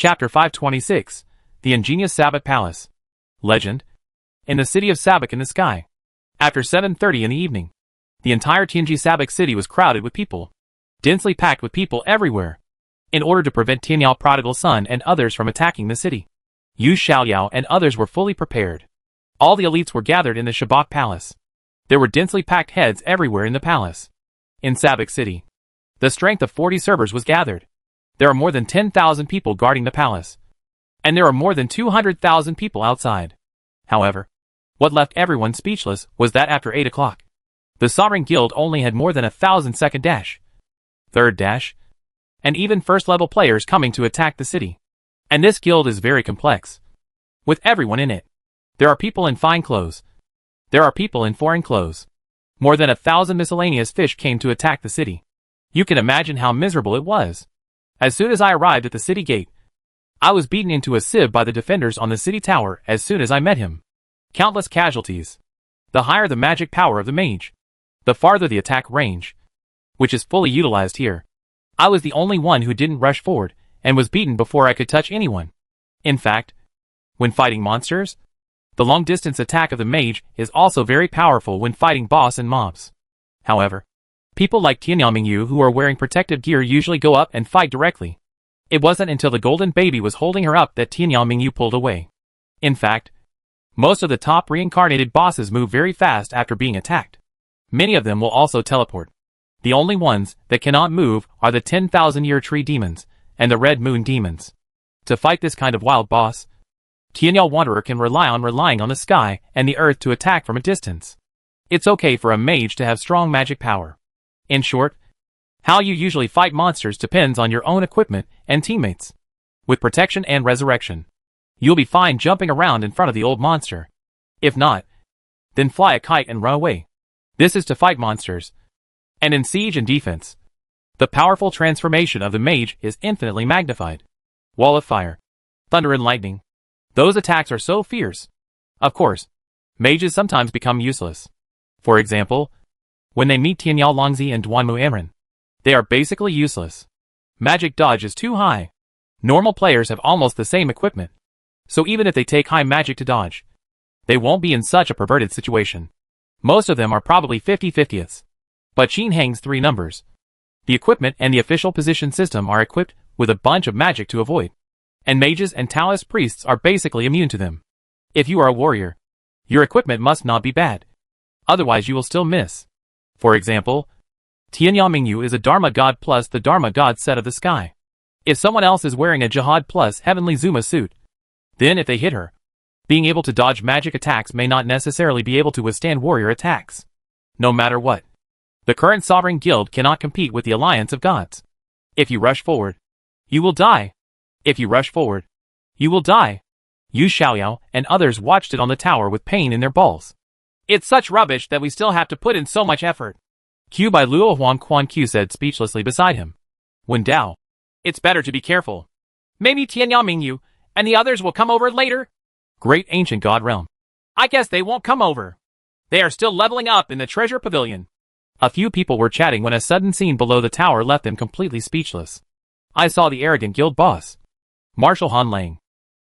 Chapter 526. The Ingenious Sabbac Palace. Legend. In the city of Sabbac in the sky. After 7:30 in the evening, the entire Tianji Sabbac city was crowded with people. Densely packed with people everywhere. In order to prevent Tianyao Prodigal Son and others from attacking the city, Yu Xiaoyao and others were fully prepared. All the elites were gathered in the Sabbac Palace. There were densely packed heads everywhere in the palace. In Sabbac City, the strength of 40 servers was gathered. There are more than 10,000 people guarding the palace. And there are more than 200,000 people outside. However, what left everyone speechless was that after 8 o'clock, the Sovereign Guild only had more than 1,000 second dash, third dash, and even first-level players coming to attack the city. And this guild is very complex. With everyone in it. There are people in fine clothes. There are people in foreign clothes. More than 1,000 miscellaneous fish came to attack the city. You can imagine how miserable it was. As soon as I arrived at the city gate, I was beaten into a sieve by the defenders on the city tower as soon as I met him. Countless casualties. The higher the magic power of the mage, the farther the attack range, which is fully utilized here. I was the only one who didn't rush forward, and was beaten before I could touch anyone. In fact, when fighting monsters, the long-distance attack of the mage is also very powerful when fighting boss and mobs. However, people like Tianyao Mingyu who are wearing protective gear usually go up and fight directly. It wasn't until the golden baby was holding her up that Tianyao Mingyu pulled away. In fact, most of the top reincarnated bosses move very fast after being attacked. Many of them will also teleport. The only ones that cannot move are the 10,000-year tree demons and the red moon demons. To fight this kind of wild boss, Tianyao Wanderer can relying on the sky and the earth to attack from a distance. It's okay for a mage to have strong magic power. In short, how you usually fight monsters depends on your own equipment and teammates. With protection and resurrection, you'll be fine jumping around in front of the old monster. If not, then fly a kite and run away. This is to fight monsters. And in siege and defense, the powerful transformation of the mage is infinitely magnified. Wall of fire, thunder and lightning. Those attacks are so fierce. Of course, mages sometimes become useless. For example, when they meet Tianyao Longzi and Duanmu Emran, they are basically useless. Magic dodge is too high. Normal players have almost the same equipment. So even if they take high magic to dodge, they won't be in such a perverted situation. Most of them are probably 50-50ths. But Qin hangs 3 numbers. The equipment and the official position system are equipped with a bunch of magic to avoid. And mages and Taoist priests are basically immune to them. If you are a warrior, your equipment must not be bad. Otherwise you will still miss. For example, Tianyao Mingyu is a Dharma God plus the Dharma God set of the sky. If someone else is wearing a Jihad plus Heavenly Zuma suit, then if they hit her, being able to dodge magic attacks may not necessarily be able to withstand warrior attacks. No matter what, the current Sovereign Guild cannot compete with the Alliance of Gods. If you rush forward, you will die. If you rush forward, you will die. Yu Xiaoyao and others watched it on the tower with pain in their balls. It's such rubbish that we still have to put in so much effort. Q by Luo Huang Quan Q said speechlessly beside him. When Dao, it's better to be careful. Maybe Tianyao Mingyu and the others will come over later. Great ancient god realm. I guess they won't come over. They are still leveling up in the treasure pavilion. A few people were chatting when a sudden scene below the tower left them completely speechless. I saw the arrogant guild boss, Marshal Han Lang,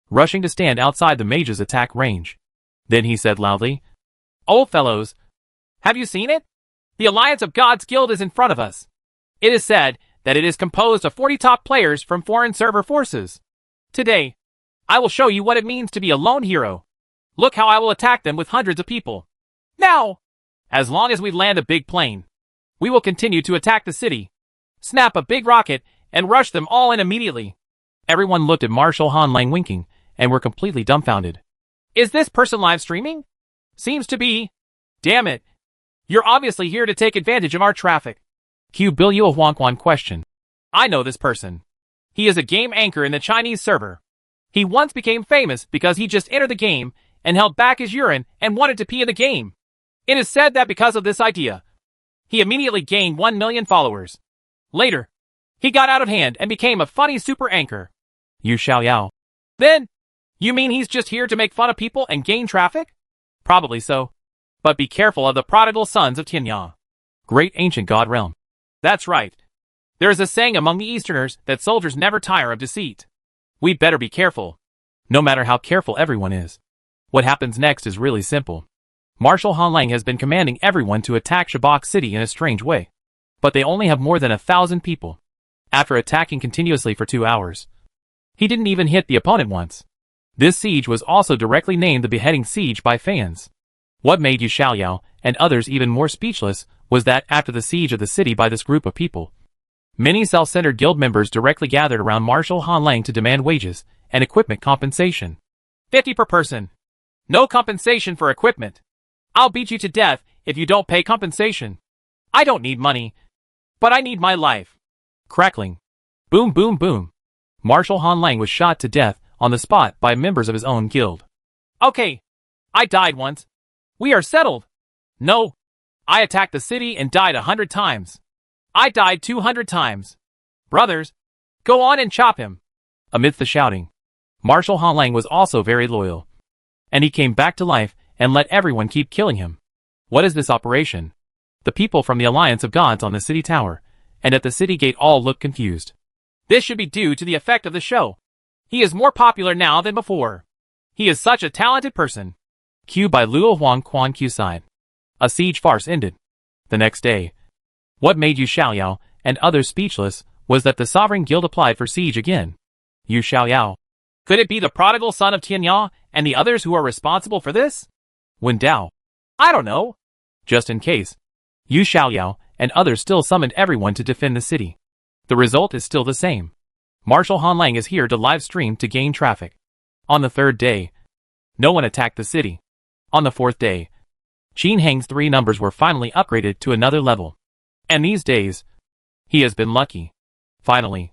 rushing to stand outside the mage's attack range. Then he said loudly, "Oh fellows, have you seen it? The Alliance of Gods Guild is in front of us. It is said that it is composed of 40 top players from foreign server forces. Today, I will show you what it means to be a lone hero. Look how I will attack them with hundreds of people. Now! As long as we land a big plane, we will continue to attack the city, snap a big rocket, and rush them all in immediately." Everyone looked at Marshal Han Lang winking, and were completely dumbfounded. Is this person live streaming? Seems to be. Damn it. You're obviously here to take advantage of our traffic. Q Bill Yue Huangquan question. I know this person. He is a game anchor in the Chinese server. He once became famous because he just entered the game and held back his urine and wanted to pee in the game. It is said that because of this idea, he immediately gained 1 million followers. Later, he got out of hand and became a funny super anchor. Yu Xiaoyao. Then, you mean he's just here to make fun of people and gain traffic? Probably so. But be careful of the prodigal sons of Tianyao. Great ancient god realm. That's right. There is a saying among the Easterners that soldiers never tire of deceit. We better be careful. No matter how careful everyone is. What happens next is really simple. Marshal Han Lang has been commanding everyone to attack Shabak City in a strange way. But they only have more than 1,000 people. After attacking continuously for 2 hours, he didn't even hit the opponent once. This siege was also directly named the Beheading Siege by fans. What made Yu Xiaoyao and others even more speechless was that after the siege of the city by this group of people, many self-centered guild members directly gathered around Marshal Han Lang to demand wages and equipment compensation. 50 per person. No compensation for equipment. I'll beat you to death if you don't pay compensation. I don't need money, but I need my life. Crackling. Boom boom boom. Marshal Han Lang was shot to death on the spot by members of his own guild. Okay. I died once. We are settled. No. I attacked the city and died 100 times. I died 200 times. Brothers, go on and chop him. Amidst the shouting, Marshal Han Lang was also very loyal. And he came back to life and let everyone keep killing him. What is this operation? The people from the Alliance of Gods on the city tower and at the city gate all look confused. This should be due to the effect of the show. He is more popular now than before. He is such a talented person. Q by Luo Huang Quan Q side. A siege farce ended. The next day, what made Yu Xiaoyao and others speechless was that the Sovereign Guild applied for siege again. Yu Xiaoyao. Could it be the prodigal son of Tianya and the others who are responsible for this? Wen Dao. I don't know. Just in case, Yu Xiaoyao and others still summoned everyone to defend the city. The result is still the same. Marshal Han Lang is here to live stream to gain traffic. On the third day, no one attacked the city. On the fourth day, Qin Heng's 3 numbers were finally upgraded to another level. And these days, he has been lucky. Finally,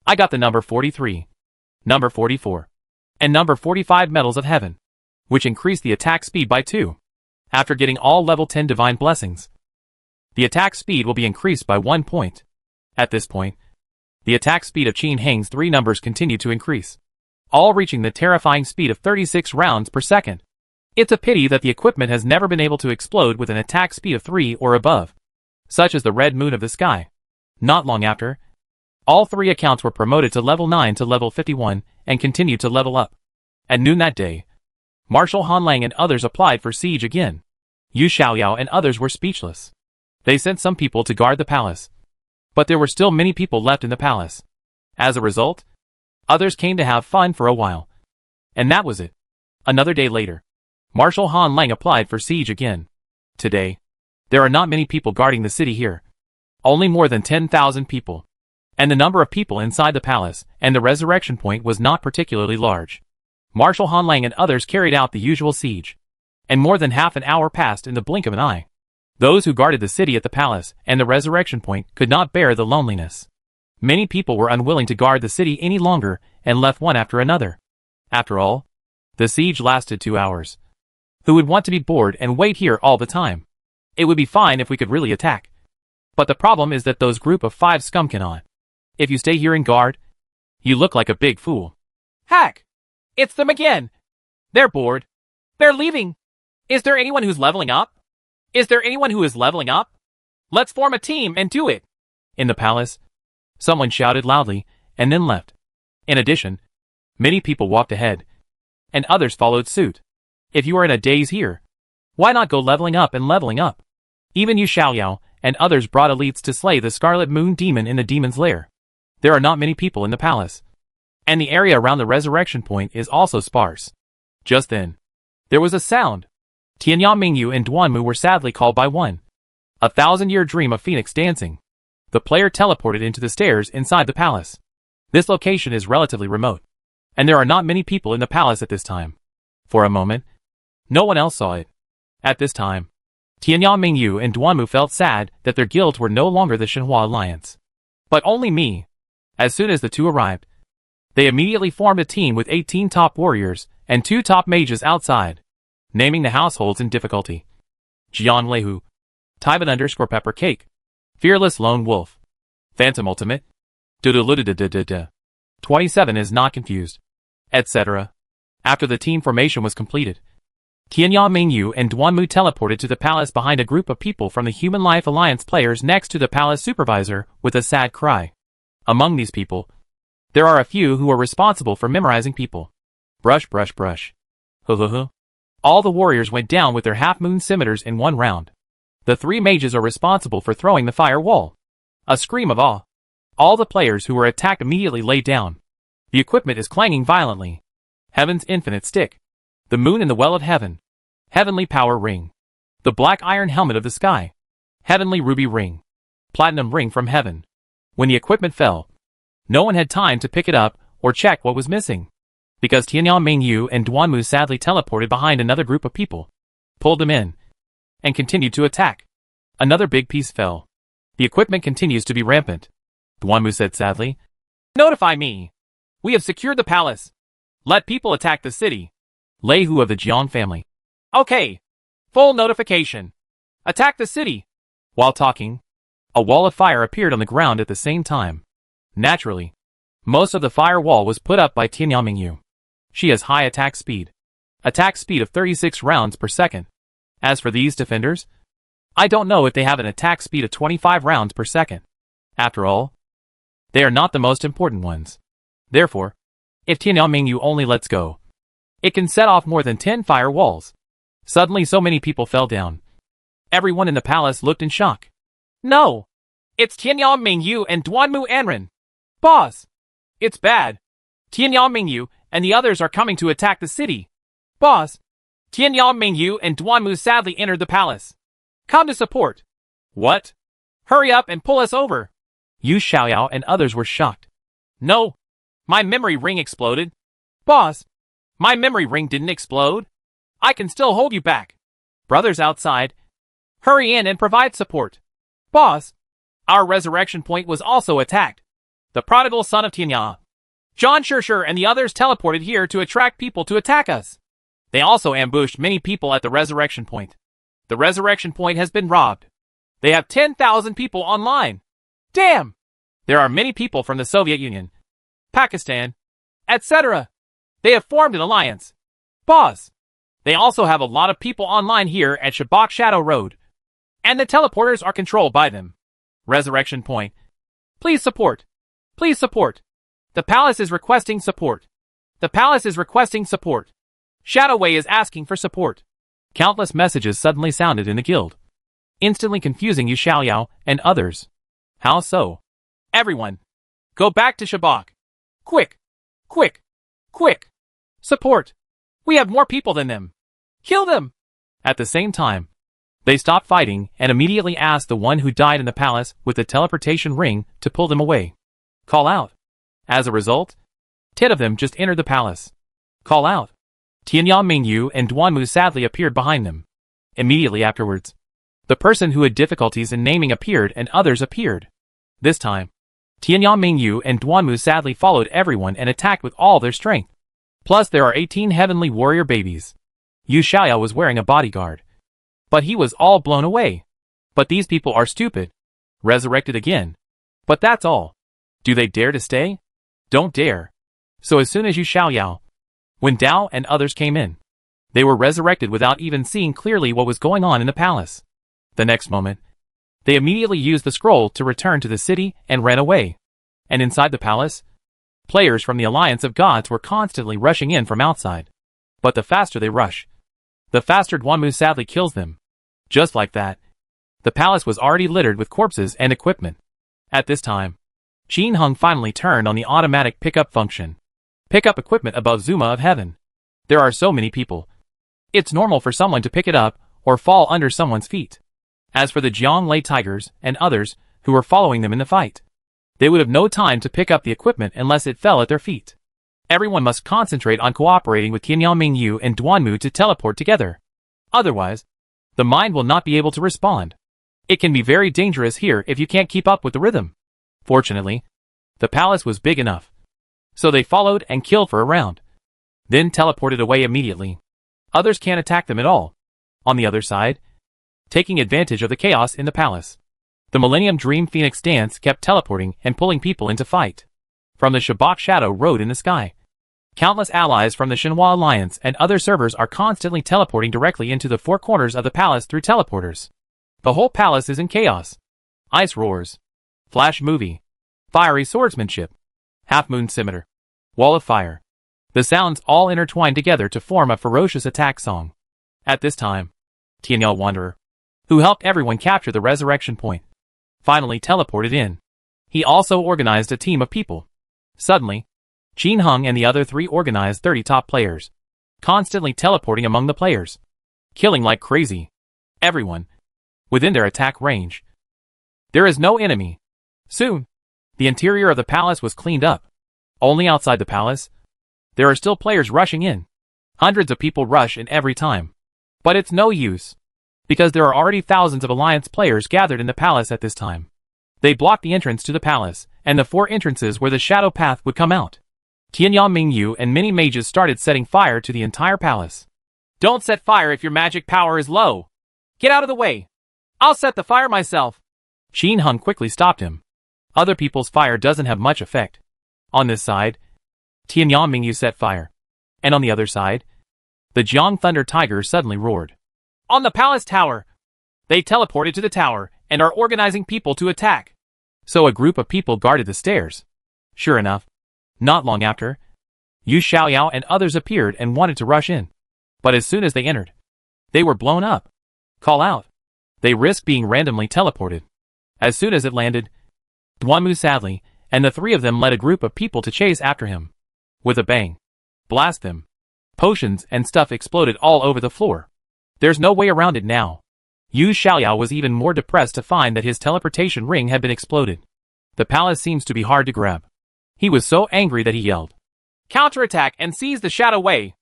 I got the number 43, number 44, and number 45 medals of heaven, which increased the attack speed by 2. After getting all level 10 divine blessings, the attack speed will be increased by 1 point. At this point, the attack speed of Qin Heng's 3 numbers continue to increase, all reaching the terrifying speed of 36 rounds per second. It's a pity that the equipment has never been able to explode with an attack speed of 3 or above, such as the red moon of the sky. Not long after, all 3 accounts were promoted to level 9 to level 51 and continued to level up. At noon that day, Marshal Han Lang and others applied for siege again. Yu Xiaoyao and others were speechless. They sent some people to guard the palace, but there were still many people left in the palace. As a result, others came to have fun for a while. And that was it. Another day later, Marshal Han Lang applied for siege again. Today, there are not many people guarding the city here. Only more than 10,000 people. And the number of people inside the palace and the resurrection point was not particularly large. Marshal Han Lang and others carried out the usual siege. And more than half an hour passed in the blink of an eye. Those who guarded the city at the palace and the resurrection point could not bear the loneliness. Many people were unwilling to guard the city any longer and left one after another. After all, the siege lasted 2 hours. Who would want to be bored and wait here all the time? It would be fine if we could really attack. But the problem is that those group of 5 scum cannot. If you stay here and guard, you look like a big fool. Hack! It's them again! They're bored. They're leaving! Is there anyone who's leveling up? Is there anyone who is leveling up? Let's form a team and do it! In the palace, someone shouted loudly and then left. In addition, many people walked ahead, and others followed suit. If you are in a daze here, why not go leveling up and leveling up? Even Yu Xiaoyao and others brought elites to slay the Scarlet Moon Demon in the demon's lair. There are not many people in the palace, and the area around the resurrection point is also sparse. Just then, there was a sound. Tianya Mingyu and Duanmu were sadly called by one. 1,000-year dream of Phoenix dancing. The player teleported into the stairs inside the palace. This location is relatively remote, and there are not many people in the palace at this time. For a moment, no one else saw it. At this time, Tianya Mingyu and Duanmu felt sad that their guilds were no longer the Shenhua Alliance. But only me. As soon as the two arrived, they immediately formed a team with 18 top warriors and 2 top mages outside, naming the households in difficulty. Jian Leihu, Taivan_Pepper Cake, Fearless Lone Wolf, Phantom Ultimate, 27 is not confused, etc. After the team formation was completed, Tianya Mingyu and Duanmu teleported to the palace behind a group of people from the Human Life Alliance players next to the palace supervisor with a sad cry. Among these people, There are a few who are responsible for memorizing people. Brush, brush, brush. Huh. All the warriors went down with their half-moon scimitars in one round. The 3 mages are responsible for throwing the fire wall. A scream of awe. All the players who were attacked immediately lay down. The equipment is clanging violently. Heaven's infinite stick. The moon in the well of heaven. Heavenly power ring. The black iron helmet of the sky. Heavenly ruby ring. Platinum ring from heaven. When the equipment fell, no one had time to pick it up or check what was missing. Because Tianyang Mingyu and Duanmu sadly teleported behind another group of people, pulled them in, and continued to attack. Another big piece fell. The equipment continues to be rampant. Duanmu said sadly, "Notify me. We have secured the palace. Let people attack the city." Lei Hu of the Jiang family. "Okay. Full notification. Attack the city." While talking, a wall of fire appeared on the ground at the same time. Naturally, most of the fire wall was put up by Tianyang Mingyu. She has high attack speed. Attack speed of 36 rounds per second. As for these defenders, I don't know if they have an attack speed of 25 rounds per second. After all, they are not the most important ones. Therefore, if Tianyang Mingyu only lets go, it can set off more than 10 fire walls. Suddenly so many people fell down. Everyone in the palace looked in shock. "No! It's Tianyang Mingyu and Duanmu Anren! Boss! It's bad! Tianyang Mingyu and the others are coming to attack the city! Boss! Tianyang Mingyu and Duanmu sadly entered the palace! Come to support!" "What? Hurry up and pull us over!" Yu Xiaoyao and others were shocked. "No! My memory ring exploded!" "Boss! My memory ring didn't explode! I can still hold you back!" "Brothers outside, hurry in and provide support!" "Boss! Our resurrection point was also attacked! The prodigal son of Tianyang, John Shishir and the others teleported here to attract people to attack us. They also ambushed many people at the resurrection point. The resurrection point has been robbed. They have 10,000 people online. Damn! There are many people from the Soviet Union, Pakistan, etc. They have formed an alliance. Boss! They also have a lot of people online here at Shabak Shadow Road. And the teleporters are controlled by them. Resurrection point. Please support. Please support. The palace is requesting support. The palace is requesting support. Shadowway is asking for support." Countless messages suddenly sounded in the guild, instantly confusing Yu Xiaoyao and others. How so? "Everyone, go back to Shabak. Quick! Quick! Quick! Support! We have more people than them. Kill them!" At the same time, they stopped fighting and immediately asked the one who died in the palace with the teleportation ring to pull them away. Call out. As a result, 10 of them just entered the palace. Call out. Tianyang Mingyu and Duanmu sadly appeared behind them. Immediately afterwards, the person who had difficulties in naming appeared and others appeared. This time, Tianyang Mingyu and Duanmu sadly followed everyone and attacked with all their strength. Plus there are 18 heavenly warrior babies. Yu Xiaoyao was wearing a bodyguard, but he was all blown away. But these people are stupid. Resurrected again. But that's all. Do they dare to stay? Don't dare. So as soon as Yu Xiaoyao, when Dao and others came in, they were resurrected without even seeing clearly what was going on in the palace. The next moment, they immediately used the scroll to return to the city and ran away. And inside the palace, players from the Alliance of Gods were constantly rushing in from outside. But the faster they rush, the faster Duanmu sadly kills them. Just like that, the palace was already littered with corpses and equipment. At this time, Qin Heng finally turned on the automatic pickup function. Pick up equipment above Zuma of Heaven. There are so many people. It's normal for someone to pick it up or fall under someone's feet. As for the Jianglei Tigers and others who were following them in the fight, they would have no time to pick up the equipment unless it fell at their feet. Everyone must concentrate on cooperating with Tianyang Mingyu and Duanmu to teleport together. Otherwise, the mind will not be able to respond. It can be very dangerous here if you can't keep up with the rhythm. Fortunately, the palace was big enough, so they followed and killed for a round, then teleported away immediately. Others can't attack them at all. On the other side, taking advantage of the chaos in the palace, the Millennium Dream Phoenix dance kept teleporting and pulling people into fight. From the Shabak Shadow Road in the sky, countless allies from the Shinhua Alliance and other servers are constantly teleporting directly into the four corners of the palace through teleporters. The whole palace is in chaos. Ice roars. Flash movie. Fiery swordsmanship. half-moon scimitar, wall of fire. The sounds all intertwined together to form a ferocious attack song. At this time, Tianyao Wanderer, who helped everyone capture the resurrection point, finally teleported in. He also organized a team of people. Suddenly, Qin Heng and the other three organized 30 top players, constantly teleporting among the players, killing like crazy everyone within their attack range. There is no enemy. Soon, the interior of the palace was cleaned up. Only outside the palace, there are still players rushing in. Hundreds of people rush in every time. But it's no use, because there are already thousands of alliance players gathered in the palace at this time. They blocked the entrance to the palace, and the 4 entrances where the shadow path would come out. Tianyao Mingyu and many mages started setting fire to the entire palace. Don't set fire if your magic power is low. Get out of the way. I'll set the fire myself. Qin Heng quickly stopped him. Other people's fire doesn't have much effect. On this side, Tianyao Mingyu set fire. And on the other side, the Jiang Thunder Tiger suddenly roared. On the palace tower! They teleported to the tower and are organizing people to attack. So a group of people guarded the stairs. Sure enough, not long after, Yu Xiaoyao and others appeared and wanted to rush in. But as soon as they entered, they were blown up. Call out. They risked being randomly teleported. As soon as it landed, Duanmu sadly, and the 3 of them led a group of people to chase after him. With a bang. Blast them. Potions and stuff exploded all over the floor. There's no way around it now. Yu Xiaoyao was even more depressed to find that his teleportation ring had been exploded. The palace seems to be hard to grab. He was so angry that he yelled, "Counterattack and seize the shadow way!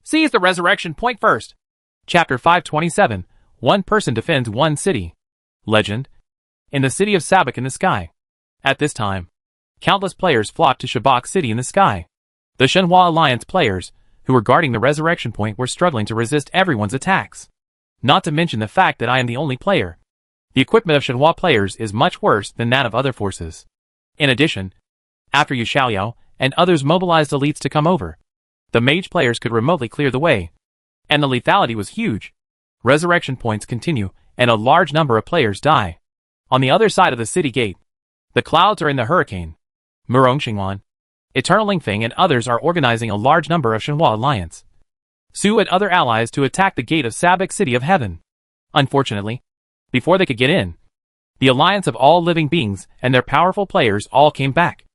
Seize the resurrection point first!" Chapter 527, One person defends one city. Legend. In the city of Sabak in the sky. At this time, countless players flocked to Shabak City in the sky. The Shenhua Alliance players, who were guarding the resurrection point, were struggling to resist everyone's attacks. Not to mention the fact that I am the only player. The equipment of Shenhua players is much worse than that of other forces. In addition, after Yu Xiaoyao and others mobilized elites to come over, the mage players could remotely clear the way. And the lethality was huge. Resurrection points continue, and a large number of players die. On the other side of the city gate, the clouds are in the hurricane. Murong Xingwan, Eternal Lingfeng and others are organizing a large number of Shenhua Alliance, Su and other allies to attack the gate of Sabak City of Heaven. Unfortunately, before they could get in, the alliance of all living beings and their powerful players all came back.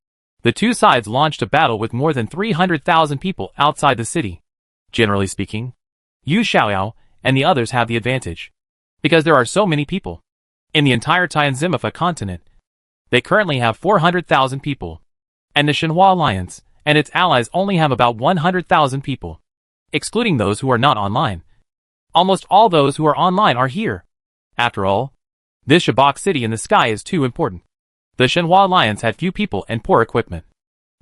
The 2 sides launched a battle with more than 300,000 people outside the city. Generally speaking, Yu Xiaoyao and the others have the advantage, because there are so many people. In the entire Tianzimifa continent, they currently have 400,000 people, and the Shenhua Alliance and its allies only have about 100,000 people, excluding those who are not online. Almost all those who are online are here. After all, this Shabak City in the sky is too important. The Shenhua Alliance had few people and poor equipment,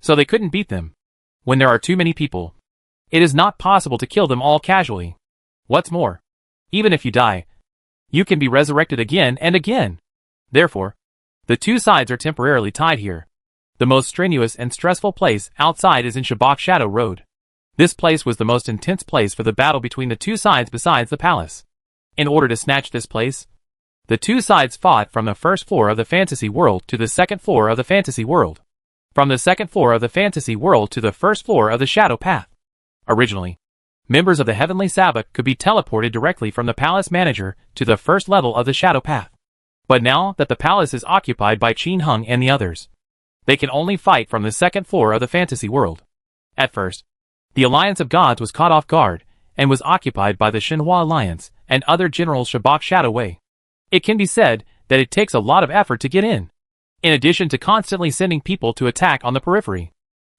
so they couldn't beat them. When there are too many people, it is not possible to kill them all casually. What's more, even if you die, you can be resurrected again and again. Therefore, the 2 sides are temporarily tied here. The most strenuous and stressful place outside is in Shabak Shadow Road. This place was the most intense place for the battle between the 2 sides besides the palace. In order to snatch this place, the 2 sides fought from the first floor of the fantasy world to the second floor of the fantasy world. From the second floor of the fantasy world to the first floor of the shadow path. Originally, members of the Heavenly Sabbath could be teleported directly from the palace manager to the first level of the shadow path. But now that the palace is occupied by Qin Heng and the others, they can only fight from the second floor of the fantasy world. At first, the Alliance of Gods was caught off guard and was occupied by the Shenhua Alliance and other generals Shabak Shadow Way. It can be said that it takes a lot of effort to get in addition to constantly sending people to attack on the periphery.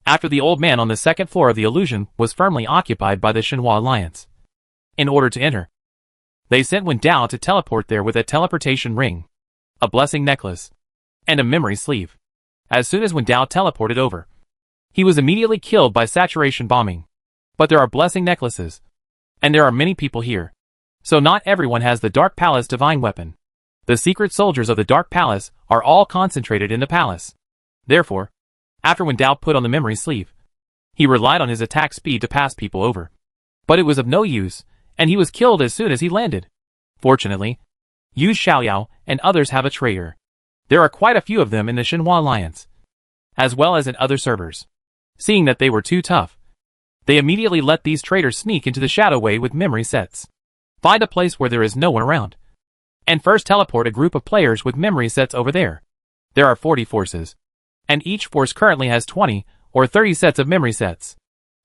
After the old man on the second floor of the illusion was firmly occupied by the Shenhua Alliance. In order to enter, they sent Wen Dao to teleport there with a teleportation ring, a blessing necklace, and a memory sleeve. As soon as Wen Dao teleported over, he was immediately killed by saturation bombing. But there are blessing necklaces, and there are many people here, so not everyone has the Dark Palace divine weapon. The secret soldiers of the Dark Palace are all concentrated in the palace. Therefore, after Wen Dao put on the memory sleeve, he relied on his attack speed to pass people over. But it was of no use, and he was killed as soon as he landed. Fortunately, Yu Xiaoyao and others have a traitor. There are quite a few of them in the Shenhua Alliance. as well as in other servers. Seeing that they were too tough, they immediately let these traitors sneak into the Shadow Way with memory sets. Find a place where there is no one around, and first teleport a group of players with memory sets over there. There are 40 forces, and each force currently has 20 or 30 sets of memory sets.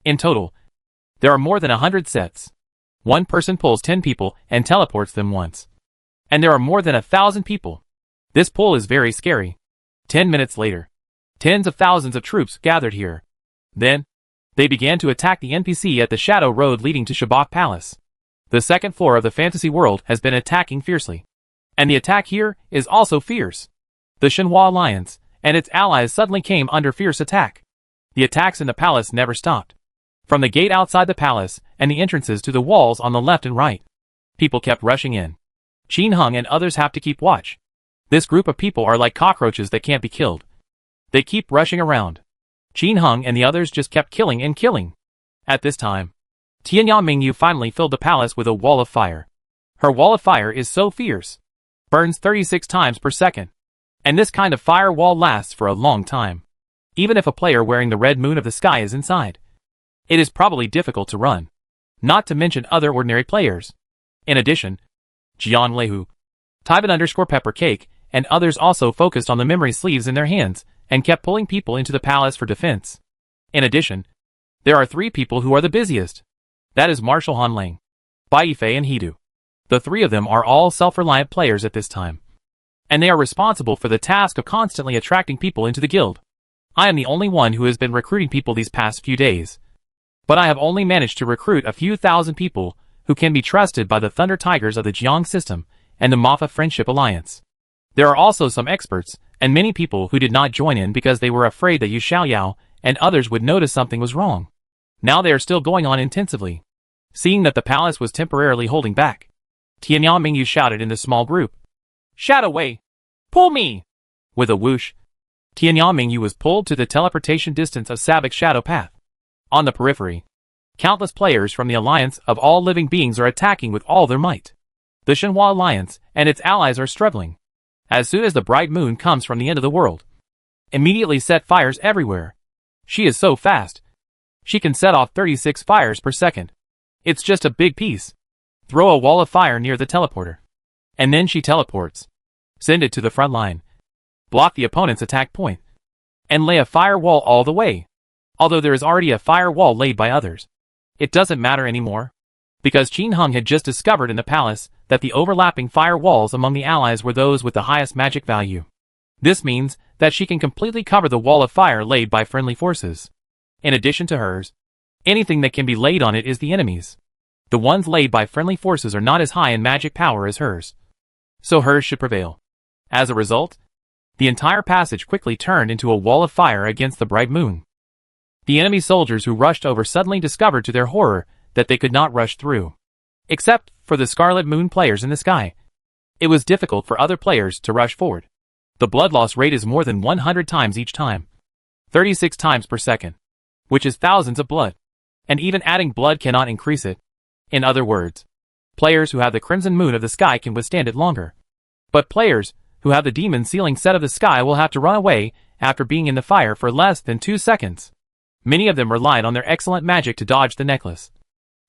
In total, there are more than 100 sets. One person pulls 10 people and teleports them once. And there are more than 1,000 people. This pull is very scary. 10 minutes later, tens of thousands of troops gathered here. Then, they began to attack the NPC at the Shadow Road leading to Shabak Palace. The second floor of the fantasy world has been attacking fiercely. And the attack here is also fierce. The Shenhua Alliance and its allies suddenly came under fierce attack. The attacks in the palace never stopped. From the gate outside the palace and the entrances to the walls on the left and right, people kept rushing in. Qin Hung and others have to keep watch. This group of people are like cockroaches that can't be killed. They keep rushing around. Qin Hung and the others just kept killing and killing. At this time, Tianyang Mingyu finally filled the palace with a wall of fire. Her wall of fire is so fierce, burns 36 times per second. And this kind of fire wall lasts for a long time. Even if a player wearing the red moon of the sky is inside, it is probably difficult to run. Not to mention other ordinary players. In addition, Jian Leihu, Tyvan_Peppercake, and others also focused on the memory sleeves in their hands and kept pulling people into the palace for defense. In addition, there are 3 people who are the busiest. That is Marshal Han Lang, Bai Yifei and Hidu. The 3 of them are all self-reliant players at this time. And they are responsible for the task of constantly attracting people into the guild. I am the only one who has been recruiting people these past few days. But I have only managed to recruit a few thousand people who can be trusted by the Thunder Tigers of the Jiang system and the Mafa Friendship Alliance. There are also some experts and many people who did not join in because they were afraid that Yu Xiaoyao and others would notice something was wrong. Now they are still going on intensively. Seeing that the palace was temporarily holding back, Tianyang Mingyu shouted in the small group, "Shadow Way! Pull me!" With a whoosh, Tianyang Mingyu was pulled to the teleportation distance of Sabac's shadow path. On the periphery, countless players from the alliance of all living beings are attacking with all their might. The Shenhua Alliance and its allies are struggling. As soon as the bright moon comes from the end of the world, immediately set fires everywhere. She is so fast. She can set off 36 fires per second. It's just a big piece. Throw a wall of fire near the teleporter. And then she teleports. Send it to the front line. Block the opponent's attack point. And lay a firewall all the way. Although there is already a firewall laid by others. It doesn't matter anymore. Because Qin Hung had just discovered in the palace that the overlapping firewalls among the allies were those with the highest magic value. This means that she can completely cover the wall of fire laid by friendly forces. In addition to hers, anything that can be laid on it is the enemy's. The ones laid by friendly forces are not as high in magic power as hers. So hers should prevail. As a result, the entire passage quickly turned into a wall of fire against the bright moon. The enemy soldiers who rushed over suddenly discovered to their horror that they could not rush through. Except for the Scarlet Moon players in the sky. It was difficult for other players to rush forward. The blood loss rate is more than 100 times each time. 36 times per second. Which is thousands of blood. And even adding blood cannot increase it. In other words, players who have the Crimson Moon of the sky can withstand it longer. But players who have the Demon Ceiling set of the sky will have to run away after being in the fire for less than 2 seconds. Many of them relied on their excellent magic to dodge the necklace.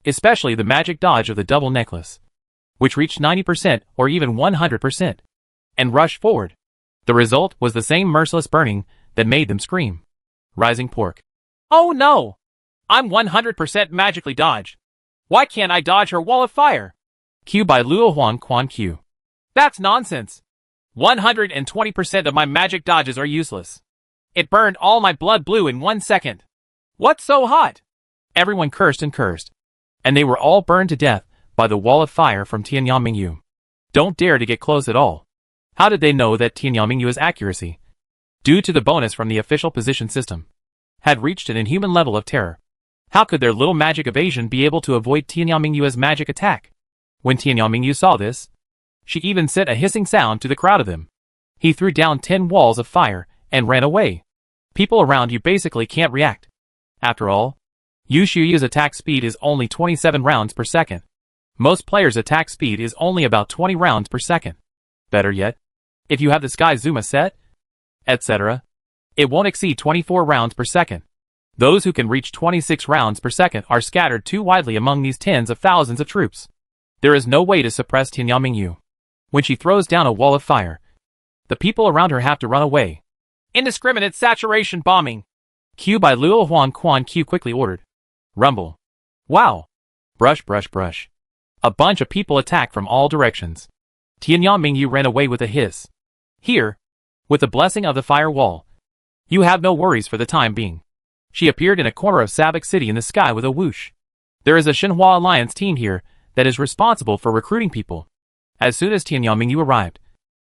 Especially the magic dodge of the double necklace, which reached 90% or even 100%, and rushed forward. The result was the same merciless burning that made them scream. Rising Pork. Oh no! I'm 100% magically dodged. Why can't I dodge her wall of fire? Q by Luo Huang Quan Q. That's nonsense. 120% of my magic dodges are useless. It burned all my blood blue in 1 second. What's so hot? Everyone cursed and cursed. And they were all burned to death by the wall of fire from Tianyang Mingyu. Don't dare to get close at all. How did they know that Tianyang Mingyu's accuracy, due to the bonus from the official position system, had reached an inhuman level of terror? How could their little magic evasion be able to avoid Tianyang Mingyu's magic attack? When Tianyang Mingyu saw this, she even sent a hissing sound to the crowd of them. He threw down 10 walls of fire and ran away. People around you basically can't react. After all, Yu Shuyu's attack speed is only 27 rounds per second. Most players' attack speed is only about 20 rounds per second. Better yet, if you have the Sky Zuma set, etc., It won't exceed 24 rounds per second. Those who can reach 26 rounds per second are scattered too widely among these tens of thousands of troops. There is no way to suppress Tian Mingyu. When she throws down a wall of fire, the people around her have to run away. Indiscriminate saturation bombing. Q by Luo Huan Quan Q quickly ordered. Rumble. Wow. Brush, brush, brush. A bunch of people attacked from all directions. Tian Mingyu ran away with a hiss. Here, with the blessing of the fire wall, you have no worries for the time being. She appeared in a corner of Sabak City in the sky with a whoosh. There is a Xinhua Alliance team here that is responsible for recruiting people. As soon as Tian Mingyu arrived,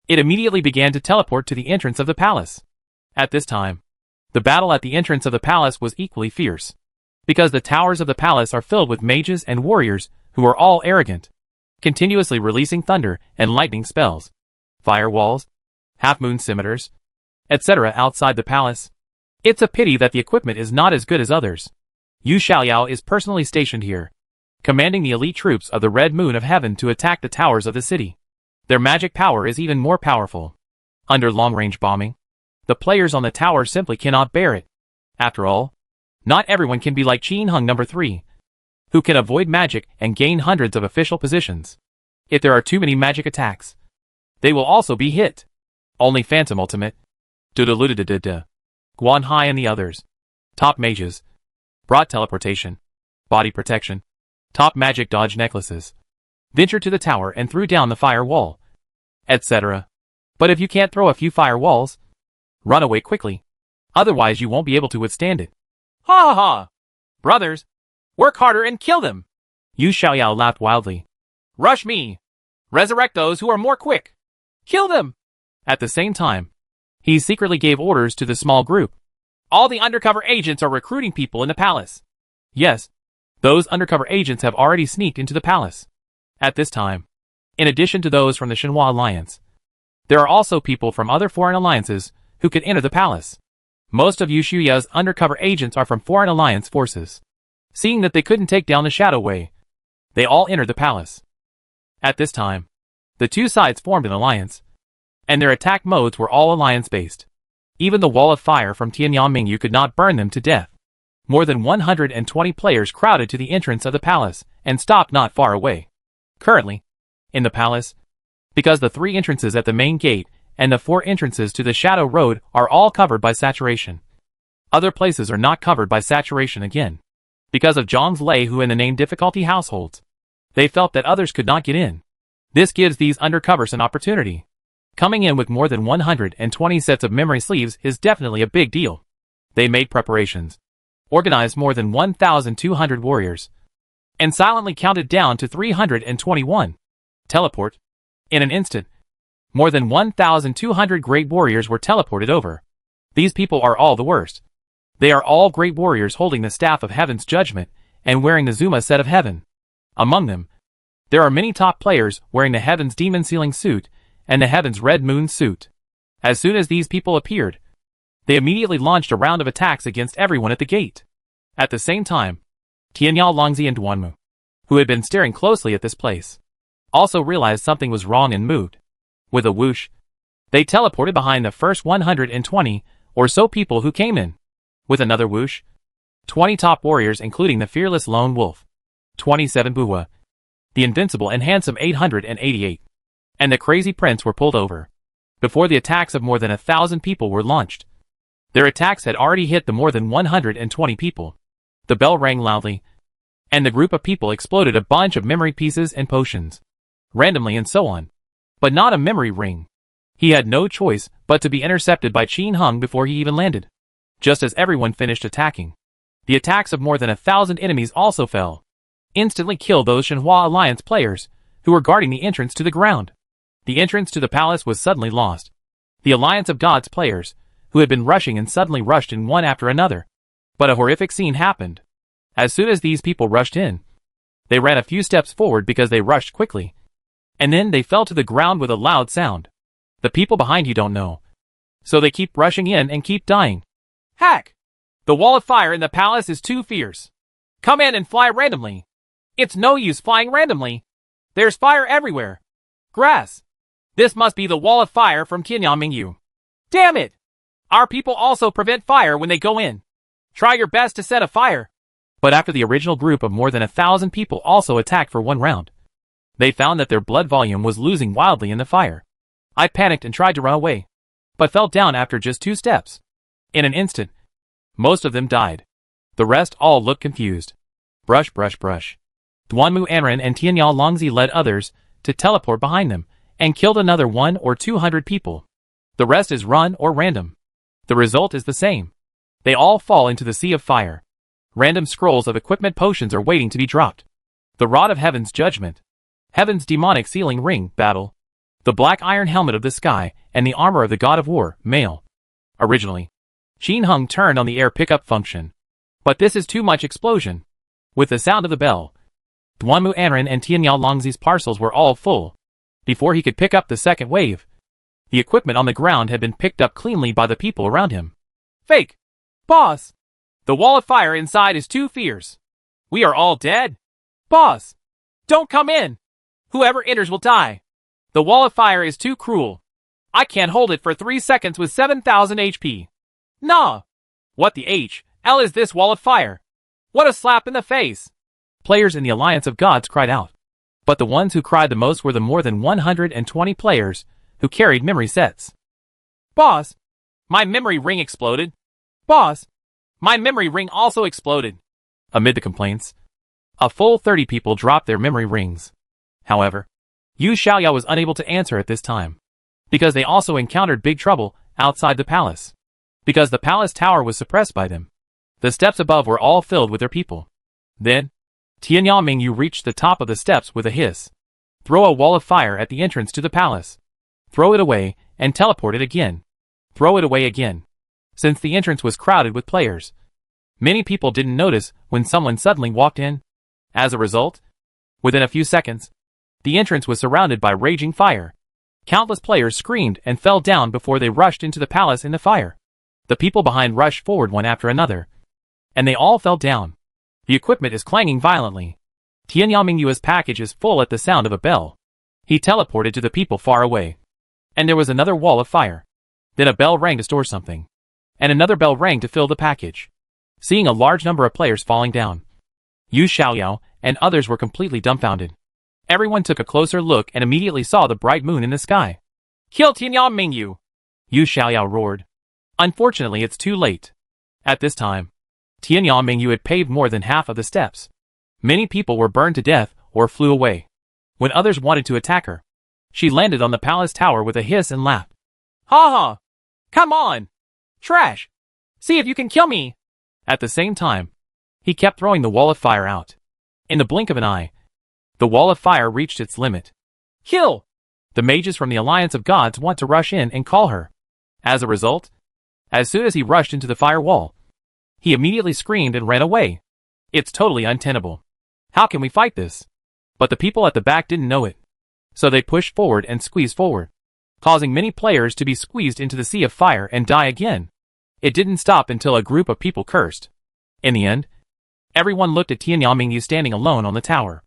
it immediately began to teleport to the entrance of the palace. At this time, the battle at the entrance of the palace was equally fierce, because the towers of the palace are filled with mages and warriors who are all arrogant, continuously releasing thunder and lightning spells, firewalls, half-moon scimitars, etc. outside the palace. It's a pity that the equipment is not as good as others. Yu Xiaoyao is personally stationed here, commanding the elite troops of the Red Moon of Heaven to attack the towers of the city. Their magic power is even more powerful. Under long-range bombing, the players on the tower simply cannot bear it. After all, not everyone can be like Qin Hung No. 3, who can avoid magic and gain hundreds of official positions. If there are too many magic attacks, they will also be hit. Only Phantom Ultimate, Guan Hai and the others, top mages, brought teleportation, body protection, top magic dodge necklaces, ventured to the tower and threw down the fire wall, etc. But if you can't throw a few fire walls, run away quickly. Otherwise you won't be able to withstand it. Ha ha ha! Brothers, work harder and kill them! Yu Xiaoyao laughed wildly. Rush me! Resurrect those who are more quick! Kill them! At the same time, he secretly gave orders to the small group. All the undercover agents are recruiting people in the palace. Yes, those undercover agents have already sneaked into the palace. At this time, in addition to those from the Xinhua Alliance, there are also people from other foreign alliances who could enter the palace. Most of Yu Xiaoyao's undercover agents are from foreign alliance forces. Seeing that they couldn't take down the Shadow Way, they all entered the palace. At this time, the two sides formed an alliance, and their attack modes were all alliance-based. Even the wall of fire from Tian Mingyu could not burn them to death. More than 120 players crowded to the entrance of the palace and stopped not far away. Currently, in the palace, because the 3 entrances at the main gate and the 4 entrances to the Shadow Road are all covered by saturation. Other places are not covered by saturation again. Because of Zhang's Lei who in the name difficulty households, they felt that others could not get in. This gives these undercovers an opportunity. Coming in with more than 120 sets of memory sleeves is definitely a big deal. They made preparations, organized more than 1,200 warriors, and silently counted down to 321. Teleport. In an instant, more than 1,200 great warriors were teleported over. These people are all the worst. They are all great warriors holding the staff of heaven's judgment and wearing the Zuma set of heaven. Among them, there are many top players wearing the heaven's demon sealing suit and the heaven's red moon suit. As soon as these people appeared, they immediately launched a round of attacks against everyone at the gate. At the same time, Tianyao Longzi and Duanmu, who had been staring closely at this place, also realized something was wrong and moved. With a whoosh, they teleported behind the first 120 or so people who came in. With another whoosh, 20 top warriors including the fearless lone wolf, 27 Buwa, the invincible and handsome 888, and the crazy prince were pulled over. Before the attacks of more than 1,000 people were launched, their attacks had already hit the more than 120 people. The bell rang loudly, and the group of people exploded a bunch of memory pieces and potions, randomly and so on. But not a memory ring. He had no choice but to be intercepted by Qin Hung before he even landed. Just as everyone finished attacking, the attacks of more than 1,000 enemies also fell. Instantly killed those Xinhua Alliance players who were guarding the entrance to the ground. The entrance to the palace was suddenly lost. The Alliance of Gods players, who had been rushing and suddenly rushed in one after another. But a horrific scene happened. As soon as these people rushed in, they ran a few steps forward because they rushed quickly. And then they fell to the ground with a loud sound. The people behind you don't know, so they keep rushing in and keep dying. Hack! The wall of fire in the palace is too fierce. Come in and fly randomly. It's no use flying randomly. There's fire everywhere. Grass. This must be the wall of fire from Tian Mingyu. Damn it! Our people also prevent fire when they go in. Try your best to set a fire. But after the original group of more than 1,000 people also attacked for one round, they found that their blood volume was losing wildly in the fire. I panicked and tried to run away, but fell down after just 2 steps. In an instant, most of them died. The rest all looked confused. Brush, brush, brush. Duanmu Anran and Tianyao Longzi led others to teleport behind them and killed another 100 or 200 people. The rest is run or random. The result is the same. They all fall into the sea of fire. Random scrolls of equipment potions are waiting to be dropped. The Rod of Heaven's Judgment. Heaven's Demonic Sealing Ring, Battle. The Black Iron Helmet of the Sky, and the Armor of the God of War, Male. Originally, Qin Hung turned on the air pickup function. But this is too much explosion. With the sound of the bell, Duanmu Anran and Tianyao Longzi's parcels were all full. Before he could pick up the second wave, the equipment on the ground had been picked up cleanly by the people around him. Fake! Boss! The wall of fire inside is too fierce. We are all dead. Boss! Don't come in! Whoever enters will die. The wall of fire is too cruel. I can't hold it for 3 seconds with 7,000 HP. Nah! What the H.L. is this wall of fire? What a slap in the face! Players in the Alliance of Gods cried out. But the ones who cried the most were the more than 120 players who carried memory sets. Boss! My memory ring exploded. Boss! My memory ring also exploded. Amid the complaints, a full 30 people dropped their memory rings. However, Yu Xiaoyao was unable to answer at this time, because they also encountered big trouble outside the palace. Because the palace tower was suppressed by them. The steps above were all filled with their people. Then, Tianyao Mingyu reached the top of the steps with a hiss. Throw a wall of fire at the entrance to the palace. Throw it away, and teleport it again. Throw it away again. Since the entrance was crowded with players, many people didn't notice when someone suddenly walked in. As a result, within a few seconds, the entrance was surrounded by raging fire. Countless players screamed and fell down before they rushed into the palace in the fire. The people behind rushed forward one after another, and they all fell down. The equipment is clanging violently. Tianyao Mingyu's package is full at the sound of a bell. He teleported to the people far away. And there was another wall of fire. Then a bell rang to store something. And another bell rang to fill the package. Seeing a large number of players falling down, Yu Xiaoyao and others were completely dumbfounded. Everyone took a closer look and immediately saw the bright moon in the sky. Kill Tianyao Mingyu! Yu Xiaoyao roared. Unfortunately, it's too late. At this time, Tianyao Mingyu had paved more than half of the steps. Many people were burned to death or flew away. When others wanted to attack her, she landed on the palace tower with a hiss and laughed. Ha ha! Come on! Trash! See if you can kill me! At the same time, he kept throwing the wall of fire out. In the blink of an eye, the wall of fire reached its limit. Kill! The mages from the Alliance of Gods want to rush in and call her. As a result, as soon as he rushed into the fire wall, he immediately screamed and ran away. It's totally untenable. How can we fight this? But the people at the back didn't know it. So they pushed forward and squeezed forward, causing many players to be squeezed into the sea of fire and die again. It didn't stop until a group of people cursed. In the end, everyone looked at Tianyao Mingyu standing alone on the tower.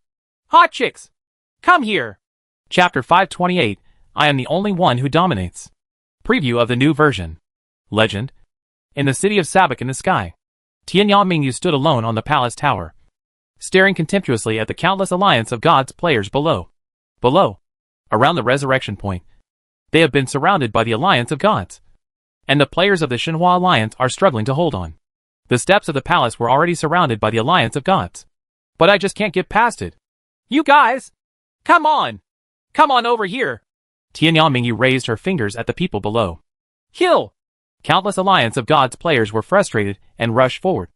Hot chicks! Come here! Chapter 528, I am the only one who dominates. Preview of the new version. Legend. In the city of Sabak in the sky, Tianyao Mingyu stood alone on the palace tower, staring contemptuously at the countless Alliance of Gods players below. Below, around the resurrection point, they have been surrounded by the Alliance of Gods, and the players of the Shenhua Alliance are struggling to hold on. The steps of the palace were already surrounded by the Alliance of Gods. But I just can't get past it. You guys! Come on! Come on over here! Tianyao Mingyu raised her fingers at the people below. Kill! Countless Alliance of Gods players were frustrated and rushed forward.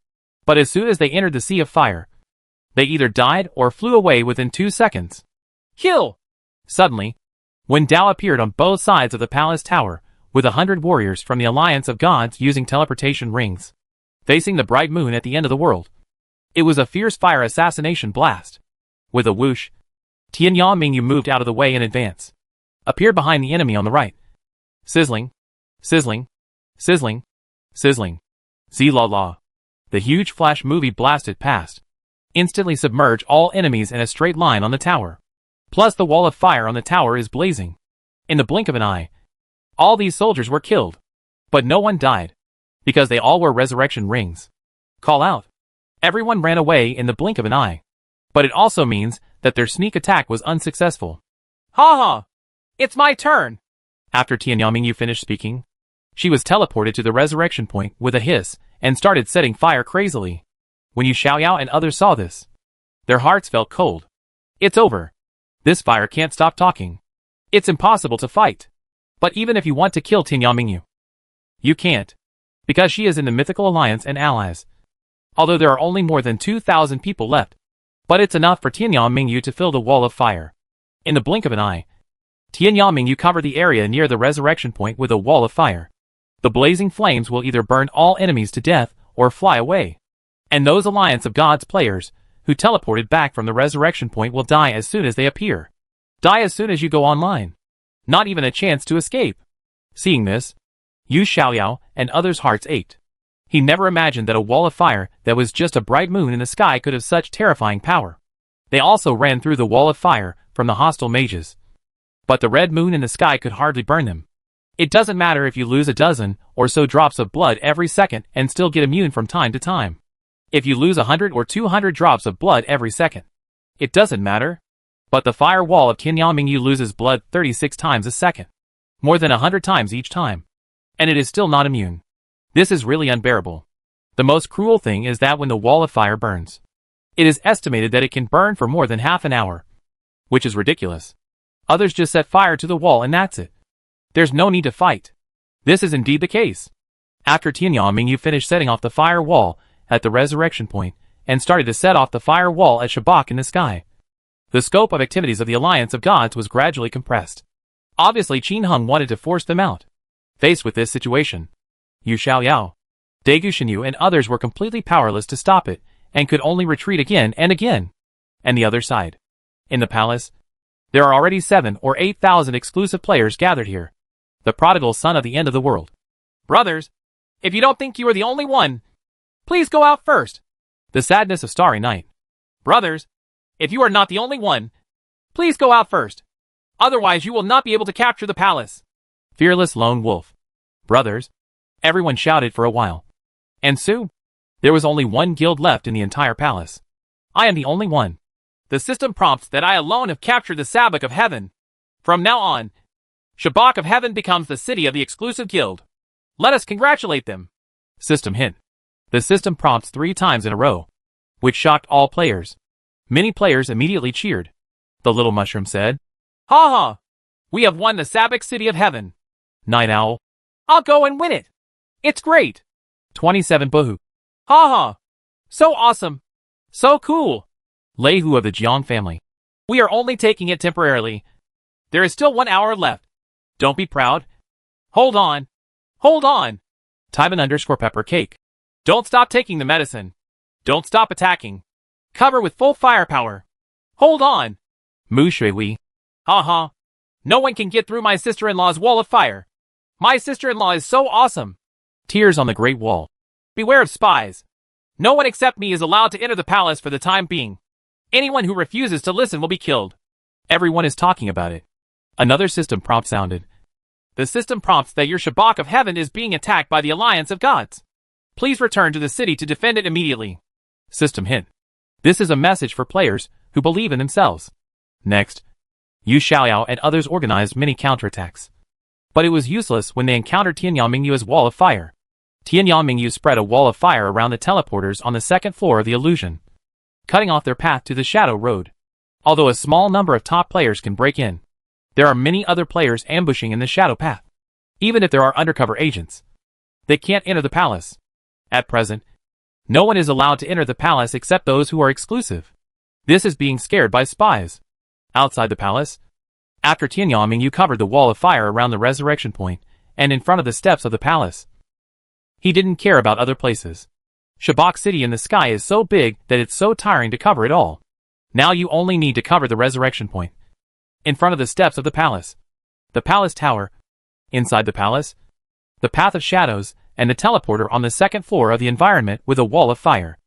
But as soon as they entered the sea of fire, they either died or flew away within 2 seconds. Kill! Suddenly, when Dao appeared on both sides of the palace tower, with 100 warriors from the Alliance of Gods using teleportation rings, facing the bright moon at the end of the world. It was a fierce fire assassination blast. With a whoosh, Tianyao Mingyu moved out of the way in advance, appeared behind the enemy on the right. Sizzling, sizzling, sizzling, sizzling. Z-la-la. The huge flash movie blasted past, instantly submerge all enemies in a straight line on the tower. Plus the wall of fire on the tower is blazing. In the blink of an eye, all these soldiers were killed. But no one died, because they all wore resurrection rings. Call out. Everyone ran away in the blink of an eye. But it also means that their sneak attack was unsuccessful. Ha ha! It's my turn! After Tianyanmingyu finished speaking, she was teleported to the resurrection point with a hiss and started setting fire crazily. When Yu Xiaoyao and others saw this, their hearts felt cold. It's over. This fire can't stop talking. It's impossible to fight. But even if you want to kill Tianyanmingyu, you can't, because she is in the mythical alliance and allies. Although there are only more than 2,000 people left, but it's enough for Tianyanmingyu to fill the wall of fire. In the blink of an eye, Tianyanmingyu covered the area near the resurrection point with a wall of fire. The blazing flames will either burn all enemies to death or fly away. And those Alliance of Gods players who teleported back from the resurrection point will die as soon as they appear. Die as soon as you go online. Not even a chance to escape. Seeing this, Yu Xiaoyao and others' hearts ached. He never imagined that a wall of fire that was just a bright moon in the sky could have such terrifying power. They also ran through the wall of fire from the hostile mages. But the red moon in the sky could hardly burn them. It doesn't matter if you lose a dozen or so drops of blood every second and still get immune from time to time. If you lose 100 or 200 drops of blood every second, it doesn't matter. But the fire wall of Tianyanmingyu loses blood 36 times a second. More than 100 times each time. And it is still not immune. This is really unbearable. The most cruel thing is that when the wall of fire burns, it is estimated that it can burn for more than half an hour. Which is ridiculous. Others just set fire to the wall and that's it. There's no need to fight. This is indeed the case. After Tianyanmingyu finished setting off the fire wall at the resurrection point and started to set off the fire wall at Shabak in the sky, the scope of activities of the Alliance of Gods was gradually compressed. Obviously Qin Heng wanted to force them out. Faced with this situation, Yu Xiaoyao, Daegu Shinyu and others were completely powerless to stop it and could only retreat again and again. And the other side. In the palace, there are already 7,000 or 8,000 exclusive players gathered here. The prodigal son of the end of the world. Brothers, if you don't think you are the only one, please go out first. The sadness of Starry Night. Brothers, if you are not the only one, please go out first. Otherwise you will not be able to capture the palace. Fearless Lone Wolf. Brothers, everyone shouted for a while. And soon, there was only one guild left in the entire palace. I am the only one. The system prompts that I alone have captured the Sabbac of Heaven. From now on, Shabak of Heaven becomes the city of the exclusive guild. Let us congratulate them. System hint. The system prompts 3 times in a row, which shocked all players. Many players immediately cheered. The little mushroom said, "Ha ha! We have won the Sabbac City of Heaven." Night Owl, "I'll go and win it. It's great." 27 Boohoo, "Ha ha! So awesome! So cool." Lei Hu of the Jiang family, "We are only taking it temporarily. There is still 1 hour left. Don't be proud. Hold on. Hold on." Taiban_Pepper Cake, "Don't stop taking the medicine. Don't stop attacking. Cover with full firepower. Hold on." Mu Shuiwei, "Ha ha. No one can get through my sister-in-law's wall of fire. My sister-in-law is so awesome." Tears on the Great Wall, "Beware of spies. No one except me is allowed to enter the palace for the time being. Anyone who refuses to listen will be killed." Everyone is talking about it. Another system prompt sounded. The system prompts that your Shabak of Heaven is being attacked by the Alliance of Gods. Please return to the city to defend it immediately. System hint. This is a message for players who believe in themselves. Next, Yu Xiaoyao and others organized many counterattacks. But it was useless when they encountered Tianyanmingyu's wall of fire. Tianyanmingyu spread a wall of fire around the teleporters on the 2nd floor of the illusion, cutting off their path to the Shadow Road. Although a small number of top players can break in, there are many other players ambushing in the Shadow Path. Even if there are undercover agents, they can't enter the palace. At present, no one is allowed to enter the palace except those who are exclusive. This is being scared by spies. Outside the palace, after Tianyanmingyu covered the wall of fire around the resurrection point and in front of the steps of the palace, he didn't care about other places. Shabak City in the sky is so big that it's so tiring to cover it all. Now you only need to cover the resurrection point. In front of the steps of the palace, the palace tower, inside the palace, the path of shadows, and the teleporter on the 2nd floor of the environment with a wall of fire.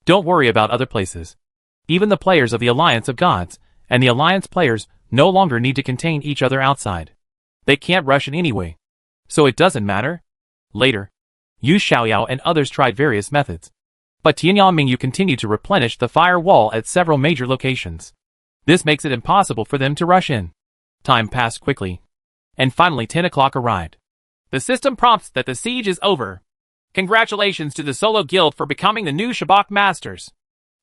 Don't worry about other places. Even the players of the Alliance of Gods and the Alliance players no longer need to contain each other outside. They can't rush in anyway. So it doesn't matter. Later, Yu Xiaoyao and others tried various methods. But Tianyao Mingyu continued to replenish the firewall at several major locations. This makes it impossible for them to rush in. Time passed quickly. And finally 10 o'clock arrived. The system prompts that the siege is over. Congratulations to the Solo Guild for becoming the new Shabak Masters.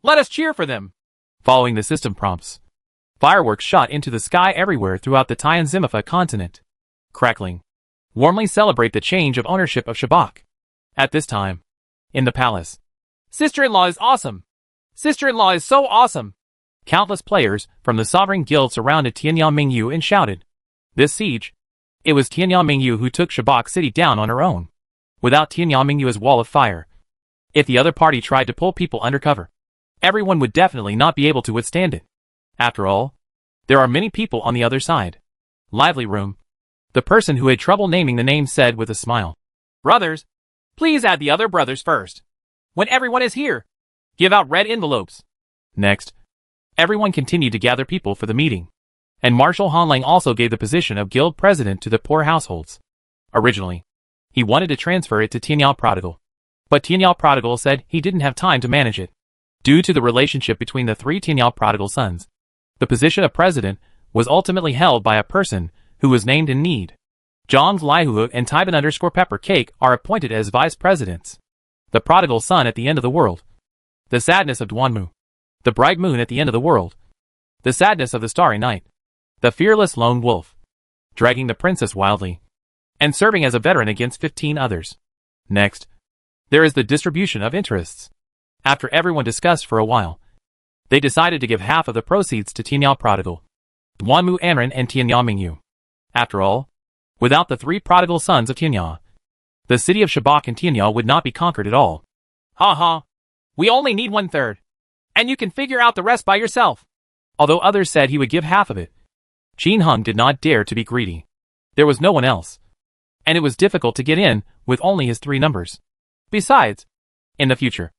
Let us cheer for them. Following the system prompts, fireworks shot into the sky everywhere throughout the Tianzimifa continent. Crackling. Warmly celebrate the change of ownership of Shabak. At this time, in the palace, sister-in-law is awesome. Sister-in-law is so awesome. Countless players from the Sovereign Guild surrounded Tianyao Mingyu and shouted. This siege, it was Tianyao Mingyu who took Shabak City down on her own. Without Tianyao Mingyu's wall of fire, if the other party tried to pull people undercover, everyone would definitely not be able to withstand it. After all, there are many people on the other side. Lively room. The person who had trouble naming the name said with a smile. Brothers, please add the other brothers first. When everyone is here, give out red envelopes. Next, everyone continued to gather people for the meeting. And Marshal Hanlang also gave the position of guild president to the poor households. Originally, he wanted to transfer it to Tianyao Prodigal. But Tianyao Prodigal said he didn't have time to manage it. Due to the relationship between the three Tianyao Prodigal sons, the position of president was ultimately held by a person who was named in need. Zhang Lihuhu and Taiban_Pepper Cake are appointed as vice presidents. The prodigal son at the end of the world. The sadness of Duanmu. The bright moon at the end of the world. The sadness of the starry night. The fearless lone wolf. Dragging the princess wildly. And serving as a veteran against 15 others. Next, there is the distribution of interests. After everyone discussed for a while, they decided to give half of the proceeds to Tianyao Prodigal, Duanmu Anren and Tianyao Mingyu. After all, without the three prodigal sons of Tianyao, the city of Shabak and Tianyao would not be conquered at all. Ha ha. We only need 1/3. And you can figure out the rest by yourself. Although others said he would give half of it, Qin Heng did not dare to be greedy. There was no one else. And it was difficult to get in with only his 3 numbers. Besides, in the future,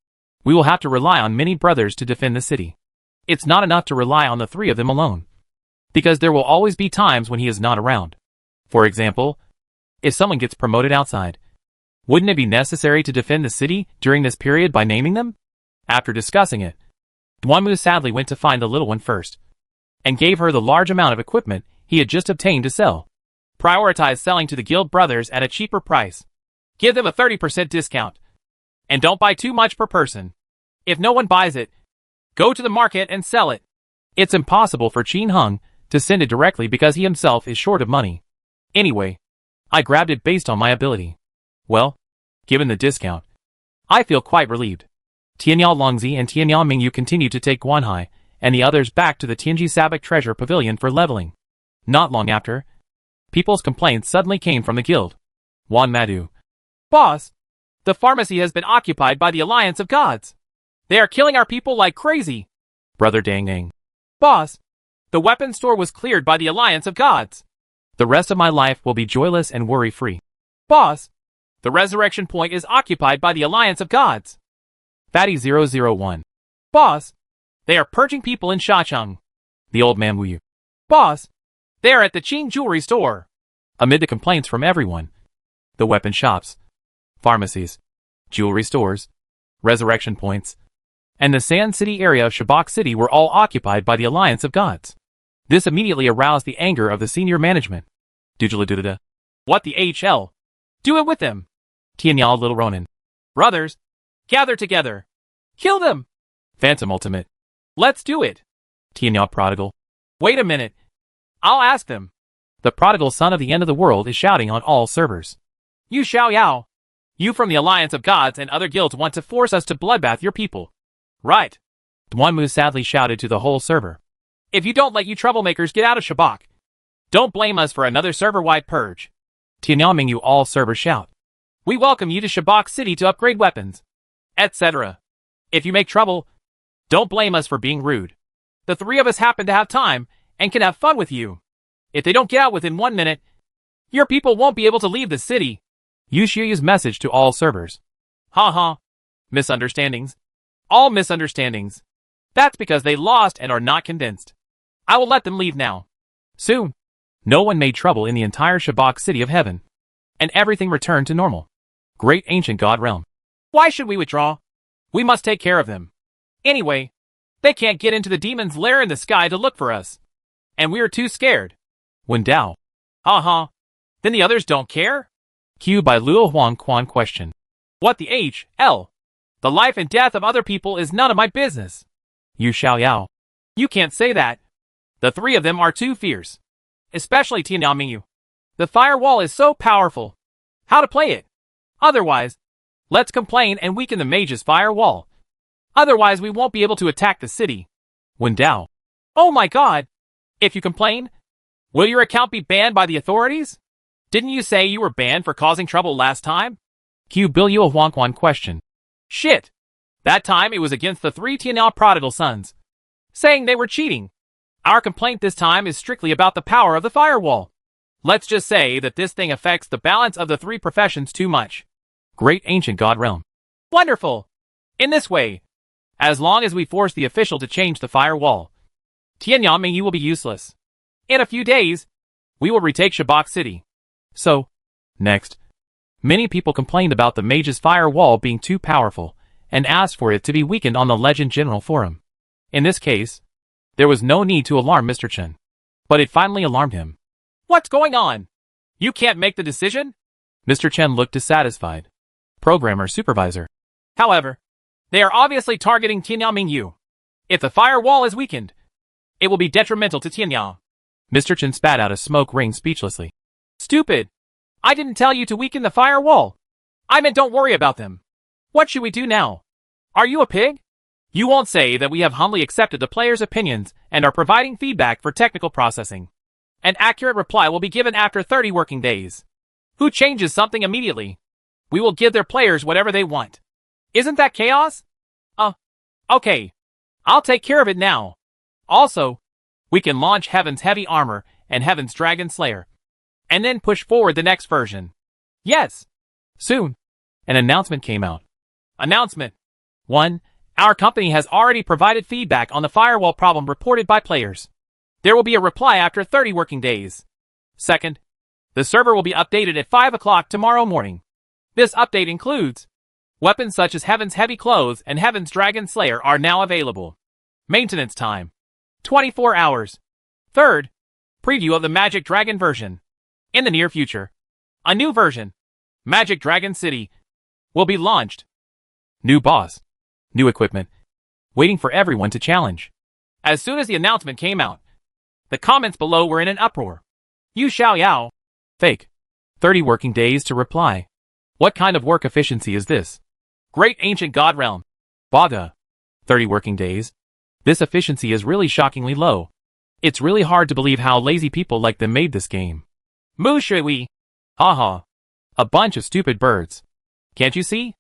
we will have to rely on many brothers to defend the city. It's not enough to rely on the 3 of them alone. Because there will always be times when he is not around. For example, if someone gets promoted outside, wouldn't it be necessary to defend the city during this period by naming them? After discussing it, Duanmu sadly went to find the little one first, and gave her the large amount of equipment he had just obtained to sell. Prioritize selling to the guild brothers at a cheaper price. Give them a 30% discount. And don't buy too much per person. If no one buys it, go to the market and sell it. It's impossible for Qin Heng to send it directly because he himself is short of money. Anyway, I grabbed it based on my ability. Well, given the discount, I feel quite relieved. Tianyao Longzi and Tianyao Mingyu continued to take Guanhai and the others back to the Tianji Sabak Treasure Pavilion for leveling. Not long after, people's complaints suddenly came from the guild. Wan Madu. Boss, the pharmacy has been occupied by the Alliance of Gods. They are killing our people like crazy. Brother Dang Dang. Boss, the weapon store was cleared by the Alliance of Gods. The rest of my life will be joyless and worry-free. Boss, the resurrection point is occupied by the Alliance of Gods. Fatty 001. Boss, they are purging people in Shacheng. The old man Wu. Boss, they are at the Qing jewelry store. Amid the complaints from everyone, the weapon shops, pharmacies, jewelry stores, resurrection points, and the Sand City area of Shabak City were all occupied by the Alliance of Gods. This immediately aroused the anger of the senior management. Doodle-doodle-da. What the HL? Do it with them. Tianyao Little Ronin. Brothers, gather together. Kill them. Phantom Ultimate. Let's do it. Tianyao Prodigal. Wait a minute. I'll ask them. The prodigal son of the end of the world is shouting on all servers. You Xiaoyao. You from the Alliance of Gods and other guilds want to force us to bloodbath your people. Right. Duanmu sadly shouted to the whole server. If you don't let you troublemakers get out of Shabak, don't blame us for another server-wide purge. Tianyao Mingyu all servers shout. We welcome you to Shabak City to upgrade weapons, etc. If you make trouble, don't blame us for being rude. The 3 of us happen to have time and can have fun with you. If they don't get out within 1 minute, your people won't be able to leave the city. Yu Xiuyu's message to all servers. Ha ha. Misunderstandings. All misunderstandings. That's because they lost and are not convinced. I will let them leave now. Soon, no one made trouble in the entire Shabak City of Heaven, and everything returned to normal. Great ancient god realm. Why should we withdraw? We must take care of them. Anyway, they can't get into the demon's lair in the sky to look for us. And we are too scared. Wen Dao. Uh-huh. Then the others don't care? Q by Luo Huang Quan question. What the H.L.? The life and death of other people is none of my business. Yu Xiaoyao. You can't say that. The three of them are too fierce. Especially Tianyaminyu. The firewall is so powerful. How to play it? Otherwise, let's complain and weaken the mage's firewall. Otherwise we won't be able to attack the city. Wen Dao. Oh my god! If you complain, will your account be banned by the authorities? Didn't you say you were banned for causing trouble last time? Q Biluo Huang Quan question. Shit! That time it was against the three Tianao prodigal sons, saying they were cheating. Our complaint this time is strictly about the power of the firewall. Let's just say that this thing affects the balance of the three professions too much. Great ancient god realm. Wonderful! In this way, as long as we force the official to change the firewall, Tianyaminyu will be useless. In a few days, we will retake Shabak City. So, next, many people complained about the mage's firewall being too powerful and asked for it to be weakened on the Legend General Forum. In this case, there was no need to alarm Mr. Chen. But it finally alarmed him. What's going on? You can't make the decision? Mr. Chen looked dissatisfied. Programmer supervisor. However, they are obviously targeting Tianyaminyu. If the firewall is weakened, it will be detrimental to Tianya. Mr. Chen spat out a smoke ring speechlessly. Stupid! I didn't tell you to weaken the firewall. I meant don't worry about them. What should we do now? Are you a pig? You won't say that we have humbly accepted the players' opinions and are providing feedback for technical processing. An accurate reply will be given after 30 working days. Who changes something immediately? We will give their players whatever they want. Isn't that chaos? Okay. I'll take care of it now. Also, we can launch Heaven's Heavy Armor and Heaven's Dragon Slayer, and then push forward the next version. Yes. Soon, an announcement came out. Announcement. 1. Our company has already provided feedback on the firewall problem reported by players. There will be a reply after 30 working days. 2nd. The server will be updated at 5 o'clock tomorrow morning. This update includes weapons such as Heaven's Heavy Clothes and Heaven's Dragon Slayer are now available. Maintenance time. 24 hours. 3rd. Preview of the Magic Dragon version. In the near future, a new version, Magic Dragon City, will be launched. New boss. New equipment. Waiting for everyone to challenge. As soon as the announcement came out, the comments below were in an uproar. Yu Xiaoyao. Fake. 30 working days to reply. What kind of work efficiency is this? Great ancient god realm. Baga. 30 working days. This efficiency is really shockingly low. It's really hard to believe how lazy people like them made this game. Mu Shui. Haha. A bunch of stupid birds. Can't you see?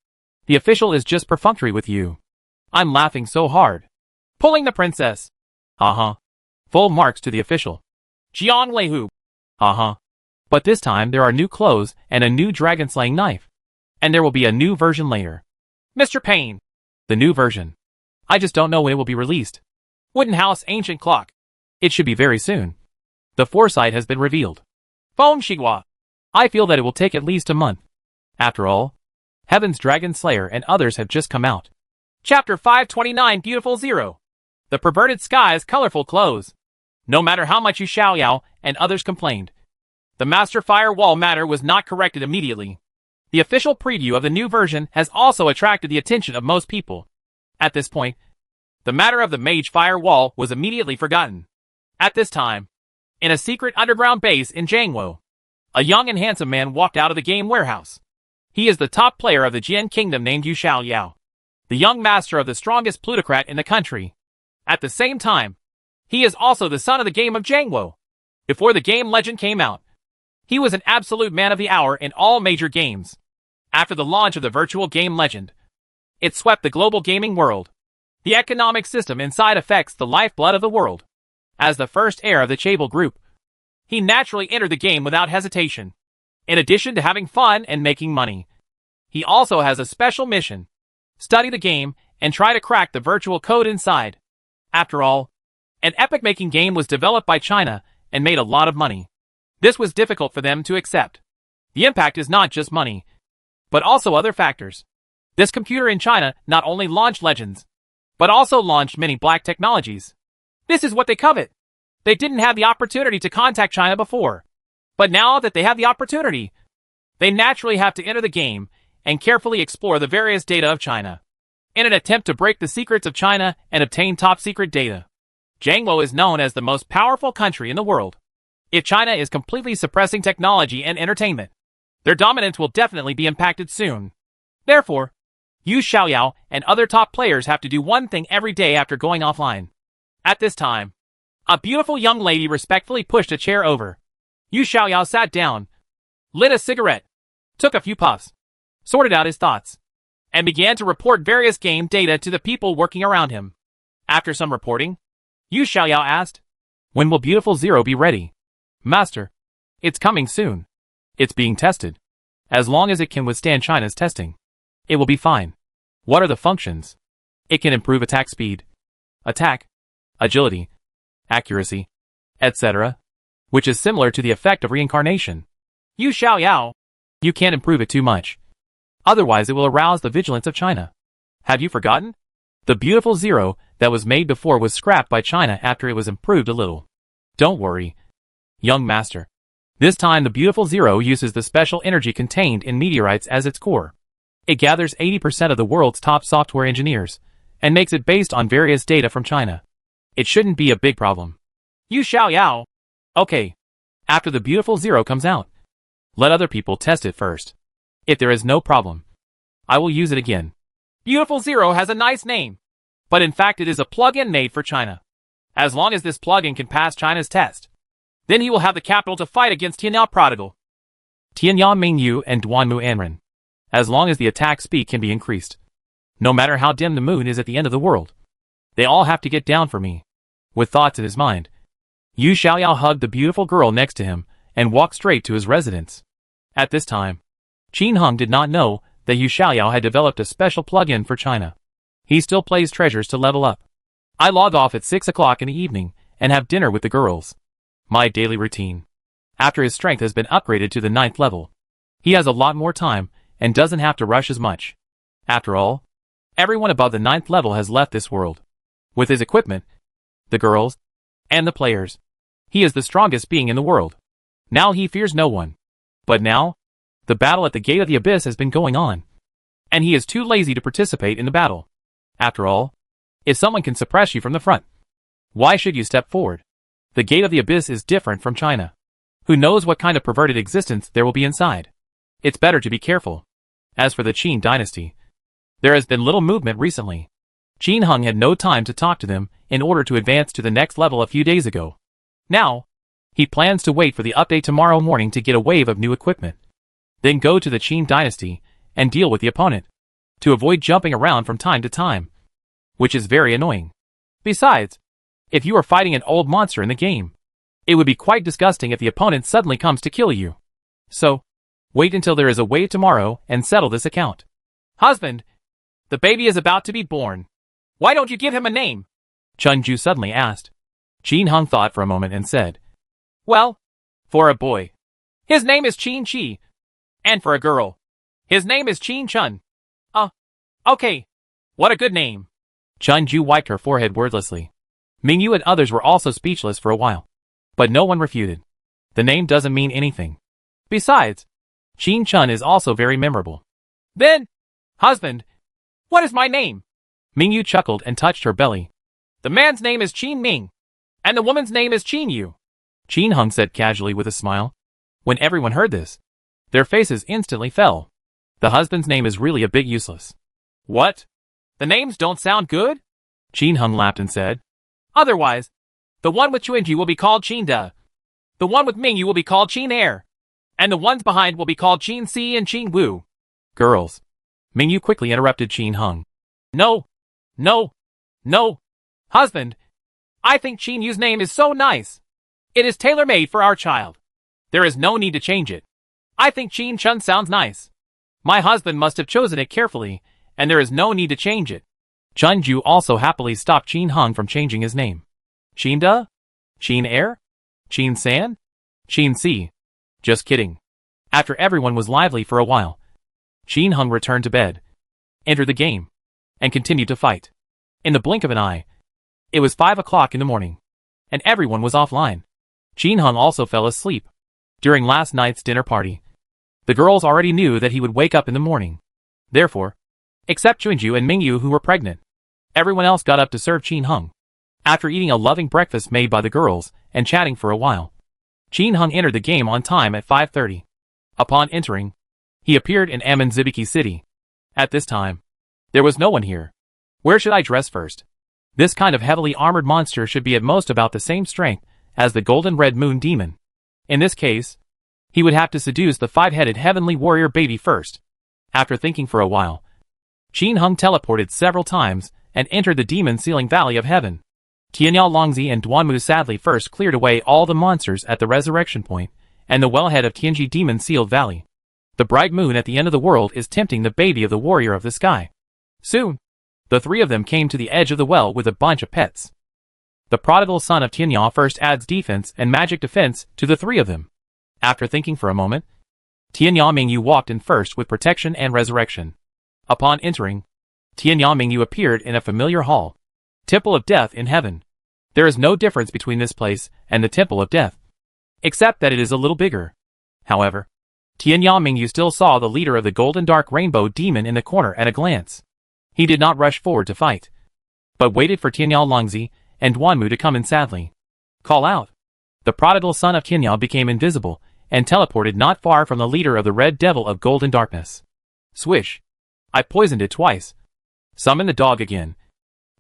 The official is just perfunctory with you. I'm laughing so hard. Pulling the princess. Haha. Full marks to the official. Jiang Leihu. Haha. But this time there are new clothes and a new dragon slaying knife. And there will be a new version later. Mr. Payne. The new version. I just don't know when it will be released. Wooden House Ancient Clock. It should be very soon. The foresight has been revealed. Feng Shihua. I feel that it will take at least a month. After all, Heaven's Dragon Slayer and others have just come out. Chapter 529 Beautiful Zero. The Perverted Sky's Colorful Clothes. No matter how much Yu Xiaoyao and others complained, the Master Firewall matter was not corrected immediately. The official preview of the new version has also attracted the attention of most people. At this point, the matter of the Mage Firewall was immediately forgotten. At this time, in a secret underground base in Jiangwo, a young and handsome man walked out of the game warehouse. He is the top player of the Jian Kingdom named Yu Xiaoyao, the young master of the strongest plutocrat in the country. At the same time, he is also the son of the game of Jiangwo. Before the game Legend came out, he was an absolute man of the hour in all major games. After the launch of the virtual game Legend, it swept the global gaming world. The economic system inside affects the lifeblood of the world. As the first heir of the Chable Group, he naturally entered the game without hesitation. In addition to having fun and making money, he also has a special mission: study the game and try to crack the virtual code inside. After all, an epic-making game was developed by China and made a lot of money. This was difficult for them to accept. The impact is not just money. but also other factors. This computer in China not only launched legends, but also launched many black technologies. This is what they covet. They didn't have the opportunity to contact China before. But now that they have the opportunity, they naturally have to enter the game and carefully explore the various data of China in an attempt to break the secrets of China and obtain top-secret data. Jiangwo is known as the most powerful country in the world. If China is completely suppressing technology and entertainment, their dominance will definitely be impacted soon. Therefore, Yu Xiaoyao and other top players have to do one thing every day after going offline. At this time, a beautiful young lady respectfully pushed a chair over. Yu Xiaoyao sat down, lit a cigarette, took a few puffs, sorted out his thoughts, and began to report various game data to the people working around him. After some reporting, Yu Xiaoyao asked, "When will Beautiful Zero be ready?" "Master, it's coming soon. It's being tested. As long as it can withstand China's testing, it will be fine." "What are the functions?" "It can improve attack speed, attack, agility, accuracy, etc., which is similar to the effect of reincarnation." "Yu Xiaoyao, you can't improve it too much. Otherwise it will arouse the vigilance of China. Have you forgotten? The Beautiful Zero that was made before was scrapped by China after it was improved a little." "Don't worry, young master. This time the Beautiful Zero uses the special energy contained in meteorites as its core. It gathers 80% of the world's top software engineers and makes it based on various data from China. It shouldn't be a big problem." "Yu Xiaoyao, okay. After the Beautiful Zero comes out, let other people test it first. If there is no problem, I will use it again." Beautiful Zero has a nice name, but in fact it is a plug-in made for China. As long as this plug-in can pass China's test, then he will have the capital to fight against Tianyao Prodigal, Tianyao Mingyu and Duanmu Anren. As long as the attack speed can be increased, no matter how dim the moon is at the end of the world, they all have to get down for me. With thoughts in his mind, Yu Xiaoyao hugged the beautiful girl next to him and walked straight to his residence. At this time, Qin Heng did not know that Yu Xiaoyao had developed a special plug-in for China. He still plays treasures to level up. "I log off at 6 o'clock in the evening and have dinner with the girls. My daily routine. After his strength has been upgraded to the 9th level, he has a lot more time and doesn't have to rush as much. After all, everyone above the 9th level has left this world. With his equipment, the girls, and the players, he is the strongest being in the world. Now he fears no one. But now, the battle at the Gate of the Abyss has been going on, and he is too lazy to participate in the battle. After all, if someone can suppress you from the front, why should you step forward? The Gate of the Abyss is different from China. Who knows what kind of perverted existence there will be inside? It's better to be careful." As for the Qin dynasty, there has been little movement recently. Qin Heng had no time to talk to them in order to advance to the next level a few days ago. Now, he plans to wait for the update tomorrow morning to get a wave of new equipment. Then go to the Qin dynasty and deal with the opponent, to avoid jumping around from time to time, which is very annoying. Besides, if you are fighting an old monster in the game, it would be quite disgusting if the opponent suddenly comes to kill you. So, wait until there is a wave tomorrow and settle this account. "Husband, the baby is about to be born. Why don't you give him a name?" Chunju suddenly asked. Qin Heng thought for a moment and said, "Well, for a boy, his name is Qin Chi, and for a girl, his name is Qin Chun." Okay. What a good name." Chunju wiped her forehead wordlessly. Mingyu and others were also speechless for a while, but no one refuted. The name doesn't mean anything. Besides, Qin Chun is also very memorable. "Then, husband, what is my name?" Mingyu chuckled and touched her belly. "The man's name is Qin Ming, and the woman's name is Qin Yu," Qin Heng said casually with a smile. When everyone heard this, their faces instantly fell. The husband's name is really a bit useless. "What? The names don't sound good?" Qin Heng laughed and said. "Otherwise, the one with Chuanju will be called Qin Da. The one with Mingyu will be called Qin Air. And the ones behind will be called Qin Si and Qin Wu." "Girls." Mingyu quickly interrupted Qin Heng. No. Husband, I think Qin Yu's name is so nice. It is tailor-made for our child. There is no need to change it. I think Qin Chun sounds nice. My husband must have chosen it carefully, and there is no need to change it." Chunju also happily stopped Qin Heng from changing his name. "Qin Da? Qin Air? Qin San? Qin Si? Just kidding." After everyone was lively for a while, Qin Hung returned to bed, entered the game, and continued to fight. In the blink of an eye, it was 5 o'clock in the morning, and everyone was offline. Qin Hung also fell asleep. During last night's dinner party, the girls already knew that he would wake up in the morning. Therefore, except Junju and Mingyu who were pregnant, everyone else got up to serve Qin Hung. After eating a loving breakfast made by the girls and chatting for a while, Qin Hung entered the game on time at 5:30. Upon entering, he appeared in Invisibility City. At this time, there was no one here. Where should I dress first? This kind of heavily armored monster should be at most about the same strength as the golden red moon demon. In this case, he would have to seduce the 5-headed heavenly warrior baby first. After thinking for a while, Qin Hung teleported several times and entered the demon-sealing valley of heaven. Tianyao Longzi and Duanmu sadly first cleared away all the monsters at the resurrection point and the wellhead of Tianji demon-sealed valley. The bright moon at the end of the world is tempting the baby of the warrior of the sky. Soon, the three of them came to the edge of the well with a bunch of pets. The prodigal son of Tianyao first adds defense and magic defense to the three of them. After thinking for a moment, Tianyao Mingyu walked in first with protection and resurrection. Upon entering, Tianyao Mingyu appeared in a familiar hall. Temple of Death in Heaven. There is no difference between this place and the Temple of Death, except that it is a little bigger. However, Tianyao Mingyu still saw the leader of the Golden Dark Rainbow Demon in the corner at a glance. He did not rush forward to fight, but waited for Tianyao Longzi and Duanmu to come in sadly. Call out. The prodigal son of Tianyao became invisible and teleported not far from the leader of the Red Devil of Golden Darkness. Swish. I poisoned it twice. Summoned the dog again,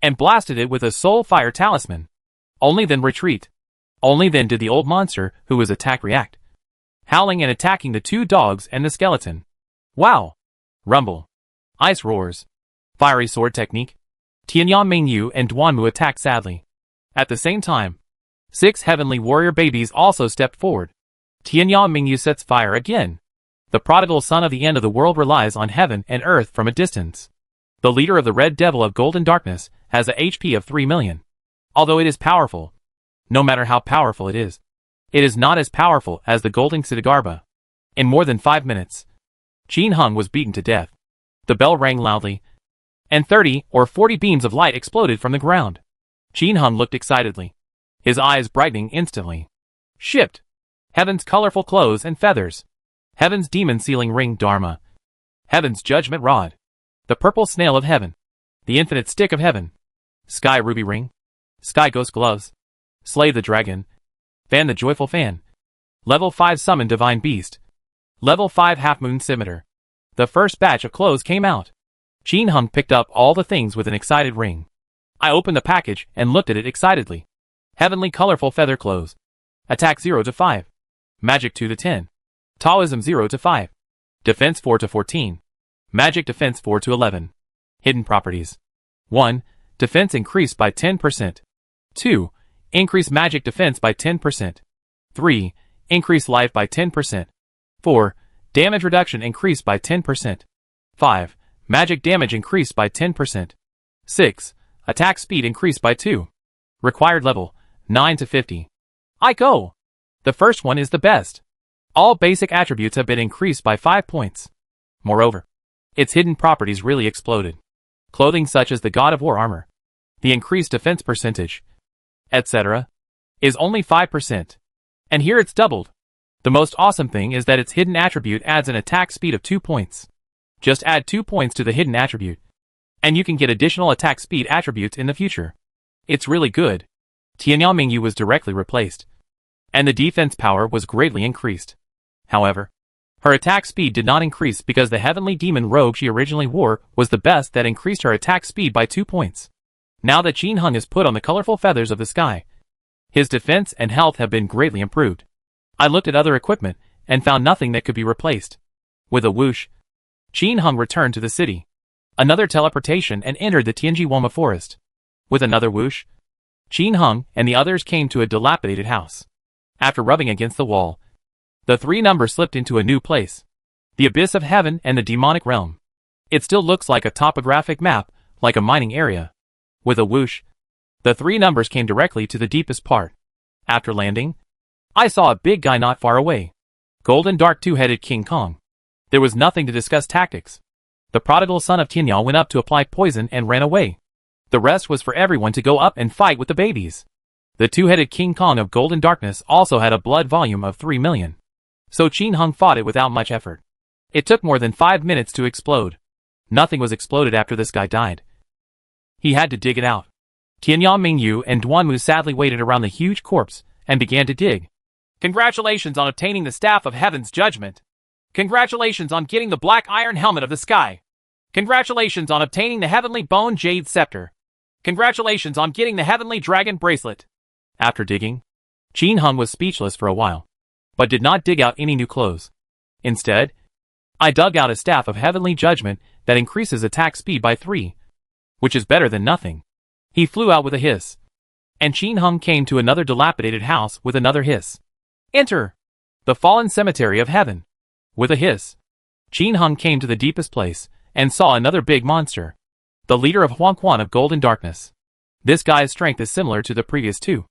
and blasted it with a soul fire talisman. Only then retreat. Only then did the old monster who was attacked react, howling and attacking the two dogs and the skeleton. Wow! Rumble. Ice roars. Fiery sword technique. Tianyao Mingyu and Duanmu attacked sadly. At the same time, 6 heavenly warrior babies also stepped forward. Tianyao Mingyu sets fire again. The prodigal son of the end of the world relies on heaven and earth from a distance. The leader of the Red Devil of Golden Darkness has a HP of 3 million. Although it is powerful, no matter how powerful it is not as powerful as the Golden Ksidagarba. In more than 5 minutes, Qin Hung was beaten to death. The bell rang loudly, and 30 or 40 beams of light exploded from the ground. Qin Hung looked excitedly, his eyes brightening instantly. Shipped. Heaven's colorful clothes and feathers. Heaven's demon-sealing ring Dharma. Heaven's judgment rod. The purple snail of heaven. The infinite stick of heaven. Sky ruby ring. Sky ghost gloves. Slay the dragon. Fan the joyful fan. Level 5 summon divine beast. Level 5 half moon scimitar. The first batch of clothes came out. Qin Hung picked up all the things with an excited ring. I opened the package and looked at it excitedly. Heavenly colorful feather clothes. Attack 0 to 5. Magic 2 to 10. Taoism 0 to 5. Defense 4 to 14. Magic defense 4 to 11. Hidden properties. 1. Defense increased by 10%. 2. Increase magic defense by 10%. 3. Increase life by 10%. 4. Damage reduction increased by 10%. 5. Magic damage increased by 10%. 6. Attack speed increased by 2. Required level, 9 to 50. I go! The first one is the best. All basic attributes have been increased by 5 points. Moreover, its hidden properties really exploded. Clothing such as the God of War armor, the increased defense percentage, etc., is only 5%. And here it's doubled. The most awesome thing is that its hidden attribute adds an attack speed of 2 points. Just add 2 points to the hidden attribute, and you can get additional attack speed attributes in the future. It's really good. Tianyao Mingyu was directly replaced, and the defense power was greatly increased. However, her attack speed did not increase because the heavenly demon robe she originally wore was the best that increased her attack speed by 2 points. Now that Qin Hung is put on the colorful feathers of the sky, his defense and health have been greatly improved. I looked at other equipment and found nothing that could be replaced. With a whoosh, Qin Hung returned to the city. Another teleportation and entered the Tianji Woma forest. With another whoosh, Qin Hung and the others came to a dilapidated house. After rubbing against the wall, the 3 numbers slipped into a new place. The abyss of heaven and the demonic realm. It still looks like a topographic map, like a mining area. With a whoosh, the 3 numbers came directly to the deepest part. After landing, I saw a big guy not far away. Golden Dark 2-headed King Kong. There was nothing to discuss tactics. The prodigal son of Tianyao went up to apply poison and ran away. The rest was for everyone to go up and fight with the babies. The two-headed King Kong of Golden Darkness also had a blood volume of 3 million. So Qin Hung fought it without much effort. It took more than 5 minutes to explode. Nothing was exploded after this guy died. He had to dig it out. Tianyao Mingyu and Duanmu sadly waited around the huge corpse and began to dig. Congratulations on obtaining the Staff of Heaven's Judgment. Congratulations on getting the Black Iron Helmet of the Sky. Congratulations on obtaining the Heavenly Bone Jade Scepter. Congratulations on getting the Heavenly Dragon Bracelet. After digging, Qin Hung was speechless for a while, but did not dig out any new clothes. Instead, I dug out a Staff of Heavenly Judgment that increases attack speed by 3, which is better than nothing. He flew out with a hiss, and Qin Hung came to another dilapidated house with another hiss. Enter the fallen cemetery of heaven. With a hiss, Qin Hung came to the deepest place and saw another big monster, the leader of Huangquan of Golden Darkness. This guy's strength is similar to the previous two,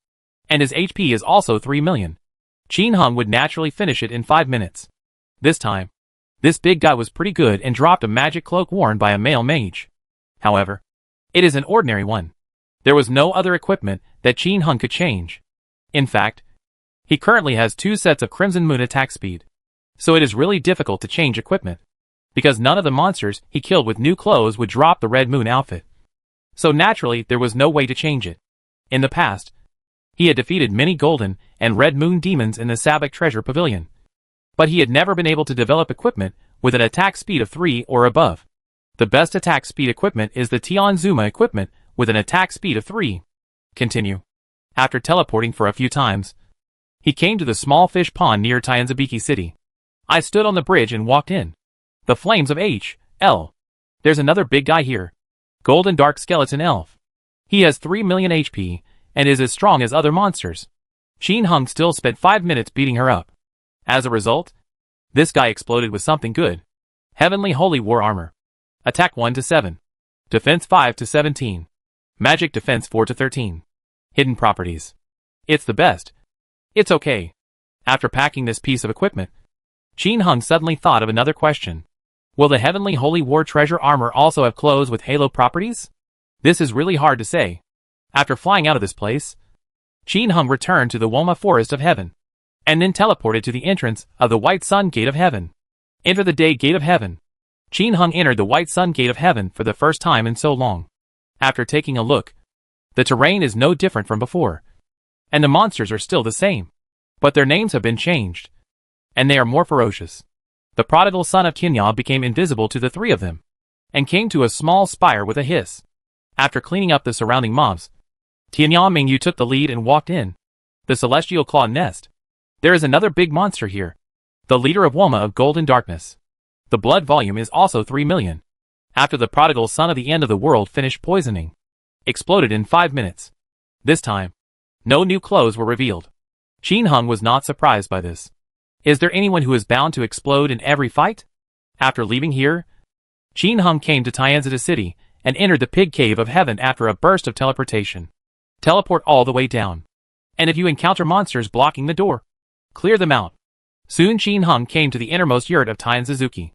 and his HP is also 3 million. Qin Hung would naturally finish it in 5 minutes. This time, this big guy was pretty good and dropped a magic cloak worn by a male mage. However, it is an ordinary one. There was no other equipment that Qin Hung could change. In fact, he currently has 2 sets of Crimson Moon attack speed. So it is really difficult to change equipment, because none of the monsters he killed with new clothes would drop the Red Moon outfit. So naturally there was no way to change it. In the past, he had defeated many Golden and Red Moon demons in the Sabak Treasure Pavilion. But he had never been able to develop equipment with an attack speed of 3 or above. The best attack speed equipment is the Tianzuma equipment with an attack speed of 3. Continue. After teleporting for a few times, he came to the small fish pond near Tianzabiki City. I stood on the bridge and walked in. The flames of H.L. There's another big guy here. Golden Dark Skeleton Elf. He has 3 million HP and is as strong as other monsters. Qin Hung still spent 5 minutes beating her up. As a result, this guy exploded with something good. Heavenly Holy War Armor. Attack 1 to 7. Defense 5 to 17. Magic Defense 4 to 13. Hidden Properties. It's the best. It's okay. After packing this piece of equipment, Qin Hung suddenly thought of another question. Will the Heavenly Holy War Treasure Armor also have clothes with halo properties? This is really hard to say. After flying out of this place, Qin Hung returned to the Woma Forest of Heaven, and then teleported to the entrance of the White Sun Gate of Heaven. Enter the Day Gate of Heaven. Qin Hung entered the White Sun Gate of Heaven for the first time in so long. After taking a look, the terrain is no different from before, and the monsters are still the same, but their names have been changed, and they are more ferocious. The prodigal son of Tianyao became invisible to the 3 of them, and came to a small spire with a hiss. After cleaning up the surrounding mobs, Tianyao Mingyu took the lead and walked in. The Celestial Claw Nest. There is another big monster here. The leader of Woma of Golden Darkness. The blood volume is also 3 million. After the prodigal son of the end of the world finished poisoning, exploded in 5 minutes. This time, no new clothes were revealed. Qin Hung was not surprised by this. Is there anyone who is bound to explode in every fight? After leaving here, Qin Hung came to Tianzita City and entered the Pig Cave of Heaven after a burst of teleportation. Teleport all the way down. And if you encounter monsters blocking the door, clear them out. Soon Qin Hung came to the innermost yurt of Tianzizuki.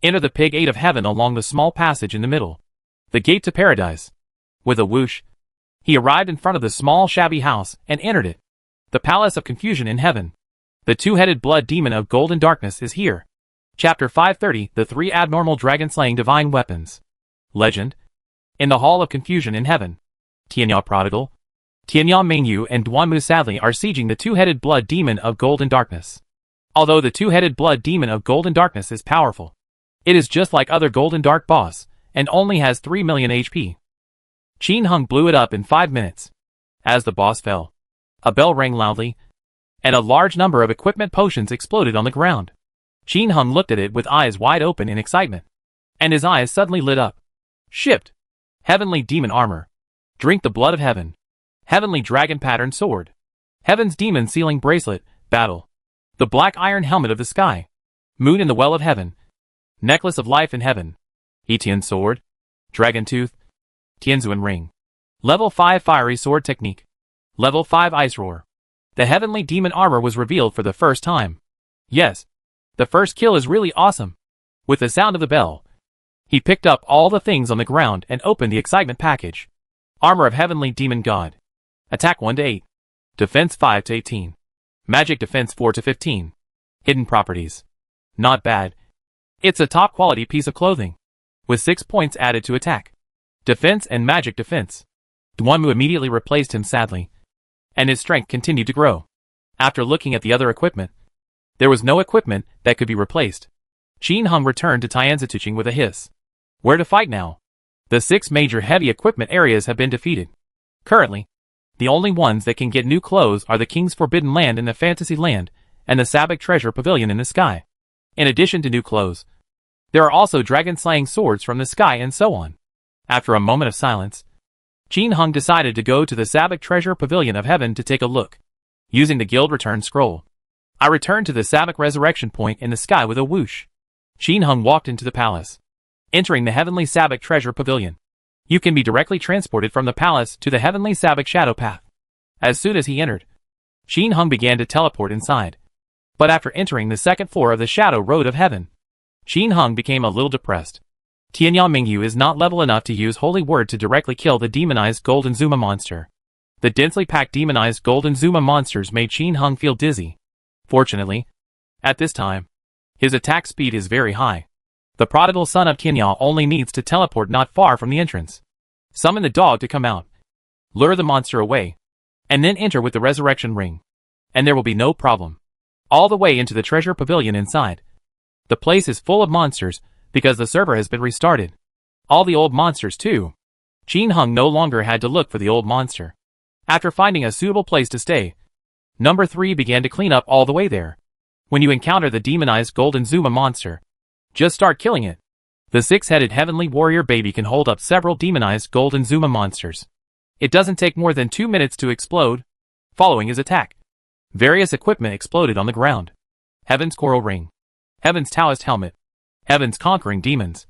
Enter the Pig Gate of Heaven along the small passage in the middle. The gate to paradise. With a whoosh, he arrived in front of the small shabby house and entered it. The Palace of Confusion in Heaven. The 2-headed blood demon of Golden Darkness is here. Chapter 530, The 3 Abnormal Dragon-Slaying Divine Weapons. Legend. In the Hall of Confusion in Heaven. Tianyao Prodigal, Tianyao Mingyu and Duanmu sadly are sieging the 2-headed blood demon of Golden Darkness. Although the 2-headed blood demon of Golden Darkness is powerful, it is just like other Golden Dark boss, and only has 3 million HP. Qin Hung blew it up in 5 minutes. As the boss fell, a bell rang loudly, and a large number of equipment potions exploded on the ground. Qin Hung looked at it with eyes wide open in excitement, and his eyes suddenly lit up. Shipped. Heavenly Demon Armor. Drink the Blood of Heaven. Heavenly Dragon Pattern Sword. Heaven's Demon Sealing Bracelet. Battle. The Black Iron Helmet of the Sky. Moon in the Well of Heaven. Necklace of Life in Heaven. Etian Sword. Dragon Tooth. Tianzuan Ring. Level 5 Fiery Sword Technique. Level 5 Ice Roar. The Heavenly Demon Armor was revealed for the first time. Yes. The first kill is really awesome. With the sound of the bell, he picked up all the things on the ground and opened the excitement package. Armor of Heavenly Demon God. Attack 1 to 8. Defense 5 to 18. Magic Defense 4 to 15. Hidden properties. Not bad. It's a top quality piece of clothing, with 6 points added to attack, defense and magic defense. Dwonmu immediately replaced him sadly, and his strength continued to grow. After looking at the other equipment, there was no equipment that could be replaced. Qin Hung returned to Tianzituching with a hiss. Where to fight now? The 6 major heavy equipment areas have been defeated. Currently, the only ones that can get new clothes are the King's Forbidden Land in the Fantasy Land and the Sabak Treasure Pavilion in the sky. In addition to new clothes, there are also dragon-slaying swords from the sky and so on. After a moment of silence, Qin Hung decided to go to the Sabak Treasure Pavilion of Heaven to take a look. Using the Guild Return Scroll, I returned to the Sabak Resurrection Point in the sky with a whoosh. Qin Hung walked into the palace. Entering the Heavenly Sabak Treasure Pavilion, you can be directly transported from the palace to the Heavenly Sabak Shadow Path. As soon as he entered, Qin Hung began to teleport inside. But after entering the second floor of the Shadow Road of Heaven, Qin Hung became a little depressed. Tianya Mingyu is not level enough to use Holy Word to directly kill the demonized Golden Zuma monster. The densely packed demonized Golden Zuma monsters made Qin Hung feel dizzy. Fortunately, at this time, his attack speed is very high. The prodigal son of Tianya only needs to teleport not far from the entrance. Summon the dog to come out. Lure the monster away. And then enter with the resurrection ring. And there will be no problem. All the way into the treasure pavilion inside. The place is full of monsters, because the server has been restarted. All the old monsters too. Qin Hung no longer had to look for the old monster. After finding a suitable place to stay, number 3 began to clean up all the way there. When you encounter the demonized Golden Zuma monster, just start killing it. The 6-headed Heavenly Warrior baby can hold up several demonized Golden Zuma monsters. It doesn't take more than 2 minutes to explode. Following his attack, various equipment exploded on the ground. Heaven's Coral Ring, Heaven's Taoist Helmet, Heaven's Conquering Demons,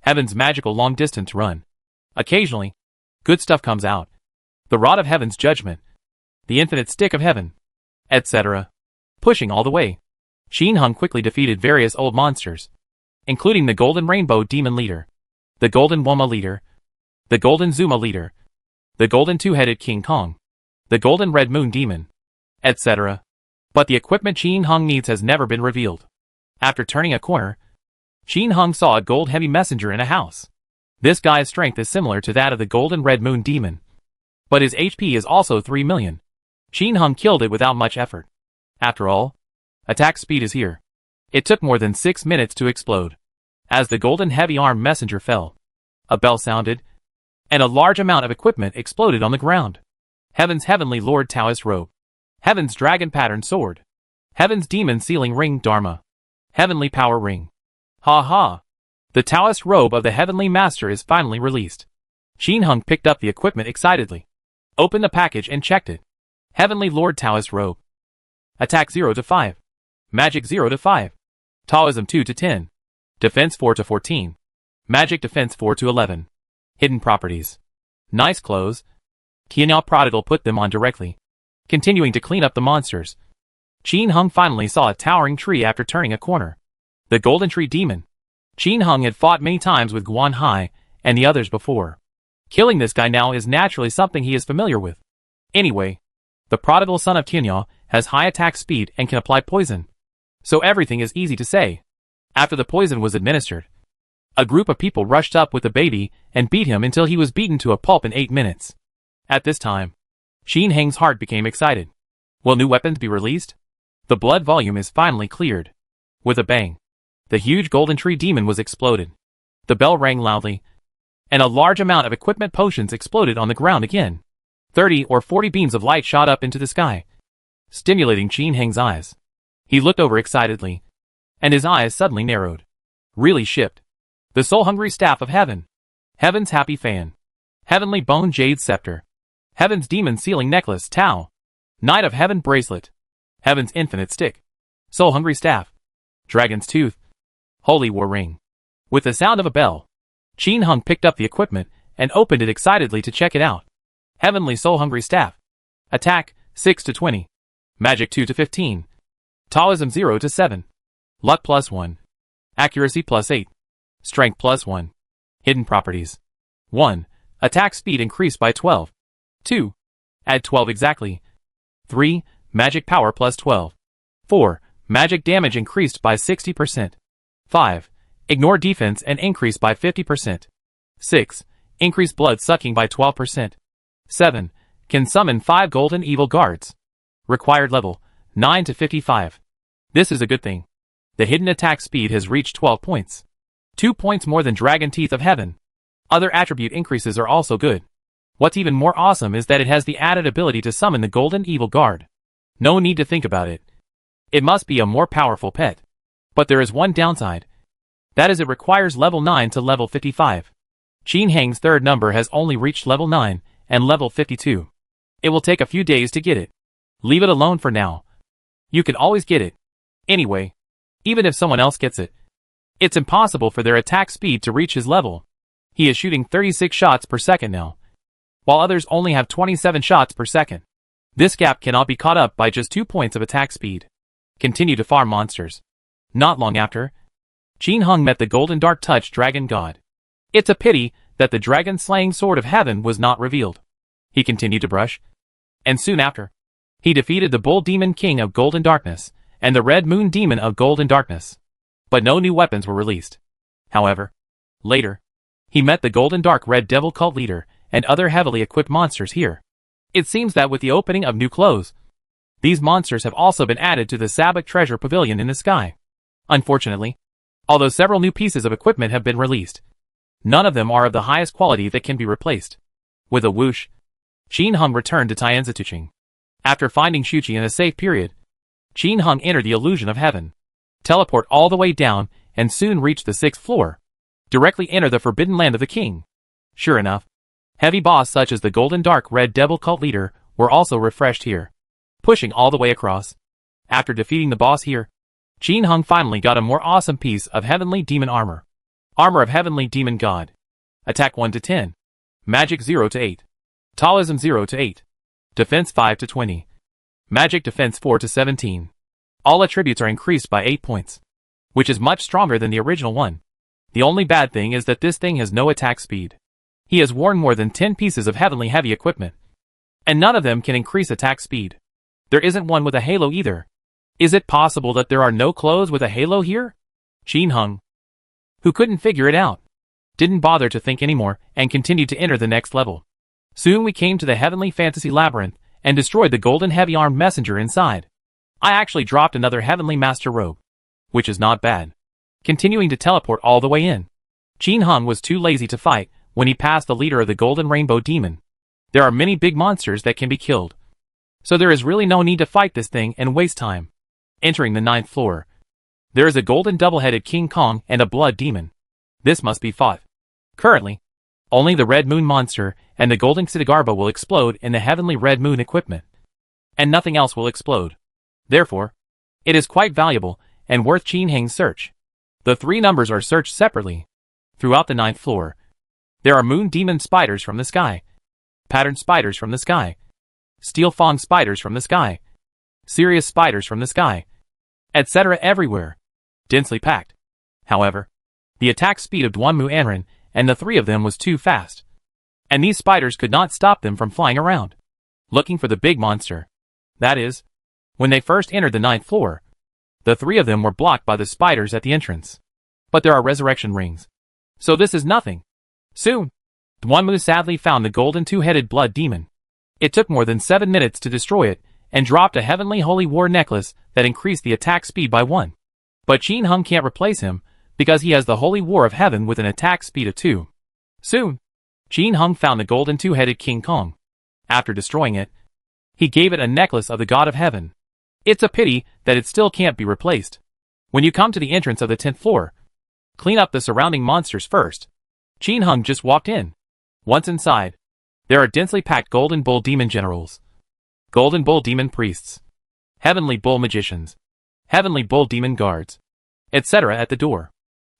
Heaven's Magical Long Distance Run. Occasionally, good stuff comes out. The Rod of Heaven's Judgment, the Infinite Stick of Heaven, etc. Pushing all the way, Qin Hung quickly defeated various old monsters, including the Golden Rainbow Demon Leader, the Golden Woma Leader, the Golden Zuma Leader, the Golden Two-Headed King Kong, the Golden Red Moon Demon, etc. But the equipment Qin Hung needs has never been revealed. After turning a corner, Qin Hung saw a gold heavy messenger in a house. This guy's strength is similar to that of the Golden Red Moon Demon, but his HP is also 3 million. Qin Hung killed it without much effort. After all, attack speed is here. It took more than 6 minutes to explode. As the golden heavy-armed messenger fell, a bell sounded, and a large amount of equipment exploded on the ground. Heaven's Heavenly Lord Taoist Robe, Heaven's Dragon Pattern Sword, Heaven's Demon Sealing Ring Dharma, Heavenly Power Ring. Ha ha! The Taoist Robe of the Heavenly Master is finally released. Qin Hung picked up the equipment excitedly, opened the package and checked it. Heavenly Lord Taoist Robe. Attack 0 to 5. Magic 0 to 5. Taoism 2 to 10. Defense 4 to 14. Magic Defense 4 to 11. Hidden properties. Nice clothes. Tianya Prodigal put them on directly, continuing to clean up the monsters. Qin Hung finally saw a towering tree after turning a corner. The Golden Tree Demon. Qin Hung had fought many times with Guan Hai and the others before. Killing this guy now is naturally something he is familiar with. Anyway, the prodigal son of Tianya has high attack speed and can apply poison, so everything is easy to say. After the poison was administered, a group of people rushed up with the baby and beat him until he was beaten to a pulp in 8 minutes. At this time, Qin Heng's heart became excited. Will new weapons be released? The blood volume is finally cleared. With a bang, the huge Golden Tree Demon was exploded. The bell rang loudly, and a large amount of equipment potions exploded on the ground again. 30 or 40 beams of light shot up into the sky, stimulating Qin Heng's eyes. He looked over excitedly, and his eyes suddenly narrowed. Really shipped. The Soul-Hungry Staff of Heaven, Heaven's Happy Fan, Heavenly Bone Jade Scepter, Heaven's Demon Sealing Necklace Tau, Knight of Heaven Bracelet, Heaven's Infinite Stick, Soul-Hungry Staff, Dragon's Tooth, Holy War Ring. With the sound of a bell, Qin Hung picked up the equipment and opened it excitedly to check it out. Heavenly Soul-Hungry Staff. Attack 6 to 20. Magic 2 to 15. Taoism 0 to 7. Luck +1. Accuracy plus 8. Strength plus 1. Hidden properties. 1. Attack speed increased by 12. 2. Add 12 exactly. 3. Magic power plus 12. 4. Magic damage increased by 60%. 5. Ignore defense and increase by 50%. 6. Increase blood sucking by 12%. 7. Can summon 5 golden evil guards. Required level, 9 to 55. This is a good thing. The hidden attack speed has reached 12 points. 2 points more than Dragon Teeth of Heaven. Other attribute increases are also good. What's even more awesome is that it has the added ability to summon the golden evil guard. No need to think about it. It must be a more powerful pet. But there is one downside. That is, it requires level 9 to level 55. Qin Heng's third number has only reached level 9 and level 52. It will take a few days to get it. Leave it alone for now. You can always get it. Anyway, even if someone else gets it, it's impossible for their attack speed to reach his level. He is shooting 36 shots per second now, while others only have 27 shots per second. This gap cannot be caught up by just 2 points of attack speed. Continue to farm monsters. Not long after, Qin Heng met the Golden Dark Touch Dragon God. It's a pity that the dragon-slaying Sword of Heaven was not revealed. He continued to brush, and soon after, he defeated the Bull Demon King of Golden Darkness and the Red Moon Demon of Golden Darkness. But no new weapons were released. However, later, he met the Golden Dark Red Devil Cult Leader and other heavily equipped monsters here. It seems that with the opening of new clothes, these monsters have also been added to the Sabbac Treasure Pavilion in the sky. Unfortunately, although several new pieces of equipment have been released, none of them are of the highest quality that can be replaced. With a whoosh, Qin Heng returned to Tianzituching. After finding Shuqi in a safe period, Qin Heng entered the illusion of heaven, teleport all the way down, and soon reach the 6th floor. Directly enter the forbidden land of the king. Sure enough, heavy boss such as the Golden Dark Red Devil Cult Leader were also refreshed here, pushing all the way across. After defeating the boss here, Qin Heng finally got a more awesome piece of Heavenly Demon Armor. Armor of Heavenly Demon God. Attack 1 to 10. Magic 0 to 8. Taoism 0 to 8. Defense 5 to 20. Magic Defense 4 to 17. All attributes are increased by 8 points, which is much stronger than the original one. The only bad thing is that this thing has no attack speed. He has worn more than 10 pieces of heavenly heavy equipment, and none of them can increase attack speed. There isn't one with a halo either. Is it possible that there are no clothes with a halo here? Qin Heng, who couldn't figure it out, didn't bother to think anymore and continued to enter the next level. Soon we came to the Heavenly Fantasy Labyrinth and destroyed the golden heavy-armed messenger inside. I actually dropped another Heavenly Master Robe, which is not bad. Continuing to teleport all the way in, Qin Heng was too lazy to fight when he passed the leader of the Golden Rainbow Demon. There are many big monsters that can be killed, so there is really no need to fight this thing and waste time. Entering the 9th floor, there is a golden double-headed King Kong and a blood demon. This must be fought. Currently, only the Red Moon monster and the Golden Xidagarba will explode in the Heavenly Red Moon equipment, and nothing else will explode. Therefore, it is quite valuable and worth Qin Heng's search. The 3 numbers are searched separately. Throughout the 9th floor, there are moon demon spiders from the sky, pattern spiders from the sky, steel fong spiders from the sky, Sirius spiders from the sky, etc. everywhere, densely packed. However, the attack speed of Duanmu Anren and the 3 of them was too fast, and these spiders could not stop them from flying around, looking for the big monster. That is, when they first entered the 9th floor, the 3 of them were blocked by the spiders at the entrance. But there are resurrection rings, so this is nothing. Soon, Duanmu sadly found the golden 2-headed blood demon. It took more than 7 minutes to destroy it, and dropped a heavenly holy war necklace that increased the attack speed by 1. But Qin Heng can't replace him, because he has the holy war of heaven with an attack speed of 2. Soon, Qin Heng found the golden 2-headed King Kong. After destroying it, he gave it a necklace of the god of heaven. It's a pity that it still can't be replaced. When you come to the entrance of the 10th floor, clean up the surrounding monsters first. Qin Heng just walked in. Once inside, there are densely packed Golden Bull Demon Generals, Golden Bull Demon Priests, Heavenly Bull Magicians, Heavenly Bull Demon Guards, etc. at the door.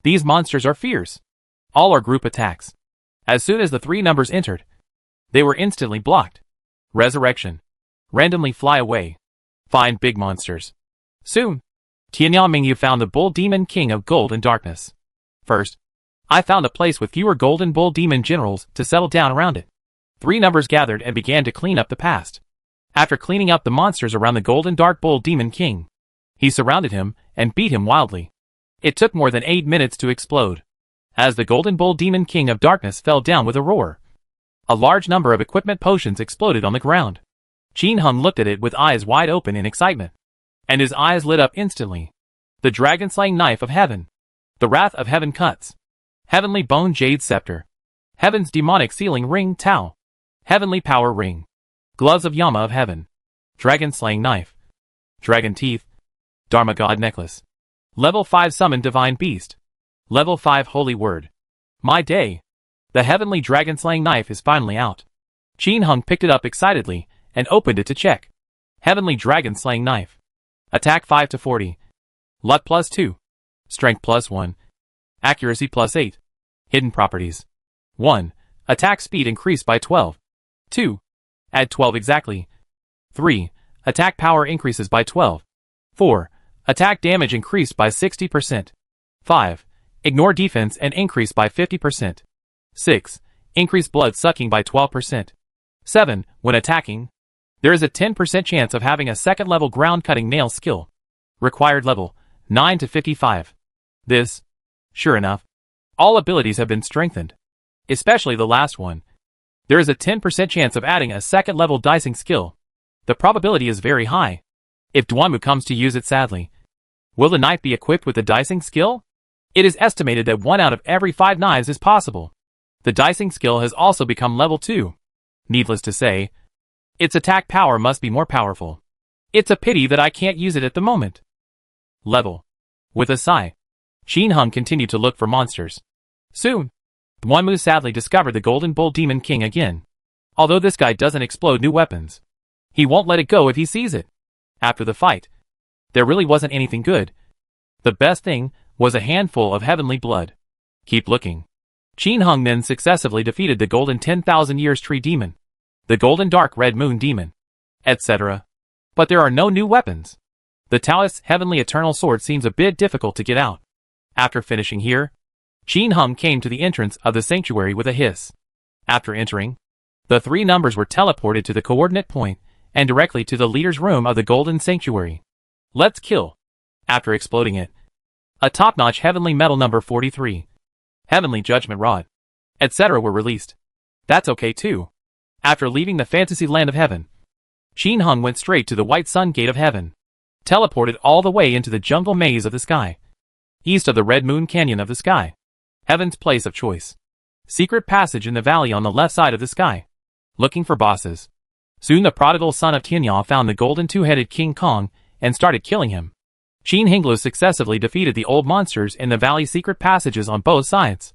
These monsters are fierce. All are group attacks. As soon as the 3 numbers entered, they were instantly blocked. Resurrection. Randomly fly away. Find big monsters. Soon, Tianyao Mingyu found the Bull Demon King of Gold and Darkness. First, I found a place with fewer Golden Bull Demon generals to settle down around it. 3 numbers gathered and began to clean up the past. After cleaning up the monsters around the Golden Dark Bull Demon King, he surrounded him and beat him wildly. It took more than 8 minutes to explode, as the Golden Bull Demon King of Darkness fell down with a roar. A large number of equipment potions exploded on the ground. Qin Hung looked at it with eyes wide open in excitement, and his eyes lit up instantly. The dragon-slaying knife of heaven. The wrath of heaven cuts. Heavenly bone jade scepter. Heaven's demonic sealing ring Tao. Heavenly power ring. Gloves of Yama of heaven. Dragon-slaying knife. Dragon teeth. Dharma god necklace. Level 5 summon divine beast. Level 5 holy word. My day. The heavenly dragon-slaying knife is finally out. Qin Hung picked it up excitedly and opened it to check. Heavenly dragon-slaying knife. Attack 5 to 40. Luck plus 2. Strength plus 1. Accuracy plus 8. Hidden properties. 1. Attack speed increased by 12. 2. Add 12 exactly. 3. Attack power increases by 12. 4. Attack damage increased by 60%. 5. Ignore defense and increase by 50%. 6. Increase blood sucking by 12%. 7. When attacking, there is a 10% chance of having a second level ground cutting nail skill. Required level 9 to 55. This, sure enough, all abilities have been strengthened, especially the last one. There is a 10% chance of adding a second level dicing skill. The probability is very high. If Duanmu comes to use it sadly, will the knife be equipped with the dicing skill? It is estimated that 1 out of every 5 knives is possible. The dicing skill has also become level 2. Needless to say, its attack power must be more powerful. It's a pity that I can't use it at the moment. Level. With a sigh, Qin Hung continued to look for monsters. Soon, Duanmu sadly discovered the Golden Bull Demon King again. Although this guy doesn't explode new weapons, he won't let it go if he sees it. After the fight, there really wasn't anything good. The best thing was a handful of heavenly blood. Keep looking. Qin Hung then successively defeated the Golden 10,000 Years Tree Demon, the Golden Dark Red Moon Demon, etc. But there are no new weapons. The Taoist's Heavenly Eternal Sword seems a bit difficult to get out. After finishing here, Qin Hung came to the entrance of the sanctuary with a hiss. After entering, the 3 numbers were teleported to the coordinate point and directly to the leader's room of the Golden Sanctuary. Let's kill. After exploding it, a top-notch heavenly metal number 43, heavenly judgment rod, etc. were released. That's okay too. After leaving the fantasy land of heaven, Qin Hung went straight to the White Sun Gate of Heaven, teleported all the way into the jungle maze of the sky, east of the Red Moon Canyon of the sky, heaven's place of choice. Secret passage in the valley on the left side of the sky. Looking for bosses. Soon the prodigal son of Tianyao found the golden 2-headed King Kong and started killing him. Qin Hinglu successively defeated the old monsters in the valley secret passages on both sides,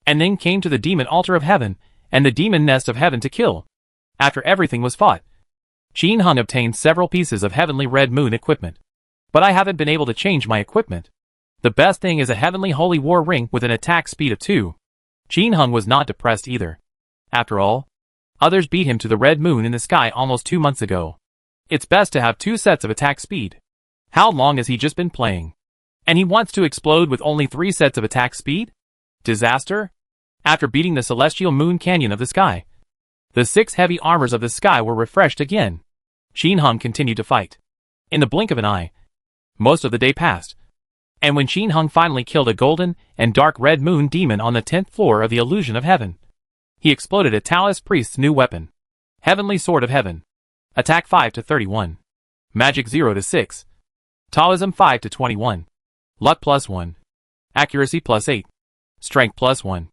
and then came to the demon altar of heaven and the demon nest of heaven to kill. After everything was fought, Qin Hung obtained several pieces of heavenly red moon equipment. But I haven't been able to change my equipment. The best thing is a heavenly holy war ring with an attack speed of 2. Qin Hung was not depressed either. After all, others beat him to the red moon in the sky almost 2 months ago. It's best to have 2 sets of attack speed. How long has he just been playing? And he wants to explode with only 3 sets of attack speed? Disaster? After beating the celestial moon canyon of the sky, the 6 heavy armors of the sky were refreshed again. Qin Hung continued to fight. In the blink of an eye, most of the day passed. And when Qin Hung finally killed a golden and dark red moon demon on the 10th floor of the illusion of heaven, he exploded a Taoist priest's new weapon. Heavenly Sword of Heaven. Attack 5 to 31. Magic 0 to 6. Taoism 5 to 21. Luck plus 1. Accuracy plus 8. Strength plus 1.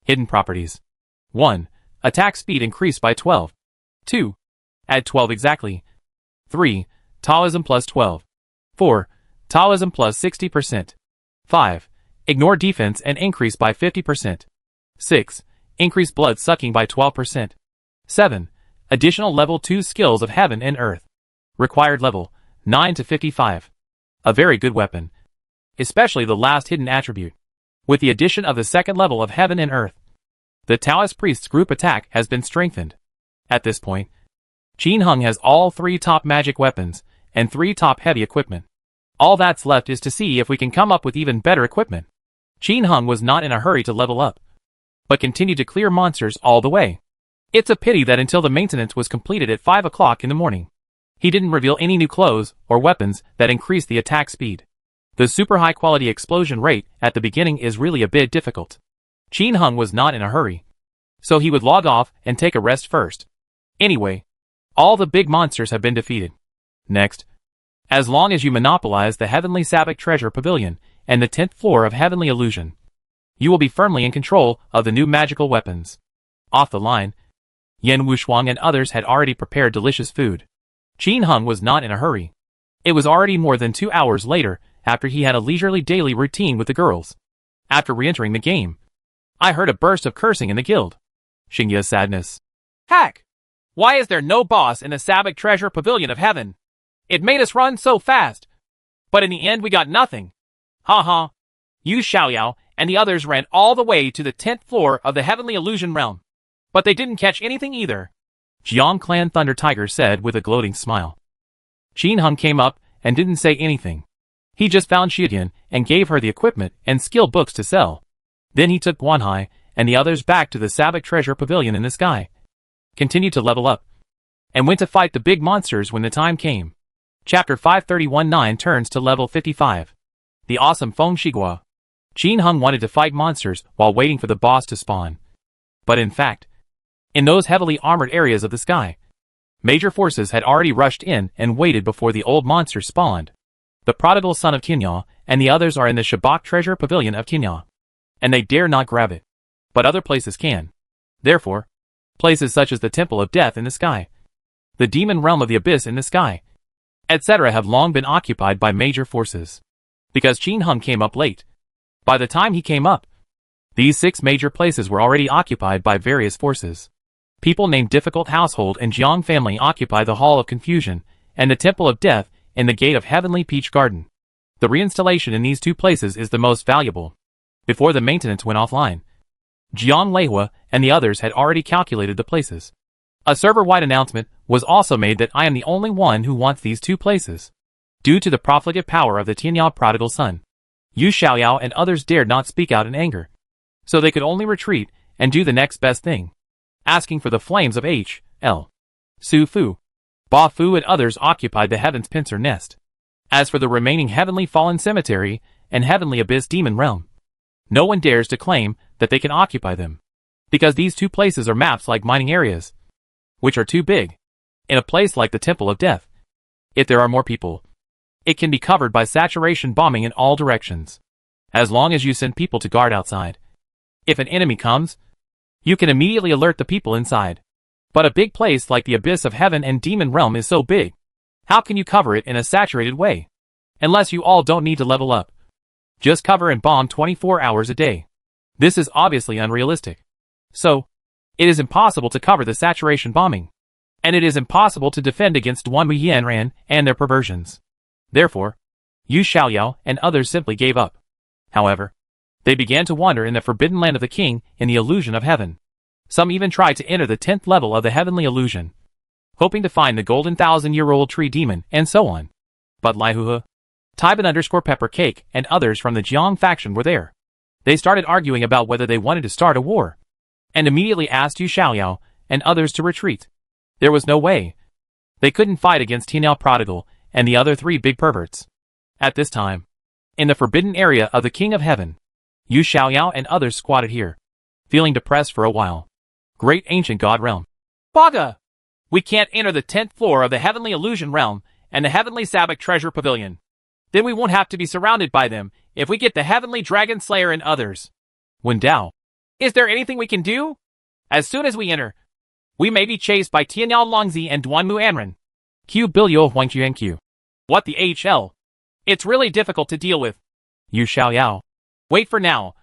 Hidden properties. 1. Attack speed increased by 12. 2. Add 12 exactly. 3. Taoism plus 12. 4. Taoism plus 60%. 5. Ignore defense and increase by 50%. 6. Increase blood sucking by 12%. 7. Additional level 2 skills of heaven and earth. Required level 9 to 55. A very good weapon. Especially the last hidden attribute. With the addition of the second level of heaven and earth, the Taoist priest's group attack has been strengthened. At this point, Qin Hung has all 3 top magic weapons and 3 top heavy equipment. All that's left is to see if we can come up with even better equipment. Qin Hung was not in a hurry to level up, but continued to clear monsters all the way. It's a pity that until the maintenance was completed at 5 o'clock in the morning, he didn't reveal any new clothes or weapons that increased the attack speed. The super high quality explosion rate at the beginning is really a bit difficult. Qin Hung was not in a hurry, so he would log off and take a rest first. Anyway, all the big monsters have been defeated. Next, as long as you monopolize the Heavenly Sabbac Treasure Pavilion and the 10th floor of Heavenly Illusion, you will be firmly in control of the new magical weapons. Off the line, Yen Wushuang and others had already prepared delicious food. Qin Hung was not in a hurry. It was already more than 2 hours later after he had a leisurely daily routine with the girls. After re-entering the game, I heard a burst of cursing in the guild. Xingya's sadness. Heck! Why is there no boss in the Sabbac Treasure Pavilion of Heaven? It made us run so fast. But in the end we got nothing. Ha. Yu Xiaoyao and the others ran all the way to the 10th floor of the Heavenly Illusion Realm. But they didn't catch anything either. Jiang Clan Thunder Tiger said with a gloating smile. Qin Hung came up and didn't say anything. He just found Xiaoyan and gave her the equipment and skill books to sell. Then he took Guanhai and the others back to the Sabbac Treasure Pavilion in the sky, continued to level up, and went to fight the big monsters when the time came. Chapter 531-9 turns to level 55. The awesome Feng Shigua. Qin Hung wanted to fight monsters while waiting for the boss to spawn. But in fact, in those heavily armored areas of the sky, major forces had already rushed in and waited before the old monsters spawned. The prodigal son of Tinya and the others are in the Sabbac Treasure Pavilion of Tinya, and they dare not grab it. But other places can. Therefore, places such as the Temple of Death in the sky, the Demon Realm of the Abyss in the sky, etc. have long been occupied by major forces. Because Qin Hung came up late, by the time he came up, these 6 major places were already occupied by various forces. People named Difficult Household and Jiang family occupy the Hall of Confusion and the Temple of Death in the Gate of Heavenly Peach Garden. The reinstallation in these 2 places is the most valuable. Before the maintenance went offline, Jiang Leihua and the others had already calculated the places. A server-wide announcement was also made that I am the only one who wants these 2 places. Due to the profligate power of the Tianya prodigal son, Yu Xiaoyao and others dared not speak out in anger, so they could only retreat and do the next best thing, asking for the flames of H.L. Su Fu. Ba Fu and others occupied the Heaven's Pincer Nest. As for the remaining Heavenly Fallen Cemetery and Heavenly Abyss Demon Realm, no one dares to claim that they can occupy them, because these 2 places are maps like mining areas, which are too big. In a place like the Temple of Death, if there are more people, it can be covered by saturation bombing in all directions, as long as you send people to guard outside. If an enemy comes, you can immediately alert the people inside. But a big place like the Abyss of Heaven and Demon Realm is so big, how can you cover it in a saturated way? Unless you all don't need to level up. Just cover and bomb 24 hours a day. This is obviously unrealistic. So, it is impossible to cover the saturation bombing. And it is impossible to defend against Duanwu Yanran and their perversions. Therefore, Yu Xiaoyao and others simply gave up. However, they began to wander in the forbidden land of the king in the illusion of heaven. Some even tried to enter the 10th level of the heavenly illusion, hoping to find the golden 1,000-year-old tree demon and so on. But Laihuha, Taiban_Pepper Cake and others from the Jiang faction were there. They started arguing about whether they wanted to start a war, and immediately asked Yu Xiaoyao and others to retreat. There was no way. They couldn't fight against Tianyao Prodigal and the other 3 big perverts. At this time, in the forbidden area of the King of Heaven, Yu Xiaoyao and others squatted here, feeling depressed for a while. Great ancient god realm. Baga! We can't enter the 10th floor of the Heavenly Illusion Realm and the Heavenly Sabbac Treasure Pavilion. Then we won't have to be surrounded by them if we get the Heavenly Dragon Slayer and others. Wen Dao. Is there anything we can do? As soon as we enter, we may be chased by Tianyao Longzi and Duanwu Anran. Q Bilyo Huangqian Q. What the HL? It's really difficult to deal with. Yu Xiaoyao. Wait for now.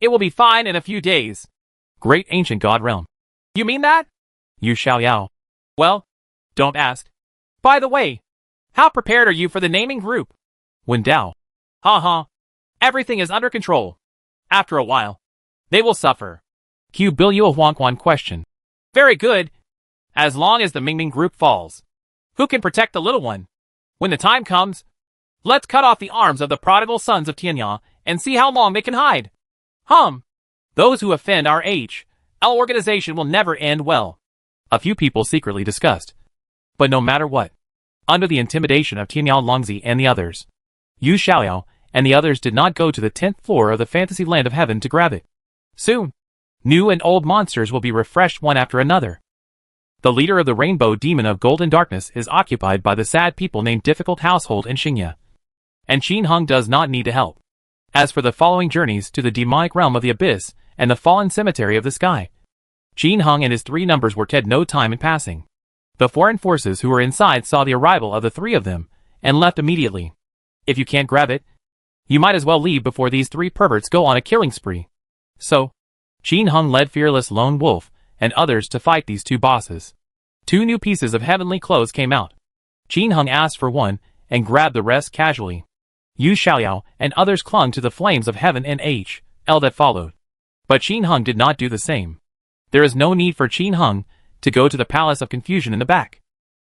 It will be fine in a few days. Great ancient god realm. You mean that? Yu Xiaoyao. Well, don't ask. By the way, how prepared are you for the naming group? Wen Dao. Ha. Everything is under control. After a while, they will suffer. Q Bilyo Huangquan question. Very good. As long as the Mingming group falls, who can protect the little one? When the time comes, Let's cut off the arms of the prodigal sons of Tianya and see how long they can hide. Those who offend our L organization will never end well. A few people secretly discussed. But no matter what, under the intimidation of Tianya Longzi and the others, Yu Xiaoyao and the others did not go to the 10th floor of the fantasy land of heaven to grab it. Soon, new and old monsters will be refreshed one after another. The leader of the rainbow demon of golden darkness is occupied by the sad people named Difficult Household in Xingye. And Qin Heng does not need to help. As for the following journeys to the demonic realm of the abyss and the fallen cemetery of the sky, Qin Heng and his 3 numbers were ted no time in passing. The foreign forces who were inside saw the arrival of the 3 of them and left immediately. If you can't grab it, you might as well leave before these 3 perverts go on a killing spree. So, Qin Heng led fearless Lone Wolf and others to fight these 2 bosses. 2 new pieces of heavenly clothes came out. Qin Heng asked for one and grabbed the rest casually. Yu Xiaoyao and others clung to the flames of heaven and L that followed. But Qin Heng did not do the same. There is no need for Qin Heng to go to the Palace of Confusion in the back.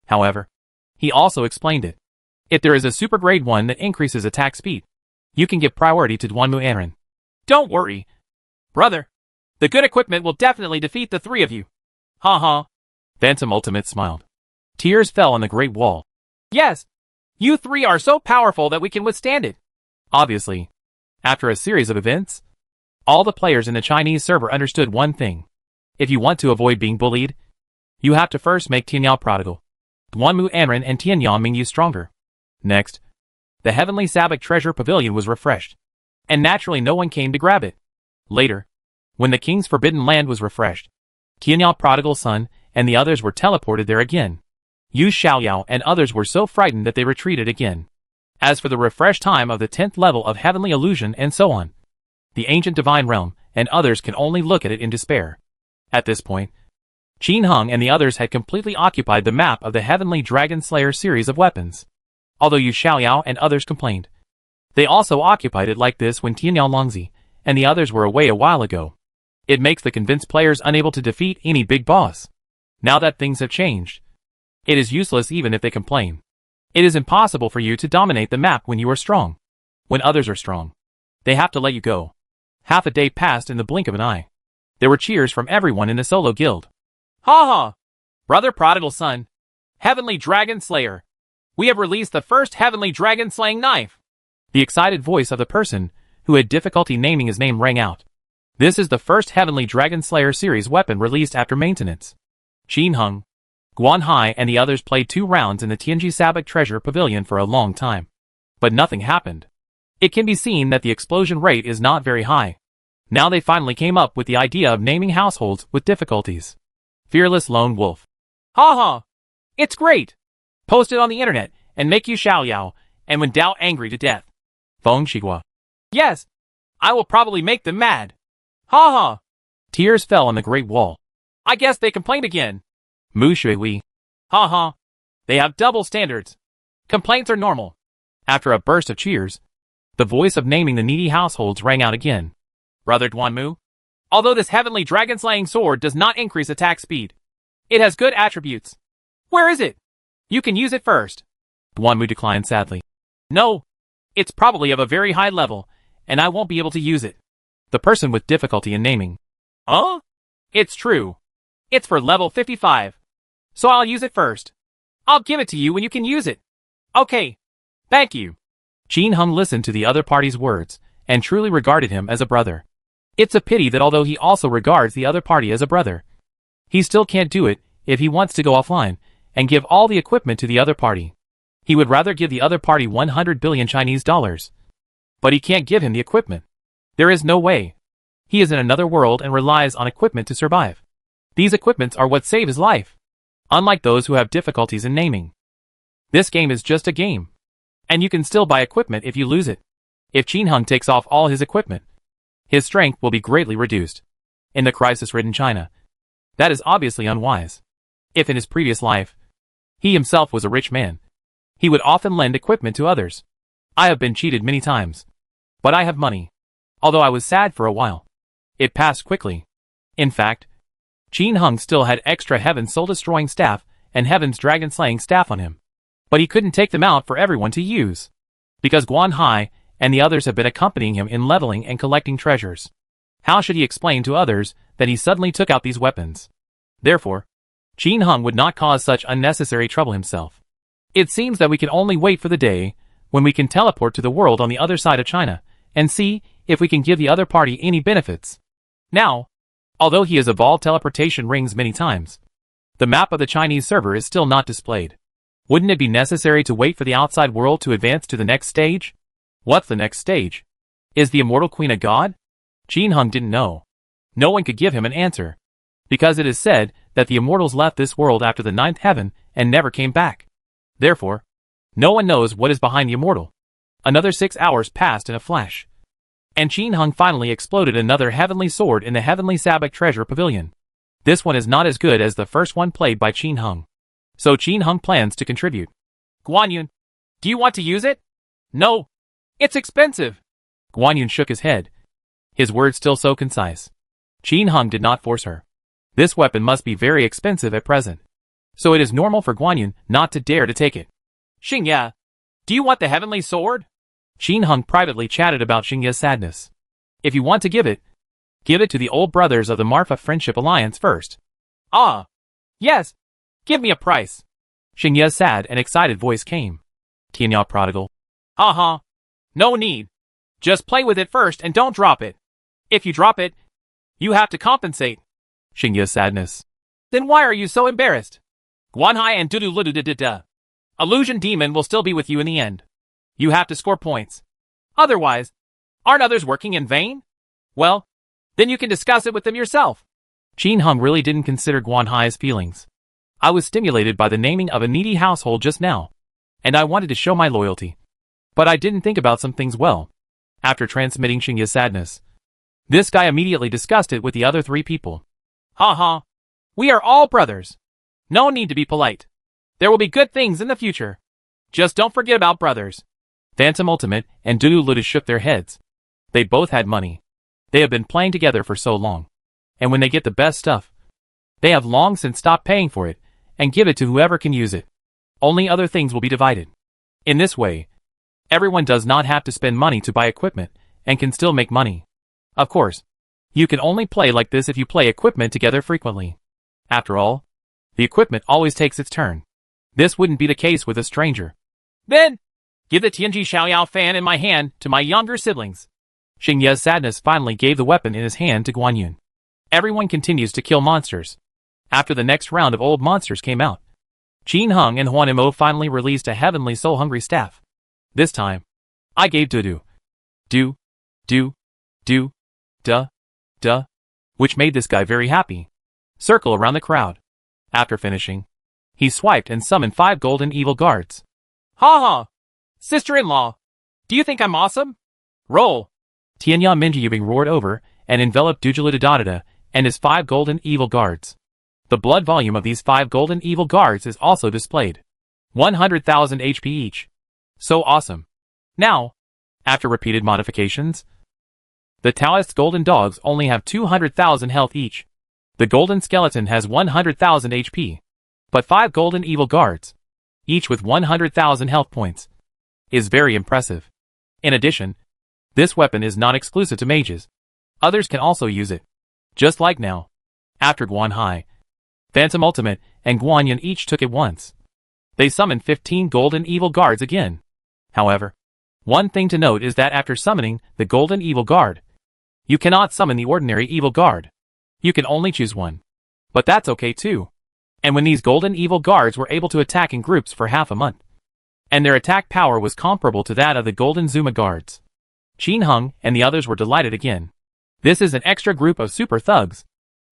However, he also explained it. If there is a super grade 1 that increases attack speed, you can give priority to Duanmu Aaron. Don't worry, brother. The good equipment will definitely defeat the 3 of you. Phantom Ultimate smiled. Tears fell on the Great Wall. Yes, you 3 are so powerful that we can withstand it. Obviously, after a series of events, all the players in the Chinese server understood one thing. If you want to avoid being bullied, you have to first make Tianyao prodigal. Duanmu Anren and Tianyao Mingyu stronger. Next, the Heavenly Sabbac Treasure Pavilion was refreshed, and naturally no one came to grab it. Later, when the King's Forbidden Land was refreshed, Tianyao Prodigal Son and the others were teleported there again. Yu Xiaoyao and others were so frightened that they retreated again. As for the refreshed time of the 10th level of Heavenly Illusion and so on, the Ancient Divine Realm and others can only look at it in despair. At this point, Qin Heng and the others had completely occupied the map of the Heavenly Dragon Slayer series of weapons. Although Yu Xiaoyao and others complained, they also occupied it like this when Tianyao Longzi and the others were away a while ago. It makes the convinced players unable to defeat any big boss. Now that things have changed, it is useless even if they complain. It is impossible for you to dominate the map when you are strong. When others are strong, they have to let you go. Half a day passed in the blink of an eye. There were cheers from everyone in the solo guild. Brother Prodigal Son, Heavenly Dragon Slayer. We have released the first Heavenly Dragon Slaying Knife. The excited voice of the person who had difficulty naming his name rang out. This is the first Heavenly Dragon Slayer series weapon released after maintenance. Qin Heng, Guan Hai and the others played 2 rounds in the Tianji Sabbac Treasure Pavilion for a long time. But nothing happened. It can be seen that the explosion rate is not very high. Now they finally came up with the idea of naming households with difficulties. Fearless Lone Wolf. It's great. Post it on the internet and make Yu Xiaoyao and Wen Dao angry to death. Feng Shigua. Yes, I will probably make them mad. Tears fell on the Great Wall. I guess they complained again. Mu Shui. They have double standards. Complaints are normal. After a burst of cheers, the voice of naming the needy households rang out again. Brother Duanmu, although this Heavenly Dragon Slaying Sword does not increase attack speed, it has good attributes. Where is it? You can use it first. Duanmu declined sadly. No, it's probably of a very high level, and I won't be able to use it. The person with difficulty in naming. It's true. It's for level 55. So I'll use it first. I'll give it to you when you can use it. Okay. Thank you. Qin Heng listened to the other party's words, and truly regarded him as a brother. It's a pity that although he also regards the other party as a brother, he still can't do it if he wants to go offline and give all the equipment to the other party. He would rather give the other party 100 billion Chinese dollars. But he can't give him the equipment. There is no way. He is in another world and relies on equipment to survive. These equipments are what save his life. Unlike those who have difficulties in naming. This game is just a game. And you can still buy equipment if you lose it. If Qin Heng takes off all his equipment, his strength will be greatly reduced. In the crisis-ridden China, that is obviously unwise. If in his previous life, he himself was a rich man, he would often lend equipment to others. I have been cheated many times. But I have money. Although I was sad for a while, it passed quickly. In fact, Qin Heng still had extra Heaven's soul-destroying staff and Heaven's dragon-slaying staff on him. But he couldn't take them out for everyone to use. because Guan Hai and the others have been accompanying him in leveling and collecting treasures. How should he explain to others that he suddenly took out these weapons? Therefore, Qin Hung would not cause such unnecessary trouble himself. It seems that we can only wait for the day when we can teleport to the world on the other side of China and see if we can give the other party any benefits. Now, although he has evolved teleportation rings many times, the map of the Chinese server is still not displayed. Wouldn't it be necessary to wait for the outside world to advance to the next stage? What's the next stage? Is the immortal queen a god? Qin Hung didn't know. No one could give him an answer, because it is said that the immortals left this world after the ninth heaven and never came back. Therefore, no one knows what is behind the immortal. Another 6 hours passed in a flash, and Qin Hung finally exploded another heavenly sword in the heavenly Sabbac treasure pavilion. This one is not as good as the first one played by Qin Hung, so Qin Hung plans to contribute. Guan Yun, do you want to use it? No. It's expensive. Guan Yun shook his head, his words still so concise. Qin Hung did not force her. This weapon must be very expensive at present, so it is normal for Guan Yun not to dare to take it. Xingye, do you want the heavenly sword? Qin Hung privately chatted about Xingye's sadness. If you want to give it to the old brothers of the Marfa Friendship Alliance first. Ah. Yes. Give me a price. Xingye's sad and excited voice came. Tianya prodigal. Uh-huh. No need. Just play with it first and don't drop it. If you drop it, you have to compensate. Xingye's sadness. Then why are you so embarrassed? Guanhai and Dudu. Illusion Demon will still be with you in the end. You have to score points. Otherwise, aren't others working in vain? Well, then you can discuss it with them yourself. Qin Hung really didn't consider Guan Hai's feelings. I was stimulated by the naming of a needy household just now, and I wanted to show my loyalty. But I didn't think about some things well. After transmitting Xingye's sadness, this guy immediately discussed it with the other 3 people. Ha. We are all brothers. No need to be polite. There will be good things in the future. Just don't forget about brothers. Phantom Ultimate and Dudu Luda shook their heads. They both had money. They have been playing together for so long. And when they get the best stuff, they have long since stopped paying for it and give it to whoever can use it. Only other things will be divided. In this way, everyone does not have to spend money to buy equipment and can still make money. Of course, you can only play like this if you play equipment together frequently. After all, the equipment always takes its turn. This wouldn't be the case with a stranger. Then, give the Tianji Xiaoyao fan in my hand to my younger siblings. Xingye's sadness finally gave the weapon in his hand to Guan Yun. Everyone continues to kill monsters. After the next round of old monsters came out, Qin Hung and Huan Mo finally released a heavenly soul-hungry staff. This time, I gave Dudu, which made this guy very happy. Circle around the crowd. After finishing, he swiped and summoned 5 golden evil guards. Ha. Sister-in-law, do you think I'm awesome? Roll. Tianya Minjiyubing roared over and enveloped Dujuludadada and his 5 golden evil guards. The blood volume of these 5 golden evil guards is also displayed. 100,000 HP each. So awesome. Now, after repeated modifications, the Taoist's golden dogs only have 200,000 health each. The golden skeleton has 100,000 HP. But 5 golden evil guards, each with 100,000 health points, is very impressive. In addition, this weapon is not exclusive to mages. Others can also use it. Just like now. After Guan Hai, Phantom Ultimate, and Guan Yun each took it once. They summoned 15 golden evil guards again. However, one thing to note is that after summoning the golden evil guard, you cannot summon the ordinary evil guard. You can only choose one. But that's okay too. And when these golden evil guards were able to attack in groups for half a month, and their attack power was comparable to that of the golden Zuma guards, Qin Hung and the others were delighted again. This is an extra group of super thugs.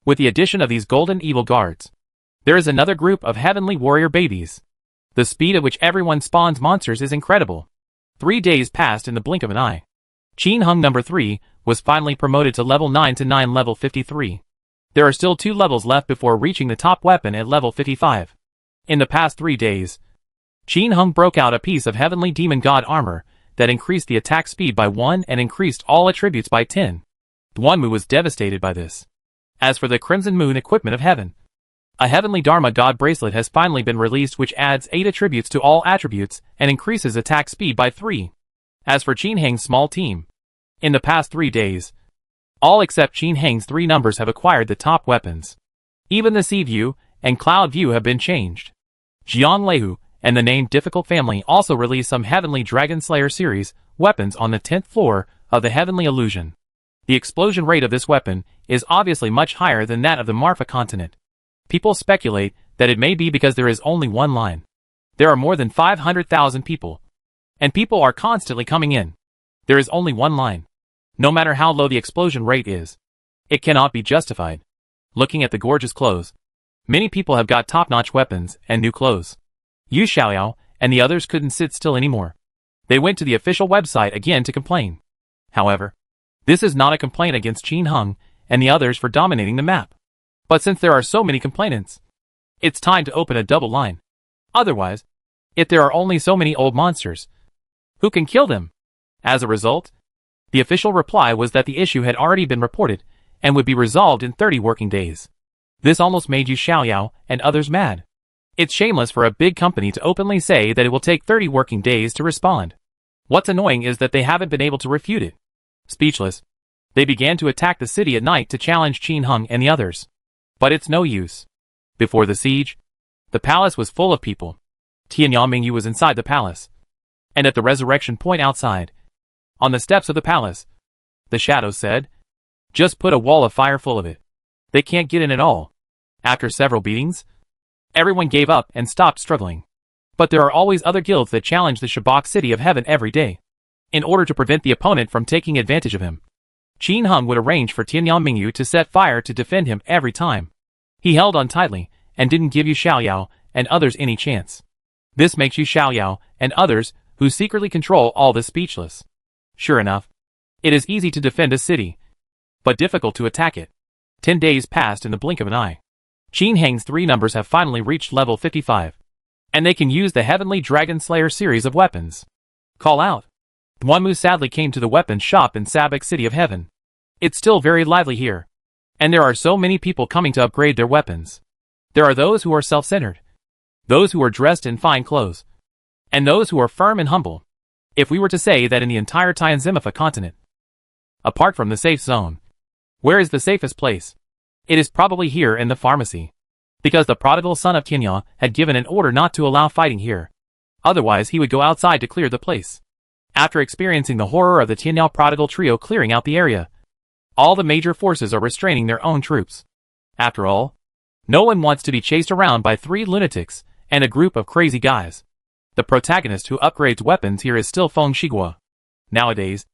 With the addition of these golden evil guards, there is another group of heavenly warrior babies. The speed at which everyone spawns monsters is incredible. 3 days passed in the blink of an eye. Qin Hung number 3 was finally promoted to level 9 to 9 level 53. There are still 2 levels left before reaching the top weapon at level 55. In the past 3 days, Qin Hung broke out a piece of heavenly demon god armor that increased the attack speed by 1 and increased all attributes by 10. Duanmu was devastated by this. As for the Crimson Moon equipment of heaven, a heavenly Dharma god bracelet has finally been released which adds 8 attributes to all attributes and increases attack speed by 3. As for Qin Heng's small team, in the past 3 days, all except Qin Heng's 3 numbers have acquired the top weapons. Even the Sea View and Cloud View have been changed. Jiang Leihu and the named Difficult family also released some Heavenly Dragon Slayer series weapons on the 10th floor of the Heavenly Illusion. The explosion rate of this weapon is obviously much higher than that of the Marfa continent. People speculate that it may be because there is only one line. There are more than 500,000 people. And people are constantly coming in. There is only one line. No matter how low the explosion rate is, it cannot be justified. Looking at the gorgeous clothes, many people have got top-notch weapons and new clothes. Yu Xiaoyao and the others couldn't sit still anymore. They went to the official website again to complain. However, this is not a complaint against Qin Heng and the others for dominating the map. But since there are so many complainants, it's time to open a double line. Otherwise, if there are only so many old monsters, who can kill them? As a result, the official reply was that the issue had already been reported and would be resolved in 30 working days. This almost made Yu Xiaoyao and others mad. It's shameless for a big company to openly say that it will take 30 working days to respond. What's annoying is that they haven't been able to refute it. Speechless, they began to attack the city at night to challenge Qin Heng and the others. But it's no use. Before the siege, the palace was full of people. Tianyang Mingyu was inside the palace. And at the resurrection point outside, on the steps of the palace, the shadows said, "Just put a wall of fire full of it. They can't get in at all." After several beatings, everyone gave up and stopped struggling. But there are always other guilds that challenge the Shabak City of Heaven every day. In order to prevent the opponent from taking advantage of him, Qin Heng would arrange for Tianyang Mingyu to set fire to defend him every time. He held on tightly and didn't give Yu Xiaoyao and others any chance. This makes Yu Xiaoyao and others who secretly control all this speechless. Sure enough, it is easy to defend a city, but difficult to attack it. 10 days passed in the blink of an eye. Qin Heng's 3 numbers have finally reached level 55, and they can use the Heavenly Dragon Slayer series of weapons. Call out. Duanmu sadly came to the weapons shop in Sabak City of Heaven. It's still very lively here, and there are so many people coming to upgrade their weapons. There are those who are self-centered, those who are dressed in fine clothes, and those who are firm and humble. If we were to say that in the entire Tianzimifa continent, apart from the safe zone, where is the safest place? It is probably here in the pharmacy. Because the prodigal son of Tianyang had given an order not to allow fighting here. Otherwise he would go outside to clear the place. After experiencing the horror of the Tianyang prodigal trio clearing out the area, all the major forces are restraining their own troops. After all, no one wants to be chased around by 3 lunatics and a group of crazy guys. The protagonist who upgrades weapons here is still Feng Shigua. Nowadays,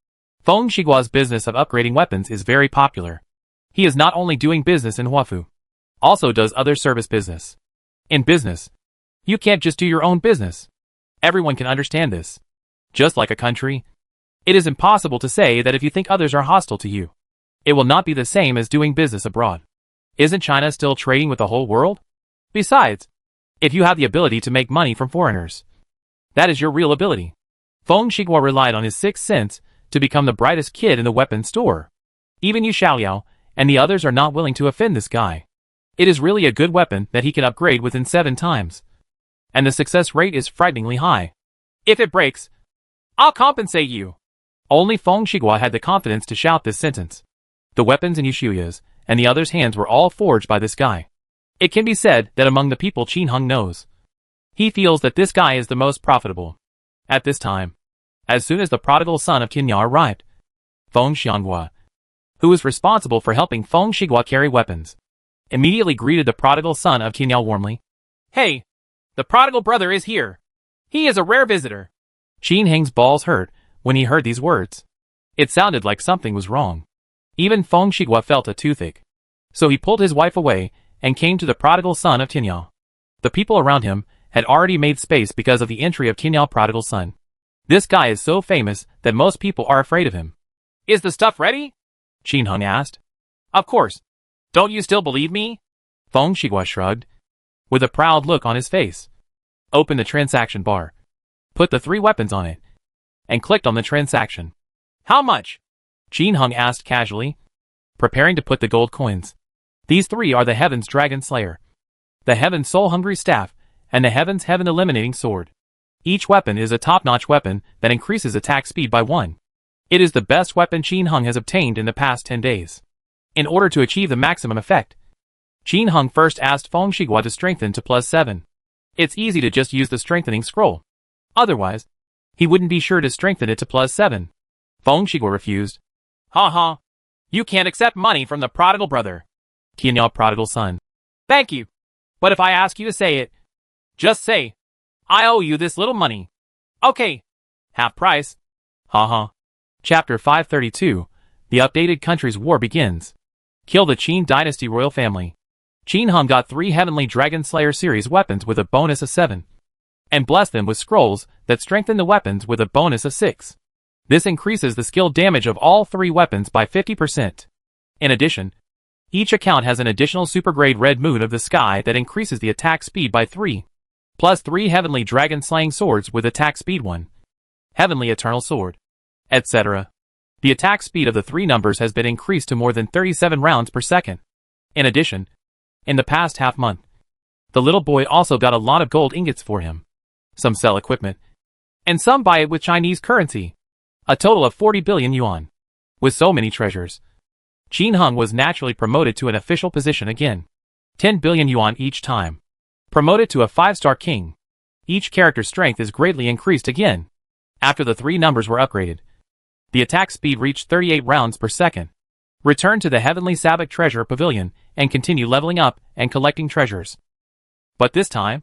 Feng Shigua's business of upgrading weapons is very popular. He is not only doing business in Huafu, also does other service business. In business, you can't just do your own business. Everyone can understand this. Just like a country, it is impossible to say that if you think others are hostile to you, it will not be the same as doing business abroad. Isn't China still trading with the whole world? Besides, if you have the ability to make money from foreigners, that is your real ability. Feng Shigua relied on his 6th sense to become the brightest kid in the weapons store. Even Yu Xiaoyao and the others are not willing to offend this guy. It is really a good weapon that he can upgrade within 7 times. And the success rate is frighteningly high. If it breaks, I'll compensate you. Only Feng Shigua had the confidence to shout this sentence. The weapons in Yu Xiaoyao's and the others' hands were all forged by this guy. It can be said that among the people Qin Heng knows, he feels that this guy is the most profitable. At this time, as soon as the prodigal son of Tianyang arrived, Feng Xianghua, who was responsible for helping Feng Shigua carry weapons, immediately greeted the prodigal son of Tianyang warmly. "Hey, the prodigal brother is here. He is a rare visitor." Qin Heng's balls hurt when he heard these words. It sounded like something was wrong. Even Feng Shigua felt a toothache. So he pulled his wife away and came to the prodigal son of Tianyang. The people around him had already made space because of the entry of Tianyang prodigal son. This guy is so famous that most people are afraid of him. "Is the stuff ready?" Qin Heng asked. "Of course. Don't you still believe me?" Feng Shigua shrugged, with a proud look on his face. Opened the transaction bar, put the 3 weapons on it, and clicked on the transaction. "How much?" Qin Heng asked casually, preparing to put the gold coins. These 3 are the Heaven's Dragon Slayer, the Heaven's Soul Hungry Staff, and the Heaven's Heaven Eliminating Sword. Each weapon is a top-notch weapon that increases attack speed by 1. It is the best weapon Qin Hung has obtained in the past 10 days. In order to achieve the maximum effect, Qin Hung first asked Feng Shiguo to strengthen to +7. It's easy to just use the strengthening scroll. Otherwise, he wouldn't be sure to strengthen it to +7. Feng Shiguo refused. Ha. You can't accept money from the prodigal brother. Qianyao prodigal son. Thank you. But if I ask you to say it, just say, I owe you this little money. Okay. Half price. Ha. Chapter 532. The updated country's war begins. Kill the Qin dynasty royal family. Qin Hung got 3 Heavenly Dragon Slayer series weapons with a bonus of 7. And blessed them with scrolls that strengthen the weapons with a bonus of 6. This increases the skill damage of all 3 weapons by 50%. In addition, each account has an additional supergrade red moon of the sky that increases the attack speed by 3. Plus 3 Heavenly Dragon Slaying Swords with attack speed 1. Heavenly Eternal Sword. Etc. The attack speed of the 3 numbers has been increased to more than 37 rounds per second. In addition, in the past half month, the little boy also got a lot of gold ingots for him. Some sell equipment, and some buy it with Chinese currency. A total of 40 billion yuan. With so many treasures, Qin Hung was naturally promoted to an official position again. 10 billion yuan each time. Promoted to a 5-star king. Each character's strength is greatly increased again. After the 3 numbers were upgraded, the attack speed reached 38 rounds per second. Return to the Heavenly Sabbac Treasure Pavilion and continue leveling up and collecting treasures. But this time,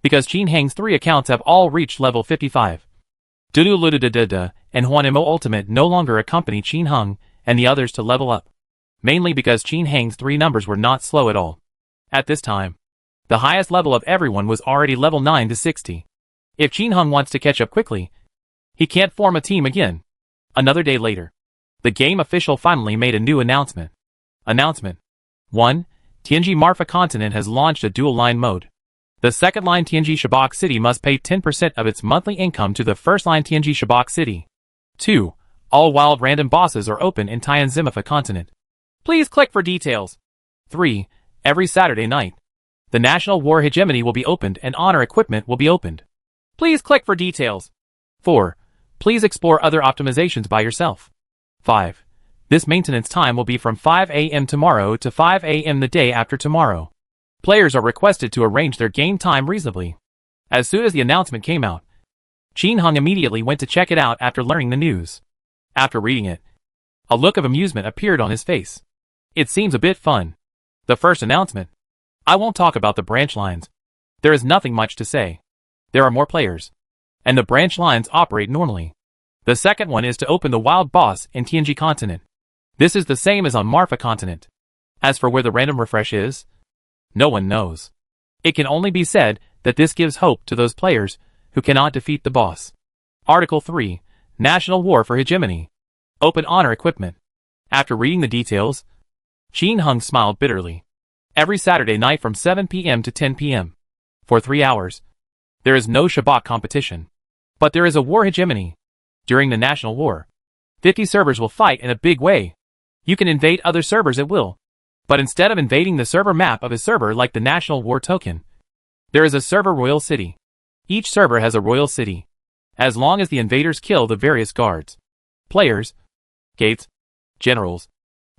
because Qin Hang's 3 accounts have all reached level 55. Dudu Lududadada and Huanimo Ultimate no longer accompany Qin Hung and the others to level up. Mainly because Qin Hang's 3 numbers were not slow at all. At this time, the highest level of everyone was already level 9 to 60. If Qin Hung wants to catch up quickly, he can't form a team again. Another day later, the game official finally made a new announcement. Announcement 1. Tianji Marfa Continent has launched a dual line mode. The second line Tianji Shabak City must pay 10% of its monthly income to the first line Tianji Shabak City. 2. All wild random bosses are open in Tian Zimafa Continent. Please click for details. 3. Every Saturday night, the National War Hegemony will be opened and honor equipment will be opened. Please click for details. 4. Please explore other optimizations by yourself. 5. This maintenance time will be from 5 a.m. tomorrow to 5 a.m. the day after tomorrow. Players are requested to arrange their game time reasonably. As soon as the announcement came out, Qin Hung immediately went to check it out after learning the news. After reading it, a look of amusement appeared on his face. It seems a bit fun. The first announcement. I won't talk about the branch lines. There is nothing much to say. There are more players, and the branch lines operate normally. The second one is to open the wild boss in Tianji Continent. This is the same as on Marfa Continent. As for where the random refresh is, no one knows. It can only be said that this gives hope to those players who cannot defeat the boss. Article 3. National War for Hegemony. Open honor equipment. After reading the details, Qin Hung smiled bitterly. Every Saturday night from 7 p.m. to 10 p.m. For 3 hours. There is no Shabak competition. But there is a war hegemony. During the National War, 50 servers will fight in a big way. You can invade other servers at will. But instead of invading the server map of a server like the National War Token, there is a server royal city. Each server has a royal city. As long as the invaders kill the various guards, players, gates, generals,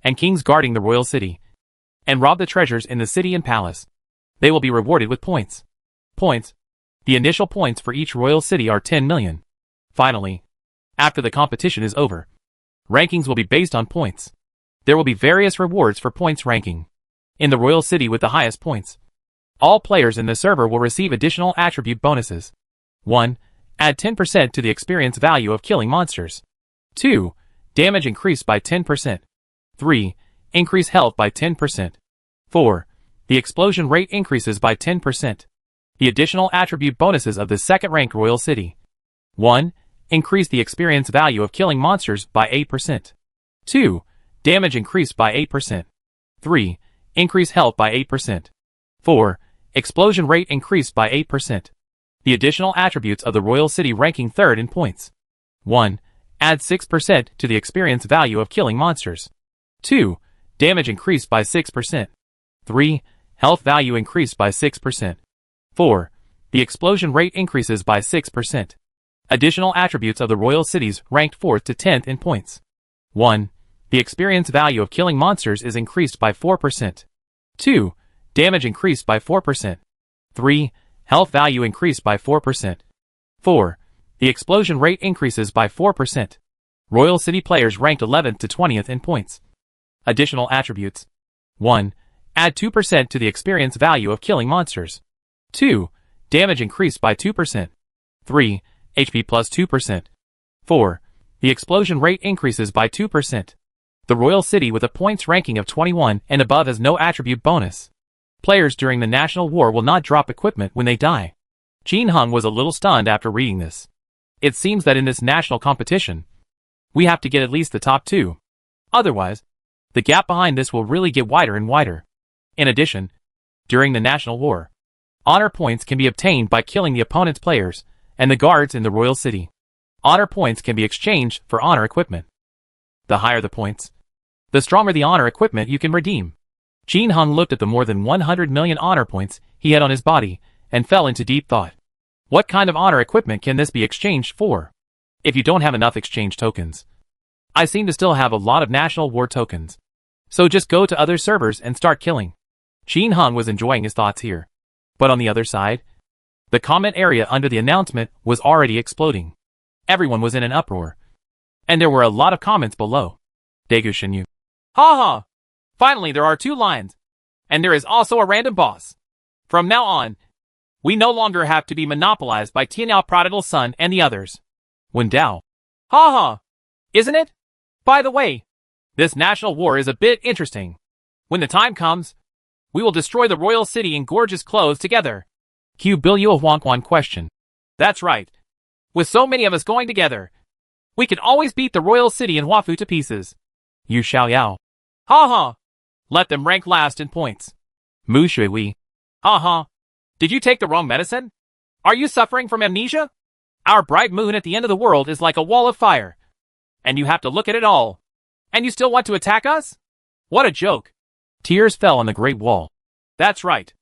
and kings guarding the royal city, and rob the treasures in the city and palace, they will be rewarded with points. Points. The initial points for each royal city are 10 million. Finally, after the competition is over, rankings will be based on points. There will be various rewards for points ranking. In the royal city with the highest points, all players in the server will receive additional attribute bonuses. 1. Add 10% to the experience value of killing monsters. 2. Damage increased by 10%. 3. Increase health by 10%. 4. The explosion rate increases by 10%. The additional attribute bonuses of the second-ranked royal city. 1. Increase the experience value of killing monsters by 8%. 2. Damage increased by 8%. 3. Increase health by 8%. 4. Explosion rate increased by 8%. The additional attributes of the royal city ranking third in points. 1. Add 6% to the experience value of killing monsters. 2. Damage increased by 6%. 3. Health value increased by 6%. 4. The explosion rate increases by 6%. Additional attributes of the royal cities ranked 4th to 10th in points. 1. The experience value of killing monsters is increased by 4%. 2. Damage increased by 4%. 3. Health value increased by 4%. 4. The explosion rate increases by 4%. Royal City players ranked 11th to 20th in points. Additional attributes. 1. Add 2% to the experience value of killing monsters. 2. Damage increased by 2%. 3. HP plus 2%. 4. The explosion rate increases by 2%. The Royal City with a points ranking of 21 and above has no attribute bonus. Players during the National War will not drop equipment when they die. Jin Hung was a little stunned after reading this. It seems that in this national competition, we have to get at least the top 2. Otherwise, the gap behind this will really get wider and wider. In addition, during the National War, honor points can be obtained by killing the opponent's players and the guards in the Royal City. Honor points can be exchanged for honor equipment. The higher the points, the stronger the honor equipment you can redeem. Jin Hung looked at the more than 100 million honor points he had on his body and fell into deep thought. What kind of honor equipment can this be exchanged for? If you don't have enough exchange tokens, I seem to still have a lot of National War tokens. So just go to other servers and start killing. Jin Hung was enjoying his thoughts here. But on the other side, the comment area under the announcement was already exploding. Everyone was in an uproar. And there were a lot of comments below. Daegu Shinyu. Ha! Finally there are 2 lines. And there is also a random boss. From now on, we no longer have to be monopolized by Tianyao Prodigal Son and the others. When Dao. Ha! Isn't it? By the way, this national war is a bit interesting. When the time comes, we will destroy the royal city in gorgeous clothes together. Q Bilyua Huangquan question. That's right. With so many of us going together, we can always beat the royal city in Huafu to pieces. Yu Xiaoyao. Ha! Let them rank last in points. Mu Shuiwei. Ha! Did you take the wrong medicine? Are you suffering from amnesia? Our bright moon at the end of the world is like a wall of fire. And you have to look at it all. And you still want to attack us? What a joke. Tears fell on the Great Wall. That's right.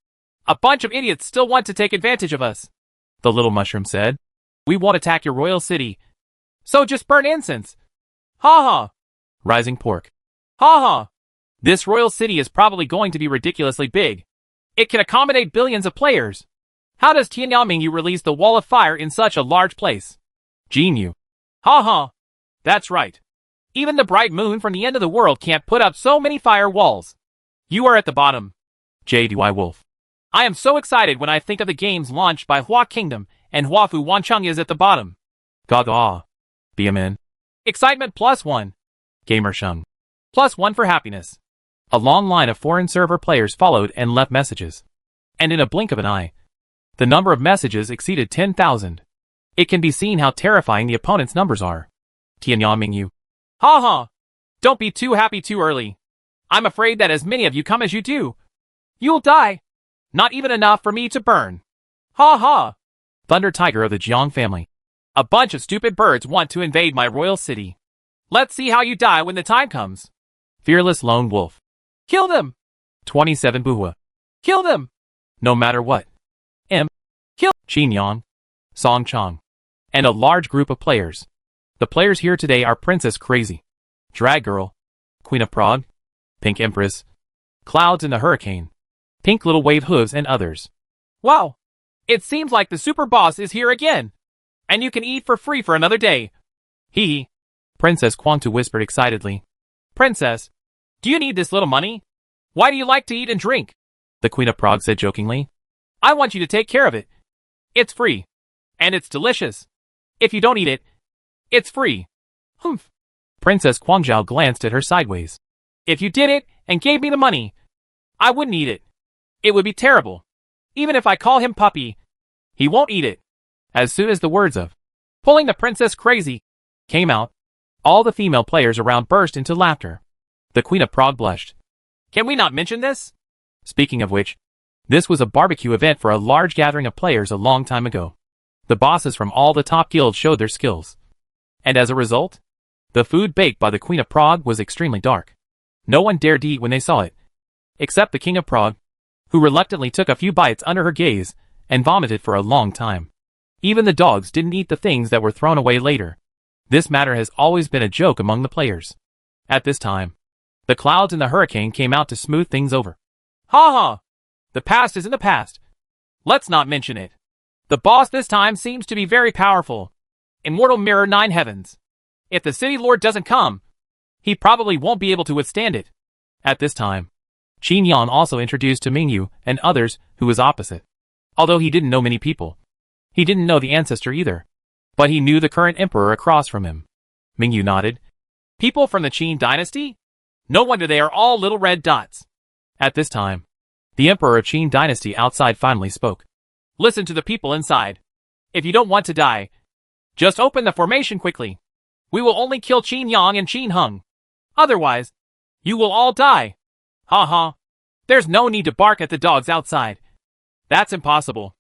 A bunch of idiots still want to take advantage of us. The little mushroom said. We won't attack your royal city. So just burn incense. Ha! Rising pork. Ha! This royal city is probably going to be ridiculously big. It can accommodate billions of players. How does Tianyao release the wall of fire in such a large place? Jin Yu. Ha! That's right. Even the bright moon from the end of the world can't put up so many fire walls. You are at the bottom. JDY Wolf. I am so excited when I think of the games launched by Hua Kingdom and Huafu Wancheng is at the bottom. Gaga. BMN. Excitement +1. Gamer Sheng. +1 for happiness. A long line of foreign server players followed and left messages. And in a blink of an eye, the number of messages exceeded 10,000. It can be seen how terrifying the opponent's numbers are. Tianyao Mingyu. Ha! Don't be too happy too early. I'm afraid that as many of you come as you do, you'll die. Not even enough for me to burn. Ha! Thunder Tiger of the Jiang family. A bunch of stupid birds want to invade my royal city. Let's see how you die when the time comes. Fearless Lone Wolf. Kill them! 27 Buhua. Kill them! No matter what. Kill Qin Yang. Song Chong. And a large group of players. The players here today are Princess Crazy, Drag Girl, Queen of Prague, Pink Empress, Clouds in the Hurricane, Pink Little Wave Hooves and others. Wow! It seems like the super boss is here again. And you can eat for free for another day. Hee. Princess Quangtu whispered excitedly. Princess, do you need this little money? Why do you like to eat and drink? The Queen of Prague said jokingly. I want you to take care of it. It's free. And it's delicious. If you don't eat it, it's free. Humph. Princess Guangzhou glanced at her sideways. If you did it and gave me the money, I wouldn't eat it. It would be terrible. Even if I call him puppy, he won't eat it. As soon as the words of pulling the princess crazy came out, all the female players around burst into laughter. The Queen of Prague blushed. Can we not mention this? Speaking of which, this was a barbecue event for a large gathering of players a long time ago. The bosses from all the top guilds showed their skills. And as a result, the food baked by the Queen of Prague was extremely dark. No one dared eat when they saw it, except the King of Prague, who reluctantly took a few bites under her gaze and vomited for a long time. Even the dogs didn't eat the things that were thrown away later. This matter has always been a joke among the players. At this time, the clouds and the hurricane came out to smooth things over. Ha ha! The past is in the past. Let's not mention it. The boss this time seems to be very powerful. Immortal Mirror 9 Heavens. If the City Lord doesn't come, he probably won't be able to withstand it. At this time, Qin Yang also introduced to Mingyu and others who was opposite. Although he didn't know many people. He didn't know the ancestor either. But he knew the current emperor across from him. Mingyu nodded. People from the Qin dynasty? No wonder they are all little red dots. At this time, the emperor of Qin dynasty outside finally spoke. Listen to the people inside. If you don't want to die, just open the formation quickly. We will only kill Qin Yang and Qin Hung. Otherwise, you will all die. Ha ha. There's no need to bark at the dogs outside. That's impossible.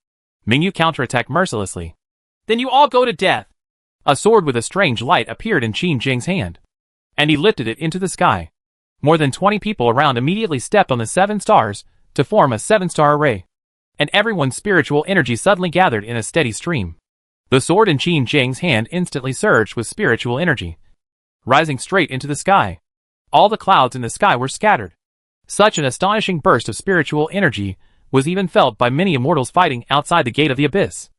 Mingyu counterattacked mercilessly. Then you all go to death. A sword with a strange light appeared in Qin Jing's hand, and he lifted it into the sky. More than 20 people around immediately stepped on the 7 stars to form a 7-star array, and everyone's spiritual energy suddenly gathered in a steady stream. The sword in Qin Jing's hand instantly surged with spiritual energy, rising straight into the sky. All the clouds in the sky were scattered. Such an astonishing burst of spiritual energy was even felt by many immortals fighting outside the gate of the abyss.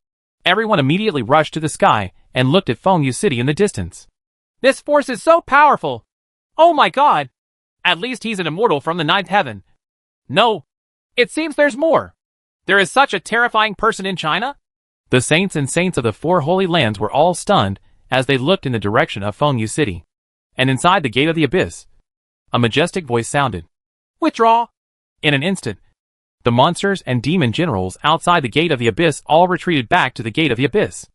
Everyone immediately rushed to the sky and looked at Fengyu City in the distance. This force is so powerful! Oh my god! At least he's an immortal from the 9th heaven. No, it seems there's more. There is such a terrifying person in China? The saints and saints of the 4 holy lands were all stunned as they looked in the direction of Fengyu City. And inside the gate of the abyss, a majestic voice sounded. Withdraw! In an instant, the monsters and demon generals outside the gate of the abyss all retreated back to the gate of the abyss.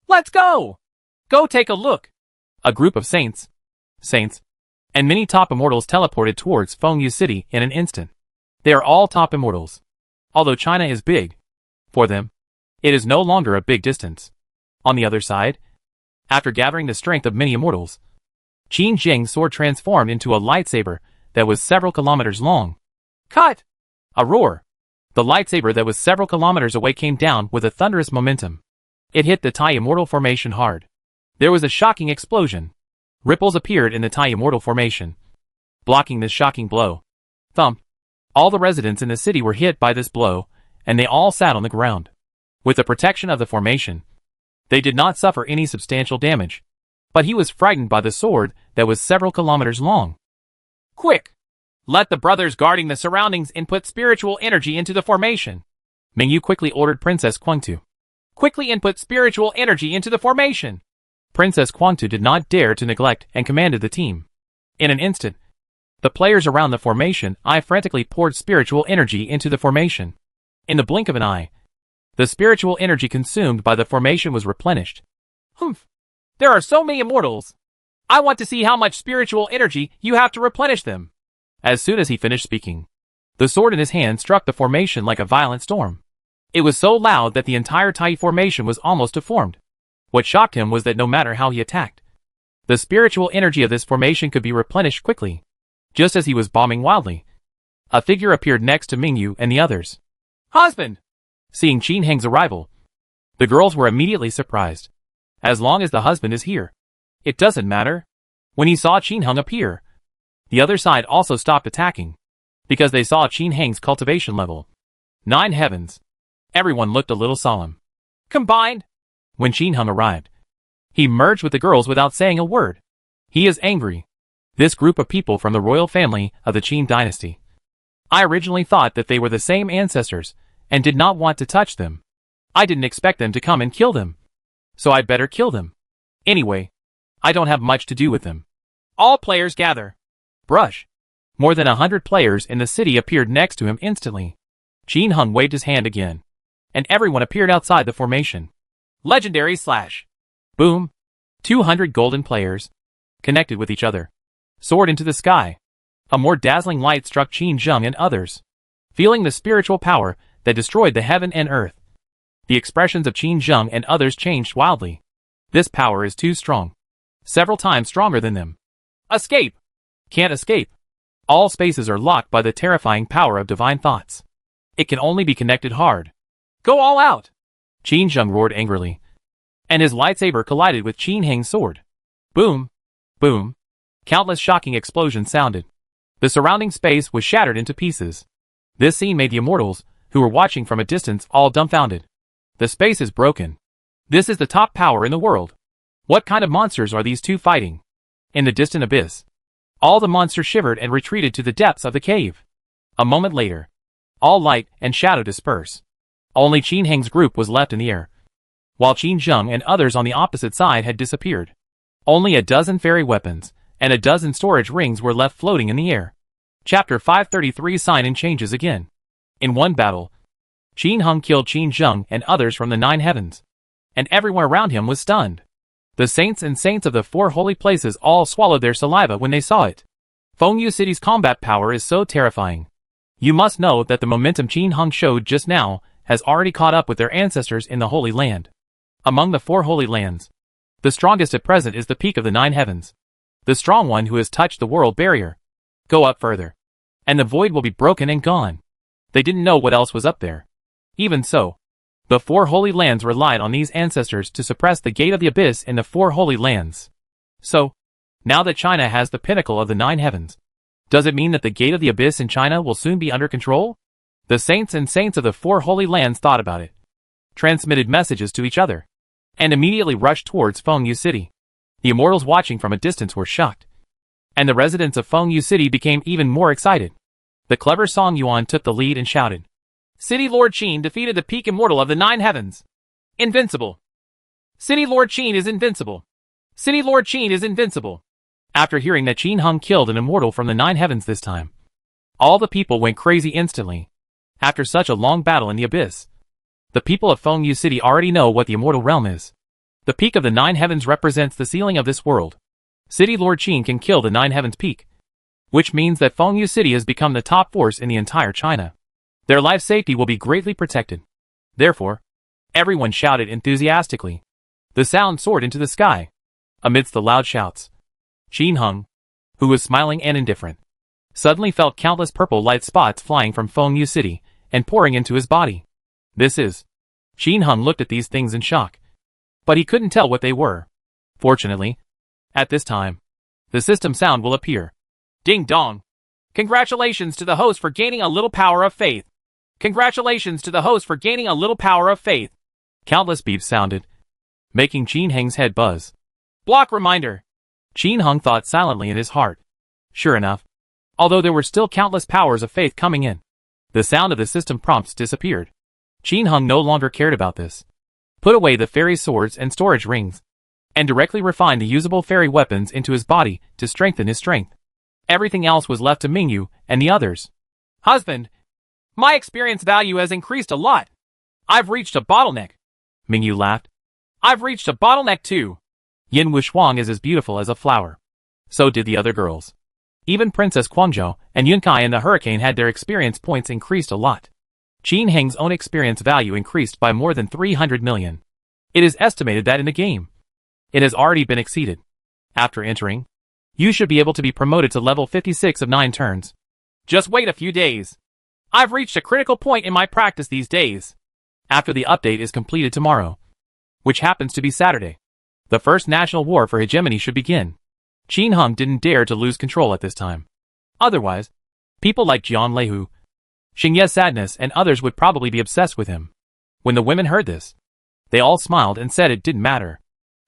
Let's go! Go take a look. A group of saints, and many top immortals teleported towards Fengyu City in an instant. They are all top immortals. Although China is big, for them, it is no longer a big distance. On the other side, after gathering the strength of many immortals, Qin Jing's sword transformed into a lightsaber that was several kilometers long. Cut! A roar. The lightsaber that was several kilometers away came down with a thunderous momentum. It hit the Tai Immortal formation hard. There was a shocking explosion. Ripples appeared in the Tai Immortal formation, blocking this shocking blow. Thump. All the residents in the city were hit by this blow, and they all sat on the ground. With the protection of the formation, they did not suffer any substantial damage. But he was frightened by the sword that was several kilometers long. Quick! Let the brothers guarding the surroundings input spiritual energy into the formation. Mingyu quickly ordered Princess Kuangtu. Quickly input spiritual energy into the formation. Princess Kuangtu did not dare to neglect and commanded the team. In an instant, the players around the formation frantically poured spiritual energy into the formation. In the blink of an eye, the spiritual energy consumed by the formation was replenished. Humph! There are so many immortals. I want to see how much spiritual energy you have to replenish them. As soon as he finished speaking, the sword in his hand struck the formation like a violent storm. It was so loud that the entire Tai formation was almost deformed. What shocked him was that no matter how he attacked, the spiritual energy of this formation could be replenished quickly. Just as he was bombing wildly, a figure appeared next to Mingyu and the others. Husband! Seeing Qin Heng's arrival, the girls were immediately surprised. As long as the husband is here, it doesn't matter. When he saw Qin Heng appear, the other side also stopped attacking, because they saw Qin Heng's cultivation level. 9 heavens. Everyone looked a little solemn. Combined? When Qin Heng arrived, he merged with the girls without saying a word. He is angry. This group of people from the royal family of the Qin dynasty. I originally thought that they were the same ancestors, and did not want to touch them. I didn't expect them to come and kill them. So I'd better kill them. Anyway, I don't have much to do with them. All players gather. Brush. More than 100 players in the city appeared next to him instantly. Qin Heng waved his hand again, and everyone appeared outside the formation. Legendary slash. Boom. 200 golden players connected with each other, soared into the sky. A more dazzling light struck Qin Zheng and others. Feeling the spiritual power that destroyed the heaven and earth, the expressions of Qin Zheng and others changed wildly. This power is too strong. Several times stronger than them. Escape! Can't escape. All spaces are locked by the terrifying power of divine thoughts. It can only be connected hard. Go all out! Qin Zheng roared angrily, and his lightsaber collided with Qin Heng's sword. Boom! Boom! Countless shocking explosions sounded. The surrounding space was shattered into pieces. This scene made the immortals, who were watching from a distance, all dumbfounded. The space is broken. This is the top power in the world. What kind of monsters are these two fighting? In the distant abyss, all the monsters shivered and retreated to the depths of the cave. A moment later, all light and shadow disperse. Only Qin Heng's group was left in the air, while Qin Zheng and others on the opposite side had disappeared. Only a dozen fairy weapons and a dozen storage rings were left floating in the air. Chapter 533 Sign and changes again. In one battle, Qin Heng killed Qin Zheng and others from the 9 heavens, and everyone around him was stunned. The saints of the 4 holy places all swallowed their saliva when they saw it. Fengyu City's combat power is so terrifying. You must know that the momentum Qin Heng showed just now has already caught up with their ancestors in the Holy Land. Among the 4 holy lands, the strongest at present is the peak of the 9 heavens, the strong one who has touched the world barrier. Go up further, and the void will be broken and gone. They didn't know what else was up there. Even so, the 4 holy lands relied on these ancestors to suppress the gate of the abyss in the 4 holy lands. So, now that China has the pinnacle of the 9 heavens, does it mean that the gate of the abyss in China will soon be under control? The saints of the 4 holy lands thought about it, transmitted messages to each other, and immediately rushed towards Fengyu City. The immortals watching from a distance were shocked, and the residents of Fengyu City became even more excited. The clever Song Yuan took the lead and shouted, City Lord Qin defeated the peak immortal of the 9 heavens. Invincible. City Lord Qin is invincible. City Lord Qin is invincible. After hearing that Qin Heng killed an immortal from the 9 heavens this time, all the people went crazy instantly. After such a long battle in the abyss, the people of Fengyu City already know what the immortal realm is. The peak of the 9 heavens represents the ceiling of this world. City Lord Qin can kill the 9 heavens peak, which means that Fengyu City has become the top force in the entire China. Their life safety will be greatly protected. Therefore, everyone shouted enthusiastically. The sound soared into the sky. Amidst the loud shouts, Qin Heng, who was smiling and indifferent, suddenly felt countless purple light spots flying from Fengyu City and pouring into his body. This is... Qin Heng looked at these things in shock, but he couldn't tell what they were. Fortunately, at this time, the system sound will appear. Ding dong. Congratulations to the host for gaining a little power of faith. Congratulations to the host for gaining a little power of faith. Countless beeps sounded, making Qin Heng's head buzz. Block reminder. Qin Heng thought silently in his heart. Sure enough, although there were still countless powers of faith coming in, the sound of the system prompts disappeared. Qin Heng no longer cared about this. Put away the fairy swords and storage rings, and directly refined the usable fairy weapons into his body to strengthen his strength. Everything else was left to Mingyu and the others. Husband, my experience value has increased a lot. I've reached a bottleneck. Mingyu laughed. I've reached a bottleneck too. Yin Wuxuang is as beautiful as a flower. So did the other girls. Even Princess Guangzhou and Yunkai and the Hurricane had their experience points increased a lot. Qin Heng's own experience value increased by more than 300 million. It is estimated that in the game, it has already been exceeded. After entering, you should be able to be promoted to level 56 of 9 turns. Just wait a few days. I've reached a critical point in my practice these days. After the update is completed tomorrow, which happens to be Saturday, the first national war for hegemony should begin. Qin Heng didn't dare to lose control at this time. Otherwise, people like Jian Leihu, Xingye Sadness and others would probably be obsessed with him. When the women heard this, they all smiled and said it didn't matter.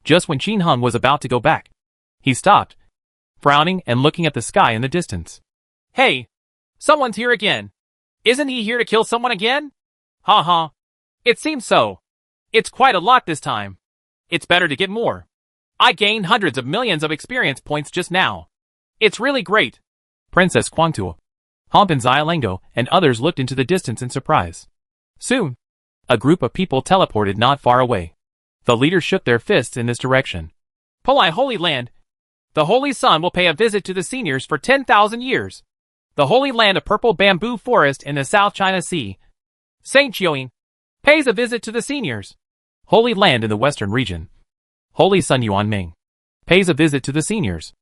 Just when Qin Heng was about to go back, he stopped, frowning and looking at the sky in the distance. Hey, someone's here again. Isn't he here to kill someone again? Ha ha. It seems so. It's quite a lot this time. It's better to get more. I gained hundreds of millions of experience points just now. It's really great. Princess Guangtu, Hompen Xiaolengo and others looked into the distance in surprise. Soon, a group of people teleported not far away. The leaders shook their fists in this direction. Polai Holy Land. The Holy Sun will pay a visit to the seniors for 10,000 years. The Holy Land of Purple Bamboo Forest in the South China Sea. Saint Chioing pays a visit to the seniors. Holy Land in the Western region. Holy Sun Yuanming pays a visit to the seniors.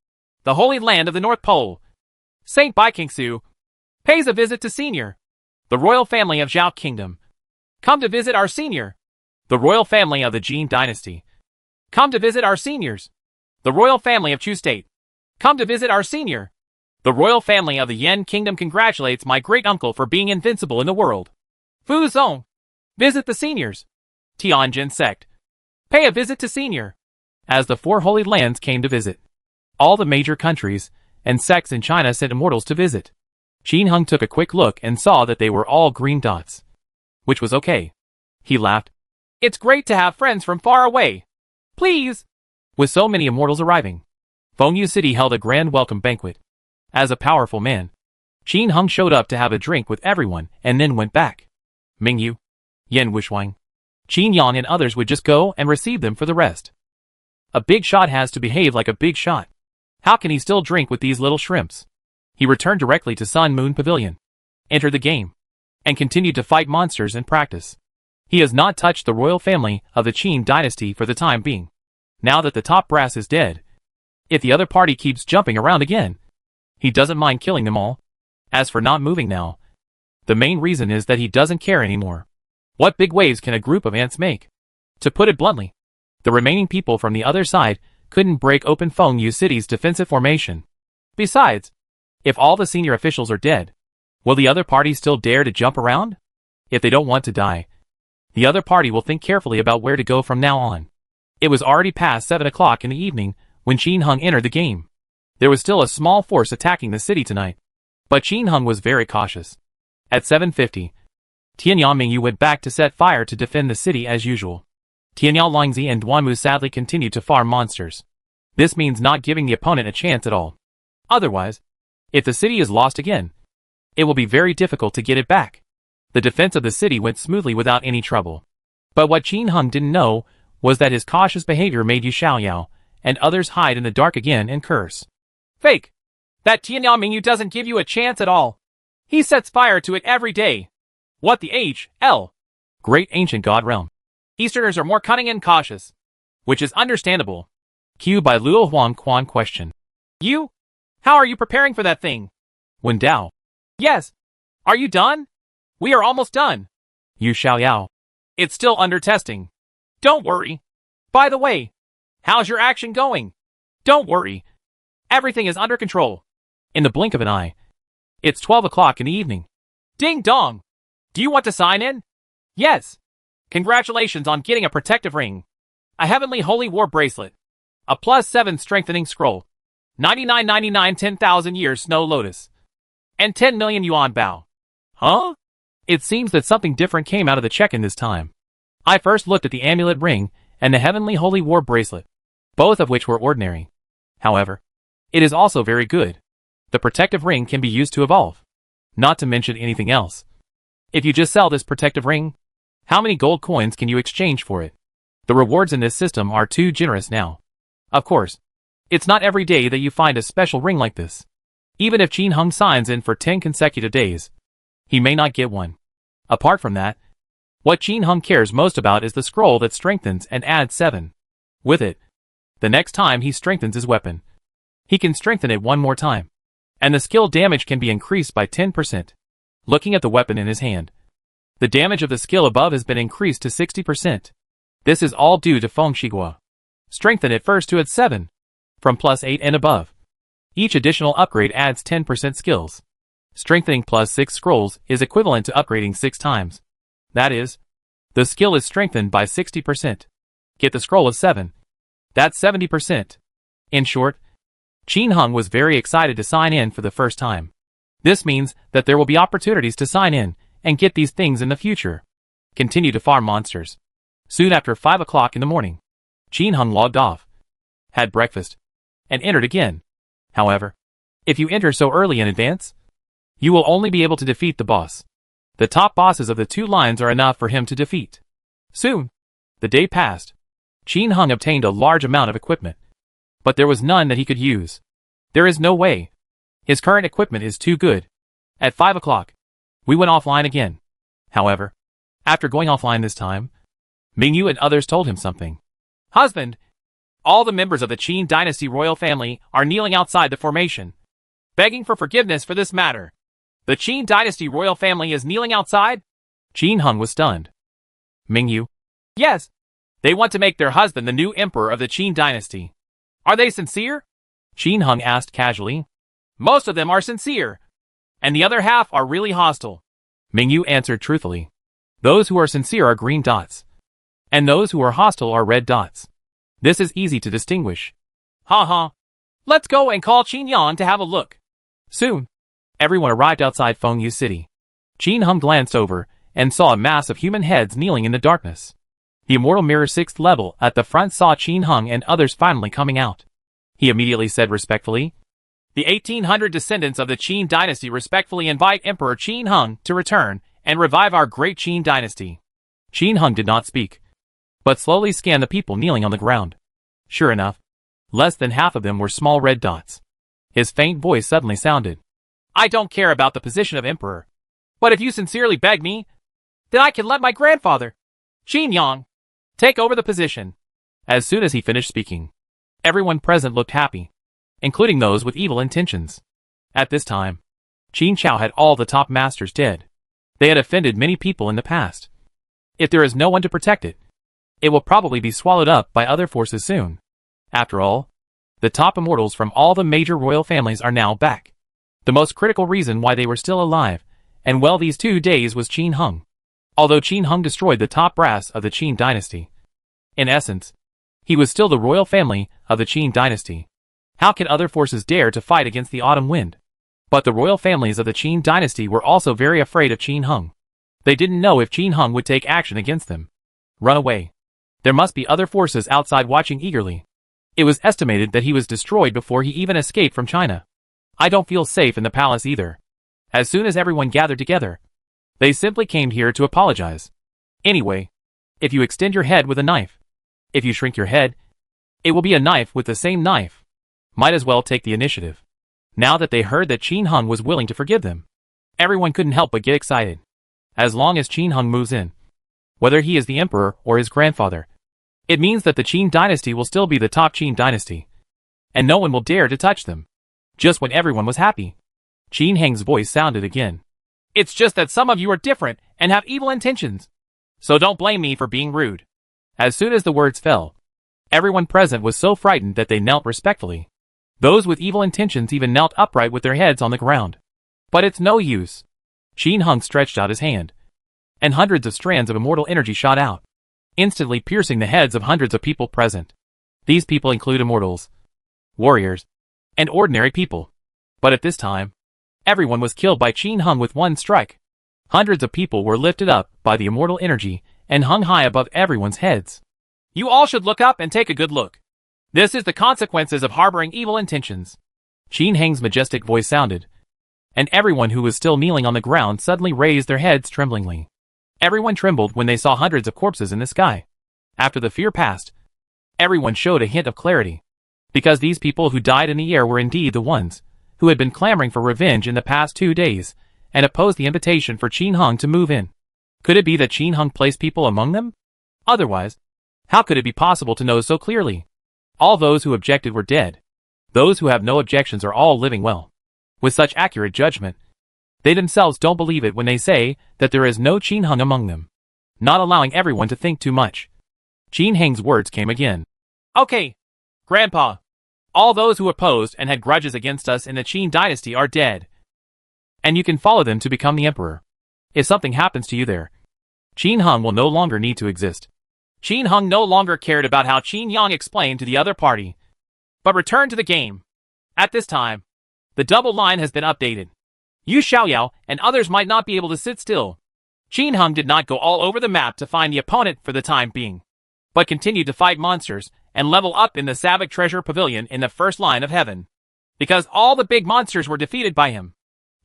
The Holy Land of the North Pole. Saint Baikingsu pays a visit to senior. The royal family of Zhao Kingdom Come to visit our senior. The royal family of the Jin dynasty. Come to visit our seniors. The royal family of Chu State. Come to visit our senior. The royal family of the Yen Kingdom congratulates my great-uncle for being invincible in the world. Fu Zong. Visit the seniors. Tianjin sect. Pay a visit to senior. As the four holy lands came to visit, all the major countries and sects in China sent immortals to visit. Qin Hung took a quick look and saw that they were all green dots. Which was okay. He laughed. It's great to have friends from far away. Please. With so many immortals arriving, Fengyu City held a grand welcome banquet. As a powerful man, Qin Hung showed up to have a drink with everyone and then went back. Mingyu, Yan Wishwang, Qin Yan and others would just go and receive them for the rest. A big shot has to behave like a big shot. How can he still drink with these little shrimps? He returned directly to Sun Moon Pavilion, entered the game, and continued to fight monsters and practice. He has not touched the royal family of the Qin dynasty for the time being. Now that the top brass is dead, if the other party keeps jumping around again, he doesn't mind killing them all. As for not moving now, the main reason is that he doesn't care anymore. What big waves can a group of ants make? To put it bluntly, the remaining people from the other side couldn't break open Fengyu City's defensive formation. Besides, if all the senior officials are dead, will the other party still dare to jump around? If they don't want to die, the other party will think carefully about where to go from now on. It was already past 7 o'clock in the evening when Qin Hung entered the game. There was still a small force attacking the city tonight, but Qin Hung was very cautious. At 7:50, Tianyao Mingyu went back to set fire to defend the city as usual. Tianyao Lingzi and Duanmu sadly continued to farm monsters. This means not giving the opponent a chance at all. Otherwise, if the city is lost again, it will be very difficult to get it back. The defense of the city went smoothly without any trouble. But what Qin Hung didn't know was that his cautious behavior made Yu Xiaoyao and others hide in the dark again and curse. Fake! That Tianyao Mingyu doesn't give you a chance at all. He sets fire to it every day. What the H.L. Great ancient god realm. Easterners are more cunning and cautious. Which is understandable. Q by Luo Huang Quan question. You? How are you preparing for that thing? Wen Dao. Yes. Are you done? We are almost done. Yu Xiaoyao. It's still under testing. Don't worry. By the way, how's your action going? Don't worry. Everything is under control. In the blink of an eye, it's 12 o'clock in the evening. Ding dong. Do you want to sign in? Yes. Congratulations on getting a protective ring. A heavenly holy war bracelet. A +7 strengthening scroll. 9999 10,000 years snow lotus. And 10 million yuan bao. Huh? It seems that something different came out of the check-in this time. I first looked at the amulet ring and the heavenly holy war bracelet, both of which were ordinary. However, it is also very good. The protective ring can be used to evolve. Not to mention anything else. If you just sell this protective ring, how many gold coins can you exchange for it? The rewards in this system are too generous now. Of course, it's not every day that you find a special ring like this. Even if Qin Hung signs in for 10 consecutive days, he may not get one. Apart from that, what Qin Hung cares most about is the scroll that strengthens and adds 7. With it, the next time he strengthens his weapon, he can strengthen it one more time, and the skill damage can be increased by 10%. Looking at the weapon in his hand, the damage of the skill above has been increased to 60%. This is all due to Feng Shigua. Strengthen it first to its 7, from +8 and above. Each additional upgrade adds 10% skills. Strengthening +6 scrolls is equivalent to upgrading 6 times. That is, the skill is strengthened by 60%. Get the scroll of 7. That's 70%. In short, Qin Hung was very excited to sign in for the first time. This means that there will be opportunities to sign in and get these things in the future. Continue to farm monsters. Soon after 5 o'clock in the morning, Qin Hung logged off, had breakfast, and entered again. However, if you enter so early in advance, you will only be able to defeat the boss. The top bosses of the 2 lines are enough for him to defeat. Soon, the day passed. Qin Hung obtained a large amount of equipment, but there was none that he could use. There is no way. His current equipment is too good. At 5 o'clock, we went offline again. However, after going offline this time, Mingyu and others told him something. Husband, all the members of the Qin dynasty royal family are kneeling outside the formation, begging for forgiveness for this matter. The Qin dynasty royal family is kneeling outside? Qin Hung was stunned. Mingyu. Yes. They want to make their husband the new emperor of the Qin dynasty. Are they sincere? Qin Hung asked casually. Most of them are sincere. And the other half are really hostile. Mingyu answered truthfully. Those who are sincere are green dots. And those who are hostile are red dots. This is easy to distinguish. Ha ha. Let's go and call Qin Yang to have a look. Soon, everyone arrived outside Fengyu City. Qin Hung glanced over and saw a mass of human heads kneeling in the darkness. The Immortal Mirror 6th level at the front saw Qin Hung and others finally coming out. He immediately said respectfully, The 1800 descendants of the Qin dynasty respectfully invite Emperor Qin Hung to return and revive our great Qin dynasty. Qin Hung did not speak, but slowly scanned the people kneeling on the ground. Sure enough, less than half of them were small red dots. His faint voice suddenly sounded. I don't care about the position of emperor. But if you sincerely beg me, then I can let my grandfather, Qin Yang, take over the position. As soon as he finished speaking, everyone present looked happy, including those with evil intentions. At this time, Qin Chao had all the top masters dead. They had offended many people in the past. If there is no one to protect it, it will probably be swallowed up by other forces soon. After all, the top immortals from all the major royal families are now back. The most critical reason why they were still alive, and well these 2 days, was Qin Hung. Although Qin Hung destroyed the top brass of the Qin dynasty, in essence, he was still the royal family of the Qin dynasty. How could other forces dare to fight against the autumn wind? But the royal families of the Qin dynasty were also very afraid of Qin Hung. They didn't know if Qin Hung would take action against them. Run away. There must be other forces outside watching eagerly. It was estimated that he was destroyed before he even escaped from China. I don't feel safe in the palace either. As soon as everyone gathered together, they simply came here to apologize. Anyway, if you extend your head with a knife, if you shrink your head, it will be a knife with the same knife. Might as well take the initiative. Now that they heard that Qin Hung was willing to forgive them, everyone couldn't help but get excited. As long as Qin Hung moves in, whether he is the emperor or his grandfather, it means that the Qin dynasty will still be the top Qin dynasty, and no one will dare to touch them. Just when everyone was happy, Qin Hang's voice sounded again. It's just that some of you are different and have evil intentions. So don't blame me for being rude. As soon as the words fell, everyone present was so frightened that they knelt respectfully. Those with evil intentions even knelt upright with their heads on the ground. But it's no use. Qin Hung stretched out his hand, and hundreds of strands of immortal energy shot out, instantly piercing the heads of hundreds of people present. These people include immortals, warriors, and ordinary people. But at this time, everyone was killed by Qin Hung with one strike. Hundreds of people were lifted up by the immortal energy and hung high above everyone's heads. You all should look up and take a good look. This is the consequences of harboring evil intentions. Qin Hang's majestic voice sounded, and everyone who was still kneeling on the ground suddenly raised their heads tremblingly. Everyone trembled when they saw hundreds of corpses in the sky. After the fear passed, everyone showed a hint of clarity, because these people who died in the air were indeed the ones who had been clamoring for revenge in the past 2 days and opposed the invitation for Qin Hung to move in. Could it be that Qin Hung placed people among them? Otherwise, how could it be possible to know so clearly? All those who objected were dead. Those who have no objections are all living well. With such accurate judgment, they themselves don't believe it when they say that there is no Qin Hung among them. Not allowing everyone to think too much, Qin Hang's words came again. Okay, Grandpa. All those who opposed and had grudges against us in the Qin dynasty are dead. And you can follow them to become the emperor. If something happens to you there, Qin Hung will no longer need to exist. Qin Hung no longer cared about how Qin Yang explained to the other party, but returned to the game. At this time, the double line has been updated. Yu Xiaoyao and others might not be able to sit still. Qin Hung did not go all over the map to find the opponent for the time being, but continued to fight monsters and level up in the Savic Treasure Pavilion in the first line of heaven. Because all the big monsters were defeated by him,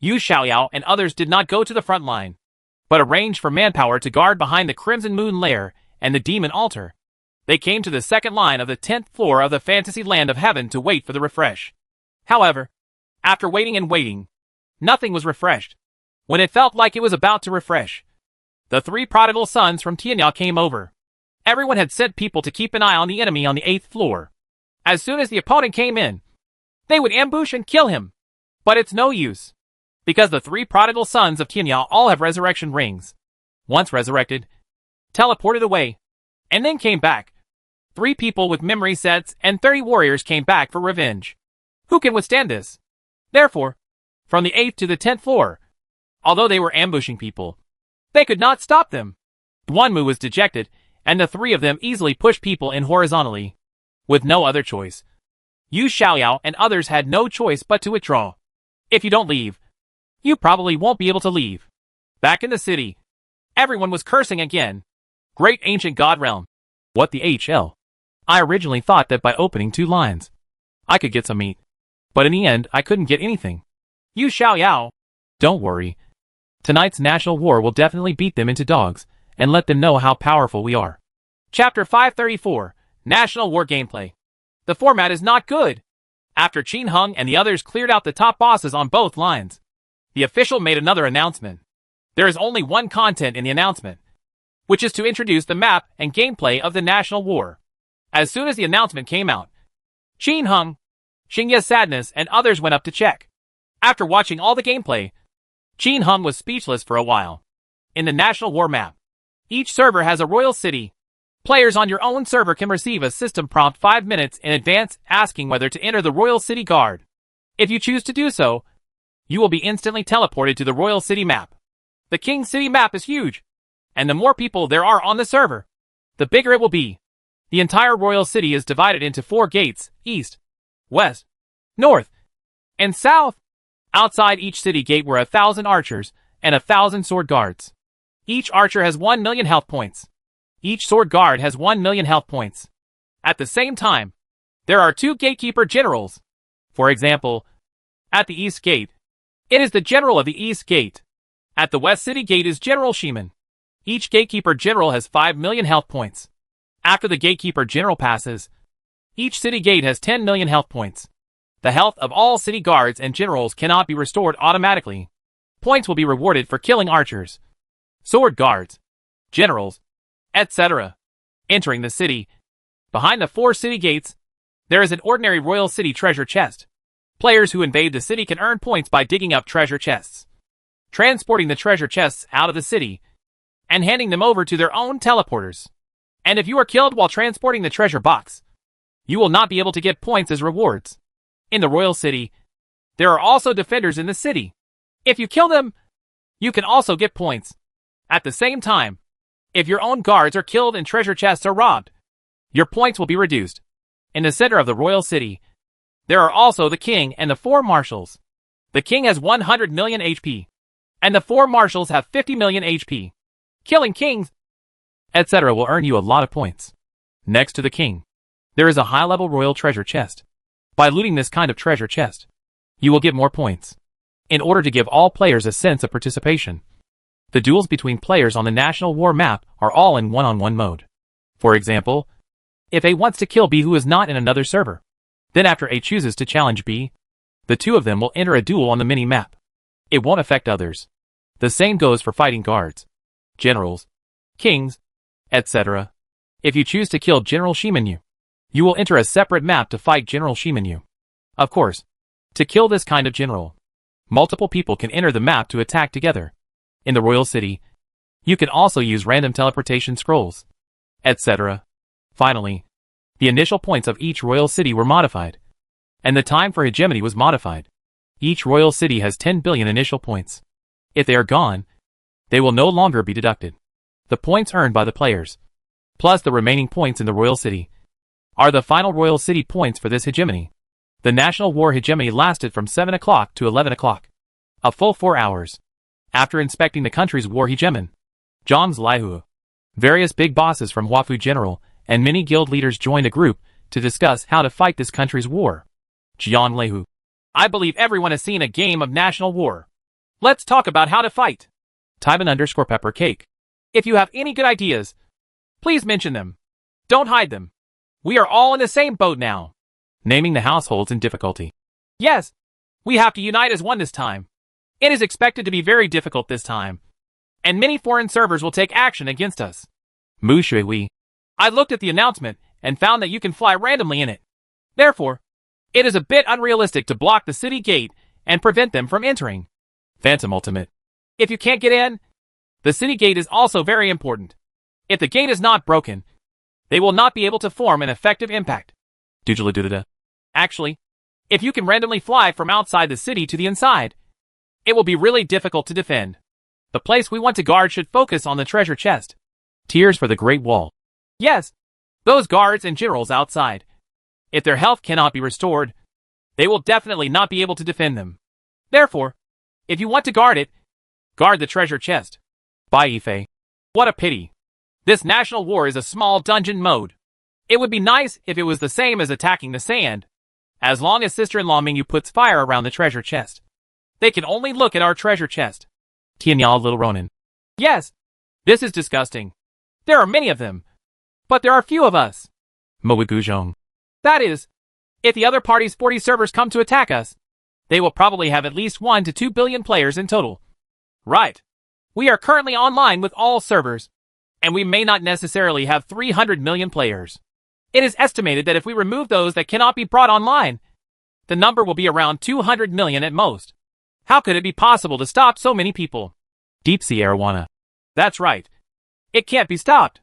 Yu Xiaoyao and others did not go to the front line, but arranged for manpower to guard behind the Crimson Moon Lair and the Demon Altar. They came to the second line of the 10th floor of the Fantasy Land of Heaven to wait for the refresh. However, after waiting and waiting, nothing was refreshed. When it felt like it was about to refresh, the 3 prodigal sons from Tianyao came over. Everyone had sent people to keep an eye on the enemy on the 8th floor. As soon as the opponent came in, they would ambush and kill him. But it's no use, because the 3 prodigal sons of Tianyao all have resurrection rings. Once resurrected, teleported away, and then came back. 3 people with memory sets and 30 warriors came back for revenge. Who can withstand this? Therefore, from the 8th to the 10th floor, although they were ambushing people, they could not stop them. Duanmu was dejected, and the 3 of them easily pushed people in horizontally. With no other choice, Yu Xiaoyao and others had no choice but to withdraw. If you don't leave, you probably won't be able to leave. Back in the city, everyone was cursing again. Great ancient god realm. What the HL? I originally thought that by opening 2 lines, I could get some meat. But in the end, I couldn't get anything. Yu Xiaoyao. Don't worry. Tonight's national war will definitely beat them into dogs, and let them know how powerful we are. Chapter 534, National War Gameplay. The format is not good. After Qin Hung and the others cleared out the top bosses on both lines, the official made another announcement. There is only one content in the announcement, which is to introduce the map and gameplay of the National War. As soon as the announcement came out, Qin Hung, Xingye Sadness, and others went up to check. After watching all the gameplay, Qin Hung was speechless for a while. In the National War map, each server has a royal city. Players on your own server can receive a system prompt 5 minutes in advance asking whether to enter the Royal City Guard. If you choose to do so, you will be instantly teleported to the Royal City map. The King City map is huge, and the more people there are on the server, the bigger it will be. The entire Royal City is divided into 4 gates, east, west, north, and south. Outside each city gate were 1,000 archers and 1,000 sword guards. Each archer has 1 million health points. Each sword guard has 1 million health points. At the same time, there are 2 gatekeeper generals. For example, at the east gate, it is the general of the east gate. At the west city gate is General Shiman. Each gatekeeper general has 5 million health points. After the gatekeeper general passes, each city gate has 10 million health points. The health of all city guards and generals cannot be restored automatically. Points will be rewarded for killing archers, sword guards, generals, etc. Entering the city, behind the 4 city gates, there is an ordinary royal city treasure chest. Players who invade the city can earn points by digging up treasure chests, transporting the treasure chests out of the city, and handing them over to their own teleporters. And if you are killed while transporting the treasure box, you will not be able to get points as rewards. In the royal city, there are also defenders in the city. If you kill them, you can also get points. At the same time, if your own guards are killed and treasure chests are robbed, your points will be reduced. In the center of the royal city, there are also the king and the 4 marshals. The king has 100 million HP, and the 4 marshals have 50 million HP. Killing kings, etc. will earn you a lot of points. Next to the king, there is a high-level royal treasure chest. By looting this kind of treasure chest, you will get more points. In order to give all players a sense of participation, the duels between players on the National War map are all in one-on-one mode. For example, if A wants to kill B who is not in another server, then after A chooses to challenge B, the 2 of them will enter a duel on the mini-map. It won't affect others. The same goes for fighting guards, generals, kings, etc. If you choose to kill General Shimanyu, you will enter a separate map to fight General Shimanyu. Of course, to kill this kind of general, multiple people can enter the map to attack together. In the royal city, you can also use random teleportation scrolls, etc. Finally, the initial points of each royal city were modified, and the time for hegemony was modified. Each royal city has 10 billion initial points. If they are gone, they will no longer be deducted. The points earned by the players, plus the remaining points in the royal city, are the final royal city points for this hegemony. The National War hegemony lasted from 7 o'clock to 11 o'clock, a full 4 hours. After inspecting the country's war hegemon, Zhang's Laihu, various big bosses from Huafu General, and many guild leaders joined a group to discuss how to fight this country's war. Jian Leihu. I believe everyone has seen a game of National War. Let's talk about how to fight. Tyban_peppercake. If you have any good ideas, please mention them. Don't hide them. We are all in the same boat now. Naming the households in difficulty. Yes, we have to unite as one this time. It is expected to be very difficult this time, and many foreign servers will take action against us. Mu Shui Wei. I looked at the announcement and found that you can fly randomly in it. Therefore, it is a bit unrealistic to block the city gate and prevent them from entering. Phantom Ultimate. If you can't get in, the city gate is also very important. If the gate is not broken, they will not be able to form an effective impact. Doodle-a-doo-da-da. Actually, if you can randomly fly from outside the city to the inside, it will be really difficult to defend. The place we want to guard should focus on the treasure chest. Tears for the Great Wall. Yes, those guards and generals outside. If their health cannot be restored, they will definitely not be able to defend them. Therefore, if you want to guard it, guard the treasure chest. Bye, Ife. What a pity. This national war is a small dungeon mode. It would be nice if it was the same as attacking the sand. As long as sister-in-law Mingyu puts fire around the treasure chest, they can only look at our treasure chest. Tianyao, little Ronin. Yes, this is disgusting. There are many of them, but there are few of us. Moeguzhong. That is, if the other party's 40 servers come to attack us, they will probably have at least 1 to 2 billion players in total. Right. We are currently online with all servers, and we may not necessarily have 300 million players. It is estimated that if we remove those that cannot be brought online, the number will be around 200 million at most. How could it be possible to stop so many people? Deep Sea Arowana. That's right. It can't be stopped.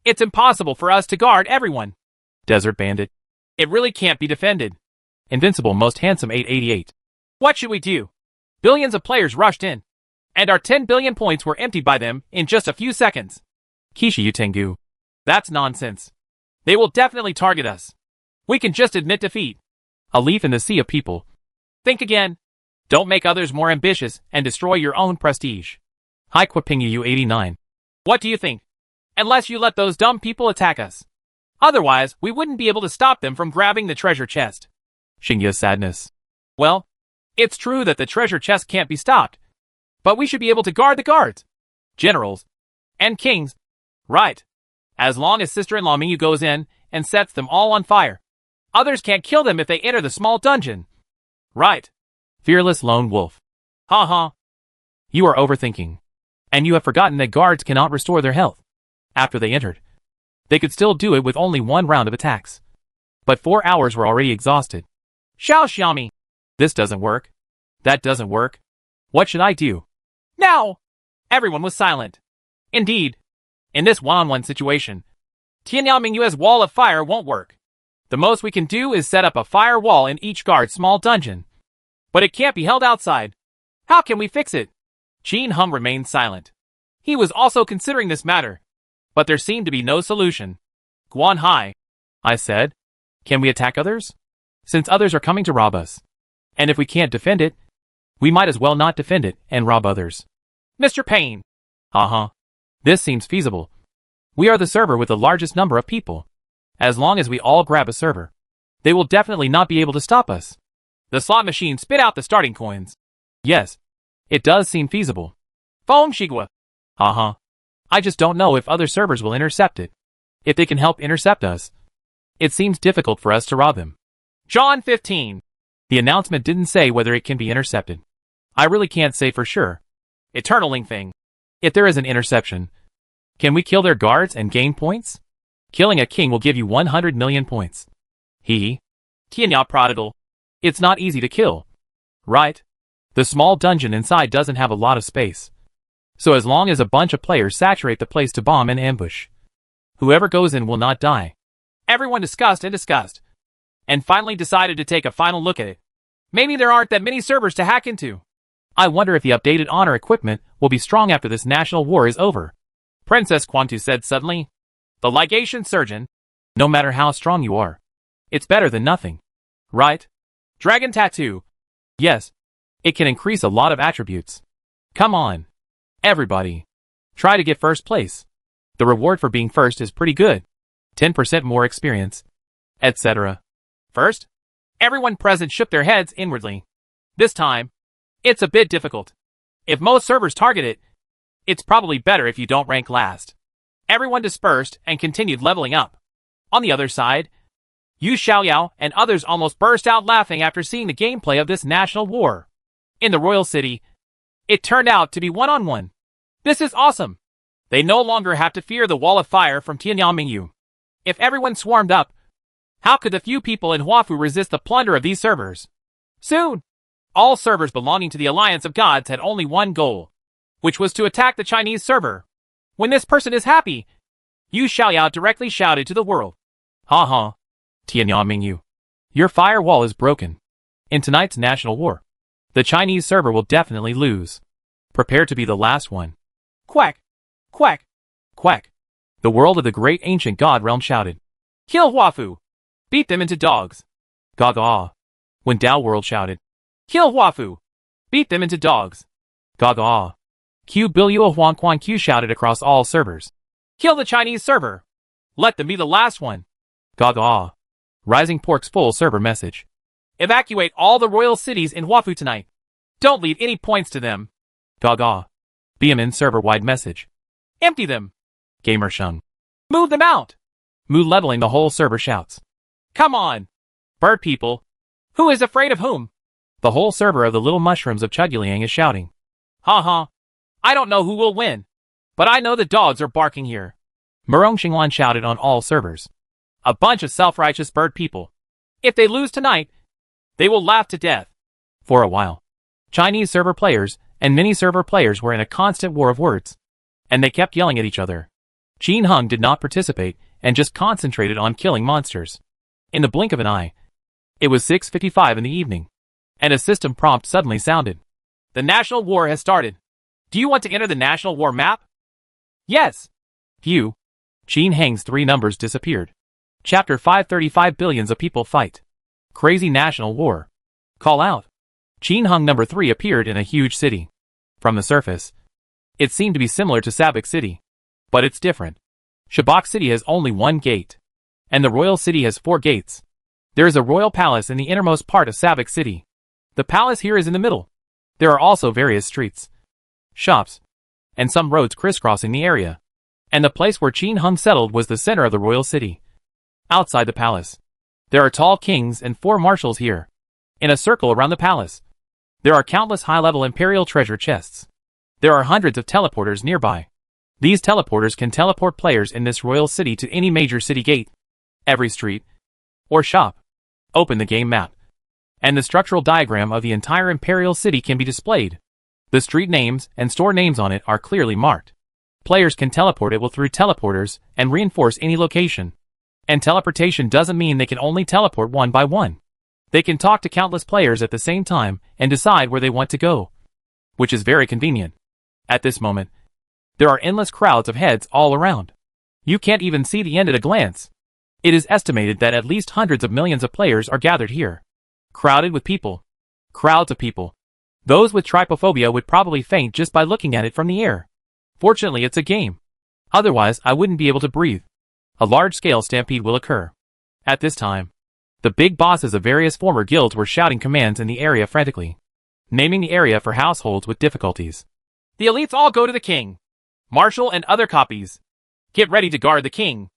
It's impossible for us to guard everyone. Desert Bandit. It really can't be defended. Invincible Most Handsome 888. What should we do? Billions of players rushed in, and our 10 billion points were emptied by them in just a few seconds. Kishi Utengu. That's nonsense. They will definitely target us. We can just admit defeat. A leaf in the sea of people. Think again. Don't make others more ambitious and destroy your own prestige. Haikwapingu 89. What do you think? Unless you let those dumb people attack us. Otherwise, we wouldn't be able to stop them from grabbing the treasure chest. Shingya Sadness. Well, it's true that the treasure chest can't be stopped, but we should be able to guard the guards, generals, and kings. Right. As long as sister-in-law Mingyu goes in and sets them all on fire. Others can't kill them if they enter the small dungeon. Right. Fearless Lone Wolf. Ha ha. You are overthinking. And you have forgotten that guards cannot restore their health after they entered. They could still do it with only one round of attacks. But 4 hours were already exhausted. Xiao Xiaomi. This doesn't work. That doesn't work. What should I do? Now! Everyone was silent. Indeed, in this one-on-one situation, Tianyao Mingyu's wall of fire won't work. The most we can do is set up a fire wall in each guard's small dungeon. But it can't be held outside. How can we fix it? Jin Hum remained silent. He was also considering this matter, but there seemed to be no solution. Guan Hai, I said, can we attack others? Since others are coming to rob us. And if we can't defend it, we might as well not defend it and rob others. Mr. Payne. Uh-huh. This seems feasible. We are the server with the largest number of people. As long as we all grab a server, they will definitely not be able to stop us. The slot machine spit out the starting coins. Yes, it does seem feasible. Foam Shigwa. Uh-huh. I just don't know if other servers will intercept it. If they can help intercept us, it seems difficult for us to rob them. John 15. The announcement didn't say whether it can be intercepted. I really can't say for sure. Eternaling thing. If there is an interception, can we kill their guards and gain points? Killing a king will give you 100 million points. Tianya Prodigal. It's not easy to kill. Right? The small dungeon inside doesn't have a lot of space. So as long as a bunch of players saturate the place to bomb and ambush, whoever goes in will not die. Everyone discussed, and finally decided to take a final look at it. Maybe there aren't that many servers to hack into. I wonder if the updated honor equipment will be strong after this national war is over. Princess Quantu said suddenly. The ligation surgeon. No matter how strong you are, it's better than nothing. Right? Dragon tattoo. Yes. It can increase a lot of attributes. Come on. Everybody. Try to get first place. The reward for being first is pretty good. 10% more experience, etc. First? Everyone present shook their heads inwardly. This time, it's a bit difficult. If most servers target it, it's probably better if you don't rank last. Everyone dispersed and continued leveling up. On the other side, Yu Xiaoyao and others almost burst out laughing after seeing the gameplay of this national war. In the royal city, it turned out to be one-on-one. This is awesome. They no longer have to fear the wall of fire from Tianyao Mingyu. If everyone swarmed up, how could the few people in Huafu resist the plunder of these servers? Soon, all servers belonging to the Alliance of Gods had only one goal, which was to attack the Chinese server. When this person is happy, Yu Xiaoyao directly shouted to the world. Ha ha. Tianyao Mingyu. Your firewall is broken. In tonight's national war, the Chinese server will definitely lose. Prepare to be the last one. Quack. Quack. Quack. The world of the great ancient god realm shouted. Kill Huafu. Beat them into dogs. Gaga. When Dao world shouted. Kill Huafu. Beat them into dogs. Gaga. Q Billiu Huang Quan Q shouted across all servers. Kill the Chinese server. Let them be the last one. Gaga. Rising Pork's full server message. Evacuate all the royal cities in Huafu tonight. Don't leave any points to them. Gaga. BMN server-wide message. Empty them. Gamer Shung. Move them out. Mu leveling the whole server shouts. Come on. Bird people. Who is afraid of whom? The whole server of the little mushrooms of Chuguliang is shouting. Ha ha. I don't know who will win. But I know the dogs are barking here. Murong Xinglan shouted on all servers. A bunch of self-righteous bird people. If they lose tonight, they will laugh to death. For a while, Chinese server players and mini server players were in a constant war of words. And they kept yelling at each other. Qin Hung did not participate and just concentrated on killing monsters. In the blink of an eye, it was 6:55 in the evening. And a system prompt suddenly sounded. The national war has started. Do you want to enter the national war map? Yes. Phew. Qin Hang's 3 numbers disappeared. Chapter 535 Billions of people fight. Crazy national war. Call out. Qin Hung number 3 appeared in a huge city. From the surface, it seemed to be similar to Sabak City. But it's different. Shabak City has only 1 gate. And the royal city has 4 gates. There is a royal palace in the innermost part of Sabak City. The palace here is in the middle. There are also various streets, shops, and some roads crisscrossing the area. And the place where Qin Hung settled was the center of the royal city. Outside the palace, there are tall kings and 4 marshals here. In a circle around the palace, there are countless high-level imperial treasure chests. There are hundreds of teleporters nearby. These teleporters can teleport players in this royal city to any major city gate, every street, or shop. Open the game map, and the structural diagram of the entire imperial city can be displayed. The street names and store names on it are clearly marked. Players can teleport it through teleporters and reinforce any location. And teleportation doesn't mean they can only teleport one by one. They can talk to countless players at the same time and decide where they want to go, which is very convenient. At this moment, there are endless crowds of heads all around. You can't even see the end at a glance. It is estimated that at least hundreds of millions of players are gathered here. Crowded with people. Crowds of people. Those with trypophobia would probably faint just by looking at it from the air. Fortunately, it's a game. Otherwise, I wouldn't be able to breathe. A large-scale stampede will occur. At this time, the big bosses of various former guilds were shouting commands in the area frantically, naming the area for households with difficulties. The elites all go to the king. Marshal and other copies. Get ready to guard the king.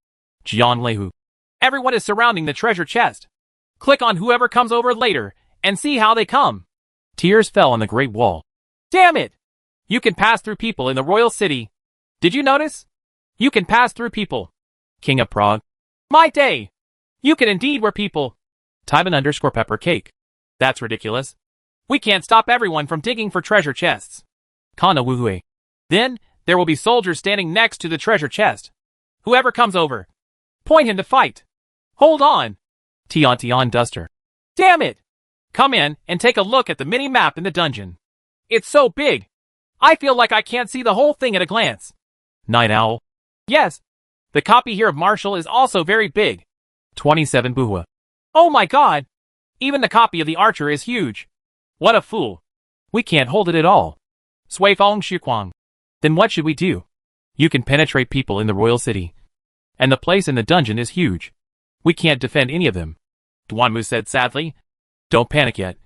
Jian Lehu. Everyone is surrounding the treasure chest. Click on whoever comes over later and see how they come. Tears fell on the Great Wall. Damn it! You can pass through people in the royal city. Did you notice? You can pass through people. King of Prague. My day! You can indeed wear people. Tyban_pepper cake. That's ridiculous. We can't stop everyone from digging for treasure chests. Kana Wuhue. Then, there will be soldiers standing next to the treasure chest. Whoever comes over, point him to fight. Hold on. Tian Duster. Damn it! Come in and take a look at the mini-map in the dungeon. It's so big. I feel like I can't see the whole thing at a glance. Night Owl. Yes. The copy here of Marshall is also very big. 27 Buhua. Oh my god! Even the copy of the Archer is huge. What a fool. We can't hold it at all. Sui Fong Shuquang. Then what should we do? You can penetrate people in the royal city. And the place in the dungeon is huge. We can't defend any of them. Duanmu said sadly. Don't panic yet.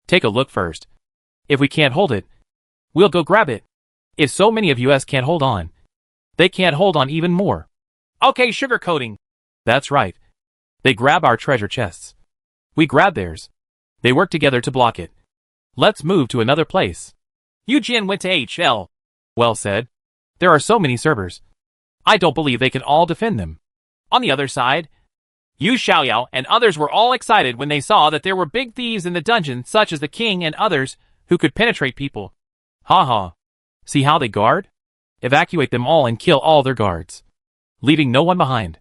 Take a look first. If we can't hold it, we'll go grab it. If so many of us can't hold on, they can't hold on even more. Okay, sugarcoating. That's right. They grab our treasure chests. We grab theirs. They work together to block it. Let's move to another place. Eugene went to HL. Well said. There are so many servers. I don't believe they can all defend them. On the other side, Yu Xiaoyao and others were all excited when they saw that there were big thieves in the dungeon such as the king and others who could penetrate people. Ha ha. See how they guard? Evacuate them all and kill all their guards. leaving no one behind.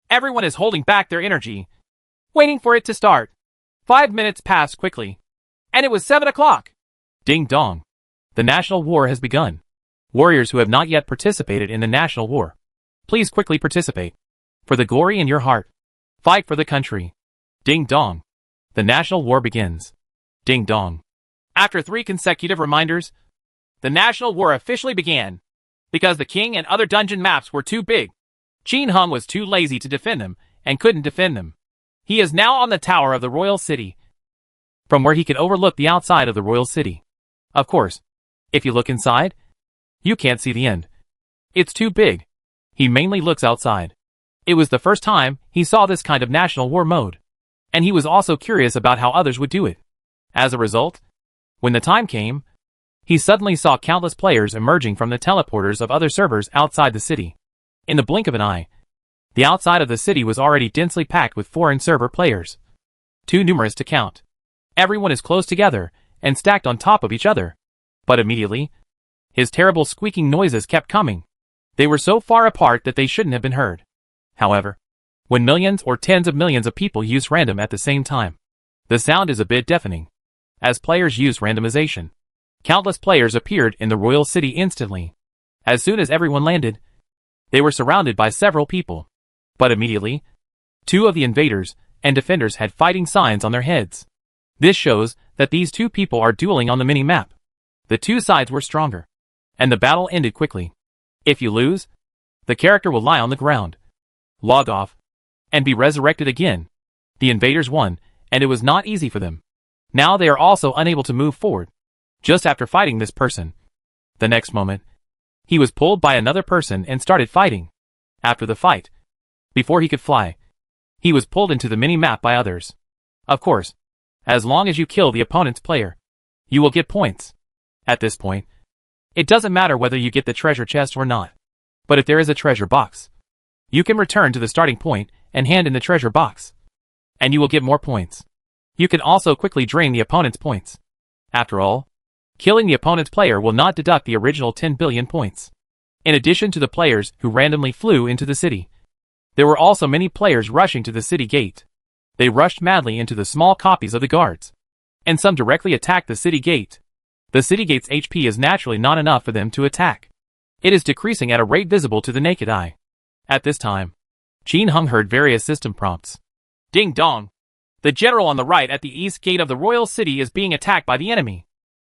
Everyone is holding back their energy, waiting for it to start. 5 minutes passed quickly, and it was 7 o'clock. Ding dong. The national war has begun. Warriors who have not yet participated in the national war, please quickly participate. For the glory in your heart, fight for the country. Ding dong. The national war begins. Ding dong. After 3 consecutive reminders, the national war officially began. Because the king and other dungeon maps were too big, Qin Hung was too lazy to defend them and couldn't defend them. He is now on the tower of the royal city, from where he can overlook the outside of the royal city. Of course, if you look inside, you can't see the end. It's too big. He mainly looks outside. It was the first time he saw this kind of national war mode, and he was also curious about how others would do it. As a result, when the time came, he suddenly saw countless players emerging from the teleporters of other servers outside the city. In the blink of an eye, the outside of the city was already densely packed with foreign server players. Too numerous to count. Everyone is close together and stacked on top of each other. But immediately, his terrible squeaking noises kept coming. They were so far apart that they shouldn't have been heard. However, when millions or tens of millions of people use random at the same time, the sound is a bit deafening. As players use randomization, countless players appeared in the royal city instantly. As soon as everyone landed, they were surrounded by several people. But immediately, 2 of the invaders and defenders had fighting signs on their heads. This shows that these 2 people are dueling on the mini-map. The 2 sides were stronger, and the battle ended quickly. If you lose, the character will lie on the ground, log off, and be resurrected again. The invaders won, and it was not easy for them. Now they are also unable to move forward. Just after fighting this person, the next moment, he was pulled by another person and started fighting. After the fight, before he could fly, he was pulled into the mini-map by others. Of course, as long as you kill the opponent's player, you will get points. At this point, it doesn't matter whether you get the treasure chest or not. But if there is a treasure box, you can return to the starting point and hand in the treasure box, and you will get more points. You can also quickly drain the opponent's points. After all, killing the opponent's player will not deduct the original 10 billion points. In addition to the players who randomly flew into the city, there were also many players rushing to the city gate. They rushed madly into the small copies of the guards, and some directly attacked the city gate. The city gate's HP is naturally not enough for them to attack. It is decreasing at a rate visible to the naked eye. At this time, Qin Hung heard various system prompts. Ding dong. The general on the right at the east gate of the royal city is being attacked by the enemy.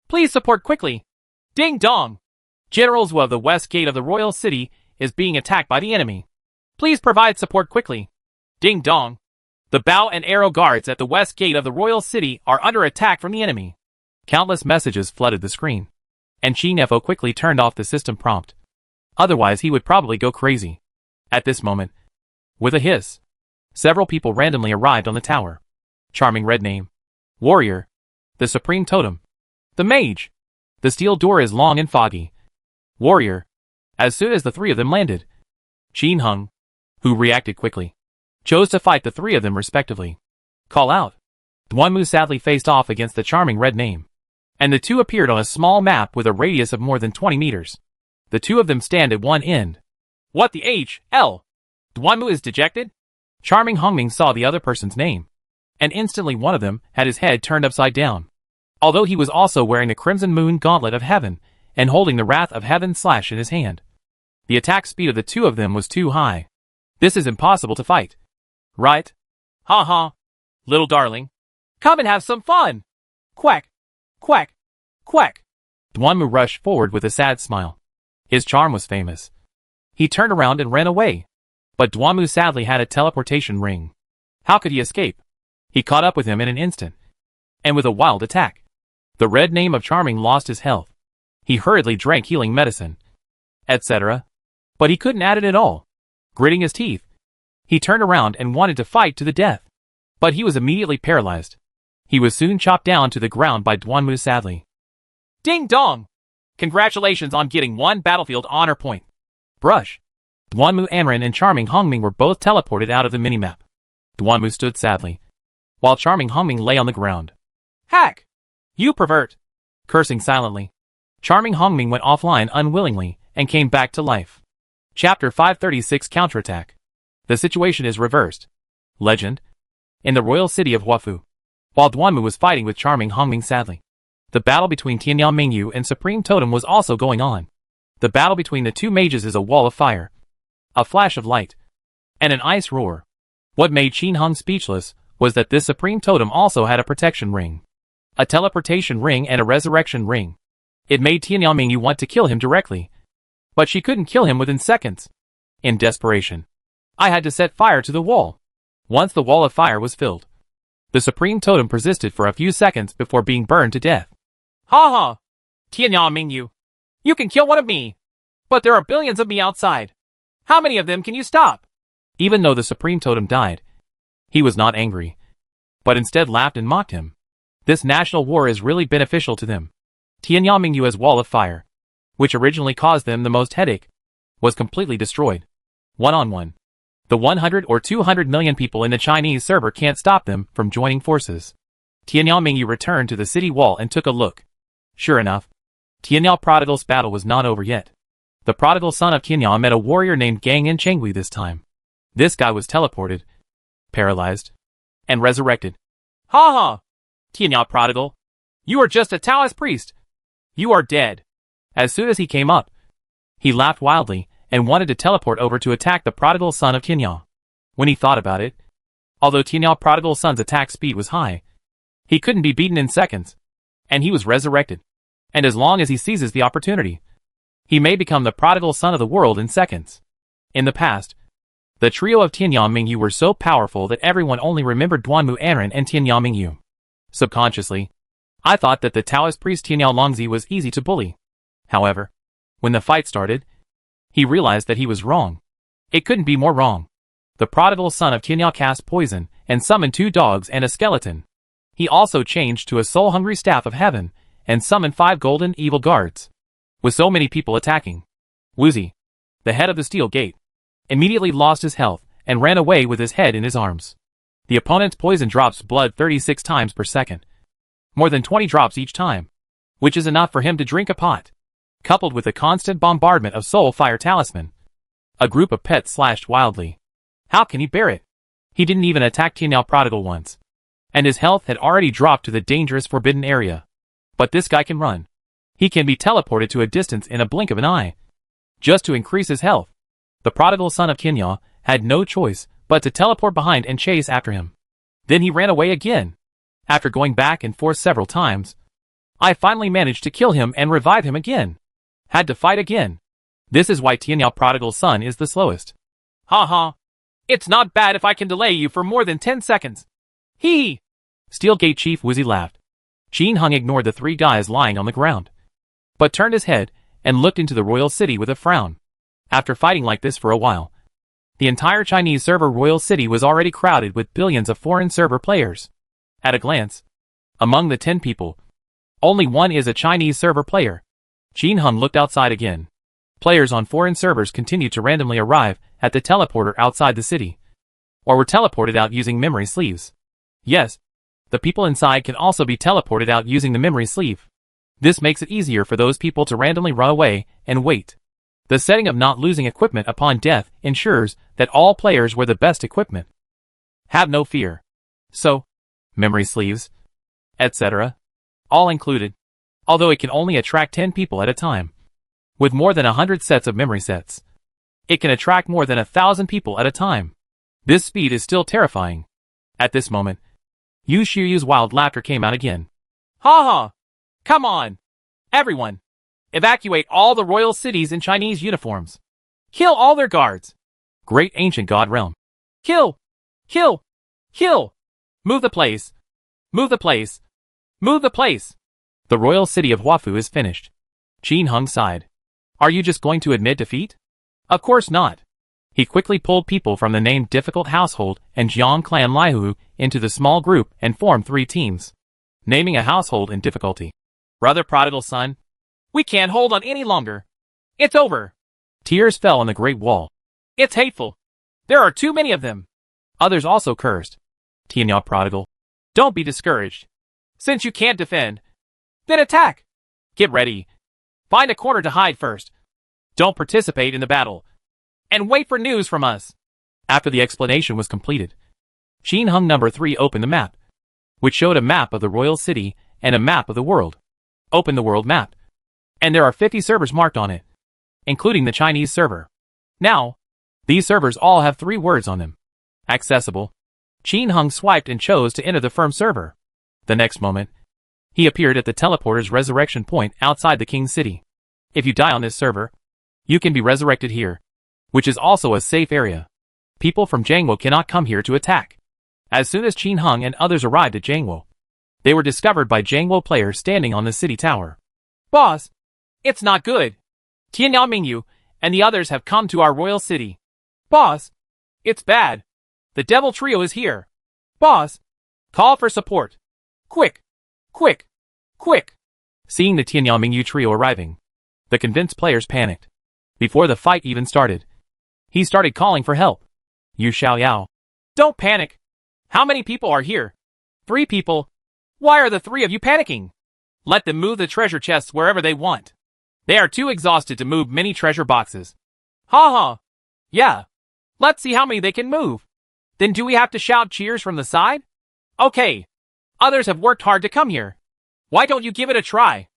Please support quickly. Ding dong. Generals of the west gate of the royal city is being attacked by the enemy. Please provide support quickly. Ding dong. The bow and arrow guards at the west gate of the royal city are under attack from the enemy. Countless messages flooded the screen, and Qin Fo quickly turned off the system prompt. Otherwise he would probably go crazy. At this moment, with a hiss, several people randomly arrived on the tower. Charming red name. Warrior. The supreme totem. The mage. The steel door is long and foggy. Warrior. As soon as the 3 of them landed, Qin Hung, who reacted quickly, chose to fight the 3 of them respectively. Call out. Duanmu sadly faced off against the charming red name, and the 2 appeared on a small map with a radius of more than 20 meters. The 2 of them stand at one end. What the H.L.? Duanmu is dejected? Charming Hongming saw the other person's name, and instantly one of them had his head turned upside down. Although he was also wearing the Crimson Moon Gauntlet of Heaven and holding the Wrath of Heaven slash in his hand. The attack speed of the 2 of them was too high. This is impossible to fight. Right? Ha ha. Little darling. Come and have some fun. Quack. Quack. Quack. Duanmu rushed forward with a sad smile. His charm was famous. He turned around and ran away. But Duanmu sadly had a teleportation ring. How could he escape? He caught up with him in an instant, and with a wild attack. The red name of Charming lost his health. He hurriedly drank healing medicine, etc. But he couldn't add it at all. Gritting his teeth, he turned around and wanted to fight to the death. But he was immediately paralyzed. He was soon chopped down to the ground by Duanmu sadly. Ding dong! Congratulations on getting 1 battlefield honor point. Brush. Duanmu Anren and Charming Hongming were both teleported out of the minimap. Duanmu stood sadly, while Charming Hongming lay on the ground. Hack! You pervert! Cursing silently, Charming Hongming went offline unwillingly and came back to life. Chapter 536 Counterattack. The situation is reversed. Legend. In the royal city of Huafu. While Duanmu was fighting with charming Hongming sadly. The battle between Tianyao Mingyu and Supreme Totem was also going on. The battle between the two mages is a wall of fire, a flash of light, and an ice roar. What made Qin Hung speechless was that this Supreme Totem also had a protection ring, a teleportation ring and a resurrection ring. It made Tianyao Mingyu want to kill him directly, but she couldn't kill him within seconds. In desperation, I had to set fire to the wall. Once the wall of fire was filled, the Supreme Totem persisted for a few seconds before being burned to death. Ha ha! Tianyao Mingyu, you can kill one of me, but there are billions of me outside. How many of them can you stop? Even though the Supreme Totem died, he was not angry, but instead laughed and mocked him. This national war is really beneficial to them. Tianyao Mingyu's wall of fire, which originally caused them the most headache, was completely destroyed. One-on-one. The 100 or 200 million people in the Chinese server can't stop them from joining forces. Tianyao Mingyu returned to the city wall and took a look. Sure enough, Tianyao Prodigal's battle was not over yet. The prodigal son of Tianyao met a warrior named Gang in Chenghui this time. This guy was teleported, paralyzed, and resurrected. Ha ha! Tianyao Prodigal, you are just a Taoist priest. You are dead. As soon as he came up, he laughed wildly and wanted to teleport over to attack the prodigal son of Tianyao. When he thought about it, although Tianyao Prodigal son's attack speed was high, he couldn't be beaten in seconds, and he was resurrected. And as long as he seizes the opportunity, he may become the prodigal son of the world in seconds. In the past, the trio of Tianyao Mingyu were so powerful that everyone only remembered Duanmu Anren and Tianyao Mingyu. Subconsciously, I thought that the Taoist priest Tianyao Longzi was easy to bully. However, when the fight started, he realized that he was wrong. It couldn't be more wrong. The prodigal son of Tianyao cast poison and summoned 2 dogs and a skeleton. He also changed to a soul-hungry staff of heaven and summoned 5 golden evil guards. With so many people attacking, Wuzi, the head of the steel gate, immediately lost his health and ran away with his head in his arms. The opponent's poison drops blood 36 times per second. More than 20 drops each time, which is enough for him to drink a pot. Coupled with the constant bombardment of soul fire talisman, a group of pets slashed wildly. How can he bear it? He didn't even attack Tianyao Prodigal once, and his health had already dropped to the dangerous forbidden area. But this guy can run. He can be teleported to a distance in a blink of an eye, just to increase his health. The prodigal son of Tianyao had no choice but to teleport behind and chase after him. Then he ran away again. After going back and forth several times, I finally managed to kill him and revive him again. Had to fight again. This is why Tianyao Prodigal's son is the slowest. Ha ha. It's not bad if I can delay you for more than 10 seconds. Hee. Steelgate Chief Wuzi laughed. Qin Hung ignored the 3 guys lying on the ground, but turned his head and looked into the royal city with a frown. After fighting like this for a while, the entire Chinese server royal city was already crowded with billions of foreign server players. At a glance, among the 10 people, only 1 is a Chinese server player. Qin Hung looked outside again. Players on foreign servers continued to randomly arrive at the teleporter outside the city, or were teleported out using memory sleeves. Yes, the people inside can also be teleported out using the memory sleeve. This makes it easier for those people to randomly run away and wait. The setting of not losing equipment upon death ensures that all players wear the best equipment. Have no fear. So, memory sleeves, etc., all included, although it can only attract 10 people at a time. With more than 100 sets of memory sets, it can attract more than 1,000 people at a time. This speed is still terrifying. At this moment, Yu Shiyu's wild laughter came out again. Ha ha! Come on! Everyone! Evacuate all the royal cities in Chinese uniforms. Kill all their guards. Great ancient god realm. Kill! Kill! Kill! Move the place! Move the place! Move the place! The royal city of Huafu is finished. Qin Hung sighed. Are you just going to admit defeat? Of course not. He quickly pulled people from the named Difficult Household and Jiang Clan Laihu into the small group and formed 3 teams, naming a household in difficulty. Brother Prodigal Son, we can't hold on any longer. It's over. Tears fell on the Great Wall. It's hateful. There are too many of them. Others also cursed. Tianyao Prodigal, don't be discouraged. Since you can't defend, then attack. Get ready. Find a corner to hide first. Don't participate in the battle. and wait for news from us. After the explanation was completed, Qin Hung number 3 opened the map, which showed a map of the royal city and a map of the world. Open the world map, and there are 50 servers marked on it, including the Chinese server. Now, these servers all have 3 words on them. Accessible. Qin Hung swiped and chose to enter the firm server. The next moment, he appeared at the teleporter's resurrection point outside the king's city. If you die on this server, you can be resurrected here, which is also a safe area. People from Jiangwo cannot come here to attack. As soon as Qin Hung and others arrived at Jiangwo, they were discovered by Jiangwo players standing on the city tower. Boss, it's not good. Tianyao Mingyu and the others have come to our royal city. Boss, it's bad. The devil trio is here. Boss, call for support. Quick, quick, quick. Seeing the Tianyao Mingyu trio arriving, the convinced players panicked. Before the fight even started, he started calling for help. Yu Xiaoyao. Don't panic. How many people are here? 3 people. Why are the 3 of you panicking? Let them move the treasure chests wherever they want. They are too exhausted to move many treasure boxes. Ha ha. Yeah. Let's see how many they can move. Then do we have to shout cheers from the side? Okay. Others have worked hard to come here. Why don't you give it a try?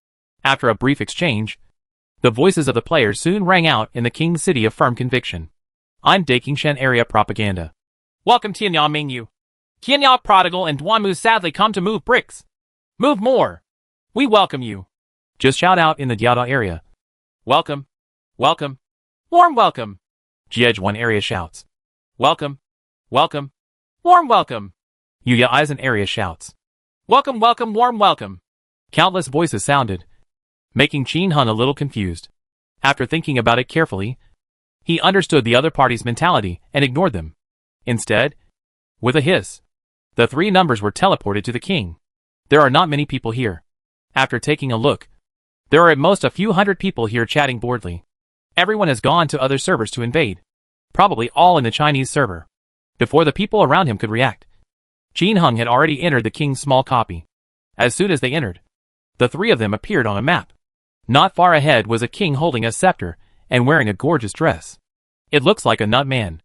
After a brief exchange, the voices of the players soon rang out in the king's city of firm conviction. I'm Dakingshan area propaganda. Welcome Tianyao Mingyu. Tianyao Prodigal and Duanmu sadly come to move bricks. Move more. We welcome you. Just shout out in the Diada area. Welcome. Welcome. Warm welcome. Jiezhuan area shouts. Welcome. Welcome. Warm welcome. Yuya Eisen area shouts. Welcome, welcome, warm welcome. Countless voices sounded, making Qin Hung a little confused. After thinking about it carefully, he understood the other party's mentality and ignored them. Instead, with a hiss, the 3 numbers were teleported to the king. There are not many people here. After taking a look, there are at most a few hundred people here chatting boredly. Everyone has gone to other servers to invade, probably all in the Chinese server. Before the people around him could react, Qin Hung had already entered the king's small copy. As soon as they entered, the 3 of them appeared on a map. Not far ahead was a king holding a scepter and wearing a gorgeous dress. It looks like a nut man.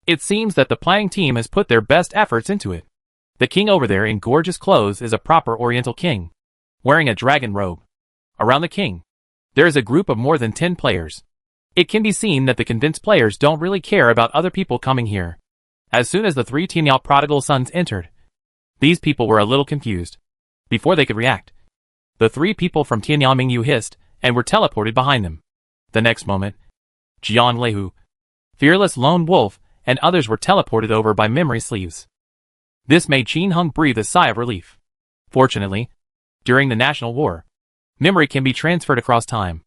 It seems that the playing team has put their best efforts into it. The king over there in gorgeous clothes is a proper oriental king, wearing a dragon robe. Around the king, there is a group of more than 10 players. It can be seen that the convinced players don't really care about other people coming here. As soon as the 3 Tianyao prodigal sons entered, these people were a little confused. Before they could react, the 3 people from Tianyao Mingyu hissed and were teleported behind them. The next moment, Jian Leihu, Fearless Lone Wolf, and others were teleported over by memory sleeves. This made Qin Hung breathe a sigh of relief. Fortunately, during the National War, memory can be transferred across time.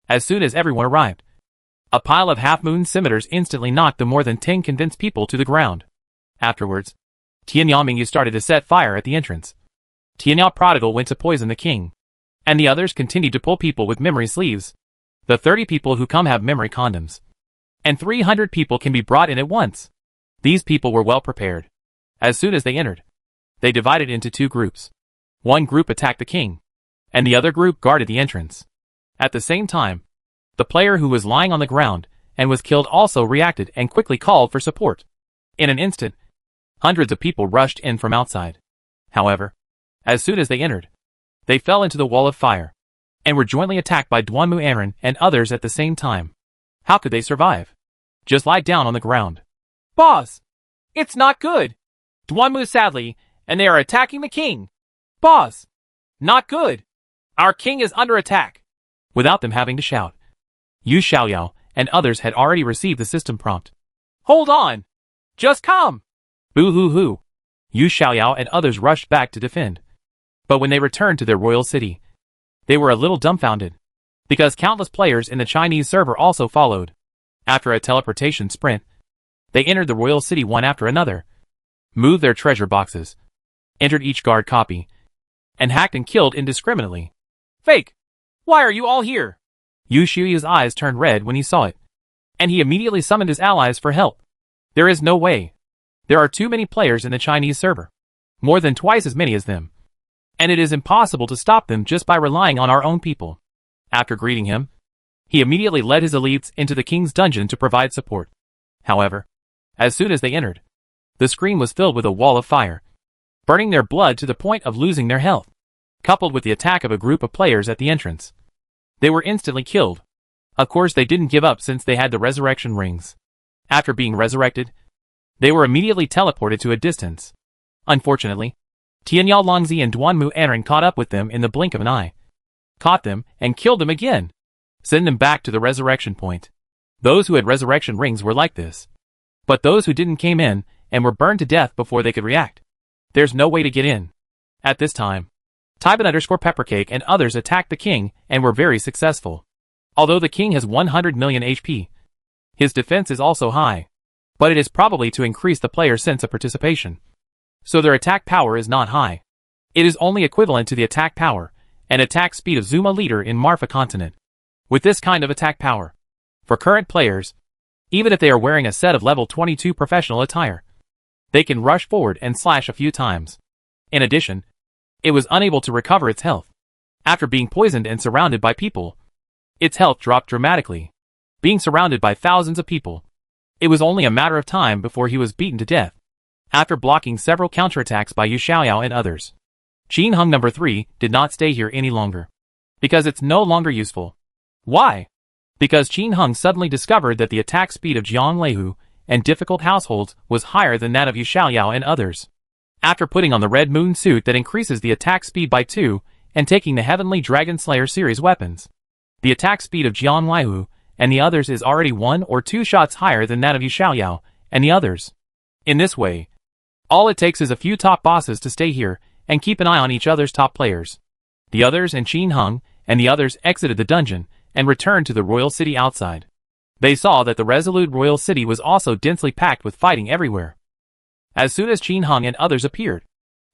As soon as everyone arrived, a pile of half-moon scimitars instantly knocked the more than 10 convinced people to the ground. Afterwards, Tianyao Mingyu started to set fire at the entrance. Tianyao Prodigal went to poison the king, and the others continued to pull people with memory sleeves. The 30 people who come have memory condoms, and 300 people can be brought in at once. These people were well prepared. As soon as they entered, they divided into 2 groups. One group attacked the king, and the other group guarded the entrance. At the same time, the player who was lying on the ground and was killed also reacted and quickly called for support. In an instant, hundreds of people rushed in from outside. However, as soon as they entered, they fell into the wall of fire, and were jointly attacked by Duanmu Aaron and others at the same time. How could they survive? Just lie down on the ground. Boss! It's not good! Duanmu sadly, and they are attacking the king. Boss! Not good! Our king is under attack. Without them having to shout, Yu Xiaoyao and others had already received the system prompt. Hold on! Just come! Boo-hoo-hoo! Yu Xiaoyao and others rushed back to defend. But when they returned to their royal city, they were a little dumbfounded, because countless players in the Chinese server also followed. After a teleportation sprint, they entered the royal city one after another, moved their treasure boxes, entered each guard copy, and hacked and killed indiscriminately. Fake! Why are you all here? Yu Xiaoyau's eyes turned red when he saw it, and he immediately summoned his allies for help. There is no way. There are too many players in the Chinese server, more than twice as many as them, and it is impossible to stop them just by relying on our own people. After greeting him, he immediately led his elites into the king's dungeon to provide support. However, as soon as they entered, the screen was filled with a wall of fire, burning their blood to the point of losing their health. Coupled with the attack of a group of players at the entrance, they were instantly killed. Of course, they didn't give up since they had the resurrection rings. After being resurrected, they were immediately teleported to a distance. Unfortunately, Tianyao Longzi and Duanmu Anren caught up with them in the blink of an eye, caught them, and killed them again, sending them back to the resurrection point. Those who had resurrection rings were like this. But those who didn't came in and were burned to death before they could react. There's no way to get in. At this time, Tybin_Peppercake and others attacked the king and were very successful. Although the king has 100 million HP, his defense is also high, but it is probably to increase the player's sense of participation. So their attack power is not high. It is only equivalent to the attack power and attack speed of Zuma leader in Marfa continent. With this kind of attack power, for current players, even if they are wearing a set of level 22 professional attire, they can rush forward and slash a few times. In addition, it was unable to recover its health. After being poisoned and surrounded by people, its health dropped dramatically. Being surrounded by thousands of people, it was only a matter of time before he was beaten to death. After blocking several counterattacks by Yu Xiaoyao and others, Qin Heng No. 3 did not stay here any longer, because it's no longer useful. Why? Because Qin Heng suddenly discovered that the attack speed of Jiang Leihu and difficult households was higher than that of Yu Xiaoyao and others. After putting on the Red Moon suit that increases the attack speed by 2 and taking the Heavenly Dragon Slayer series weapons, the attack speed of Jiang Leihu and the others is already 1 or 2 shots higher than that of Yu Xiaoyao and the others. In this way, all it takes is a few top bosses to stay here and keep an eye on each other's top players. The others and Qin Heng and the others exited the dungeon and returned to the royal city outside. They saw that the resolute royal city was also densely packed with fighting everywhere. As soon as Qin Heng and others appeared,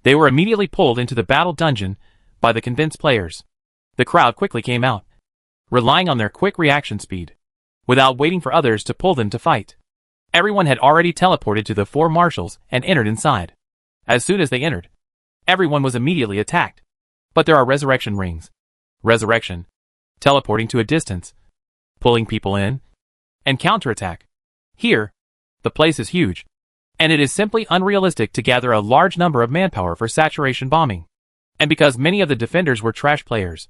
they were immediately pulled into the battle dungeon by the convinced players. The crowd quickly came out, relying on their quick reaction speed, without waiting for others to pull them to fight. Everyone had already teleported to the 4 marshals and entered inside. As soon as they entered, everyone was immediately attacked. But there are resurrection rings. Resurrection, teleporting to a distance, pulling people in, and counterattack. Here, the place is huge, and it is simply unrealistic to gather a large number of manpower for saturation bombing. And because many of the defenders were trash players,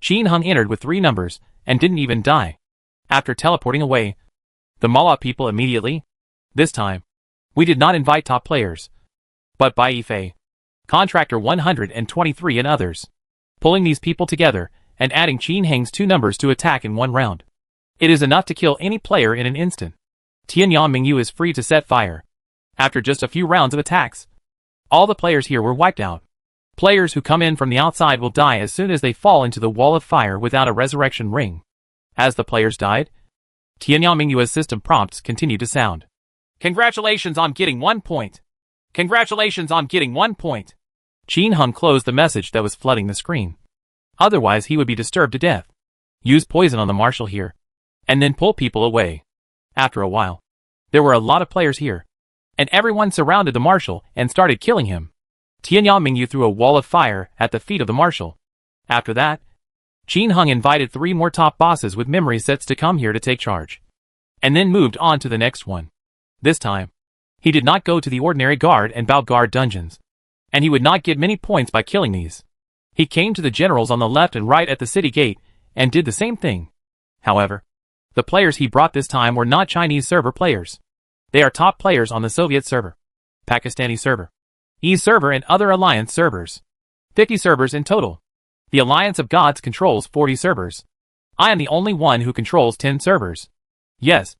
Qin Heng entered with 3 numbers and didn't even die. After teleporting away, the Mala people immediately. This time, we did not invite top players, but Bai Yifei, Contractor 123 and others, pulling these people together and adding Qin Heng's 2 numbers to attack in 1 round. It is enough to kill any player in an instant. Tianyao Mingyu is free to set fire. After just a few rounds of attacks, all the players here were wiped out. Players who come in from the outside will die as soon as they fall into the wall of fire without a resurrection ring. As the players died, Tianyao Mingyu's system prompts continued to sound. Congratulations on getting 1 point. Congratulations on getting 1 point. Qin Heng closed the message that was flooding the screen. Otherwise he would be disturbed to death. Use poison on the marshal here, and then pull people away. After a while, there were a lot of players here, and everyone surrounded the marshal and started killing him. Tianyao Mingyu threw a wall of fire at the feet of the marshal. After that, Qin Heng invited 3 more top bosses with memory sets to come here to take charge, and then moved on to the next one. This time, he did not go to the ordinary guard and Bao guard dungeons, and he would not get many points by killing these. He came to the generals on the left and right at the city gate and did the same thing. However, the players he brought this time were not Chinese server players. They are top players on the Soviet server, Pakistani server, E server and other alliance servers. 50 servers in total. The Alliance of Gods controls 40 servers. I am the only one who controls 10 servers. Yes,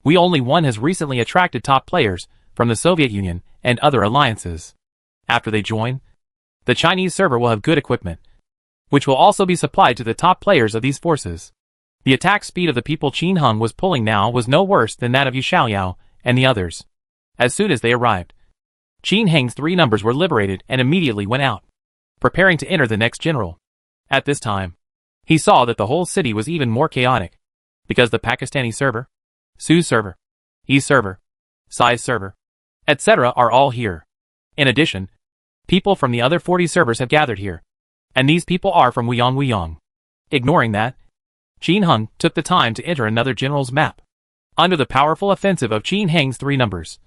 we only one has recently attracted top players from the Soviet Union and other alliances. After they join, the Chinese server will have good equipment, which will also be supplied to the top players of these forces. The attack speed of the people Qin Heng was pulling now was no worse than that of Yu Xiaoyao and the others. As soon as they arrived, Qin Heng's 3 numbers were liberated and immediately went out, preparing to enter the next general. At this time, he saw that the whole city was even more chaotic, because the Pakistani server, Su server, E server, Sai server, etc. are all here. In addition, people from the other 40 servers have gathered here, and these people are from Wuyong. Ignoring that, Qin Heng took the time to enter another general's map. under the powerful offensive of Qin Heng's 3 numbers.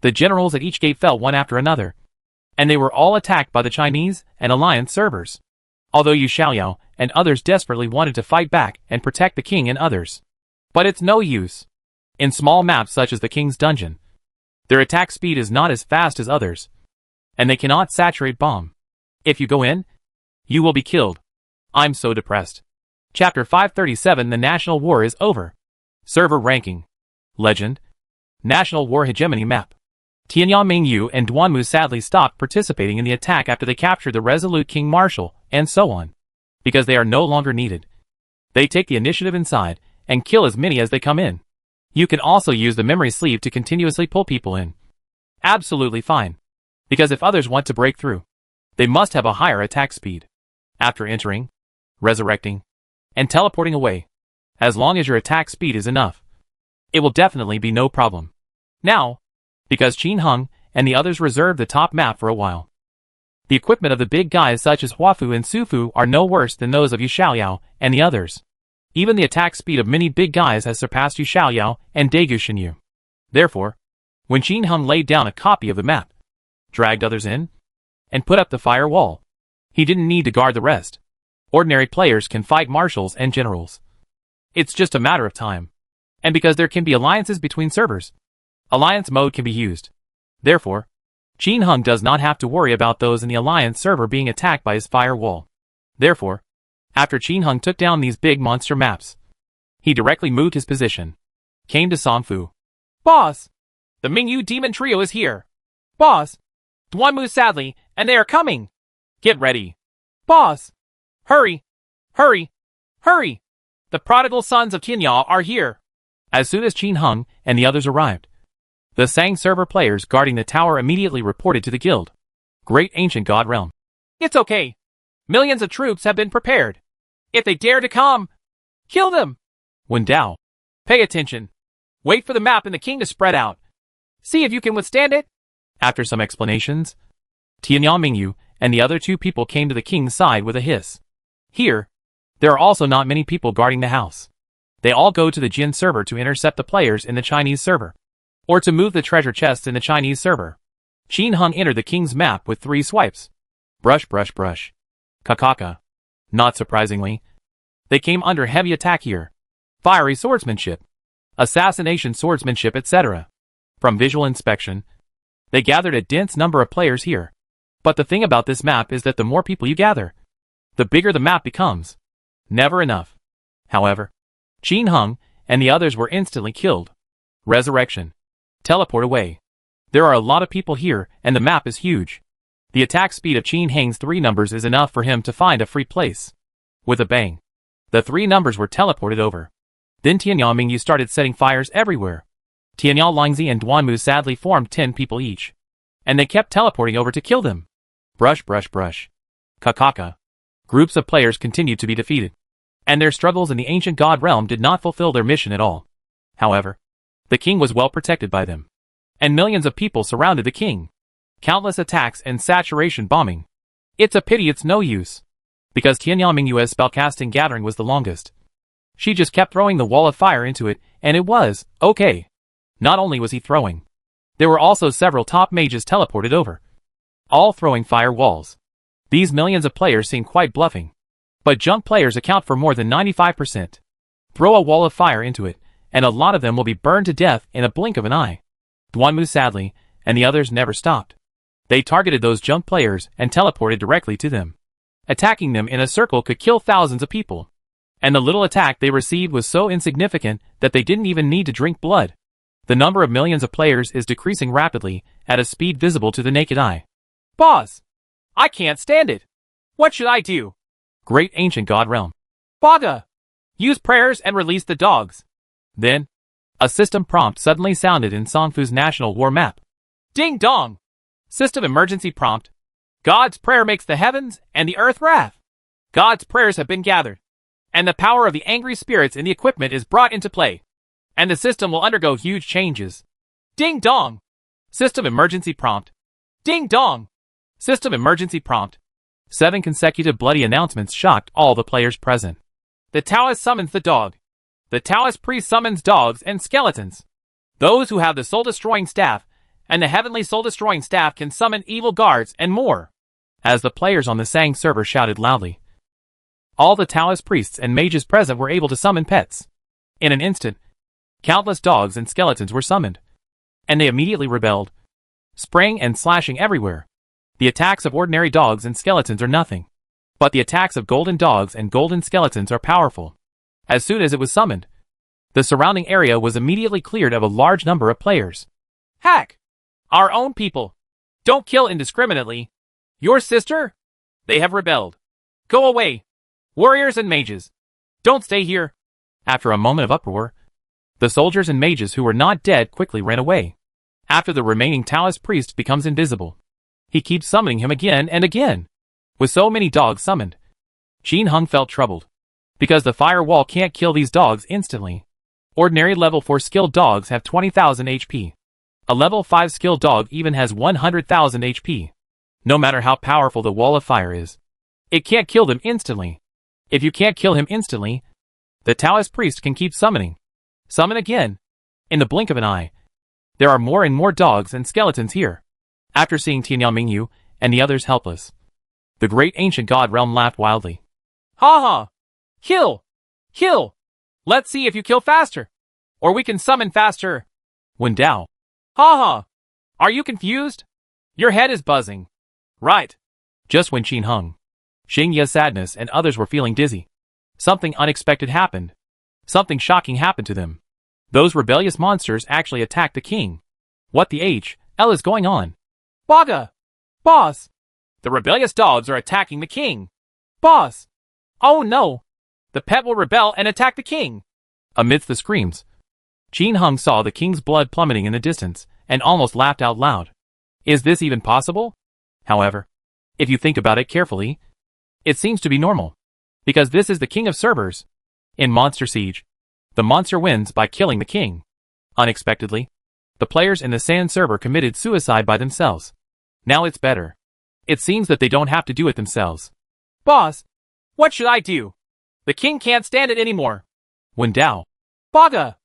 The generals at each gate fell one after another, and they were all attacked by the Chinese and alliance servers. Although Yu Xiaoyao and others desperately wanted to fight back and protect the king and others. But it's no use. In small maps such as the king's dungeon, their attack speed is not as fast as others, and they cannot saturate bomb. If you go in, you will be killed. I'm so depressed. Chapter 537. The National War is over. Server ranking. Legend. National War Hegemony map. Tianyao Mingyu and Duanmu sadly stopped participating in the attack after they captured the resolute King Marshal, and so on. Because they are no longer needed. They take the initiative inside, and kill as many as they come in. You can also use the memory sleeve to continuously pull people in. Absolutely fine. Because if others want to break through, they must have a higher attack speed. After entering, resurrecting, and teleporting away, as long as your attack speed is enough, it will definitely be no problem. Now, because Qin Heng and the others reserved the top map for a while, the equipment of the big guys such as Huafu and Sufu are no worse than those of Yu Xiaoyao and the others. Even the attack speed of many big guys has surpassed Yu Xiaoyao and Daegu Shinyu. Therefore, when Qin Heng laid down a copy of the map, dragged others in, and put up the firewall, he didn't need to guard the rest. Ordinary players can fight marshals and generals. It's just a matter of time. And because there can be alliances between servers, alliance mode can be used. Therefore, Qin Heng does not have to worry about those in the alliance server being attacked by his firewall. Therefore, after Qin Heng took down these big monster maps, he directly moved his position, came to Songfu. Boss! The Mingyu demon trio is here. Boss! Duanmu sadly, and they are coming. Get ready. Boss! Hurry! Hurry! Hurry! The prodigal sons of Tianyao are here. As soon as Qin Heng and the others arrived, the Sang server players guarding the tower immediately reported to the guild. Great Ancient God Realm. It's okay. Millions of troops have been prepared. If they dare to come, kill them. Wen Dao. Pay attention. Wait for the map and the king to spread out. See if you can withstand it. After some explanations, Tianyao Mingyu and the other 2 people came to the king's side with a hiss. Here, there are also not many people guarding the house. They all go to the Jin server to intercept the players in the Chinese server, or to move the treasure chests in the Chinese server. Qin Heng entered the king's map with 3 swipes. Brush, brush, brush. Kakaka. Not surprisingly, they came under heavy attack here. Fiery swordsmanship, assassination swordsmanship, etc. From visual inspection, they gathered a dense number of players here. But the thing about this map is that the more people you gather, the bigger the map becomes. Never enough. However, Qin Heng and the others were instantly killed. Resurrection. Teleport away. There are a lot of people here, and the map is huge. The attack speed of Qin Heng's 3 numbers is enough for him to find a free place. With a bang, the 3 numbers were teleported over. Then Tianyao Mingyu started setting fires everywhere. Tianyao Lingzi and Duanmu sadly formed 10 people each, and they kept teleporting over to kill them. Brush, brush, brush. Kakaka. Groups of players continued to be defeated, and their struggles in the ancient god realm did not fulfill their mission at all. However, the king was well protected by them, and millions of people surrounded the king. Countless attacks and saturation bombing. It's a pity it's no use, because Tianyao Mingyu's spellcasting gathering was the longest. She just kept throwing the wall of fire into it, and it was okay. Not only was he throwing, there were also several top mages teleported over, all throwing fire walls. These millions of players seem quite bluffing, but junk players account for more than 95%. Throw a wall of fire into it, and a lot of them will be burned to death in a blink of an eye. Duanmu sadly, and the others never stopped. They targeted those junk players and teleported directly to them. Attacking them in a circle could kill thousands of people. And the little attack they received was so insignificant that they didn't even need to drink blood. The number of millions of players is decreasing rapidly, at a speed visible to the naked eye. Boss! I can't stand it. What should I do? Great Ancient God Realm. Baga! Use prayers and release the dogs. Then, a system prompt suddenly sounded in Songfu's national war map. Ding dong! System emergency prompt. God's prayer makes the heavens and the earth wrath. God's prayers have been gathered, and the power of the angry spirits in the equipment is brought into play, and the system will undergo huge changes. Ding dong! System emergency prompt. Ding dong! System emergency prompt. 7 consecutive bloody announcements shocked all the players present. The Taoist summons the dog. The Taoist priest summons dogs and skeletons. Those who have the soul-destroying staff and the heavenly soul-destroying staff can summon evil guards and more. As the players on the Sang server shouted loudly, all the Taoist priests and mages present were able to summon pets. In an instant, countless dogs and skeletons were summoned, and they immediately rebelled, spraying and slashing everywhere. The attacks of ordinary dogs and skeletons are nothing, but the attacks of golden dogs and golden skeletons are powerful. As soon as it was summoned, the surrounding area was immediately cleared of a large number of players. Hack! Our own people! Don't kill indiscriminately! Your sister? They have rebelled. Go away! Warriors and mages! Don't stay here! After a moment of uproar, the soldiers and mages who were not dead quickly ran away. After the remaining Taoist priest becomes invisible, he keeps summoning him again and again. With so many dogs summoned, Qin Hung felt troubled, because the fire wall can't kill these dogs instantly. Ordinary level 4 skilled dogs have 20,000 HP. A level 5 skilled dog even has 100,000 HP. No matter how powerful the wall of fire is, it can't kill them instantly. If you can't kill him instantly, the Taoist priest can keep summoning. Summon again. In the blink of an eye, there are more and more dogs and skeletons here. After seeing Tianyang Mingyu and the others helpless, the great ancient god realm laughed wildly. Ha ha! Kill! Kill! Let's see if you kill faster, or we can summon faster. Wen Dao. Ha ha! Are you confused? Your head is buzzing. Right. Just when Qin Hung, Xing Ye's sadness and others were feeling dizzy, something unexpected happened. Something shocking happened to them. Those rebellious monsters actually attacked the king. What the hell is going on? Baga! Boss! The rebellious dogs are attacking the king. Boss! Oh no! The pet will rebel and attack the king. Amidst the screams, Qin Hung saw the king's blood plummeting in the distance and almost laughed out loud. Is this even possible? However, if you think about it carefully, it seems to be normal, because this is the king of servers. In Monster Siege, the monster wins by killing the king. Unexpectedly, the players in the Sand server committed suicide by themselves. Now it's better. It seems that they don't have to do it themselves. Boss, what should I do? The king can't stand it anymore. Wen Dao. Baga!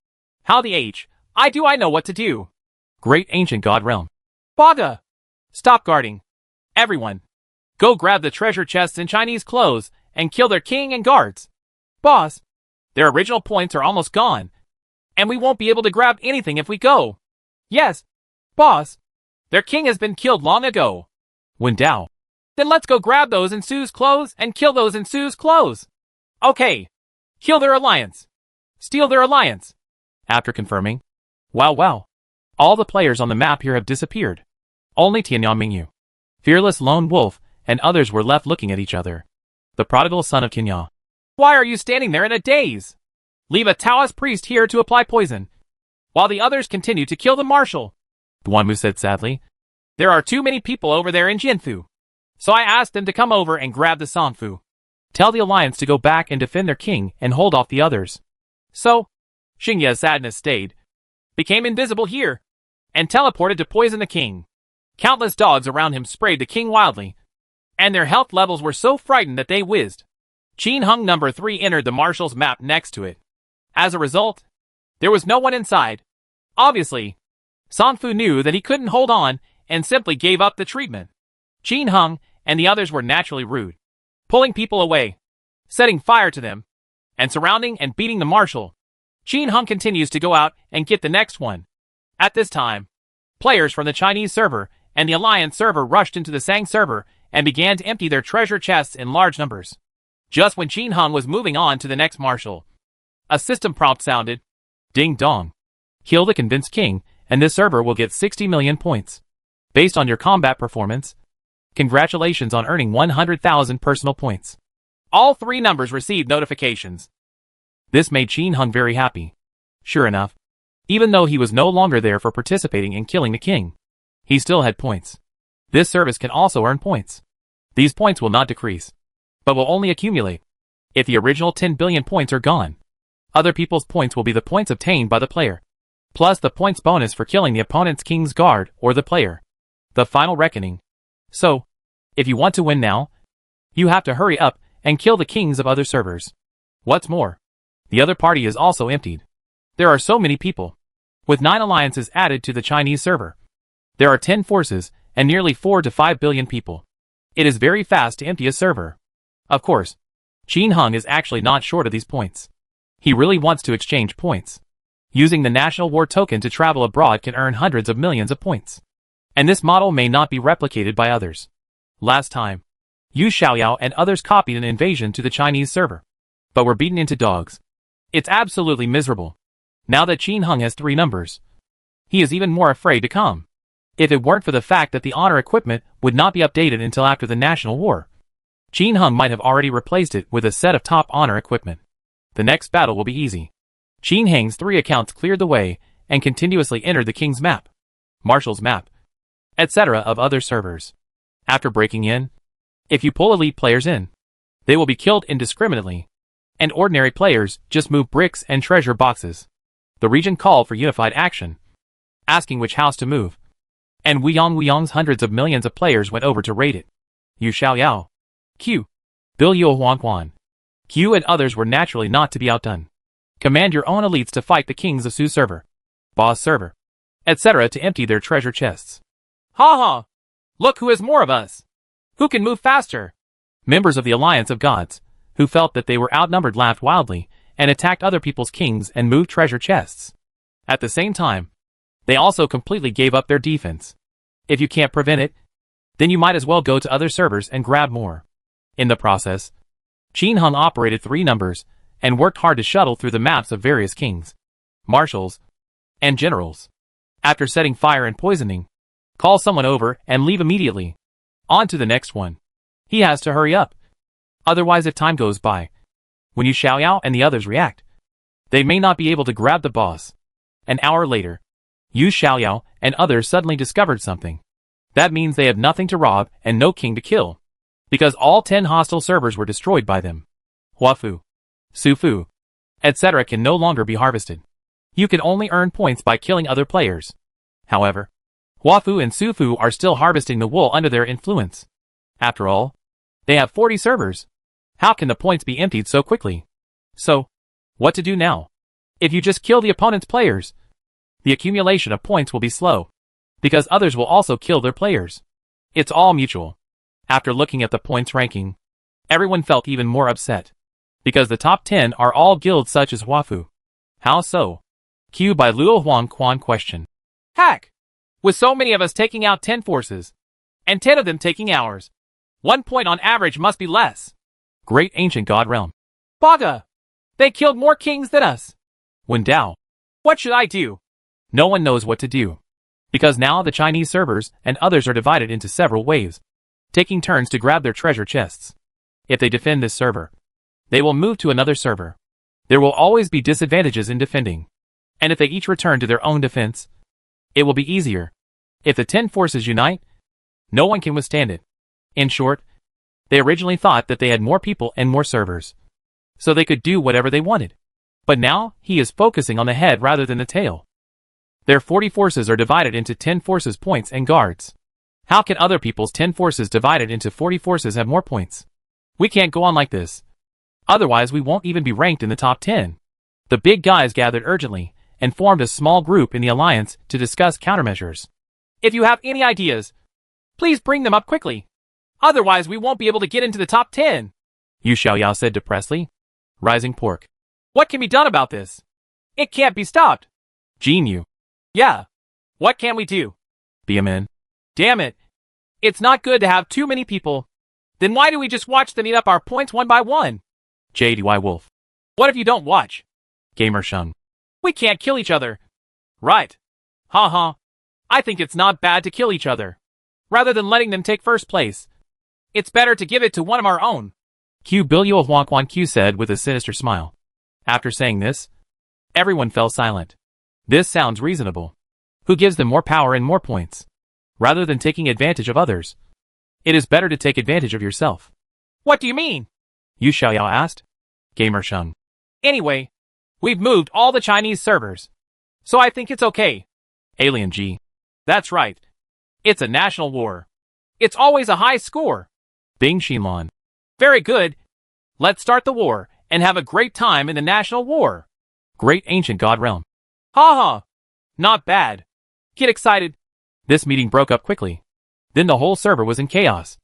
How the I know what to do. Great ancient god realm. Baga! Stop guarding. Everyone, go grab the treasure chests in Chinese clothes and kill their king and guards. Boss, their original points are almost gone, and we won't be able to grab anything if we go. Yes, boss, their king has been killed long ago. Wen Dao. Then let's go grab those in Sue's clothes and kill those in Sue's clothes. Okay, kill their alliance. Steal their alliance. After confirming, wow, all the players on the map here have disappeared. Only Tianyang Mingyu, fearless lone wolf, and others were left looking at each other. The prodigal son of Tianyang. Why are you standing there in a daze? Leave a Taoist priest here to apply poison, while the others continue to kill the marshal. The one who said sadly, there are too many people over there in Jinfu, so I asked them to come over and grab the Songfu. Tell the alliance to go back and defend their king and hold off the others. So, Xing Ye's sadness stayed, became invisible here, and teleported to poison the king. Countless dogs around him sprayed the king wildly, and their health levels were so frightened that they whizzed. Qin Hung number 3 entered the marshal's map next to it. As a result, there was no one inside. Obviously, Songfu knew that he couldn't hold on and simply gave up the treatment. Qin Hung and the others were naturally rude, pulling people away, setting fire to them, and surrounding and beating the marshal. Qin Hung continues to go out and get the next one. At this time, players from the Chinese server and the Alliance server rushed into the Sang server and began to empty their treasure chests in large numbers. Just when Qin Hung was moving on to the next marshal, a system prompt sounded. Ding dong. Kill the convinced king, and this server will get 60 million points. Based on your combat performance, congratulations on earning 100,000 personal points. All 3 numbers received notifications. This made Qin Hung very happy. Sure enough, even though he was no longer there for participating in killing the king, he still had points. This service can also earn points. These points will not decrease, but will only accumulate. If the original 10 billion points are gone, other people's points will be the points obtained by the player, plus the points bonus for killing the opponent's king's guard or the player. The final reckoning. So, if you want to win now, you have to hurry up and kill the kings of other servers. What's more, The other party is also emptied. There are so many people. With 9 alliances added to the Chinese server, there are 10 forces and nearly 4 to 5 billion people. It is very fast to empty a server. Of course, Qin Hung is actually not short of these points. He really wants to exchange points. Using the National War Token to travel abroad can earn hundreds of millions of points. And this model may not be replicated by others. Last time, Yu Xiaoyao and others copied an invasion to the Chinese server, but were beaten into dogs. It's absolutely miserable. Now that Qin Hung has 3 numbers, he is even more afraid to come. If it weren't for the fact that the honor equipment would not be updated until after the national war, Qin Hung might have already replaced it with a set of top honor equipment. The next battle will be easy. Qin Hang's 3 accounts cleared the way and continuously entered the king's map, marshal's map, etc. of other servers. After breaking in, if you pull elite players in, they will be killed indiscriminately, and ordinary players just move bricks and treasure boxes. The region called for unified action, asking which house to move, and Wuyong's hundreds of millions of players went over to raid it. Yu Xiaoyao, Q, Bill Yue Huangquan, Q and others were naturally not to be outdone. Command your own elites to fight the kings of Su server, boss server, etc. to empty their treasure chests. Ha ha! Look who has more of us! Who can move faster? Members of the Alliance of Gods, who felt that they were outnumbered, laughed wildly and attacked other people's kings and moved treasure chests. At the same time, they also completely gave up their defense. If you can't prevent it, then you might as well go to other servers and grab more. In the process, Qin Hung operated 3 numbers and worked hard to shuttle through the maps of various kings, marshals, and generals. After setting fire and poisoning, call someone over and leave immediately. On to the next one. He has to hurry up. Otherwise, if time goes by, when Yu Xiaoyao and the others react, they may not be able to grab the boss. An hour later, Yu Xiaoyao and others suddenly discovered something. That means they have nothing to rob and no king to kill, because all 10 hostile servers were destroyed by them. Huafu, Sufu, etc. can no longer be harvested. You can only earn points by killing other players. However, Huafu and Sufu are still harvesting the wool under their influence. After all, they have 40 servers. How can the points be emptied so quickly? So, what to do now? If you just kill the opponent's players, the accumulation of points will be slow, because others will also kill their players. It's all mutual. After looking at the points ranking, everyone felt even more upset, because the top 10 are all guilds such as Huafu. How so? Q by Luo Huangquan question. Hack! With so many of us taking out 10 forces, and 10 of them taking ours, 1 point on average must be less. Great ancient god realm. Baga! They killed more kings than us. Wen Dao. What should I do? No one knows what to do, because now the Chinese servers and others are divided into several waves, taking turns to grab their treasure chests. If they defend this server, they will move to another server. There will always be disadvantages in defending, and if they each return to their own defense, it will be easier. If the 10 forces unite, no one can withstand it. In short, they originally thought that they had more people and more servers, so they could do whatever they wanted. But now, he is focusing on the head rather than the tail. Their 40 forces are divided into 10 forces points and guards. How can other people's 10 forces divided into 40 forces have more points? We can't go on like this. Otherwise we won't even be ranked in the top 10. The big guys gathered urgently and formed a small group in the alliance to discuss countermeasures. If you have any ideas, please bring them up quickly. Otherwise we won't be able to get into the top 10. Yu Xiaoyao said depressedly. Rising pork. What can be done about this? It can't be stopped. Jin Yu. Yeah. What can we do? Be a man. Damn it. It's not good to have too many people. Then why do we just watch them eat up our points one by one? JDY Wolf. What if you don't watch? Gamer Shung. We can't kill each other. Right. Haha. I think it's not bad to kill each other. Rather than letting them take first place, it's better to give it to one of our own. Q Billiu of Huangquan Q said with a sinister smile. After saying this, everyone fell silent. This sounds reasonable. Who gives them more power and more points? Rather than taking advantage of others, it is better to take advantage of yourself. What do you mean? Yu Xiaoyao asked. Gamer Shung. Anyway, we've moved all the Chinese servers, so I think it's okay. Alien G. That's right. It's a national war. It's always a high score. Bing Xinlan. Very good. Let's start the war and have a great time in the national war. Great ancient god realm. Haha. Not bad. Get excited. This meeting broke up quickly. Then the whole server was in chaos.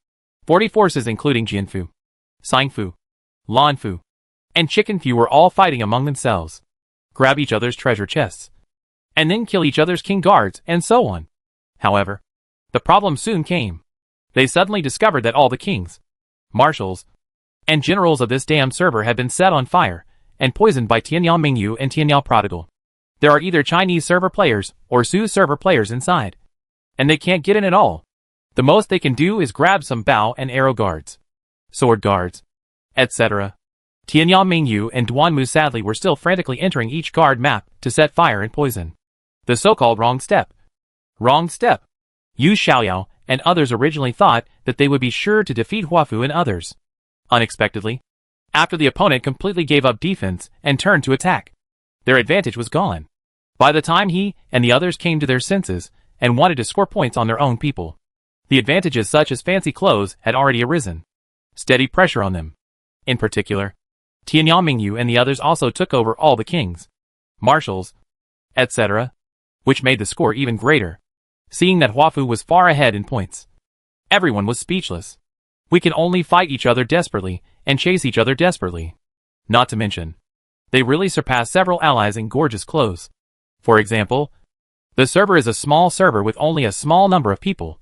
40 forces including Jianfu, Sangfu, Lanfu, and Chickenfu were all fighting among themselves. Grab each other's treasure chests. And then kill each other's king guards and so on. However, the problem soon came. They suddenly discovered that all the kings, marshals, and generals of this damned server had been set on fire and poisoned by Tianyao Mingyu and Tianyao Prodigal. There are either Chinese server players or Su server players inside. And they can't get in at all. The most they can do is grab some bow and arrow guards, sword guards, etc. Tianyao Mingyu and Duanmu sadly were still frantically entering each guard map to set fire and poison. The so-called wrong step. Wrong step. Yu Xiaoyao and others originally thought that they would be sure to defeat Huafu and others. Unexpectedly, after the opponent completely gave up defense and turned to attack, their advantage was gone. By the time he and the others came to their senses and wanted to score points on their own people, the advantages such as fancy clothes had already arisen. Steady pressure on them. In particular, Tianyao Mingyu and the others also took over all the kings, marshals, etc., which made the score even greater. Seeing that Huafu was far ahead in points, everyone was speechless. We can only fight each other desperately and chase each other desperately. Not to mention, they really surpassed several allies in gorgeous clothes. For example, the server is a small server with only a small number of people,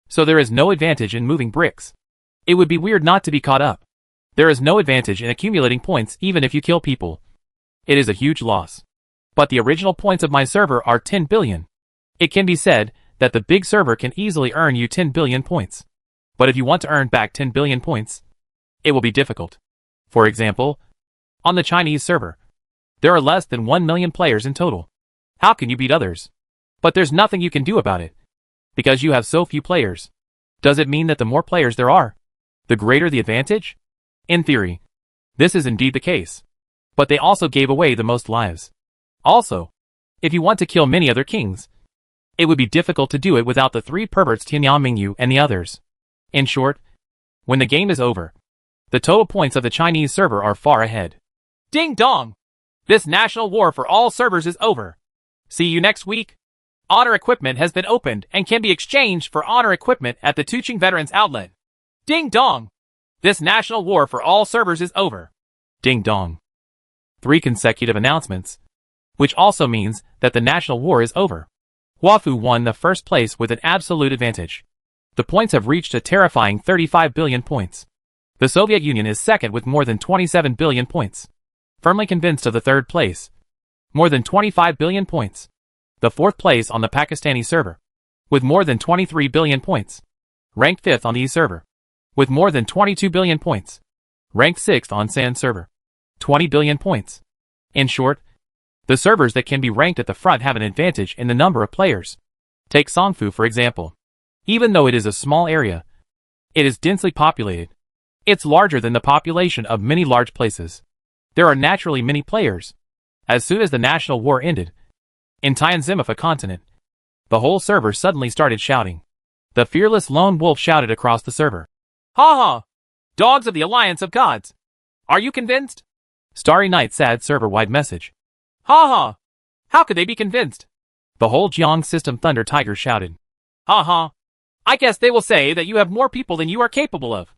so there is no advantage in moving bricks. It would be weird not to be caught up. There is no advantage in accumulating points even if you kill people. It is a huge loss. But the original points of my server are 10 billion. It can be said that the big server can easily earn you 10 billion points. But if you want to earn back 10 billion points, it will be difficult. For example, on the Chinese server, there are less than 1 million players in total. How can you beat others? But there's nothing you can do about it. Because you have so few players. Does it mean that the more players there are, the greater the advantage? In theory, this is indeed the case. But they also gave away the most lives. Also, if you want to kill many other kings, it would be difficult to do it without the three perverts Tianyao Mingyu and the others. In short, when the game is over, the total points of the Chinese server are far ahead. Ding dong! This national war for all servers is over. See you next week. Honor equipment has been opened and can be exchanged for honor equipment at the Tuching Veterans Outlet. Ding dong! This national war for all servers is over. Ding dong. 3 consecutive announcements, which also means that the national war is over. Huafu won the first place with an absolute advantage. The points have reached a terrifying 35 billion points. The Soviet Union is second with more than 27 billion points. Firmly convinced of the third place. More than 25 billion points. The fourth place on the Pakistani server, with more than 23 billion points. Ranked 5th on the server, with more than 22 billion points. Ranked 6th on San server, 20 billion points. In short, the servers that can be ranked at the front have an advantage in the number of players. Take Songfu for example. Even though it is a small area, it is densely populated. It's larger than the population of many large places. There are naturally many players. As soon as the national war ended, in Tianzimifa continent, the whole server suddenly started shouting. The fearless lone wolf shouted across the server. Ha ha! Dogs of the Alliance of Gods! Are you convinced? Starry Night sad server-wide message. Ha ha! How could they be convinced? The whole Jiang system Thunder Tiger shouted. Ha ha! I guess they will say that you have more people than you are capable of.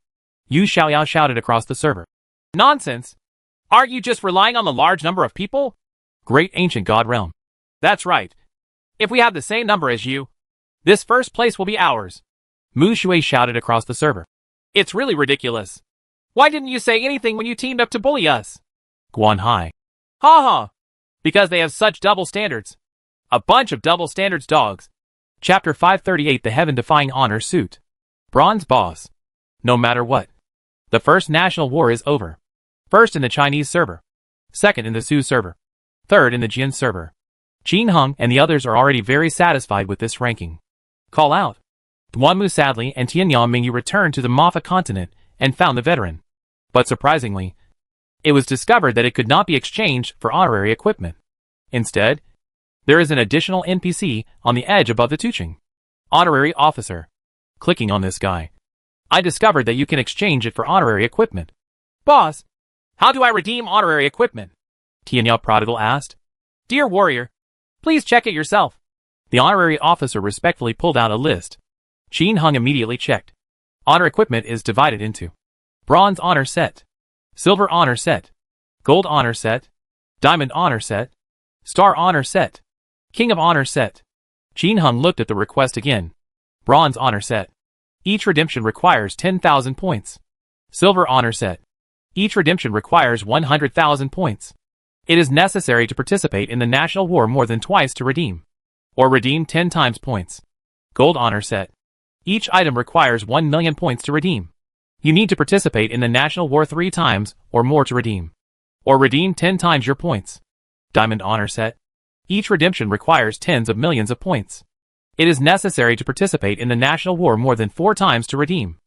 Yu Xiaoyao shouted across the server. Nonsense! Aren't you just relying on the large number of people? Great ancient god realm. That's right. If we have the same number as you, this first place will be ours. Mu Shui shouted across the server. It's really ridiculous. Why didn't you say anything when you teamed up to bully us? Guan Hai. Ha ha! Because they have such double standards. A bunch of double standards dogs. Chapter 538 The Heaven-Defying Honor Suit. Bronze Boss. No matter what, the first national war is over. First in the Chinese server. Second in the Su server. Third in the Jin server. Qin Heng and the others are already very satisfied with this ranking. Call out. Duanmu sadly and Tianyao Mingyu returned to the Mafa continent and found the veteran. But surprisingly, it was discovered that it could not be exchanged for honorary equipment. Instead, there is an additional NPC on the edge above the Tuching. Honorary officer. Clicking on this guy, I discovered that you can exchange it for honorary equipment. Boss, How do I redeem honorary equipment? Tianyao Prodigal asked. Dear warrior, please check it yourself. The honorary officer respectfully pulled out a list. Qin Hung immediately checked. Honor equipment is divided into Bronze Honor Set, Silver Honor Set, Gold Honor Set, Diamond Honor Set, Star Honor Set, King of Honor Set. Qin Hung looked at the request again. Bronze Honor Set. Each redemption requires 10,000 points. Silver Honor Set. Each redemption requires 100,000 points. It is necessary to participate in the national war more than twice to redeem, or redeem 10 times points. Gold Honor Set. Each item requires 1 million points to redeem. You need to participate in the national war 3 times or more to redeem, or redeem 10 times your points. Diamond Honor Set. Each redemption requires tens of millions of points. It is necessary to participate in the national war more than 4 times to redeem,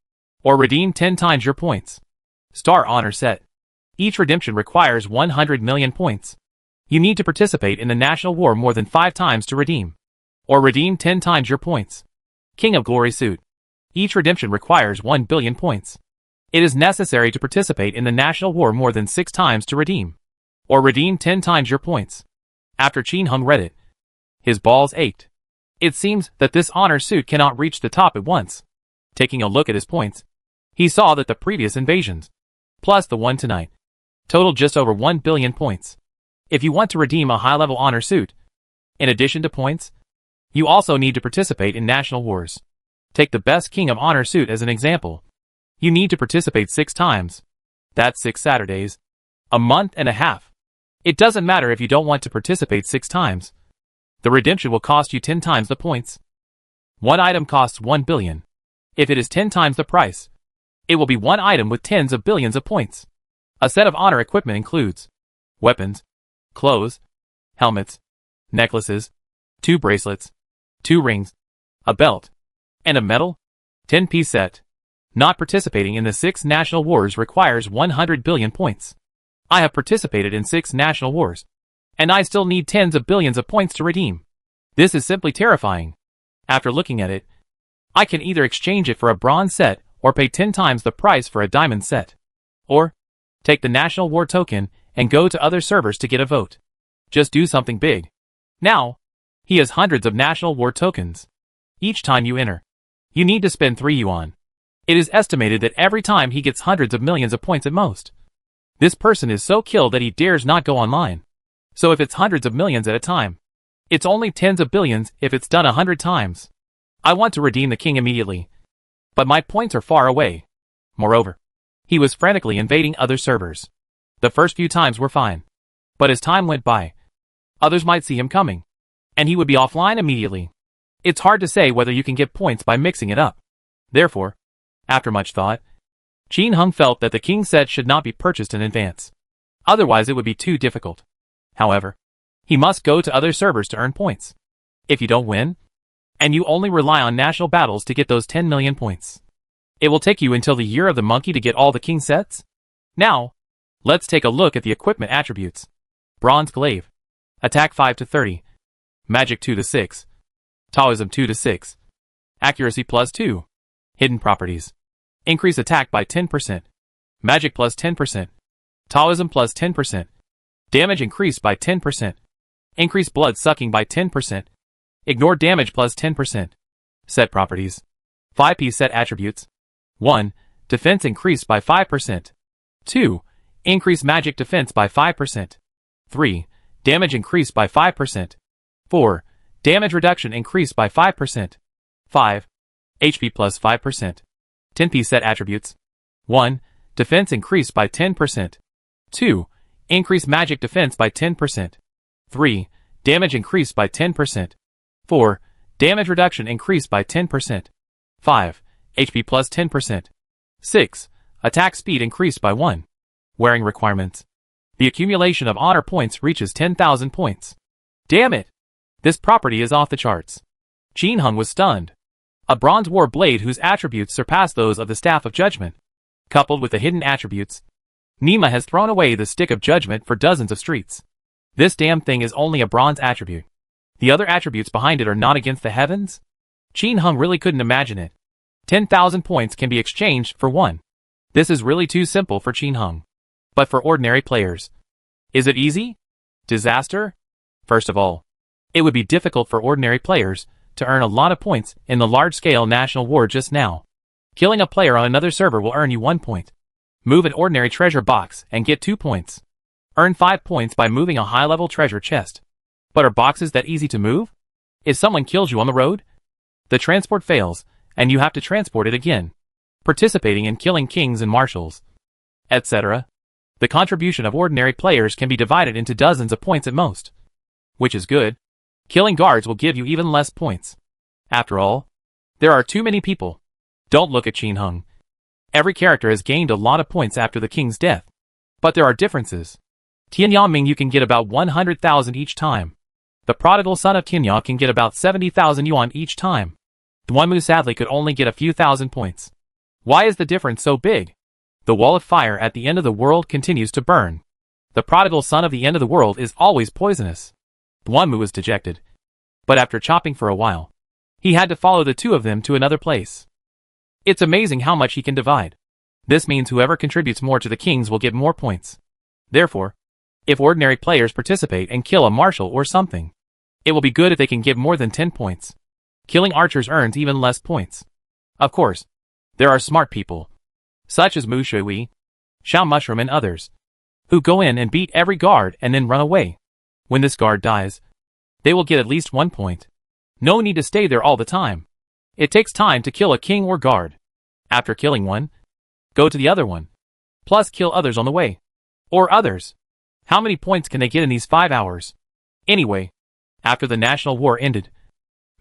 or redeem 10 times your points. Star Honor Set. Each redemption requires 100 million points. You need to participate in the national war more than 5 times to redeem, or redeem 10 times your points. King of Glory Suit. Each redemption requires 1 billion points. It is necessary to participate in the national war more than 6 times to redeem, or redeem 10 times your points. After Qin Hung read it, his balls ached. It seems that this honor suit cannot reach the top at once. Taking a look at his points, he saw that the previous invasions, plus the one tonight, totaled just over 1 billion points. If you want to redeem a high-level honor suit, in addition to points, you also need to participate in national wars. Take the best King of Honor suit as an example. You need to participate 6 times. That's 6 Saturdays. A month and a half. It doesn't matter if you don't want to participate 6 times. The redemption will cost you 10 times the points. One item costs 1 billion. If it is 10 times the price, it will be one item with tens of billions of points. A set of honor equipment includes weapons, clothes, helmets, necklaces, 2 bracelets, 2 rings, a belt, and a medal. 10-piece set. Not participating in the 6 national wars requires 100 billion points. I have participated in 6 national wars, and I still need tens of billions of points to redeem. This is simply terrifying. After looking at it, I can either exchange it for a bronze set or pay 10 times the price for a diamond set. Or, take the national war token and go to other servers to get a vote. Just do something big. Now, he has hundreds of national war tokens. Each time you enter, you need to spend 3 yuan. It is estimated that every time he gets hundreds of millions of points at most. This person is so killed that he dares not go online. So if it's hundreds of millions at a time, it's only tens of billions if it's done 100 times. I want to redeem the king immediately, but my points are far away. Moreover, he was frantically invading other servers. The first few times were fine, but as time went by, others might see him coming, and he would be offline immediately. It's hard to say whether you can get points by mixing it up. Therefore, after much thought, Qin Hung felt that the king set should not be purchased in advance. Otherwise it would be too difficult. However, he must go to other servers to earn points. If you don't win, and you only rely on national battles to get those 10 million points, it will take you until the year of the monkey to get all the king sets. Now, let's take a look at the equipment attributes. Bronze Glaive. Attack 5 to 30. Magic 2 to 6. Taoism 2 to 6. Accuracy plus 2. Hidden properties. Increase attack by 10%. Magic plus 10%. Taoism plus 10%. Damage increased by 10%. Increase blood sucking by 10%. Ignore damage plus 10%. Set properties. 5-piece set attributes. 1. Defense increased by 5%. 2. Increase magic defense by 5%. 3. Damage increased by 5%. 4. Damage reduction increased by 5%. 5. HP plus 5%. 10-piece set attributes. 1. Defense increased by 10%. 2. Increase magic defense by 10%. 3. Damage increased by 10%. 4. Damage reduction increased by 10%. 5. HP plus 10%. 6. Attack speed increased by 1. Wearing requirements. The accumulation of honor points reaches 10,000 points. Damn it! This property is off the charts. Qin Hung was stunned. A bronze war blade whose attributes surpass those of the Staff of Judgment. Coupled with the hidden attributes, Nima has thrown away the Stick of Judgment for dozens of streets. This damn thing is only a bronze attribute. The other attributes behind it are not against the heavens? Qin Hung really couldn't imagine it. 10,000 points can be exchanged for 1. This is really too simple for Qin Hung. But for ordinary players, is it easy? Disaster? First of all, it would be difficult for ordinary players to earn a lot of points in the large-scale national war just now. Killing a player on another server will earn you 1 point. Move an ordinary treasure box and get 2 points. Earn 5 points by moving a high-level treasure chest. But are boxes that easy to move? If someone kills you on the road, the transport fails, and you have to transport it again. Participating in killing kings and marshals, etc. The contribution of ordinary players can be divided into dozens of points at most. Which is good. Killing guards will give you even less points. After all, there are too many people. Don't look at Qin Hung. Every character has gained a lot of points after the king's death. But there are differences. Tian Yaming you can get about 100,000 each time. The prodigal son of Tianya can get about 70,000 yuan each time. Duanmu sadly could only get a few thousand points. Why is the difference so big? The wall of fire at the end of the world continues to burn. The prodigal son of the end of the world is always poisonous. Duanmu was dejected. But after chopping for a while, he had to follow the two of them to another place. It's amazing how much he can divide. This means whoever contributes more to the kings will get more points. Therefore, if ordinary players participate and kill a marshal or something, it will be good if they can give more than 10 points. Killing archers earns even less points. Of course, there are smart people, such as Mu Shui, Xiao Mushroom and others, who go in and beat every guard and then run away. When this guard dies, they will get at least 1 point. No need to stay there all the time. It takes time to kill a king or guard. After killing one, go to the other one. Plus kill others on the way. Or others. How many points can they get in these 5 hours? Anyway, after the national war ended,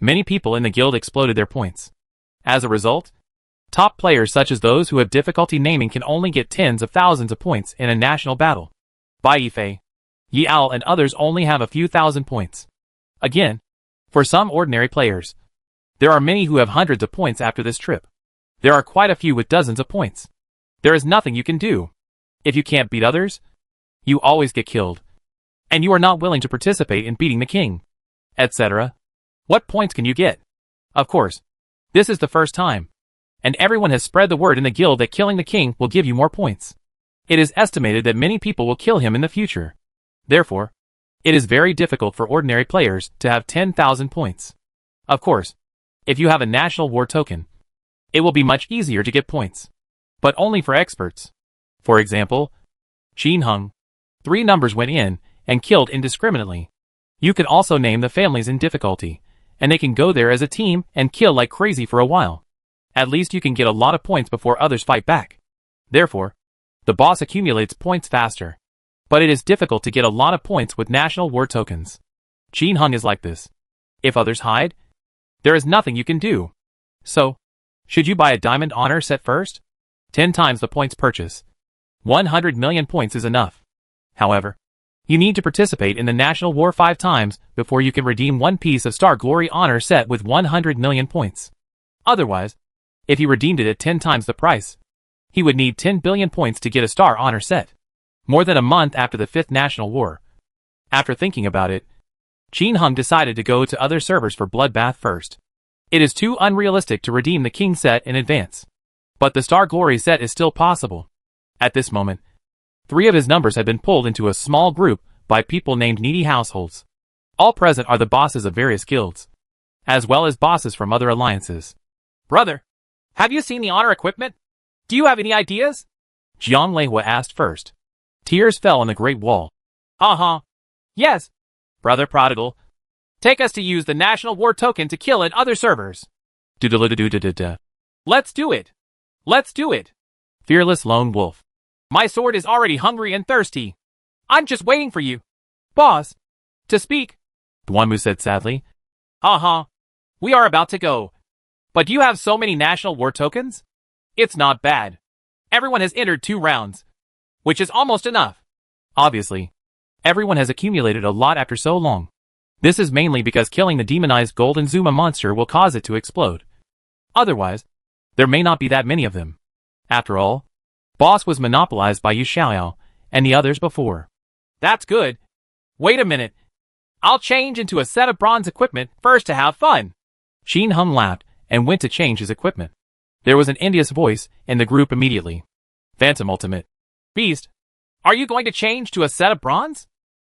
many people in the guild exploded their points. As a result, top players such as those who have difficulty naming can only get tens of thousands of points in a national battle. Bai Yifei, Yi Al and others only have a few thousand points. Again, for some ordinary players, there are many who have hundreds of points after this trip. There are quite a few with dozens of points. There is nothing you can do. If you can't beat others, you always get killed. And you are not willing to participate in beating the king, etc. What points can you get? Of course, this is the first time. And everyone has spread the word in the guild that killing the king will give you more points. It is estimated that many people will kill him in the future. Therefore, it is very difficult for ordinary players to have 10,000 points. Of course, if you have a national war token, it will be much easier to get points. But only for experts. For example, Qin Hung. 3 numbers went in and killed indiscriminately. You can also name the families in difficulty, and they can go there as a team and kill like crazy for a while. At least you can get a lot of points before others fight back. Therefore, the boss accumulates points faster. But it is difficult to get a lot of points with national war tokens. Qin Hung is like this. If others hide, there is nothing you can do. So, should you buy a diamond honor set first? 10 times the points purchase. 100 million points is enough. However, you need to participate in the national war 5 times before you can redeem one piece of Star Glory honor set with 100 million points. Otherwise, if he redeemed it at 10 times the price, he would need 10 billion points to get a Star honor set. More than a month after the 5th national war. After thinking about it, Qin Hung decided to go to other servers for Bloodbath first. It is too unrealistic to redeem the King set in advance. But the Star Glory set is still possible. At this moment, 3 of his numbers had been pulled into a small group by people named Needy Households. All present are the bosses of various guilds, as well as bosses from other alliances. Brother, have you seen the honor equipment? Do you have any ideas? Jiang Leihua asked first. Tears fell on the Great Wall. Yes. Brother Prodigal, take us to use the national war token to kill in other servers. Let's do it. Let's do it. Fearless Lone Wolf. My sword is already hungry and thirsty. I'm just waiting for you, boss, to speak. Duanmu said sadly. We are about to go. But do you have so many national war tokens? It's not bad. Everyone has entered 2 rounds, which is almost enough. Obviously, everyone has accumulated a lot after so long. This is mainly because killing the demonized Golden Zuma monster will cause it to explode. Otherwise, there may not be that many of them. After all, boss was monopolized by Yu Xiaoyao and the others before. That's good. Wait a minute. I'll change into a set of bronze equipment first to have fun. Qin Hung laughed and went to change his equipment. There was an envious voice in the group immediately. Phantom Ultimate. Beast, Are you going to change to a set of bronze?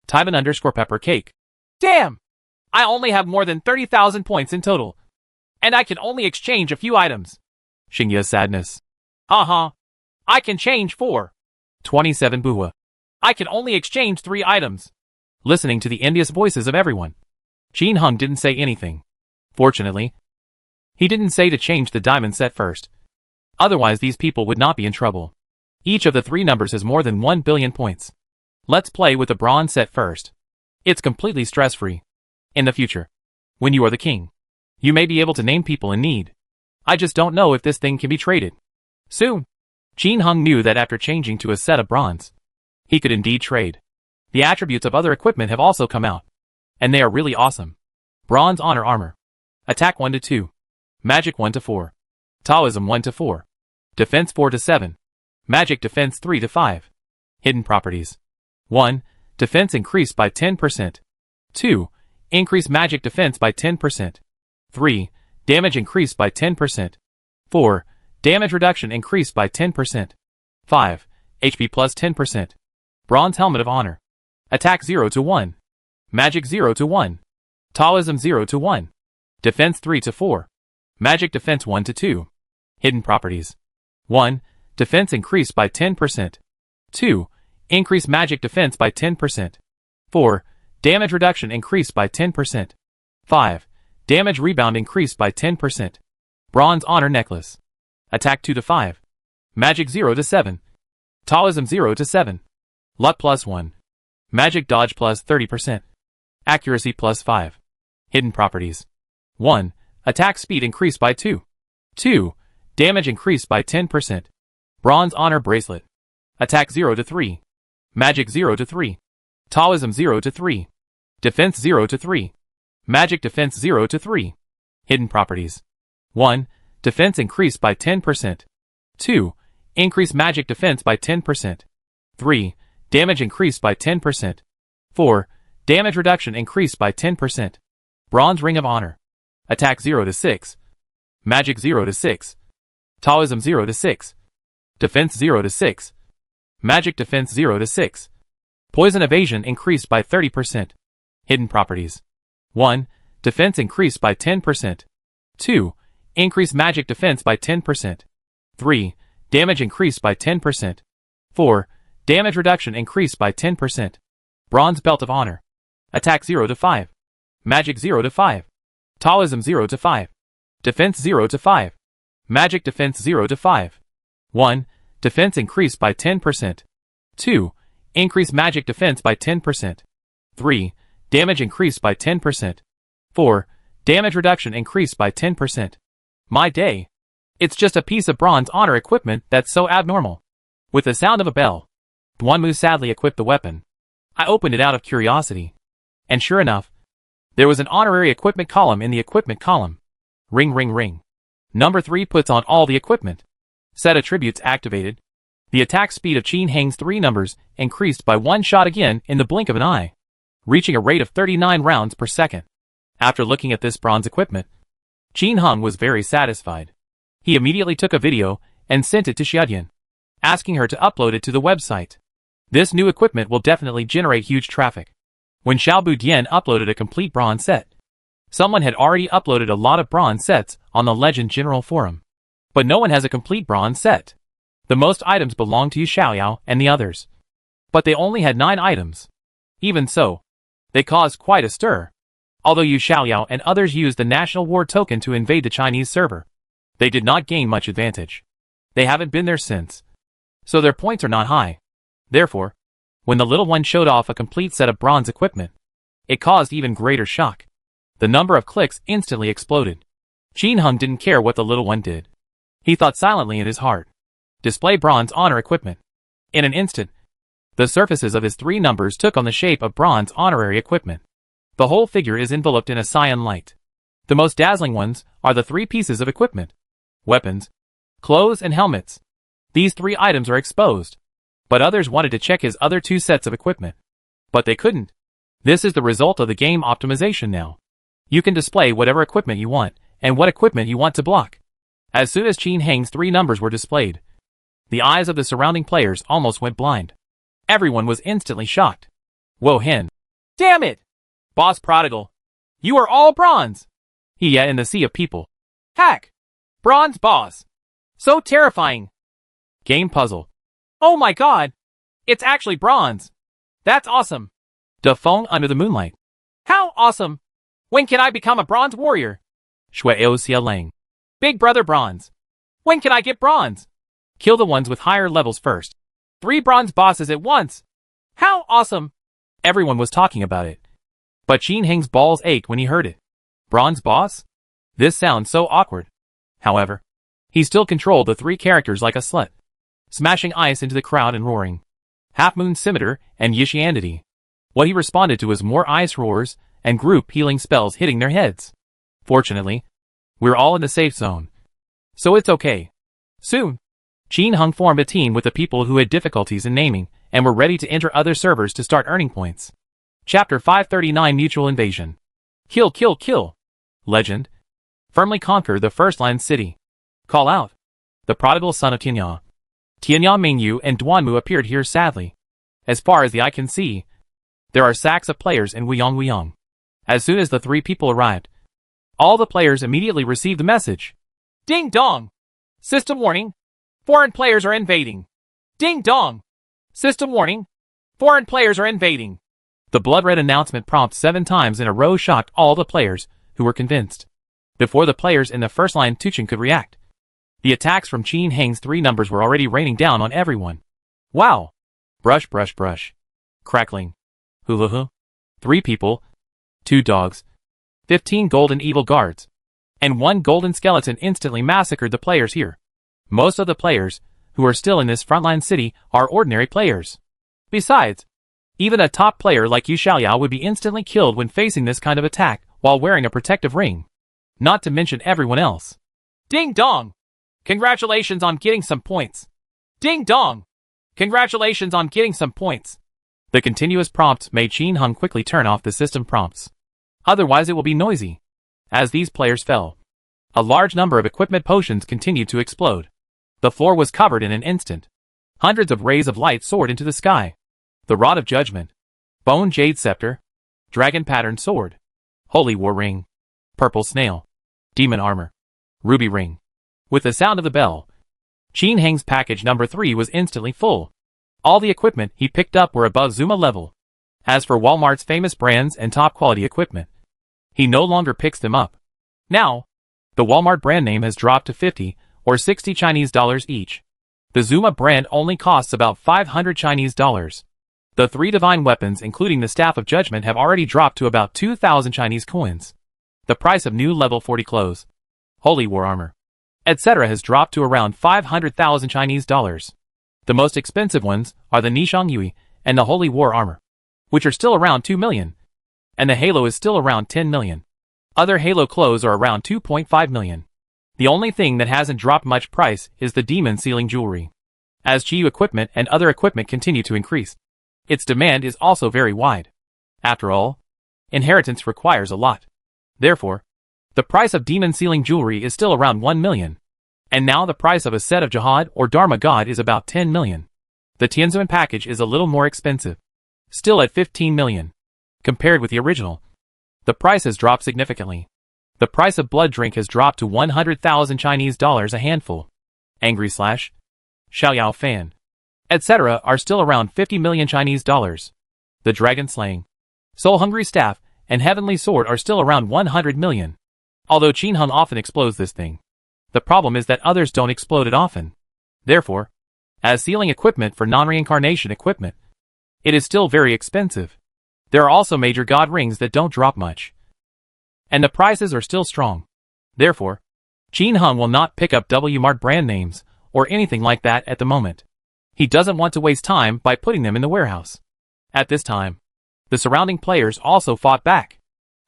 Tyban_pepper cake. Damn! I only have more than 30,000 points in total. And I can only exchange a few items. Xingya's sadness. I can change 4. 27 Buhua. I can only exchange 3 items. Listening to the envious voices of everyone, Qin Heng didn't say anything. Fortunately, he didn't say to change the diamond set first. Otherwise these people would not be in trouble. Each of the 3 numbers has more than 1 billion points. Let's play with the bronze set first. It's completely stress-free. In the future, when you are the king, you may be able to name people in need. I just don't know if this thing can be traded. Soon, Qin Heng knew that after changing to a set of bronze, he could indeed trade. The attributes of other equipment have also come out, and they are really awesome. Bronze Honor Armor. Attack 1 to 2. Magic 1 to 4. Taoism 1 to 4. Defense 4 to 7. Magic Defense 3 to 5. Hidden Properties. 1. Defense increased by 10%. 2. Increase Magic Defense by 10%. 3. Damage increased by 10%. 4. Damage reduction increased by 10%. 5. HP plus 10%. Bronze Helmet of Honor. Attack 0 to 1. Magic 0 to 1. Taoism 0 to 1. Defense 3 to 4. Magic Defense 1 to 2. Hidden Properties. 1. Defense increased by 10%. 2. Increase Magic Defense by 10%. 4. Damage reduction increased by 10%. 5. Damage rebound increased by 10%. Bronze Honor Necklace. Attack 2 to 5. Magic 0 to 7. Taoism 0 to 7. Luck plus 1. Magic Dodge plus 30%. Accuracy plus 5. Hidden Properties. 1. Attack speed increased by 2. 2. Damage increased by 10%. Bronze Honor Bracelet. Attack 0 to 3. Magic 0 to 3. Taoism 0 to 3. Defense 0 to 3. Magic Defense 0 to 3. Hidden Properties. 1. Defense increased by 10%. 2. Increase Magic Defense by 10%. 3. Damage increased by 10%. 4. Damage reduction increased by 10%. Bronze Ring of Honor. Attack 0 to 6. Magic 0 to 6. Taoism 0 to 6. Defense 0 to 6. Magic Defense 0 to 6. Poison Evasion increased by 30%. Hidden Properties. 1. Defense increased by 10%. 2. Increase Magic Defense by 10%. 3. Damage increased by 10%. 4. Damage reduction increased by 10%. Bronze Belt of Honor. Attack 0 to 5. Magic 0 to 5. Taoism 0 to 5. Defense 0 to 5. Magic Defense 0 to 5. 1. Defense increased by 10%. 2. Increase Magic Defense by 10%. 3. Damage increased by 10%. 4. Damage reduction increased by 10%. My day. It's just a piece of bronze honor equipment that's so abnormal. With the sound of a bell, Duanmu sadly equipped the weapon. I opened it out of curiosity. And sure enough, there was an honorary equipment column in the equipment column. Ring ring ring. Number 3 puts on all the equipment. Set attributes activated. The attack speed of Qin Heng's 3 numbers increased by 1 shot again in the blink of an eye, reaching a rate of 39 rounds per second. After looking at this bronze equipment, Qin Heng was very satisfied. He immediately took a video and sent it to Xiaodian, asking her to upload it to the website. This new equipment will definitely generate huge traffic. When Xiaobu Dian uploaded a complete bronze set, someone had already uploaded a lot of bronze sets on the Legend General Forum. But no one has a complete bronze set. The most items belong to Yu Xiaoyao and the others. But they only had 9 items. Even so, they caused quite a stir. Although Yu Xiaoyao and others used the National War Token to invade the Chinese server, they did not gain much advantage. They haven't been there since, so their points are not high. Therefore, when the little one showed off a complete set of bronze equipment, it caused even greater shock. The number of clicks instantly exploded. Qin Heng didn't care what the little one did. He thought silently in his heart. Display bronze honor equipment. In an instant, the surfaces of his 3 numbers took on the shape of bronze honorary equipment. The whole figure is enveloped in a cyan light. The most dazzling ones are the 3 pieces of equipment: weapons, clothes and helmets. These 3 items are exposed. But others wanted to check his other 2 sets of equipment. But they couldn't. This is the result of the game optimization now. You can display whatever equipment you want, and what equipment you want to block. As soon as Qin Heng's 3 numbers were displayed, the eyes of the surrounding players almost went blind. Everyone was instantly shocked. Whoa hen. Damn it! Boss Prodigal. You are all bronze! Yeah, in the sea of people. Hack! Bronze boss. So terrifying. Game puzzle. Oh my god! It's actually bronze. That's awesome. Da Fong under the moonlight. How awesome! When can I become a bronze warrior? Shui Eo Xia Lang. Big brother bronze. When can I get bronze? Kill the ones with higher levels first. 3 bronze bosses at once. How awesome! Everyone was talking about it. But Qin Heng's balls ached when he heard it. Bronze boss? This sounds so awkward. However, he still controlled the 3 characters like a slut, smashing ice into the crowd and roaring. Half Moon Scimitar and Yishiandity. What he responded to was more ice roars and group healing spells hitting their heads. Fortunately, we're all in the safe zone, so it's okay. Soon, Qin Heng formed a team with the people who had difficulties in naming and were ready to enter other servers to start earning points. Chapter 539 Mutual Invasion. Kill, kill, kill. Legend. Firmly conquer the first-line city. Call out. The prodigal son of Tianya. Tianya Mingyu and Duanmu appeared here sadly. As far as the eye can see, there are sacks of players in Wuyong. As soon as the 3 people arrived, all the players immediately received the message. Ding dong! System warning. Foreign players are invading. Ding dong! System warning. Foreign players are invading. The blood-red announcement prompt 7 times in a row shocked all the players, who were convinced. Before the players in the first line Tuchen could react, the attacks from Qin Heng's 3 numbers were already raining down on everyone. Wow! Brush, brush, brush. Crackling. Hula hoo. 3 people, 2 dogs, 15 golden evil guards, and 1 golden skeleton instantly massacred the players here. Most of the players, who are still in this frontline city, are ordinary players. Besides, even a top player like Yu Xiaoyao would be instantly killed when facing this kind of attack while wearing a protective ring. Not to mention everyone else. Ding dong! Congratulations on getting some points. Ding dong! Congratulations on getting some points. The continuous prompts made Qin Heng quickly turn off the system prompts. Otherwise it will be noisy. As these players fell, a large number of equipment potions continued to explode. The floor was covered in an instant. Hundreds of rays of light soared into the sky. The Rod of Judgment, Bone Jade Scepter, Dragon Pattern Sword, Holy War Ring, Purple Snail, Demon Armor, Ruby Ring. With the sound of the bell, Qin Heng's package number 3 was instantly full. All the equipment he picked up were above Zuma level. As for Walmart's famous brands and top quality equipment, he no longer picks them up. Now, the Walmart brand name has dropped to 50 or 60 Chinese dollars each. The Zuma brand only costs about 500 Chinese dollars. The 3 divine weapons including the Staff of Judgment have already dropped to about 2,000 Chinese coins. The price of new level 40 clothes, Holy War Armor, etc. has dropped to around 500,000 Chinese dollars. The most expensive ones are the Nishang Yui and the Holy War Armor, which are still around 2 million. And the Halo is still around 10 million. Other Halo clothes are around 2.5 million. The only thing that hasn't dropped much price is the demon sealing jewelry. As Chiyu equipment and other equipment continue to increase, its demand is also very wide. After all, inheritance requires a lot. Therefore, the price of demon sealing jewelry is still around 1 million. And now the price of a set of Jihad or Dharma God is about 10 million. The Tianzuan package is a little more expensive, still at 15 million. Compared with the original, the price has dropped significantly. The price of blood drink has dropped to 100,000 Chinese dollars a handful. Angry Slash, Xiaoyao Fan, etc. are still around 50 million Chinese dollars. The Dragon Slaying, Soul Hungry Staff, and Heavenly Sword are still around 100 million. Although Qin Heng often explodes this thing, the problem is that others don't explode it often. Therefore, as sealing equipment for non-reincarnation equipment, it is still very expensive. There are also major god rings that don't drop much. And the prices are still strong. Therefore, Qin Heng will not pick up W-Mart brand names or anything like that at the moment. He doesn't want to waste time by putting them in the warehouse. At this time, the surrounding players also fought back.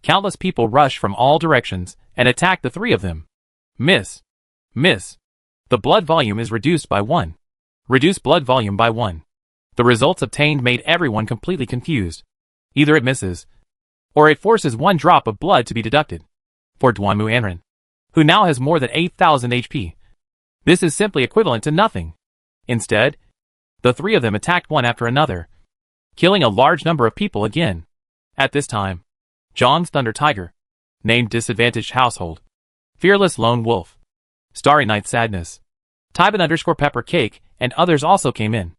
Countless people rushed from all directions and attacked the 3 of them. Miss. Miss. The blood volume is reduced by 1. Reduce blood volume by 1. The results obtained made everyone completely confused. Either it misses, or it forces 1 drop of blood to be deducted. For Duanmu Anren, who now has more than 8,000 HP, this is simply equivalent to nothing. Instead, the 3 of them attacked one after another, killing a large number of people again. At this time, John's Thunder Tiger, named Disadvantaged Household, Fearless Lone Wolf, Starry Night Sadness, Tybin_Pepper Cake, and others also came in.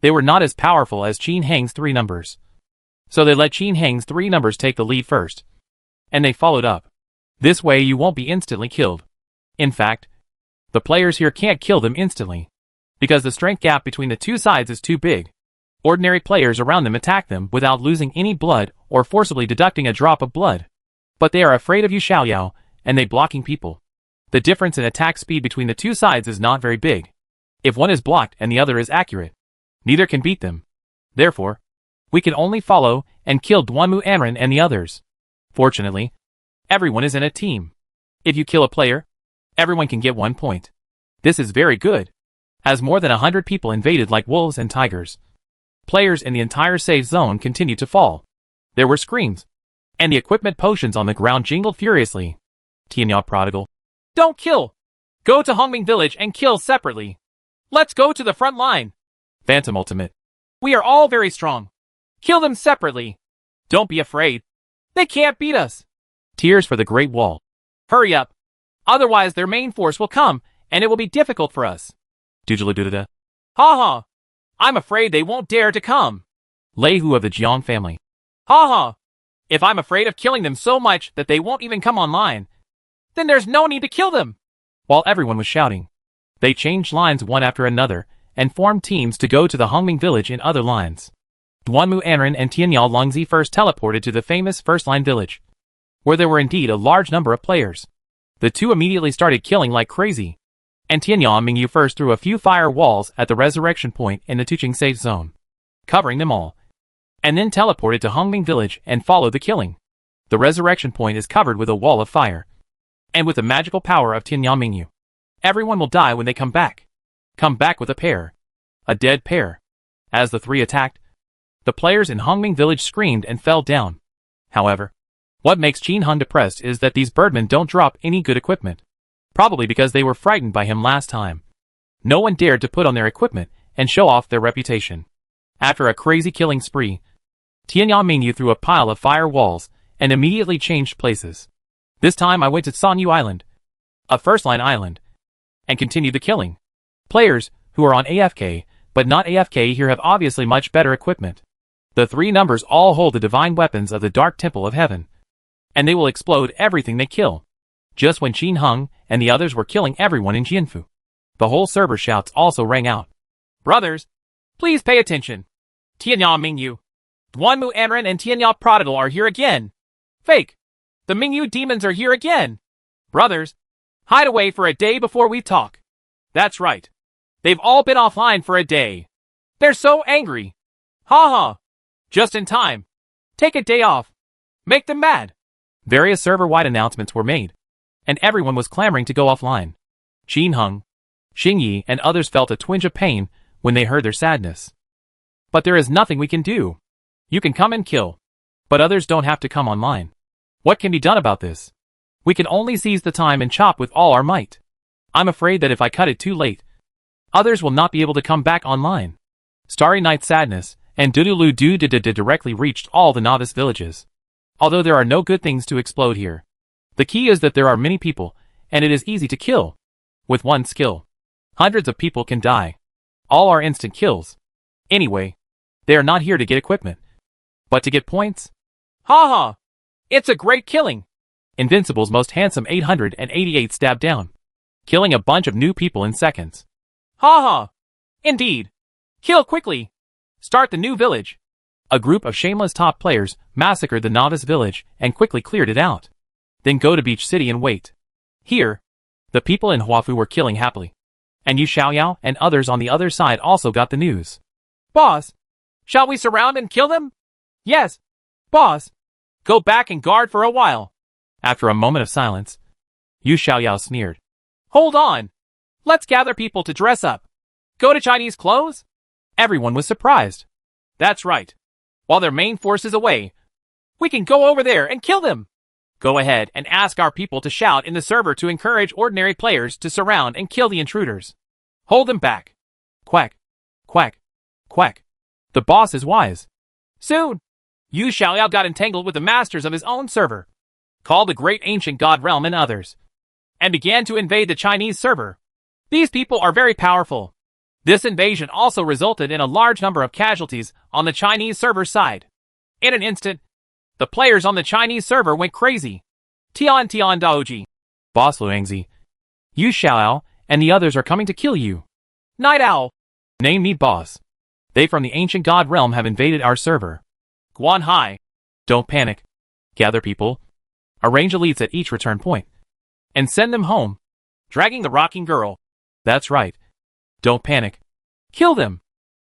They were not as powerful as Qin Heng's 3 numbers. So they let Qin Heng's 3 numbers take the lead first. And they followed up. This way you won't be instantly killed. In fact, the players here can't kill them instantly, because the strength gap between the two sides is too big. Ordinary players around them attack them without losing any blood or forcibly deducting a drop of blood. But they are afraid of Yu Xiaoyao, and they blocking people. The difference in attack speed between the two sides is not very big. If one is blocked and the other is accurate, neither can beat them. Therefore, we can only follow and kill Duanmu Anren and the others. Fortunately, everyone is in a team. If you kill a player, everyone can get 1 point. This is very good, as more than 100 people invaded like wolves and tigers. Players in the entire safe zone continued to fall. There were screams, and the equipment potions on the ground jingled furiously. Tianya Prodigal. Don't kill! Go to Hongming Village and kill separately. Let's go to the front line. Phantom Ultimate. We are all very strong. Kill them separately. Don't be afraid. They can't beat us. Tears for the Great Wall. Hurry up. Otherwise their main force will come, and it will be difficult for us. Dujalududada. Ha ha. I'm afraid they won't dare to come. Lei Hu of the Jiang family. Ha ha. If I'm afraid of killing them so much that they won't even come online, then there's no need to kill them. While everyone was shouting, they changed lines one after another and formed teams to go to the Hongming village in other lines. Duanmu Anren and Tianyao Longzi first teleported to the famous first-line village, where there were indeed a large number of players. The two immediately started killing like crazy, and Tianyao Mingyu first threw a few fire walls at the resurrection point in the Tuqing safe zone, covering them all, and then teleported to Hongming village and followed the killing. The resurrection point is covered with a wall of fire, and with the magical power of Tianyao Mingyu, everyone will die when they come back. Come back with a pair. A dead pair. As the three attacked, the players in Hongming village screamed and fell down. However, what makes Qin Heng depressed is that these birdmen don't drop any good equipment. Probably because they were frightened by him last time. No one dared to put on their equipment and show off their reputation. After a crazy killing spree, Tianyao Mingyu threw a pile of fire walls and immediately changed places. This time I went to Sanyu Island, a first-line island, and continued the killing. Players who are on AFK, but not AFK here have obviously much better equipment. The 3 numbers all hold the divine weapons of the Dark Temple of Heaven, and they will explode everything they kill. Just when Qin Heng and the others were killing everyone in Jianfu, the whole server shouts also rang out. Brothers, please pay attention. Tianyao Mingyu, Duanmu Anren and Tianyao Prodigal are here again. Fake. The Mingyu demons are here again. Brothers, hide away for a day before we talk. That's right. They've all been offline for a day. They're so angry. Ha ha. Just in time. Take a day off. Make them mad. Various server-wide announcements were made, and everyone was clamoring to go offline. Qin Heng, Xingyi, and others felt a twinge of pain when they heard their sadness. But there is nothing we can do. You can come and kill, but others don't have to come online. What can be done about this? We can only seize the time and chop with all our might. I'm afraid that if I cut it too late, others will not be able to come back online. Starry Night Sadness and Dudulu Du directly reached all the novice villages. Although there are no good things to explode here, the key is that there are many people, and it is easy to kill. With one skill, hundreds of people can die. All are instant kills. Anyway, they are not here to get equipment, but to get points. Ha ha! It's a great killing. Invincible's most handsome 888 stabbed down, killing a bunch of new people in seconds. Ha ha! Indeed. Kill quickly. Start the new village. A group of shameless top players massacred the novice village and quickly cleared it out. Then go to Beach City and wait. Here, the people in Huafu were killing happily, and Yu Xiaoyao and others on the other side also got the news. Boss, shall we surround and kill them? Yes. Boss, go back and guard for a while. After a moment of silence, Yu Xiaoyao sneered. Hold on. Let's gather people to dress up. Go to Chinese clothes? Everyone was surprised. That's right. While their main force is away, we can go over there and kill them. Go ahead and ask our people to shout in the server to encourage ordinary players to surround and kill the intruders. Hold them back. Quack, quack, quack. The boss is wise. Soon, Yu Xiaoyao got entangled with the masters of his own server, called the Great Ancient God Realm and others, and began to invade the Chinese server. These people are very powerful. This invasion also resulted in a large number of casualties on the Chinese server side. In an instant, the players on the Chinese server went crazy. Tian Daoji, Boss Luangzi, Yu Xiaoyao, and the others are coming to kill you. Night Owl, Name me boss. They from the ancient god realm have invaded our server. Guan Hai, Don't panic. Gather people. Arrange elites at each return point. And send them home. dragging the rocking girl. That's right. Don't panic. Kill them.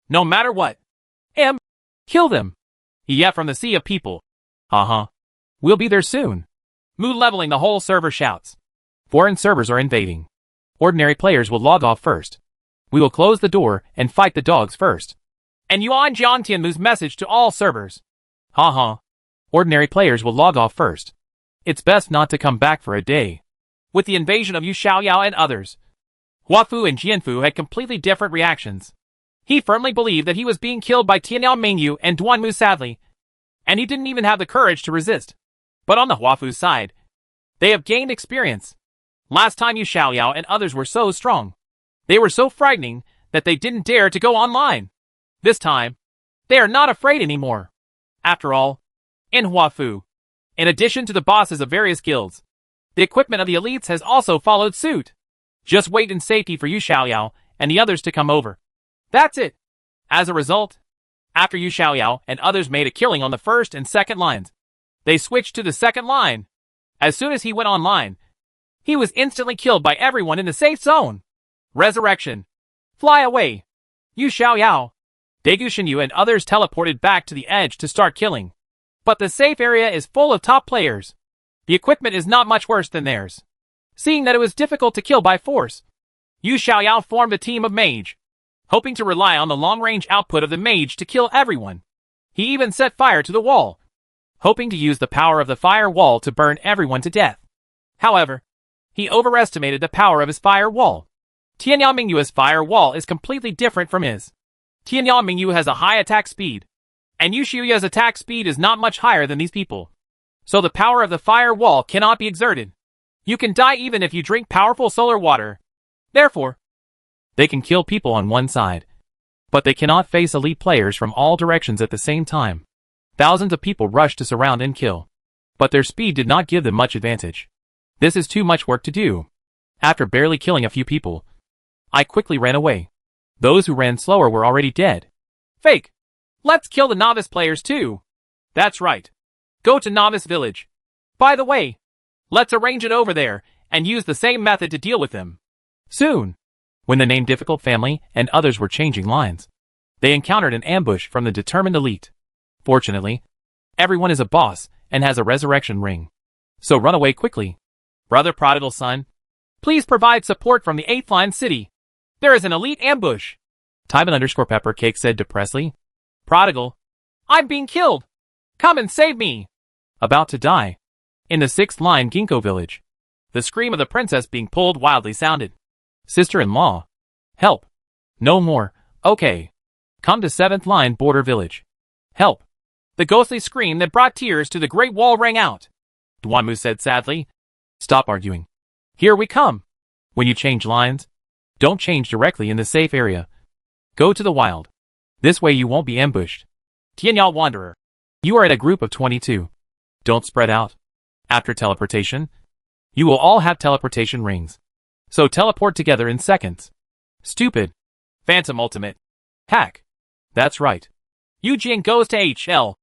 No matter what. Kill them. Yeah, from the sea of people. We'll be there soon. Mu leveling the whole server shouts. Foreign servers are invading. Ordinary players will log off first. We will close the door and fight the dogs first. And Yuan Jiangtianmu's message to all servers. Ordinary players will log off first. It's best not to come back for a day. With the invasion of Yu Xiaoyao and others, Huafu and Jianfu had completely different reactions. He firmly believed that he was being killed by Tianyao Mingyu and Duanmu sadly, and he didn't even have the courage to resist. But on the Huafu side, they have gained experience. Last time Yu Xiaoyao and others were so strong. They were so frightening that they didn't dare to go online. This time, they are not afraid anymore. After all, in Huafu, in addition to the bosses of various guilds, the equipment of the elites has also followed suit. Just wait in safety for Yu Xiaoyao and the others to come over. That's it. As a result, after Yu Xiaoyao and others made a killing on the first and second lines, they switched to the second line. As soon as he went online, he was instantly killed by everyone in the safe zone. Resurrection. Fly away. Yu Xiaoyao, Daegu Shinyu and others teleported back to the edge to start killing. But the safe area is full of top players. The equipment is not much worse than theirs. Seeing that it was difficult to kill by force, Yu Xiaoyao formed a team of mage, hoping to rely on the long-range output of the mage to kill everyone. He even set fire to the wall, hoping to use the power of the fire wall to burn everyone to death. However, he overestimated the power of his fire wall. Tianyao Mingyu's fire wall is completely different from his. Tianyao Mingyu has a high attack speed, and Yu Xiaoyao's attack speed is not much higher than these people. So the power of the fire wall cannot be exerted. You can die even if you drink powerful solar water. Therefore, they can kill people on one side, but they cannot face elite players from all directions at the same time. Thousands of people rushed to surround and kill, but their speed did not give them much advantage. This is too much work to do. After barely killing a few people, I quickly ran away. Those who ran slower were already dead. Fake. Let's kill the novice players too. That's right. Go to Novice Village. By the way, let's arrange it over there and use the same method to deal with them. Soon, when the name Difficult Family and others were changing lines, they encountered an ambush from the determined elite. Fortunately, everyone is a boss and has a resurrection ring. So run away quickly. Brother Prodigal Son, please provide support from the 8th line city. There is an elite ambush. Tybin_Peppercake said depressedly. Prodigal, I'm being killed. Come and save me. About to die. In the 6th line Ginkgo village. The scream of the princess being pulled wildly sounded. Sister-in-law. Help. No more. Okay. Come to 7th line border village. Help. The ghostly scream that brought tears to the Great Wall rang out. Duanmu said sadly. Stop arguing. Here we come. When you change lines, don't change directly in the safe area. Go to the wild. This way you won't be ambushed. Tianyao Wanderer. You are at a group of 22. Don't spread out. After teleportation, you will all have teleportation rings. So teleport together in seconds. Stupid. Phantom Ultimate. Hack. That's right. Eugene goes to HL.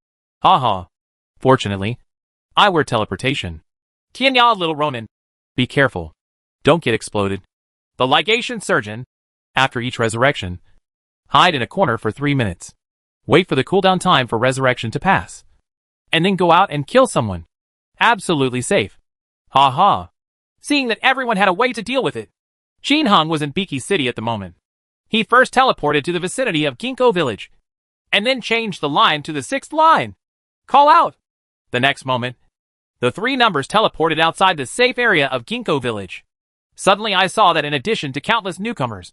Fortunately, I wear teleportation. Tianyao Little Ronin. Be careful. Don't get exploded. The Ligation Surgeon. After each resurrection, hide in a corner for 3 minutes. Wait for the cooldown time for resurrection to pass. And then go out and kill someone. Absolutely safe. Seeing that everyone had a way to deal with it, Jin Hong was in Biki City at the moment. He first teleported to the vicinity of Ginkgo Village, and then changed the line to the 6th line. Call out! The next moment, the 3 numbers teleported outside the safe area of Ginkgo Village. Suddenly I saw that in addition to countless newcomers,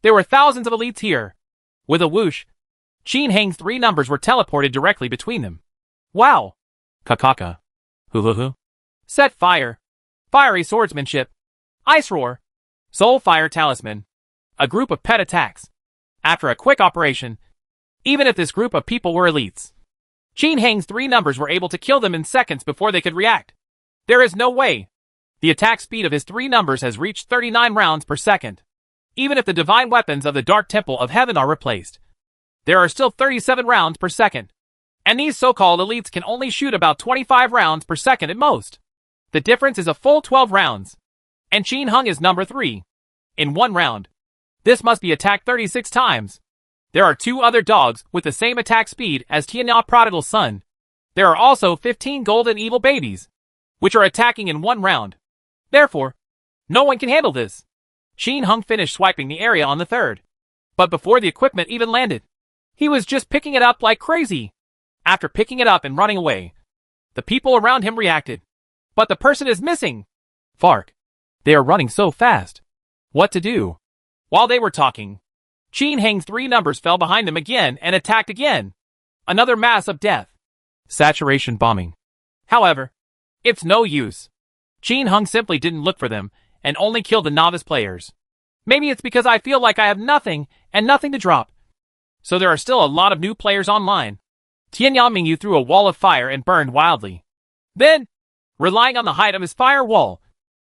there were thousands of elites here. With a whoosh, Qin Heng's 3 numbers were teleported directly between them. Wow! Kakaka. Huluhu. Set fire. Fiery swordsmanship. Ice roar. Soul fire talisman. A group of pet attacks. After a quick operation, even if this group of people were elites, Qin Heng's 3 numbers were able to kill them in seconds before they could react. There is no way. The attack speed of his 3 numbers has reached 39 rounds per second. Even if the divine weapons of the Dark Temple of Heaven are replaced, there are still 37 rounds per second. And these so-called elites can only shoot about 25 rounds per second at most. The difference is a full 12 rounds. And Qin Heng is number 3. In 1 round. This must be attacked 36 times. There are 2 other dogs with the same attack speed as Tianya Prodigal's son. There are also 15 golden evil babies, which are attacking in 1 round. Therefore, no one can handle this. Qin Heng finished swiping the area on the 3rd. But before the equipment even landed, he was just picking it up like crazy. After picking it up and running away, the people around him reacted. But the person is missing. Fark. They are running so fast. What to do? While they were talking, Qin Heng's 3 numbers fell behind them again and attacked again. Another mass of death. Saturation bombing. However, it's no use. Qin Heng simply didn't look for them and only killed the novice players. Maybe it's because I feel like I have nothing and nothing to drop. So there are still a lot of new players online. Tianya Mingyu threw a wall of fire and burned wildly. Then, relying on the height of his fire wall,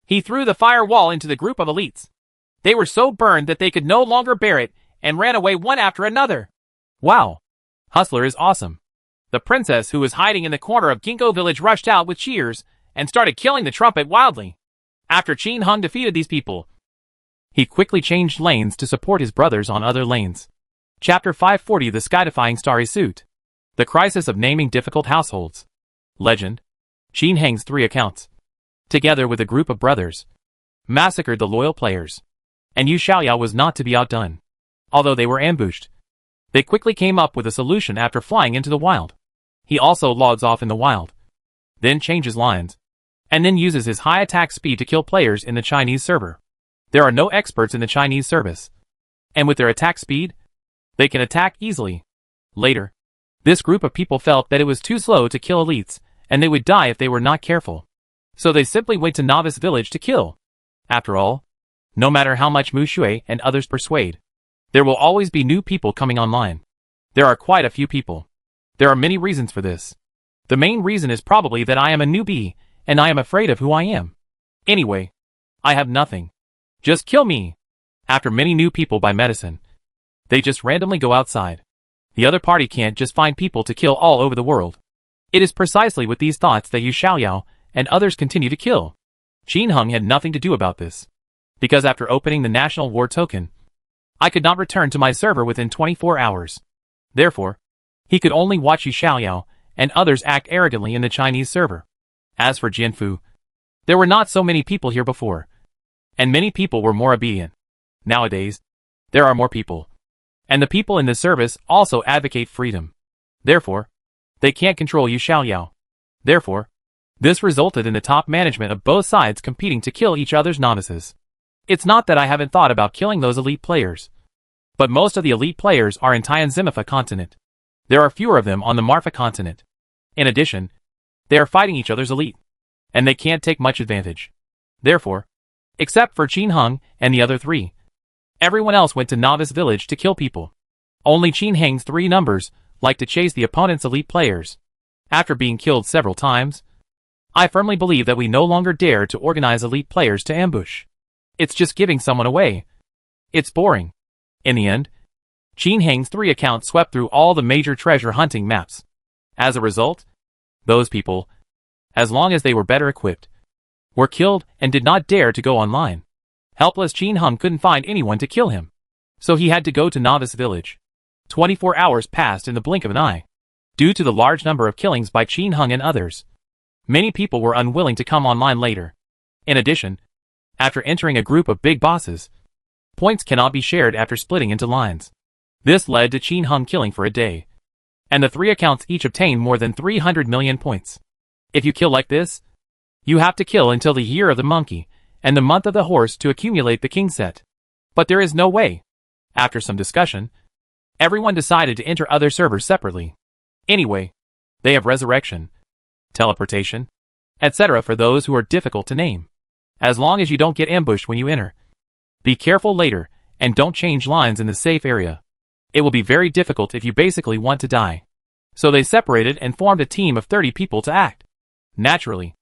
he threw the fire wall into the group of elites. They were so burned that they could no longer bear it and ran away one after another. Wow. Hustler is awesome. The princess who was hiding in the corner of Ginkgo village rushed out with cheers and started killing the trumpet wildly. After Qin Heng defeated these people, he quickly changed lanes to support his brothers on other lanes. Chapter 540 The Skydifying Starry Suit. The Crisis of Naming Difficult Households. Legend. Qin Heng's 3 accounts, together with a group of brothers, massacred the loyal players. And Yu Xiaoyao was not to be outdone. Although they were ambushed, they quickly came up with a solution after flying into the wild. He also logs off in the wild, then changes lines, and then uses his high attack speed to kill players in the Chinese server. There are no experts in the Chinese service, and with their attack speed, they can attack easily. Later, this group of people felt that it was too slow to kill elites, and they would die if they were not careful. So they simply went to Novice Village to kill. After all, no matter how much Mu Shui and others persuade, there will always be new people coming online. There are quite a few people. There are many reasons for this. The main reason is probably that I am a newbie, and I am afraid of who I am. Anyway, I have nothing. Just kill me. After many new people buy medicine, they just randomly go outside. The other party can't just find people to kill all over the world. It is precisely with these thoughts that Yu Xiaoyao and others continue to kill. Qin Heng had nothing to do about this, because after opening the National War Token, I could not return to my server within 24 hours. Therefore, he could only watch Yu Xiaoyao and others act arrogantly in the Chinese server. As for Jianfu, there were not so many people here before, and many people were more obedient. Nowadays, there are more people, and the people in the service also advocate freedom. Therefore, they can't control Yu Xiaoyao. Therefore, this resulted in the top management of both sides competing to kill each other's novices. It's not that I haven't thought about killing those elite players, but most of the elite players are in Tianzimifa continent. There are fewer of them on the Marfa continent. In addition, they are fighting each other's elite, and they can't take much advantage. Therefore, except for Qin Heng and the other 3, everyone else went to Novice Village to kill people. Only Qin Heng's 3 numbers like to chase the opponent's elite players. After being killed several times, I firmly believe that we no longer dare to organize elite players to ambush. It's just giving someone away. It's boring. In the end, Qin Heng's 3 accounts swept through all the major treasure hunting maps. As a result, those people, as long as they were better equipped, were killed and did not dare to go online. Helpless Qin Heng couldn't find anyone to kill him, so he had to go to Novice Village. 24 hours passed in the blink of an eye. Due to the large number of killings by Qin Heng and others, many people were unwilling to come online later. In addition, after entering a group of big bosses, points cannot be shared after splitting into lines. This led to Qin Heng killing for a day, and the 3 accounts each obtained more than 300 million points. If you kill like this, you have to kill until the year of the monkey and the month of the horse to accumulate the king set. But there is no way. After some discussion, Everyone decided to enter other servers separately. Anyway, they have resurrection, teleportation, etc. for those who are difficult to name. As long as you don't get ambushed when you enter. Be careful later, and don't change lines in the safe area. It will be very difficult if you basically want to die. So they separated and formed a team of 30 people to act. Naturally,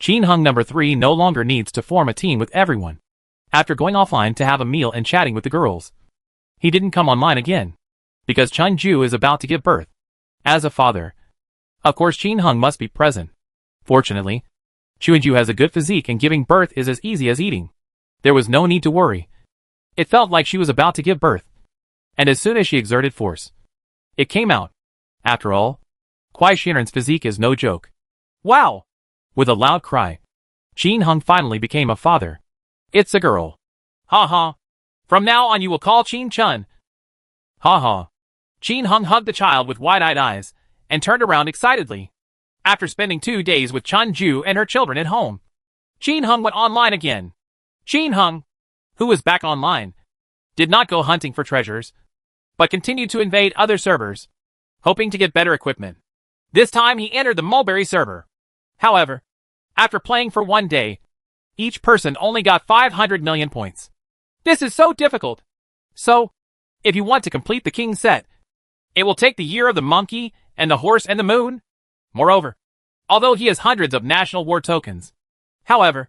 Qin Hung number 3 no longer needs to form a team with everyone. After going offline to have a meal and chatting with the girls, he didn't come online again, because Chun Ju is about to give birth. As a father, of course Qin Hung must be present. Fortunately, Chuanju has a good physique and giving birth is as easy as eating. There was no need to worry. It felt like she was about to give birth. And as soon as she exerted force, it came out. After all, Kuai Shinran's physique is no joke. Wow! With a loud cry, Qin Hung finally became a father. It's a girl. Ha ha. From now on you will call Qin Chun. Ha ha. Qin Hung hugged the child with wide-eyed eyes, and turned around excitedly. After spending 2 days with Chun Ju and her children at home, Qin Hung went online again. Qin Hung, who was back online, did not go hunting for treasures, but continued to invade other servers, hoping to get better equipment. This time he entered the Mulberry server. However, after playing for 1 day, each person only got 500 million points. This is so difficult. So, if you want to complete the king set, it will take the year of the monkey and the horse and the moon. Moreover, although he has hundreds of national war tokens, however,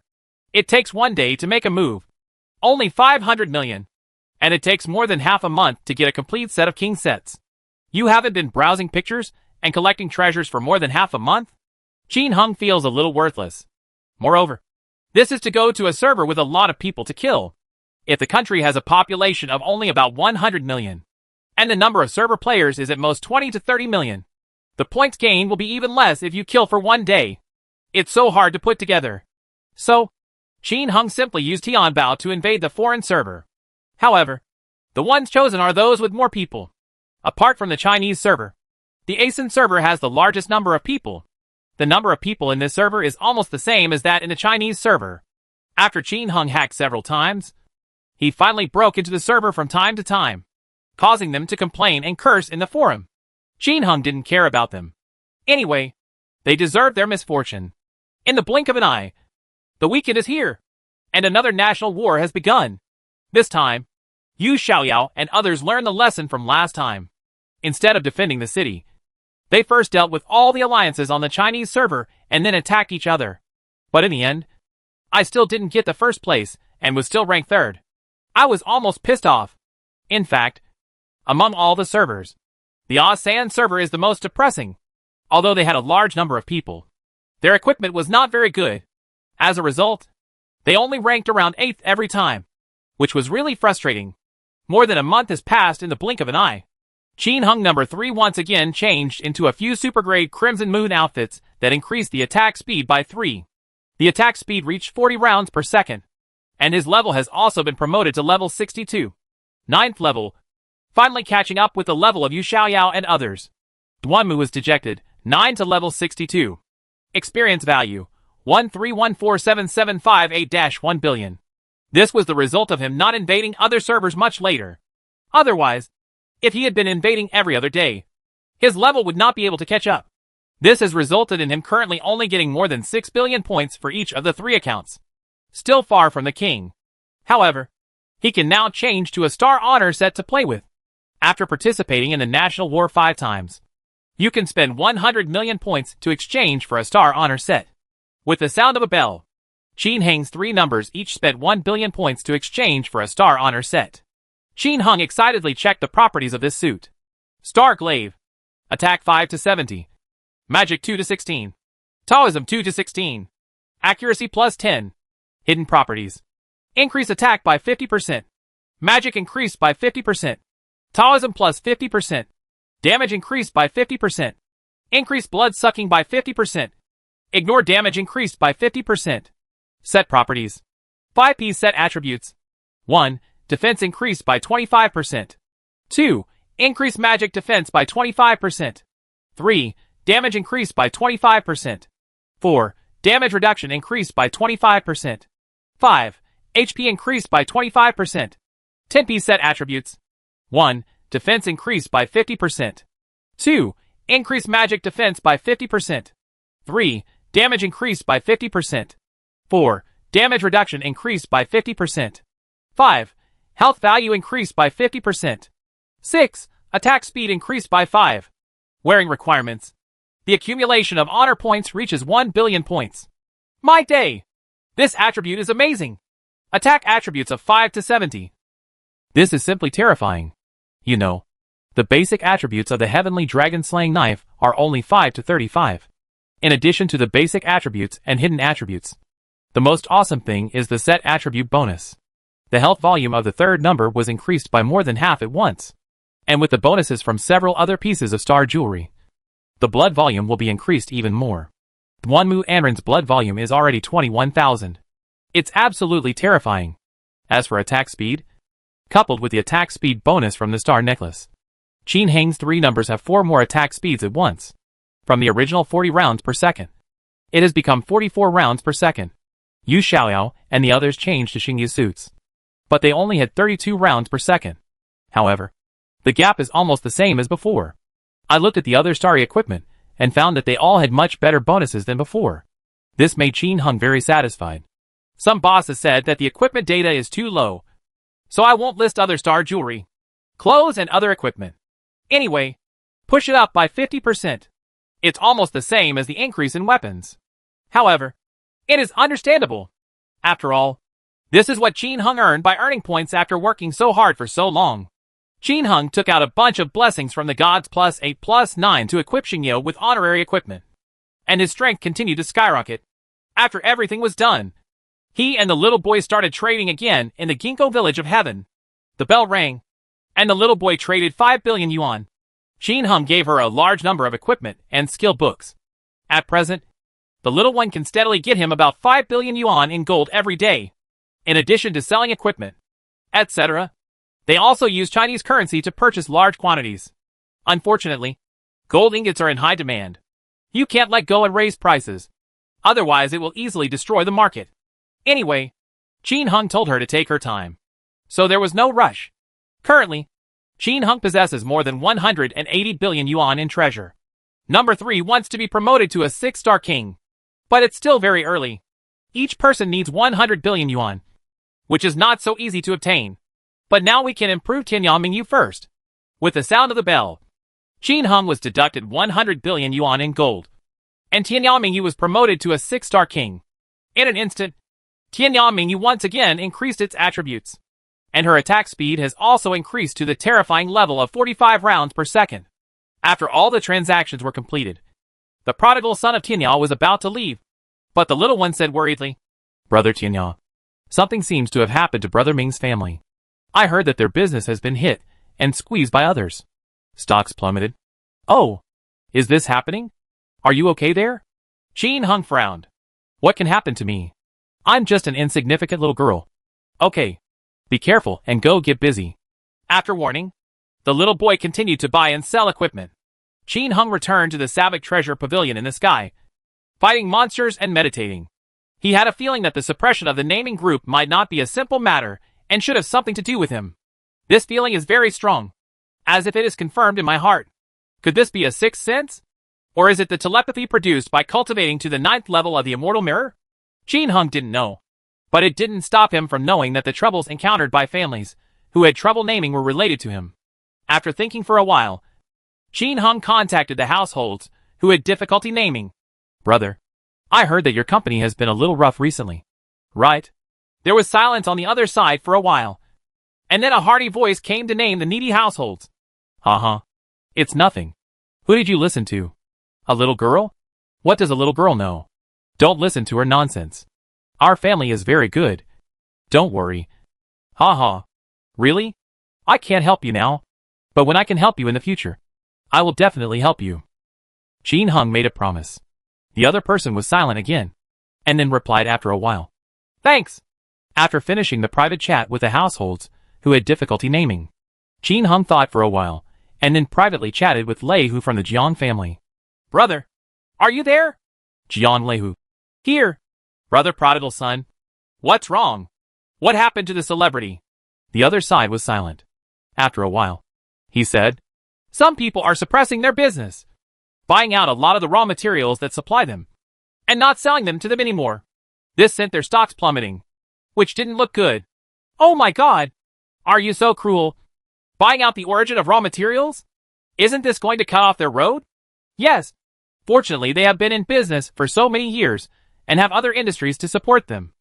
it takes 1 day to make a move. Only 500 million. And it takes more than half a month to get a complete set of king sets. You haven't been browsing pictures and collecting treasures for more than half a month? Qin Hung feels a little worthless. Moreover, this is to go to a server with a lot of people to kill. If the country has a population of only about 100 million, and the number of server players is at most 20 to 30 million, the points gained will be even less if you kill for 1 day. It's so hard to put together. So, Qin Hung simply used Tianbao to invade the foreign server. However, the ones chosen are those with more people. Apart from the Chinese server, the ASEAN server has the largest number of people. The number of people in this server is almost the same as that in the Chinese server. After Qin Hung hacked several times, he finally broke into the server from time to time, causing them to complain and curse in the forum. Qin Hung didn't care about them. Anyway, they deserved their misfortune. In the blink of an eye, the weekend is here, and another national war has begun. This time, Yu Xiaoyao and others learned the lesson from last time. Instead of defending the city, they first dealt with all the alliances on the Chinese server and then attacked each other. But in the end, I still didn't get the first place and was still ranked 3rd. I was almost pissed off. In fact, among all the servers, the ASEAN server is the most depressing. Although they had a large number of people, their equipment was not very good. As a result, they only ranked around 8th every time, which was really frustrating. More than a month has passed in the blink of an eye. Qin Hung number 3 once again changed into a few supergrade Crimson Moon outfits that increased the attack speed by 3. The attack speed reached 40 rounds per second, and his level has also been promoted to level 62. 9th level, finally catching up with the level of Yu Xiaoyao and others. Duanmu was dejected, 9 to level 62. Experience value, 1314778-1 billion. This was the result of him not invading other servers much later. Otherwise, if he had been invading every other day, his level would not be able to catch up. This has resulted in him currently only getting more than 6 billion points for each of the 3 accounts. Still far from the king. However, he can now change to a Star Honor set to play with. After participating in the National War 5 times, you can spend 100 million points to exchange for a Star Honor set. With the sound of a bell, Qin Hung's 3 numbers each spent 1 billion points to exchange for a Star Honor set. Qin Hung excitedly checked the properties of this suit. Star Glaive. Attack 5 to 70. Magic 2 to 16. Taoism 2 to 16. Accuracy plus 10. Hidden properties. Increase attack by 50%. Magic increased by 50%. Taoism plus 50%. Damage increased by 50%. Increase blood sucking by 50%. Ignore damage increased by 50%. Set properties. 5-piece set attributes. 1. Defense increased by 25%. 2. Increase magic defense by 25%. 3. Damage increased by 25%. 4. Damage reduction increased by 25%. 5. HP increased by 25%. 10-piece set attributes. 1. Defense increased by 50%. 2. Increase magic defense by 50%. 3. Damage increased by 50%. 4. Damage reduction increased by 50%. 5. Health value increased by 50%. 6. Attack speed increased by 5. Wearing requirements. The accumulation of honor points reaches 1 billion points. My day! This attribute is amazing. Attack attributes of 5 to 70. This is simply terrifying. You know, the basic attributes of the Heavenly Dragon Slaying Knife are only 5 to 35. In addition to the basic attributes and hidden attributes. The most awesome thing is the set attribute bonus. The health volume of the third number was increased by more than half at once. And with the bonuses from several other pieces of star jewelry, the blood volume will be increased even more. Wanmu Anrin's blood volume is already 21,000. It's absolutely terrifying. As for attack speed, coupled with the attack speed bonus from the star necklace, Qin Hang's 3 numbers have 4 more attack speeds at once. From the original 40 rounds per second, it has become 44 rounds per second. Yu Xiaoyao and the others changed to Xingyu's suits, but they only had 32 rounds per second. However, the gap is almost the same as before. I looked at the other starry equipment and found that they all had much better bonuses than before. This made Qin Hung very satisfied. Some bosses said that the equipment data is too low, so I won't list other star jewelry, clothes and other equipment. Anyway, push it up by 50%. It's almost the same as the increase in weapons. However, it is understandable. After all, this is what Qin Hung earned by earning points after working so hard for so long. Qin Hung took out a bunch of blessings from the gods +8 +9 to equip Xingyu with honorary equipment. And his strength continued to skyrocket. After everything was done, he and the little boy started trading again in the Ginkgo village of heaven. The bell rang, and the little boy traded 5 billion yuan. Qin Hung gave her a large number of equipment and skill books. At present, the little one can steadily get him about 5 billion yuan in gold every day, in addition to selling equipment, etc. They also use Chinese currency to purchase large quantities. Unfortunately, gold ingots are in high demand. You can't let go and raise prices. Otherwise, it will easily destroy the market. Anyway, Qin Hung told her to take her time. So there was no rush. Currently, Qin Hung possesses more than 180 billion yuan in treasure. Number 3 wants to be promoted to a 6-star king. But it's still very early. Each person needs 100 billion yuan, which is not so easy to obtain. But now we can improve Tianyang Mingyu first. With the sound of the bell, Qin Hung was deducted 100 billion yuan in gold, and Tianyang Mingyu was promoted to a 6-star king. In an instant, Tianyang Mingyu once again increased its attributes, and her attack speed has also increased to the terrifying level of 45 rounds per second. After all the transactions were completed, the prodigal son of Tianyang was about to leave, but the little one said worriedly, "Brother Tianyang, something seems to have happened to Brother Ming's family. I heard that their business has been hit and squeezed by others. Stocks plummeted. Oh, is this happening? Are you okay there?" Qin Hung frowned. "What can happen to me? I'm just an insignificant little girl. Okay, be careful and go get busy." After warning, the little boy continued to buy and sell equipment. Qin Hung returned to the Sabic treasure pavilion in the sky, fighting monsters and meditating. He had a feeling that the suppression of the naming group might not be a simple matter and should have something to do with him. This feeling is very strong, as if it is confirmed in my heart. Could this be a sixth sense? Or is it the telepathy produced by cultivating to the 9th level of the immortal mirror? Qin Hung didn't know, but it didn't stop him from knowing that the troubles encountered by families who had trouble naming were related to him. After thinking for a while, Qin Hung contacted the households who had difficulty naming. "Brother, I heard that your company has been a little rough recently, right?" There was silence on the other side for a while, and then a hearty voice came to name the needy households. It's nothing. Who did you listen to? A little girl? What does a little girl know? Don't listen to her nonsense. Our family is very good. Don't worry. Really? I can't help you now, but when I can help you in the future, I will definitely help you." Qin Hung made a promise. The other person was silent again, and then replied after a while, "Thanks." After finishing the private chat with the households who had difficulty naming, Qin Hung thought for a while, and then privately chatted with Lei Hu from the Jiang family. "Brother, are you there?" Jiang Lei Hu. "Here." "Brother prodigal son. What's wrong? What happened to the celebrity?" The other side was silent. After a while, he said. Some people are suppressing their business, buying out a lot of the raw materials that supply them, and not selling them to them anymore. This sent their stocks plummeting, which didn't look good. Oh my god! Are you so cruel? Buying out the origin of raw materials? Isn't this going to cut off their road? Yes. Fortunately, they have been in business for so many years and have other industries to support them.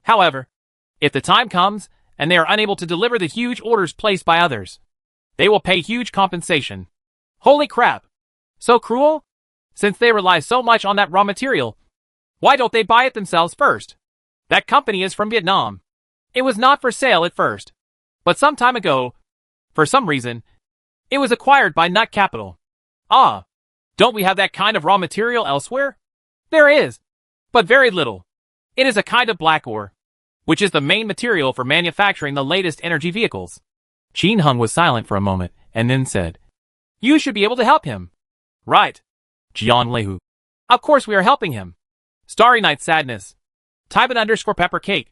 However, if the time comes and they are unable to deliver the huge orders placed by others, they will pay huge compensation. Holy crap! So cruel? Since they rely so much on that raw material, why don't they buy it themselves first? That company is from Vietnam. It was not for sale at first, but some time ago, for some reason, it was acquired by Nut Capital. Ah, don't we have that kind of raw material elsewhere? There is, but very little. It is a kind of black ore, which is the main material for manufacturing the latest energy vehicles. Qin Hung was silent for a moment and then said, You should be able to help him. Right. Jiang Leihu. Of course we are helping him. Starry Night Sadness. Tybin_Pepper Cake.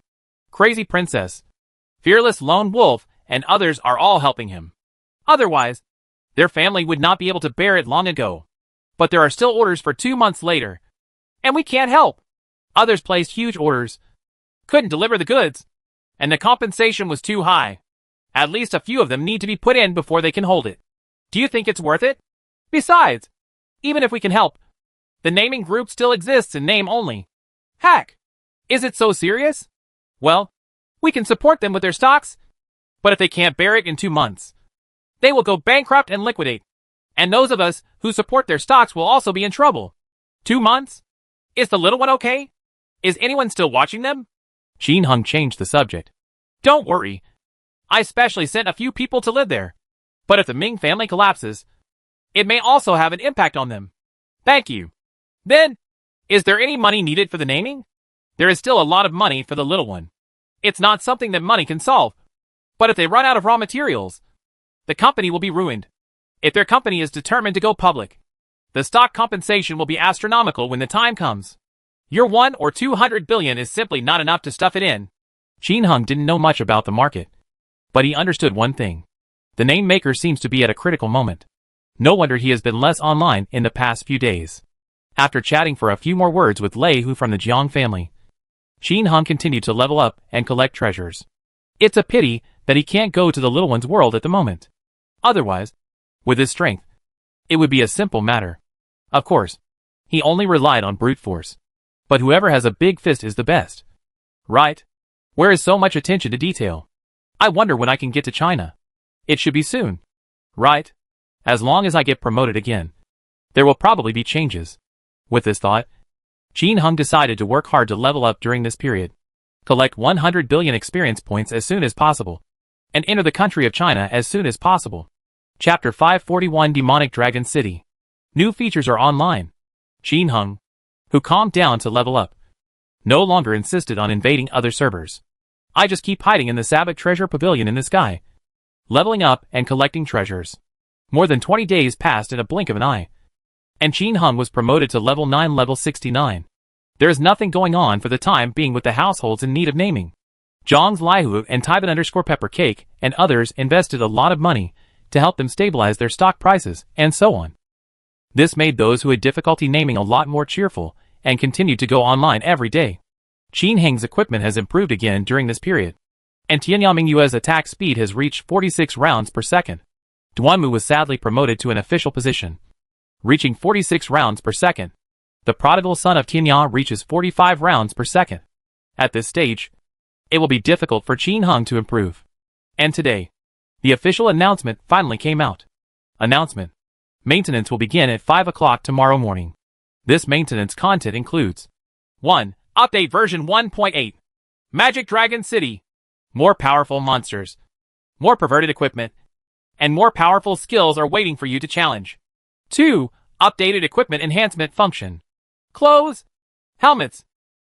Crazy Princess. Fearless Lone Wolf and others are all helping him. Otherwise, their family would not be able to bear it long ago. But there are still orders for 2 months later. And we can't help. Others placed huge orders, couldn't deliver the goods, and the compensation was too high. At least a few of them need to be put in before they can hold it. Do you think it's worth it? Besides, even if we can help, the naming group still exists in name only. Heck! Is it so serious? Well, we can support them with their stocks, but if they can't bear it in 2 months, they will go bankrupt and liquidate. And those of us who support their stocks will also be in trouble. 2 months? Is the little one okay? Is anyone still watching them? Qin Hung changed the subject. Don't worry. I specially sent a few people to live there. But if the Ming family collapses, it may also have an impact on them. Thank you. Then, is there any money needed for the naming? There is still a lot of money for the little one. It's not something that money can solve. But if they run out of raw materials, the company will be ruined. If their company is determined to go public, the stock compensation will be astronomical when the time comes. Your 1 or 200 billion is simply not enough to stuff it in. Qin Hung didn't know much about the market, but he understood one thing. The name maker seems to be at a critical moment. No wonder he has been less online in the past few days. After chatting for a few more words with Lei Hu from the Jiang family, Qin Hung continued to level up and collect treasures. It's a pity that he can't go to the little one's world at the moment. Otherwise, with his strength, it would be a simple matter. Of course, he only relied on brute force. But whoever has a big fist is the best. Right? Where is so much attention to detail? I wonder when I can get to China. It should be soon. Right? As long as I get promoted again, there will probably be changes. With this thought, Qin Hung decided to work hard to level up during this period, collect 100 billion experience points as soon as possible, and enter the country of China as soon as possible. Chapter 541 Demonic Dragon City. New features are online. Qin Hung, who calmed down to level up, no longer insisted on invading other servers. I just keep hiding in the Sabbac treasure pavilion in the sky, leveling up and collecting treasures. More than 20 days passed in a blink of an eye, and Qin Hung was promoted to level 9, level 69. There is nothing going on for the time being with the households in need of naming. Zhang's Laihu and Tybin_Pepper Cake and others invested a lot of money to help them stabilize their stock prices, and so on. This made those who had difficulty naming a lot more cheerful and continued to go online every day. Qin Heng's equipment has improved again during this period, and Tianyaming Yue's attack speed has reached 46 rounds per second. Duanmu was sadly promoted to an official position, reaching 46 rounds per second. The prodigal son of Tianya reaches 45 rounds per second. At this stage, it will be difficult for Qin Hung to improve. And today, the official announcement finally came out. Announcement. Maintenance will begin at 5 o'clock tomorrow morning. This maintenance content includes 1. Update version 1.8. Magic Dragon City. More powerful monsters, more perverted equipment, and more powerful skills are waiting for you to challenge. 2. Updated equipment enhancement function. Clothes, helmets,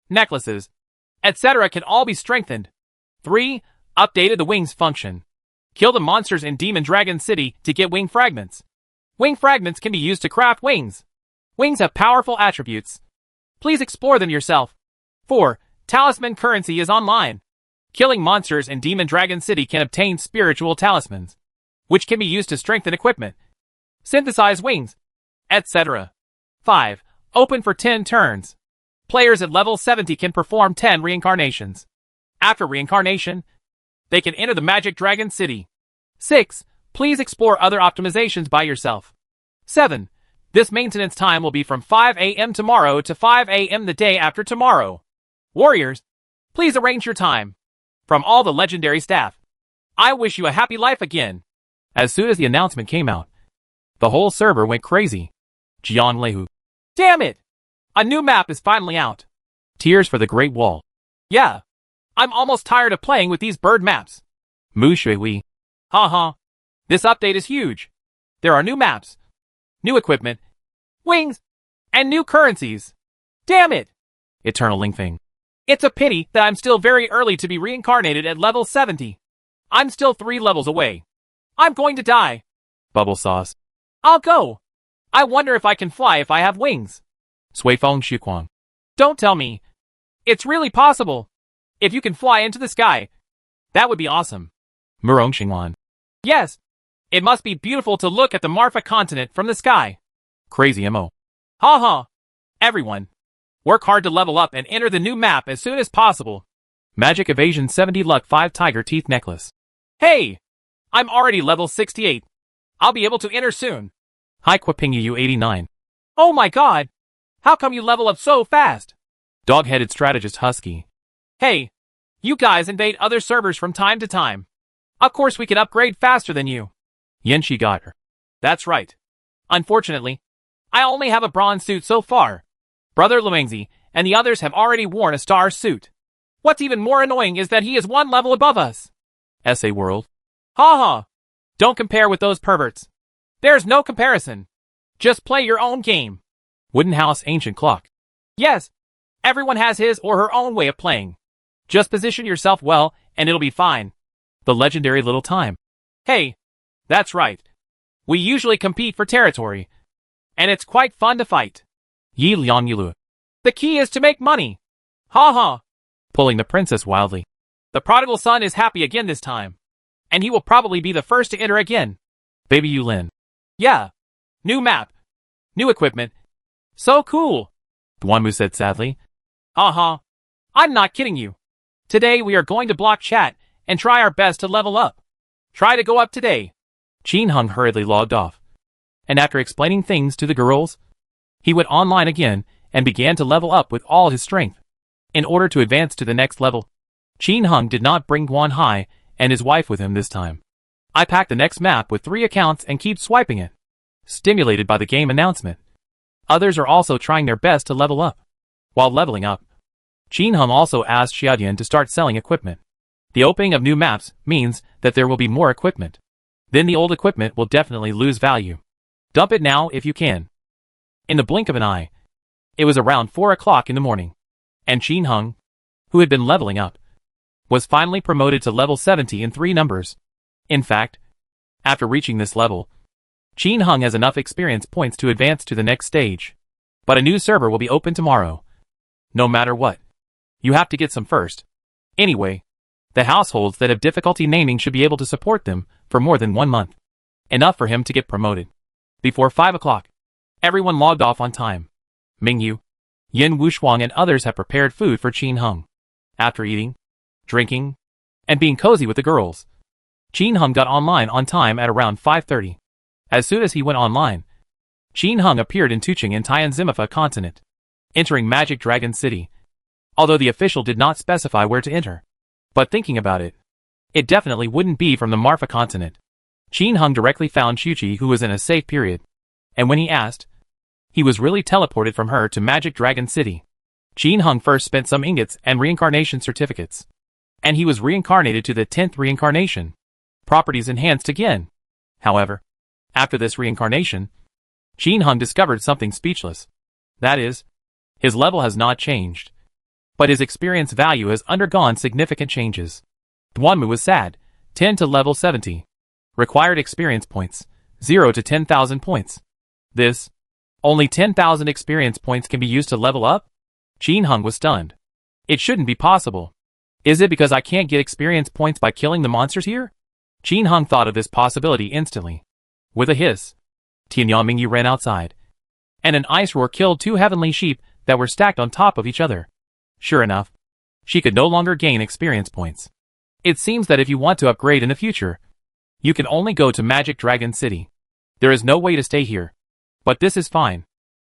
necklaces, etc. can all be strengthened. 3. Updated the wings function. Kill the monsters in Demon Dragon City to get wing fragments. Wing fragments can be used to craft wings. Wings have powerful attributes. Please explore them yourself. 4. Talisman currency is online. Killing monsters in Demon Dragon City can obtain spiritual talismans. which can be used to strengthen equipment, synthesize wings, etc. 5. Open for 10 turns. Players at level 70 can perform 10 reincarnations. After reincarnation, they can enter the Magic Dragon City. 6. Please explore other optimizations by yourself. 7. This maintenance time will be from 5 a.m. tomorrow to 5 a.m. the day after tomorrow. Warriors, please arrange your time. From all the legendary staff, I wish you a happy life again. As soon as the announcement came out, the whole server went crazy. Jian Lehu. Damn it! A new map is finally out. Tears for the Great Wall. Yeah. I'm almost tired of playing with these bird maps. Mu Shui Wei. Haha. This update is huge. There are new maps, new equipment, wings, and new currencies. Damn it! Eternal Lingfeng. It's a pity that I'm still very early to be reincarnated at level 70. I'm still 3 levels away. I'm going to die. Bubble Sauce. I'll go. I wonder if I can fly if I have wings. Suifeng Xuquang. Don't tell me. It's really possible. If you can fly into the sky, that would be awesome. Murong Xingwan. Yes. It must be beautiful to look at the Marfa continent from the sky. Crazy Mo. Haha. Everyone, work hard to level up and enter the new map as soon as possible. Magic Evasion 70 Luck 5 Tiger Teeth Necklace. Hey! I'm already level 68. I'll be able to enter soon. Hai Kwapingyu 89. Oh my god! How come you level up so fast? Dog-headed strategist Husky. Hey! You guys invade other servers from time to time. Of course we can upgrade faster than you. Yenshi got her. That's right. Unfortunately, I only have a bronze suit so far. Brother Luangzi and the others have already worn a star suit. What's even more annoying is that he is 1 level above us. SA World. Haha. Don't compare with those perverts. There's no comparison. Just play your own game. Wooden House Ancient Clock. Yes. Everyone has his or her own way of playing. Just position yourself well and it'll be fine. The legendary Little Time. Hey. That's right. We usually compete for territory. And it's quite fun to fight. Yi Liang Yulu. The key is to make money. Haha. Pulling the princess wildly. The prodigal son is happy again this time. And he will probably be the first to enter again. Baby Yulin. Yeah. New map. New equipment. So cool. Duanmu said sadly. Haha. I'm not kidding you. Today we are going to block chat and try our best to level up. Try to go up today. Qin Hung hurriedly logged off. And after explaining things to the girls, he went online again and began to level up with all his strength. In order to advance to the next level, Qin Hung did not bring Guan Hai and his wife with him this time. I packed the next map with 3 accounts and keep swiping it. Stimulated by the game announcement. Others are also trying their best to level up. While leveling up, Qin Hung also asked Xiaodian to start selling equipment. The opening of new maps means that there will be more equipment. Then the old equipment will definitely lose value. Dump it now if you can. In the blink of an eye, it was around 4 o'clock in the morning, and Qin Hung, who had been leveling up, was finally promoted to level 70 in 3 numbers. In fact, after reaching this level, Qin Hung has enough experience points to advance to the next stage. But a new server will be open tomorrow. No matter what, you have to get some first. Anyway, the households that have difficulty naming should be able to support them for more than 1 month. Enough for him to get promoted. Before 5 o'clock, everyone logged off on time. Mingyu, Yin Wushuang and others have prepared food for Qin Hung. After eating, drinking, and being cozy with the girls, Qin Hung got online on time at around 5:30. As soon as he went online, Qin Hung appeared in Tuching in Tianzimifa continent, entering Magic Dragon City, although the official did not specify where to enter. But thinking about it, it definitely wouldn't be from the Marfa continent. Qin Hung directly found Chuchi, who was in a safe period, and when he asked, he was really teleported from her to Magic Dragon City. Qin Hung first spent some ingots and reincarnation certificates, and he was reincarnated to the 10th reincarnation. Properties enhanced again. However, after this reincarnation, Qin Hung discovered something speechless. That is, his level has not changed, but his experience value has undergone significant changes. Duanmu was sad, 10 to level 70. Required experience points, 0 to 10,000 points. This, only 10,000 experience points can be used to level up? Qin Hung was stunned. It shouldn't be possible. Is it because I can't get experience points by killing the monsters here? Qin Hung thought of this possibility instantly. With a hiss, Tian Mingyu ran outside, and an ice roar killed 2 heavenly sheep that were stacked on top of each other. Sure enough, she could no longer gain experience points. It seems that if you want to upgrade in the future, you can only go to Magic Dragon City. There is no way to stay here. But this is fine.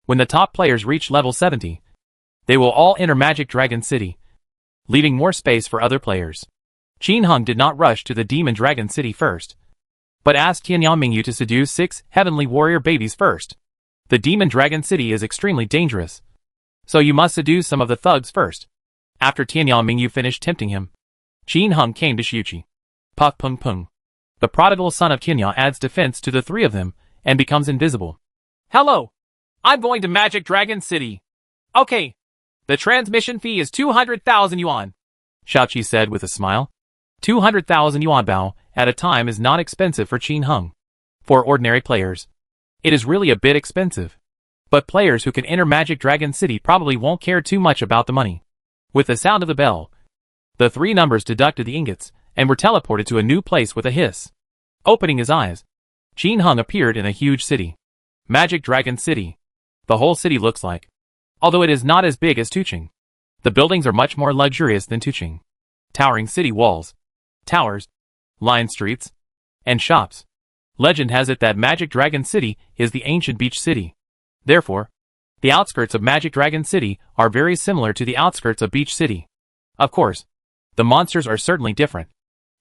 When the top players reach level 70, they will all enter Magic Dragon City, leaving more space for other players. Qin Hung did not rush to the Demon Dragon City first, but asked Tian Mingyu to seduce 6 heavenly warrior babies first. The Demon Dragon City is extremely dangerous, so you must seduce some of the thugs first. After Tian Mingyu finished tempting him, Qin Hung came to Xiuqi. Puff Pung Pung. The prodigal son of Tian adds defense to the 3 of them and becomes invisible. Hello. I'm going to Magic Dragon City. Okay. The transmission fee is 200,000 yuan. Xiaoqi said with a smile. 200,000 yuan bao at a time is not expensive for Qin Hung. For ordinary players, it is really a bit expensive. But players who can enter Magic Dragon City probably won't care too much about the money. With the sound of the bell, the 3 numbers deducted the ingots and were teleported to a new place with a hiss. Opening his eyes, Qin Hung appeared in a huge city. Magic Dragon City. The whole city looks like, although it is not as big as Tuqing. The buildings are much more luxurious than Tuqing. Towering city walls, towers, lined streets, and shops. Legend has it that Magic Dragon City is the ancient beach city. Therefore, the outskirts of Magic Dragon City are very similar to the outskirts of Beach City. Of course, the monsters are certainly different.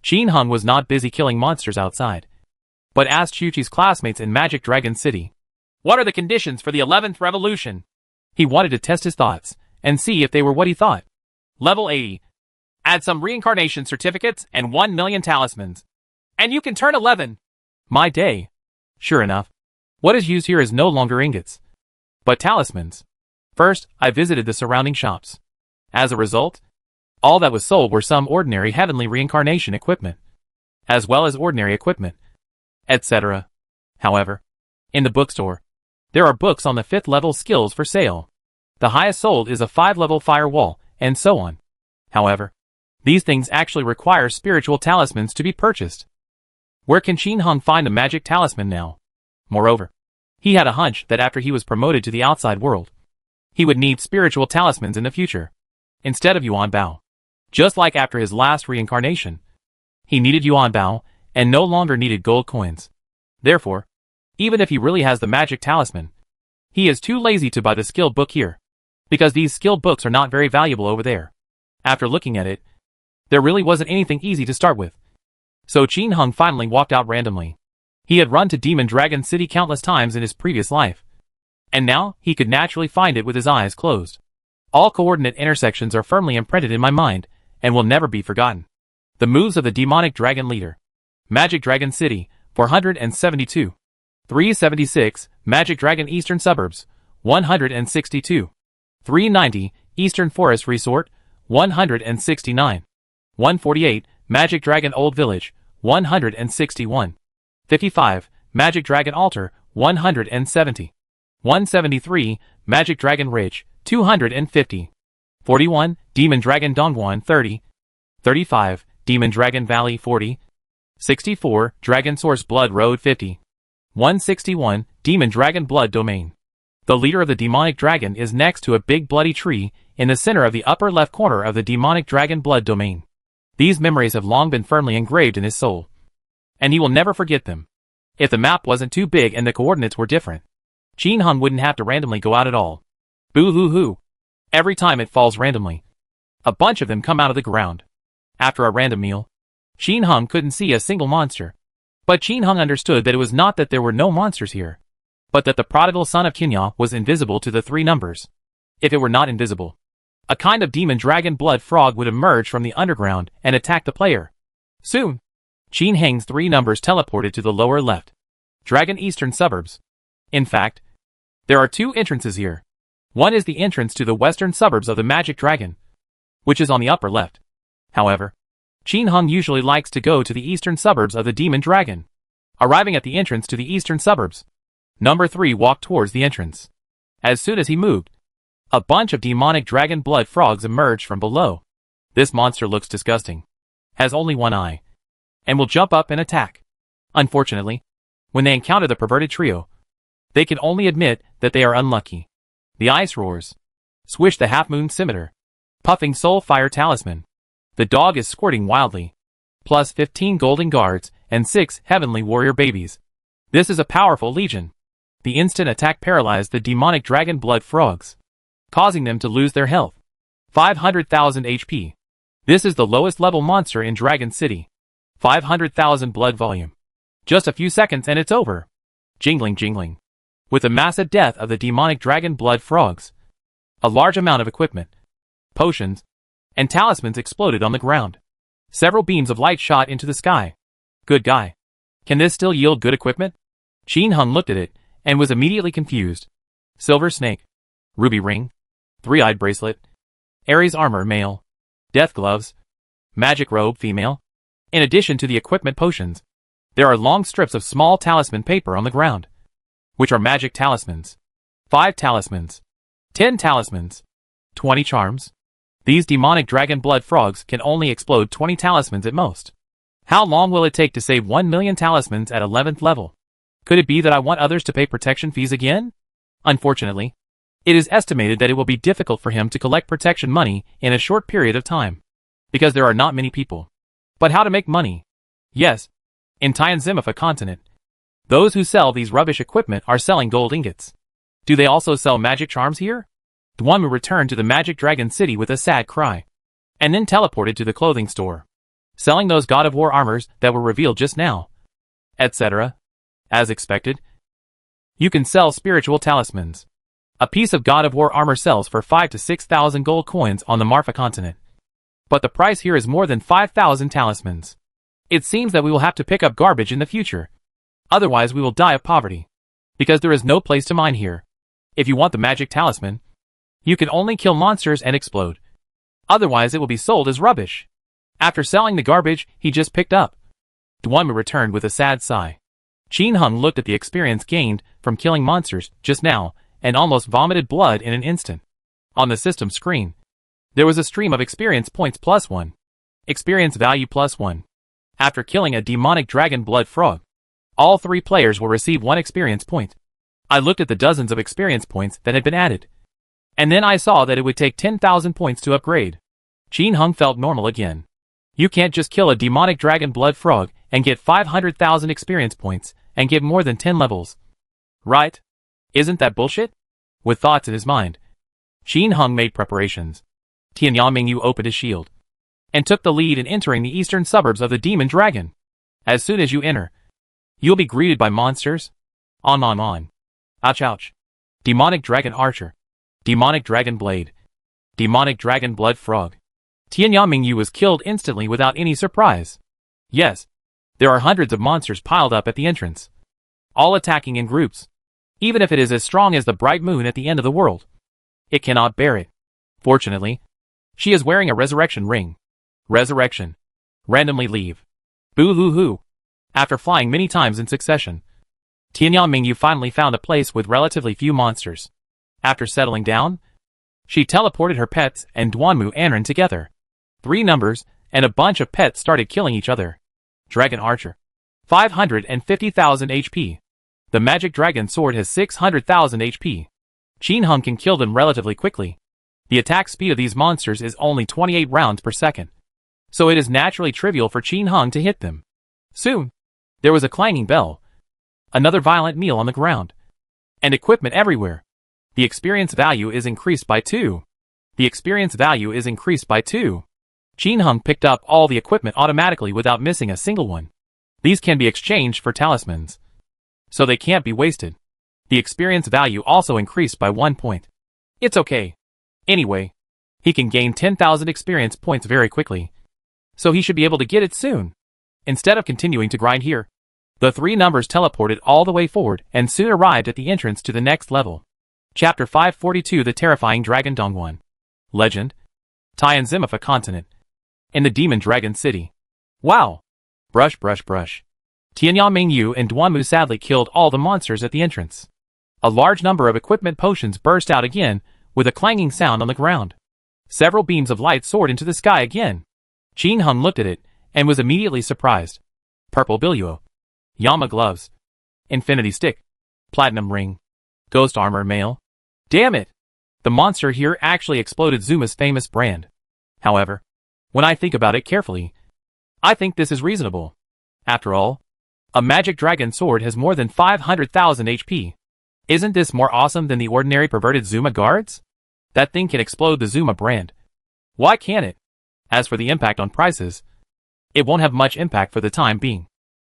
Qin Hung was not busy killing monsters outside, but asked Xiuqi's classmates in Magic Dragon City. What are the conditions for the 11th revolution? He wanted to test his thoughts and see if they were what he thought. Level 80. Add some reincarnation certificates and 1 million talismans. And you can turn 11. My day. Sure enough, what is used here is no longer ingots, but talismans. First, I visited the surrounding shops. As a result, all that was sold were some ordinary heavenly reincarnation equipment, as well as ordinary equipment, etc. However, in the bookstore, there are books on the 5th level skills for sale. The highest sold is a 5-level firewall, and so on. However, these things actually require spiritual talismans to be purchased. Where can Qin Hung find a magic talisman now? Moreover, he had a hunch that after he was promoted to the outside world, he would need spiritual talismans in the future, instead of Yuan Bao. Just like after his last reincarnation, he needed Yuan Bao and no longer needed gold coins. Therefore, even if he really has the magic talisman, he is too lazy to buy the skill book here, because these skill books are not very valuable over there. After looking at it, there really wasn't anything easy to start with. So Qin Hung finally walked out randomly. He had run to Demon Dragon City countless times in his previous life, and now he could naturally find it with his eyes closed. All coordinate intersections are firmly imprinted in my mind and will never be forgotten. The moves of the demonic dragon leader. Magic Dragon City, 472. 376, Magic Dragon Eastern Suburbs, 162. 390, Eastern Forest Resort, 169. 148, Magic Dragon Old Village, 161. 55, Magic Dragon Altar, 170. 173, Magic Dragon Ridge, 250. 41, Demon Dragon Dongguan 30. 35, Demon Dragon Valley 40. 64, Dragon Source Blood Road 50. 161, Demon Dragon Blood Domain. The leader of the demonic dragon is next to a big bloody tree in the center of the upper left corner of the demonic dragon blood domain. These memories have long been firmly engraved in his soul, and he will never forget them. If the map wasn't too big and the coordinates were different, Qin Hung wouldn't have to randomly go out at all. Boo-hoo-hoo. Every time it falls randomly, a bunch of them come out of the ground. After a random meal, Qin Hung couldn't see a single monster. But Qin Hung understood that it was not that there were no monsters here, but that the prodigal son of Qinya was invisible to the 3 numbers. If it were not invisible, a kind of demon dragon blood frog would emerge from the underground and attack the player. Soon, Qin Hung's 3 numbers teleported to the lower left. Dragon Eastern Suburbs. In fact, there are 2 entrances here. One is the entrance to the western suburbs of the Magic Dragon, which is on the upper left. However, Qin Hung usually likes to go to the eastern suburbs of the Demon Dragon. Arriving at the entrance to the eastern suburbs, number 3 walked towards the entrance. As soon as he moved, a bunch of demonic dragon blood frogs emerged from below. This monster looks disgusting. Has only 1 eye, and will jump up and attack. Unfortunately, when they encounter the perverted trio, they can only admit that they are unlucky. The ice roars. Swish the half-moon scimitar. Puffing soul fire talisman. The dog is squirting wildly. Plus 15 golden guards and 6 heavenly warrior babies. This is a powerful legion. The instant attack paralyzed the demonic dragon blood frogs, causing them to lose their health. 500,000 HP. This is the lowest level monster in Dragon City. 500,000 blood volume. Just a few seconds and it's over. Jingling jingling. With the massive death of the demonic dragon blood frogs, a large amount of equipment, potions, and talismans exploded on the ground. Several beams of light shot into the sky. Good guy. Can this still yield good equipment? Qin Hung looked at it and was immediately confused. Silver snake. Ruby ring. Three-eyed bracelet. Ares armor male. Death gloves. Magic robe female. In addition to the equipment potions, there are long strips of small talisman paper on the ground, which are magic talismans. 5 talismans. 10 talismans. 20 charms. These demonic dragon blood frogs can only explode 20 talismans at most. How long will it take to save 1 million talismans at 11th level? Could it be that I want others to pay protection fees again? Unfortunately, it is estimated that it will be difficult for him to collect protection money in a short period of time, because there are not many people. But how to make money? Yes, in Tianzimifa continent, those who sell these rubbish equipment are selling gold ingots. Do they also sell magic charms here? Duanmu returned to the magic dragon city with a sad cry, and then teleported to the clothing store, selling those God of War armors that were revealed just now, etc. As expected, you can sell spiritual talismans. A piece of God of War armor sells for 5,000 to 6,000 gold coins on the Marfa continent. But the price here is more than 5,000 talismans. It seems that we will have to pick up garbage in the future. Otherwise we will die of poverty, because there is no place to mine here. If you want the magic talisman, you can only kill monsters and explode. Otherwise it will be sold as rubbish. After selling the garbage he just picked up, Duanmu returned with a sad sigh. Qin Hung looked at the experience gained from killing monsters just now and almost vomited blood in an instant. On the system screen, there was a stream of experience points +1. Experience value +1. After killing a demonic dragon blood frog, all 3 players will receive 1 experience point. I looked at the dozens of experience points that had been added, and then I saw that it would take 10,000 points to upgrade. Qin Hung felt normal again. You can't just kill a demonic dragon blood frog and get 500,000 experience points and get more than 10 levels. Right? Isn't that bullshit? With thoughts in his mind, Qin Hung made preparations. Tianyang Mingyu opened his shield and took the lead in entering the eastern suburbs of the Demon Dragon. As soon as you enter, you'll be greeted by monsters. On. Ouch ouch. Demonic Dragon Archer. Demonic Dragon Blade. Demonic Dragon Blood Frog. Tianyang Mingyu was killed instantly without any surprise. Yes, there are hundreds of monsters piled up at the entrance, all attacking in groups. Even if it is as strong as the bright moon at the end of the world, it cannot bear it. Fortunately, she is wearing a resurrection ring. Resurrection. Randomly leave. Boo-hoo-hoo. After flying many times in succession, Tianyang Mingyu finally found a place with relatively few monsters. After settling down, she teleported her pets and Duanmu Anren together. 3 numbers and a bunch of pets started killing each other. Dragon Archer. 550,000 HP. The magic dragon sword has 600,000 HP. Qin Hung can kill them relatively quickly. The attack speed of these monsters is only 28 rounds per second, so it is naturally trivial for Qin Hung to hit them. Soon, there was a clanging bell, another violent meal on the ground, and equipment everywhere. The experience value is increased by 2. The experience value is increased by 2. Qin Hung picked up all the equipment automatically without missing a single one. These can be exchanged for talismans, so they can't be wasted. The experience value also increased by 1 point. It's okay. Anyway, he can gain 10,000 experience points very quickly, so he should be able to get it soon. Instead of continuing to grind here, the 3 numbers teleported all the way forward and soon arrived at the entrance to the next level. Chapter 542 The Terrifying Dragon Dongguan. Legend. Tianzimifa Continent. In the Demon Dragon City. Wow. Brush. Tianyang Mingyu and Duanmu sadly killed all the monsters at the entrance. A large number of equipment potions burst out again with a clanging sound on the ground. Several beams of light soared into the sky again. Qin Hung looked at it and was immediately surprised. purple Billuo, Yama gloves, infinity stick, platinum ring, ghost armor male. Damn it! The monster here actually exploded Zuma's famous brand. However, when I think about it carefully, I think this is reasonable. After all, a magic dragon sword has more than 500,000 HP. Isn't this more awesome than the ordinary perverted Zuma guards? That thing can explode the Zuma brand. Why can't it? As for the impact on prices, it won't have much impact for the time being.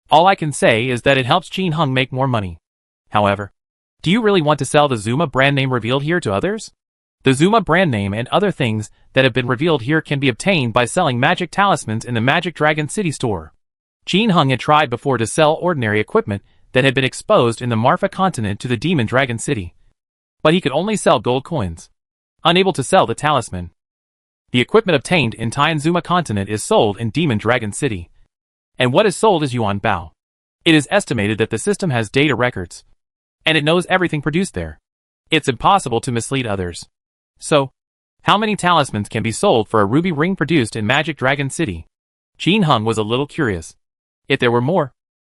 All I can say is that it helps Qin Hung make more money. However, do you really want to sell the Zuma brand name revealed here to others? The Zuma brand name and other things that have been revealed here can be obtained by selling magic talismans in the Magic Dragon City store. Qin Hung had tried before to sell ordinary equipment that had been exposed in the Marfa continent to the Demon Dragon City. But he could only sell gold coins, unable to sell the talisman. The equipment obtained in Tian Zuma continent is sold in Demon Dragon City. And what is sold is Yuan Bao. It is estimated that the system has data records, and it knows everything produced there. It's impossible to mislead others. So, how many talismans can be sold for a ruby ring produced in Magic Dragon City? Qin Hung was a little curious. If there were more,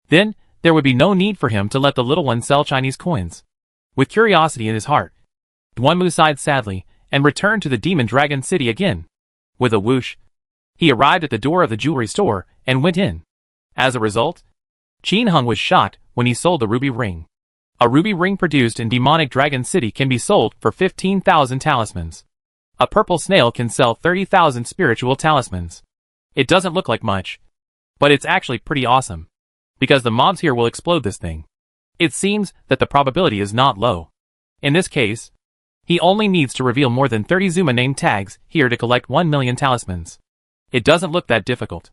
then there would be no need for him to let the little one sell Chinese coins. With curiosity in his heart, Duanmu sighed sadly and returned to the Demon Dragon City again. With a whoosh, he arrived at the door of the jewelry store and went in. As a result, Qin Hung was shocked when he sold the ruby ring. A ruby ring produced in Demonic Dragon City can be sold for 15,000 talismans. A purple snail can sell 30,000 spiritual talismans. It doesn't look like much, but it's actually pretty awesome, because the mobs here will explode this thing. It seems that the probability is not low. In this case, he only needs to reveal more than 30 Zuma name tags here to collect 1 million talismans. It doesn't look that difficult.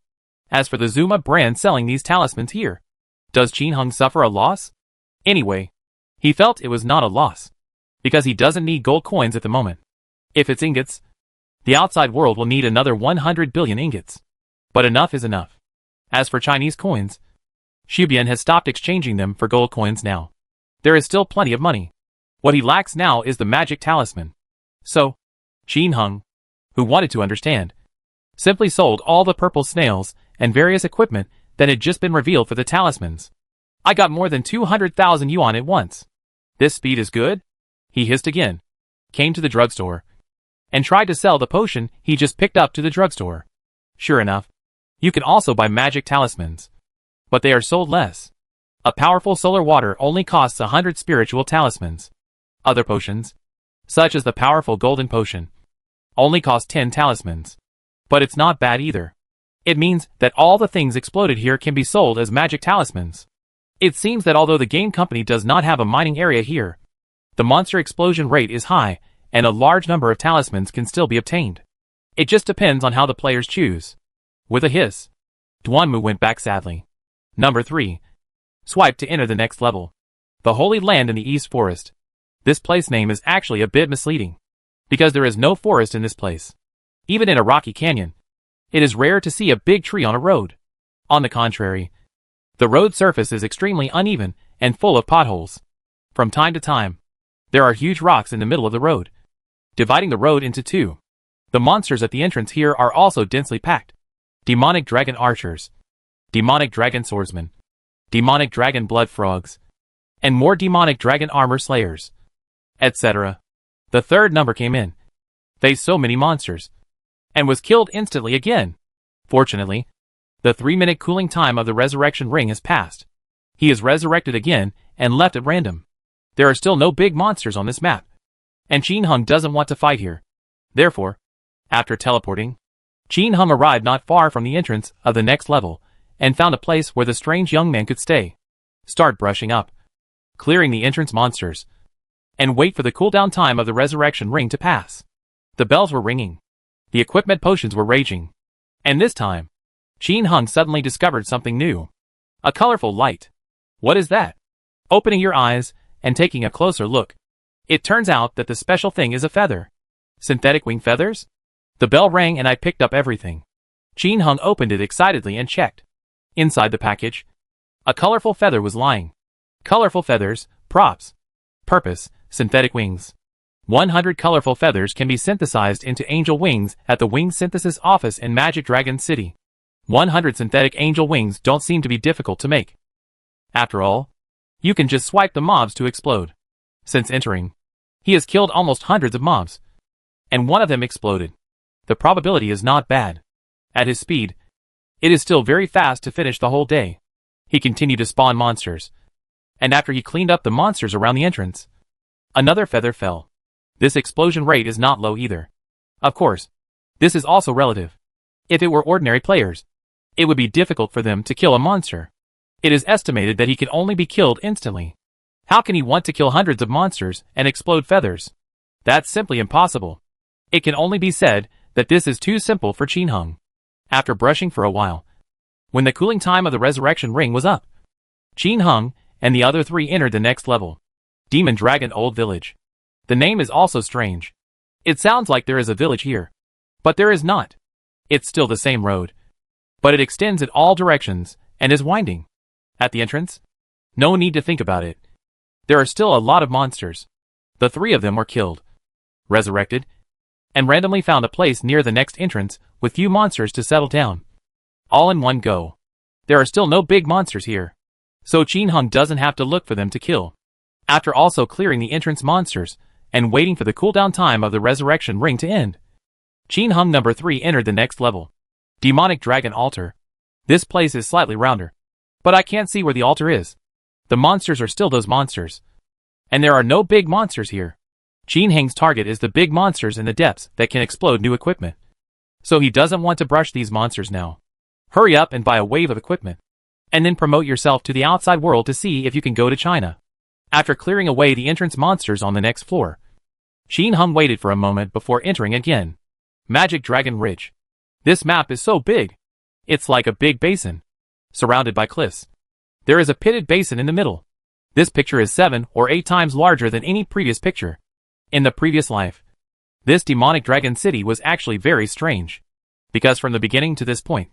As for the Zuma brand selling these talismans here, does Qin Hung suffer a loss? Anyway, he felt it was not a loss, because he doesn't need gold coins at the moment. If it's ingots, the outside world will need another 100 billion ingots. But enough is enough. As for Chinese coins, Shubian has stopped exchanging them for gold coins now. There is still plenty of money. What he lacks now is the magic talisman. So, Qin Hung, who wanted to understand, simply sold all the purple snails and various equipment that had just been revealed for the talismans. I got more than 200,000 yuan at once. This speed is good? He hissed again, came to the drugstore, and tried to sell the potion he just picked up to the drugstore. Sure enough, you can also buy magic talismans, but they are sold less. A powerful solar water only costs 100 spiritual talismans. Other potions, such as the powerful golden potion, only cost 10 talismans. But it's not bad either. It means that all the things exploded here can be sold as magic talismans. It seems that although the game company does not have a mining area here, the monster explosion rate is high, and a large number of talismans can still be obtained. It just depends on how the players choose. With a hiss, Duanmu went back sadly. Number 3. Swipe to enter the next level. The Holy Land in the East Forest. This place name is actually a bit misleading, because there is no forest in this place. Even in a rocky canyon, it is rare to see a big tree on a road. On the contrary, the road surface is extremely uneven and full of potholes. From time to time, there are huge rocks in the middle of the road, dividing the road into two. The monsters at the entrance here are also densely packed. Demonic dragon archers, demonic dragon swordsmen, demonic dragon blood frogs, and more demonic dragon armor slayers, etc. The third number came in, faced so many monsters, and was killed instantly again. Fortunately, the 3-minute cooling time of the resurrection ring has passed. He is resurrected again and left at random. There are still no big monsters on this map, and Qin Hung doesn't want to fight here. Therefore, after teleporting, Qin Hung arrived not far from the entrance of the next level and found a place where the strange young man could stay. Start brushing up, clearing the entrance monsters, and wait for the cooldown time of the resurrection ring to pass. The bells were ringing. The equipment potions were raging. And this time, Qin Hung suddenly discovered something new. A colorful light. What is that? Opening your eyes and taking a closer look, it turns out that the special thing is a feather. Synthetic wing feathers? The bell rang and I picked up everything. Qin Hung opened it excitedly and checked. Inside the package, a colorful feather was lying. Colorful feathers, props. Purpose, synthetic wings. 100 colorful feathers can be synthesized into angel wings at the Wing Synthesis office in Magic Dragon City. 100 synthetic angel wings don't seem to be difficult to make. After all, you can just swipe the mobs to explode. Since entering, he has killed almost hundreds of mobs, and one of them exploded. The probability is not bad. At his speed, it is still very fast to finish the whole day. He continued to spawn monsters, and after he cleaned up the monsters around the entrance, another feather fell. This explosion rate is not low either. Of course, this is also relative. If it were ordinary players, it would be difficult for them to kill a monster. It is estimated that he can only be killed instantly. How can he want to kill hundreds of monsters and explode feathers? That's simply impossible. It can only be said that this is too simple for Qin Hung. After brushing for a while, when the cooling time of the resurrection ring was up, Qin Hung and the other three entered the next level. Demon Dragon Old Village. The name is also strange. It sounds like there is a village here, but there is not. It's still the same road, but it extends in all directions and is winding. At the entrance, no need to think about it. There are still a lot of monsters. The three of them were killed, resurrected, and randomly found a place near the next entrance with few monsters to settle down. All in one go. There are still no big monsters here, so Qin Hung doesn't have to look for them to kill. After also clearing the entrance monsters and waiting for the cooldown time of the resurrection ring to end, Qin Hung number 3 entered the next level. Demonic Dragon Altar. This place is slightly rounder, but I can't see where the altar is. The monsters are still those monsters, and there are no big monsters here. Qin Hung's target is the big monsters in the depths that can explode new equipment, so he doesn't want to brush these monsters now. Hurry up and buy a wave of equipment, and then promote yourself to the outside world to see if you can go to China. After clearing away the entrance monsters on the next floor, Qin Hung waited for a moment before entering again. Magic Dragon Ridge. This map is so big. It's like a big basin, surrounded by cliffs. There is a pitted basin in the middle. This picture is 7 or 8 times larger than any previous picture. In the previous life, this demonic dragon city was actually very strange, because from the beginning to this point,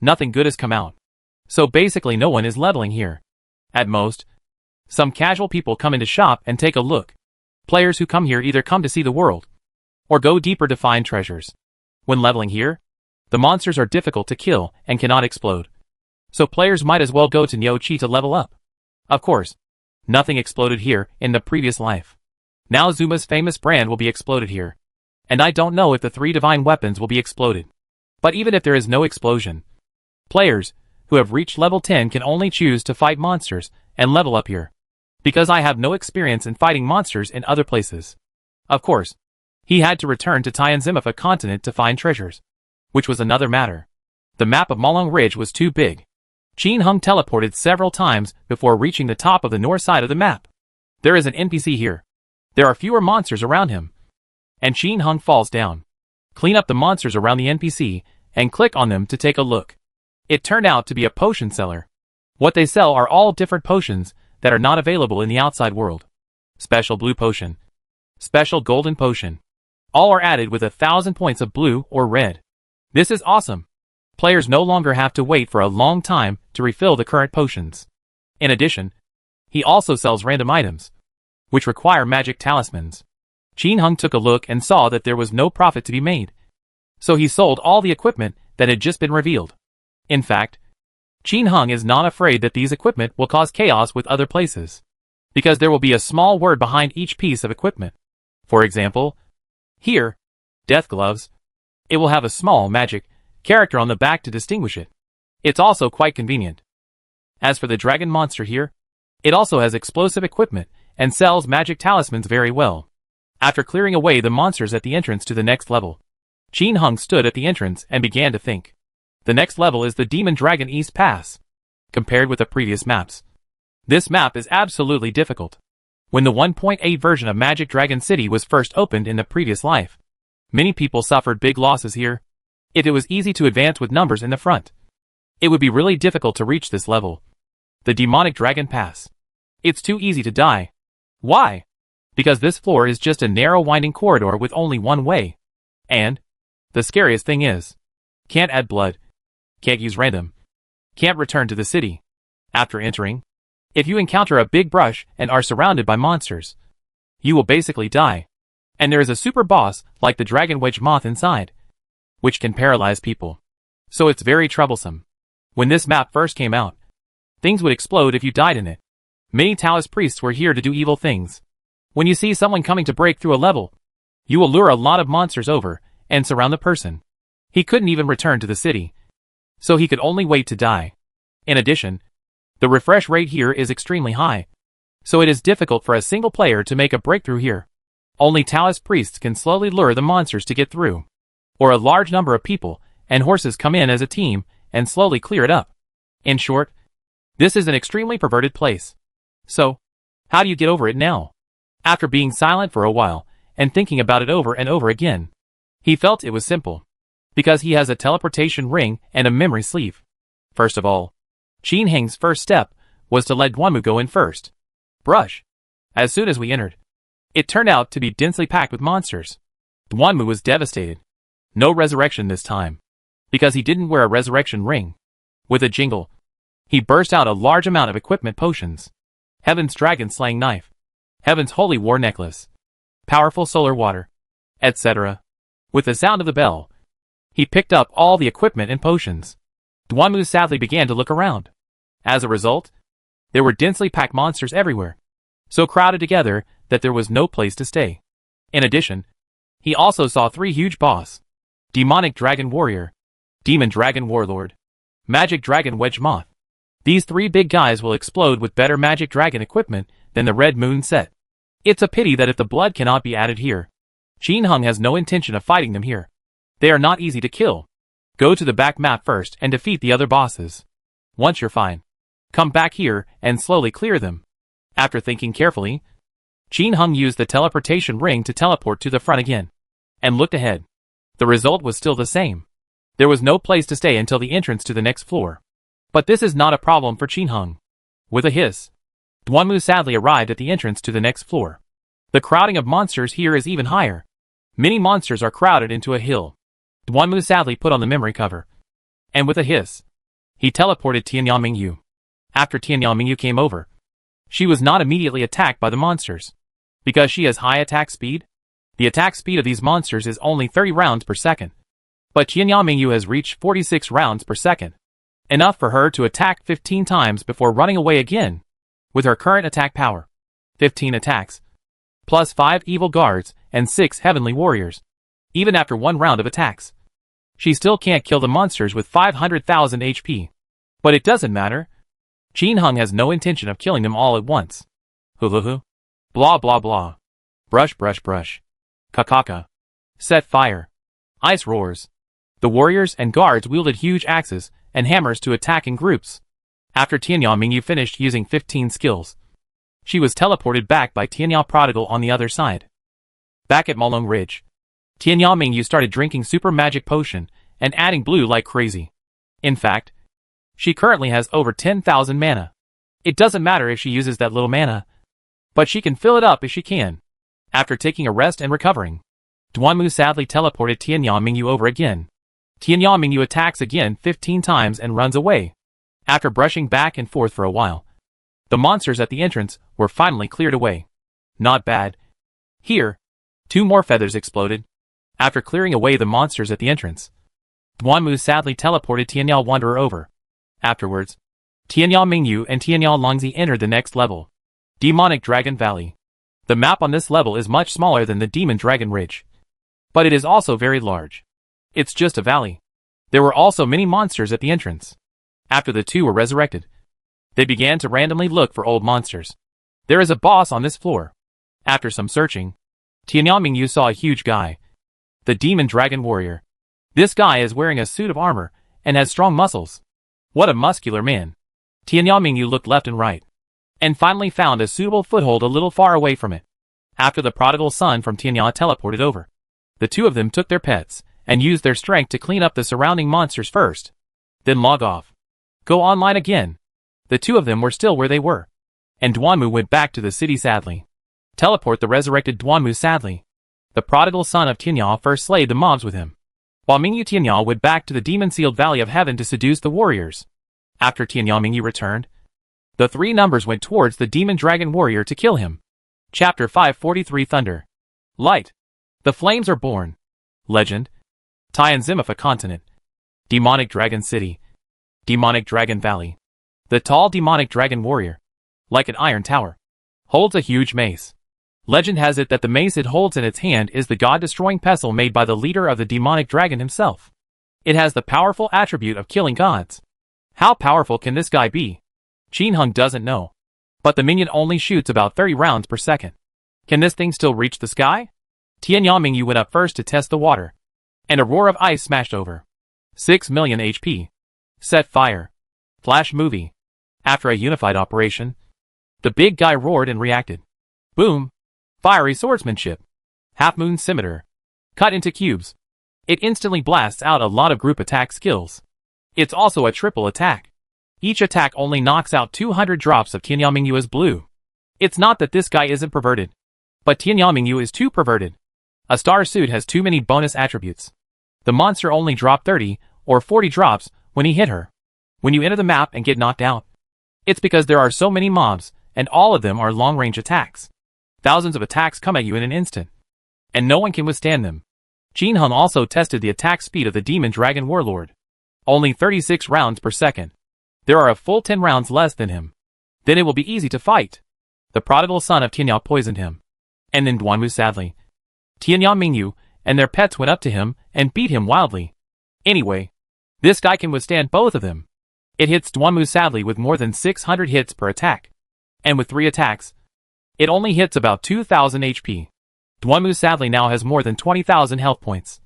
nothing good has come out. So basically no one is leveling here. At most, some casual people come into shop and take a look. Players who come here either come to see the world, or go deeper to find treasures. When leveling here, the monsters are difficult to kill and cannot explode. So players might as well go to Nyochi to level up. Of course, nothing exploded here in the previous life. Now Zuma's famous brand will be exploded here. And I don't know if the 3 divine weapons will be exploded. But even if there is no explosion, players who have reached level 10 can only choose to fight monsters and level up here. Because I have no experience in fighting monsters in other places. Of course, he had to return to Tianzimifa continent to find treasures, which was another matter. The map of Malong Ridge was too big. Qin Hung teleported several times before reaching the top of the north side of the map. There is an NPC here. There are fewer monsters around him. And Qin Hung falls down. Clean up the monsters around the NPC and click on them to take a look. It turned out to be a potion seller. What they sell are all different potions that are not available in the outside world. Special blue potion. Special golden potion. All are added with 1,000 points of blue or red. This is awesome. Players no longer have to wait for a long time to refill the current potions. In addition, he also sells random items, which require magic talismans. Qin Hung took a look and saw that there was no profit to be made. So he sold all the equipment that had just been revealed. In fact, Qin Hung is not afraid that these equipment will cause chaos with other places, because there will be a small word behind each piece of equipment. For example, here, Death Gloves. It will have a small magic character on the back to distinguish it. It's also quite convenient. As for the dragon monster here, it also has explosive equipment and sells magic talismans very well. After clearing away the monsters at the entrance to the next level, Qin Hung stood at the entrance and began to think. The next level is the Demon Dragon East Pass. Compared with the previous maps, this map is absolutely difficult. When the 1.8 version of Magic Dragon City was first opened in the previous life, many people suffered big losses here. If it was easy to advance with numbers in the front, it would be really difficult to reach this level. The Demonic Dragon Pass. It's too easy to die. Why? Because this floor is just a narrow winding corridor with only one way. And the scariest thing is, can't add blood, can't use random, can't return to the city. After entering, if you encounter a big brush and are surrounded by monsters, you will basically die. And there is a super boss like the Dragon Wedge Moth inside, which can paralyze people. so it's very troublesome. When this map first came out, things would explode if you died in it. Many Taoist priests were here to do evil things. When you see someone coming to break through a level, you will lure a lot of monsters over and surround the person. He couldn't even return to the city, so he could only wait to die. In addition, the refresh rate here is extremely high, so it is difficult for a single player to make a breakthrough here. Only Taoist priests can slowly lure the monsters to get through, or a large number of people and horses come in as a team and slowly clear it up. In short, this is an extremely perverted place. So, how do you get over it now? After being silent for a while and thinking about it over and over again, he felt it was simple, because he has a teleportation ring and a memory sleeve. First of all, Qin Heng's first step was to let Duanmu go in first. Brush. As soon as we entered, it turned out to be densely packed with monsters. Duanmu was devastated. No resurrection this time, because he didn't wear a resurrection ring. With a jingle, he burst out a large amount of equipment potions. Heaven's dragon slaying knife, Heaven's holy war necklace, powerful solar water, etc. With the sound of the bell, he picked up all the equipment and potions. Duanmu sadly began to look around. As a result, there were densely packed monsters everywhere, so crowded together that there was no place to stay. In addition, he also saw 3 huge boss: Demonic Dragon Warrior, Demon Dragon Warlord, Magic Dragon Wedge Moth. These 3 big guys will explode with better Magic Dragon equipment than the Red Moon set. It's a pity that if the blood cannot be added here, Qin Heng has no intention of fighting them here. They are not easy to kill. Go to the back map first and defeat the other bosses. Once you're fine, come back here and slowly clear them. After thinking carefully, Qin Heng used the teleportation ring to teleport to the front again, and looked ahead. The result was still the same. There was no place to stay until the entrance to the next floor. But this is not a problem for Qin Heng. With a hiss, Duanmu sadly arrived at the entrance to the next floor. The crowding of monsters here is even higher. Many monsters are crowded into a hill. Duanmu sadly put on the memory cover, and with a hiss, he teleported Tianyao Mingyu. After Tianyao Mingyu came over, she was not immediately attacked by the monsters. Because she has high attack speed, the attack speed of these monsters is only 30 rounds per second. But Tianyao Mingyu has reached 46 rounds per second. Enough for her to attack 15 times before running away again. With her current attack power, 15 attacks, plus 5 evil guards and 6 heavenly warriors. Even after 1 round of attacks, she still can't kill the monsters with 500,000 HP. But it doesn't matter. Qin Heng has no intention of killing them all at once. Hulu. Blah blah blah. Brush brush brush. Kakaka. Set fire. Ice roars. The warriors and guards wielded huge axes and hammers to attack in groups. After Tianyao Mingyu finished using 15 skills, she was teleported back by Tianyao Prodigal on the other side. Back at Malong Ridge, Tianyao Mingyu started drinking super magic potion and adding blue like crazy. In fact, she currently has over 10,000 mana. It doesn't matter if she uses that little mana, but she can fill it up if she can. After taking a rest and recovering, Duanmu sadly teleported Tianyao Mingyu over again. Tianyao Mingyu attacks again 15 times and runs away. After brushing back and forth for a while, the monsters at the entrance were finally cleared away. Not bad. Here, 2 more feathers exploded. After clearing away the monsters at the entrance, Duanmu sadly teleported Tianyao Wanderer over. Afterwards, Tianyao Mingyu and Tianyao Longzi entered the next level, Demonic Dragon Valley. The map on this level is much smaller than the Demon Dragon Ridge, but it is also very large. It's just a valley. There were also many monsters at the entrance. After the 2 were resurrected, they began to randomly look for old monsters. There is a boss on this floor. After some searching, Tianyao Mingyu saw a huge guy, the Demon Dragon Warrior. This guy is wearing a suit of armor and has strong muscles. What a muscular man. Tianyao Mingyu looked left and right, and finally found a suitable foothold a little far away from it. After the prodigal son from Tianyao teleported over, the 2 of them took their pets and used their strength to clean up the surrounding monsters first, then log off. Go online again. The 2 of them were still where they were, and Duanmu went back to the city sadly. Teleport the resurrected Duanmu sadly. The prodigal son of Tianyao first slayed the mobs with him, while Mingyu Tianyao went back to the demon-sealed Valley of Heaven to seduce the warriors. After Tianyao Mingyu returned, the 3 numbers went towards the Demon Dragon Warrior to kill him. Chapter 543 Thunder. Light. The flames are born. Legend. Tianzimifa continent. Demonic Dragon City. Demonic Dragon Valley. The tall demonic dragon warrior, like an iron tower, holds a huge mace. Legend has it that the mace it holds in its hand is the god-destroying pestle made by the leader of the demonic dragon himself. It has the powerful attribute of killing gods. How powerful can this guy be? Qin Hung doesn't know. But the minion only shoots about 30 rounds per second. Can this thing still reach the sky? Tian Yamingyu went up first to test the water, and a roar of ice smashed over. 6 million HP. Set fire. Flash movie. After a unified operation, the big guy roared and reacted. Boom. Fiery swordsmanship. Half-moon scimitar. Cut into cubes. It instantly blasts out a lot of group attack skills. It's also a triple attack. Each attack only knocks out 200 drops of Tian Yamingyu as blue. It's not that this guy isn't perverted, but Tian Yamingyu is too perverted. A star suit has too many bonus attributes. The monster only dropped 30 or 40 drops when he hit her. When you enter the map and get knocked out, it's because there are so many mobs, and all of them are long-range attacks. Thousands of attacks come at you in an instant, and no one can withstand them. Qin Hung also tested the attack speed of the Demon Dragon Warlord. Only 36 rounds per second. There are a full 10 rounds less than him. Then it will be easy to fight. The prodigal son of Tianyao poisoned him, and then Duanwu sadly. Tianyao Mingyu and their pets went up to him and beat him wildly. Anyway, this guy can withstand both of them. It hits Duanwu sadly with more than 600 hits per attack. And with 3 attacks, it only hits about 2,000 HP. Duanwu sadly now has more than 20,000 health points.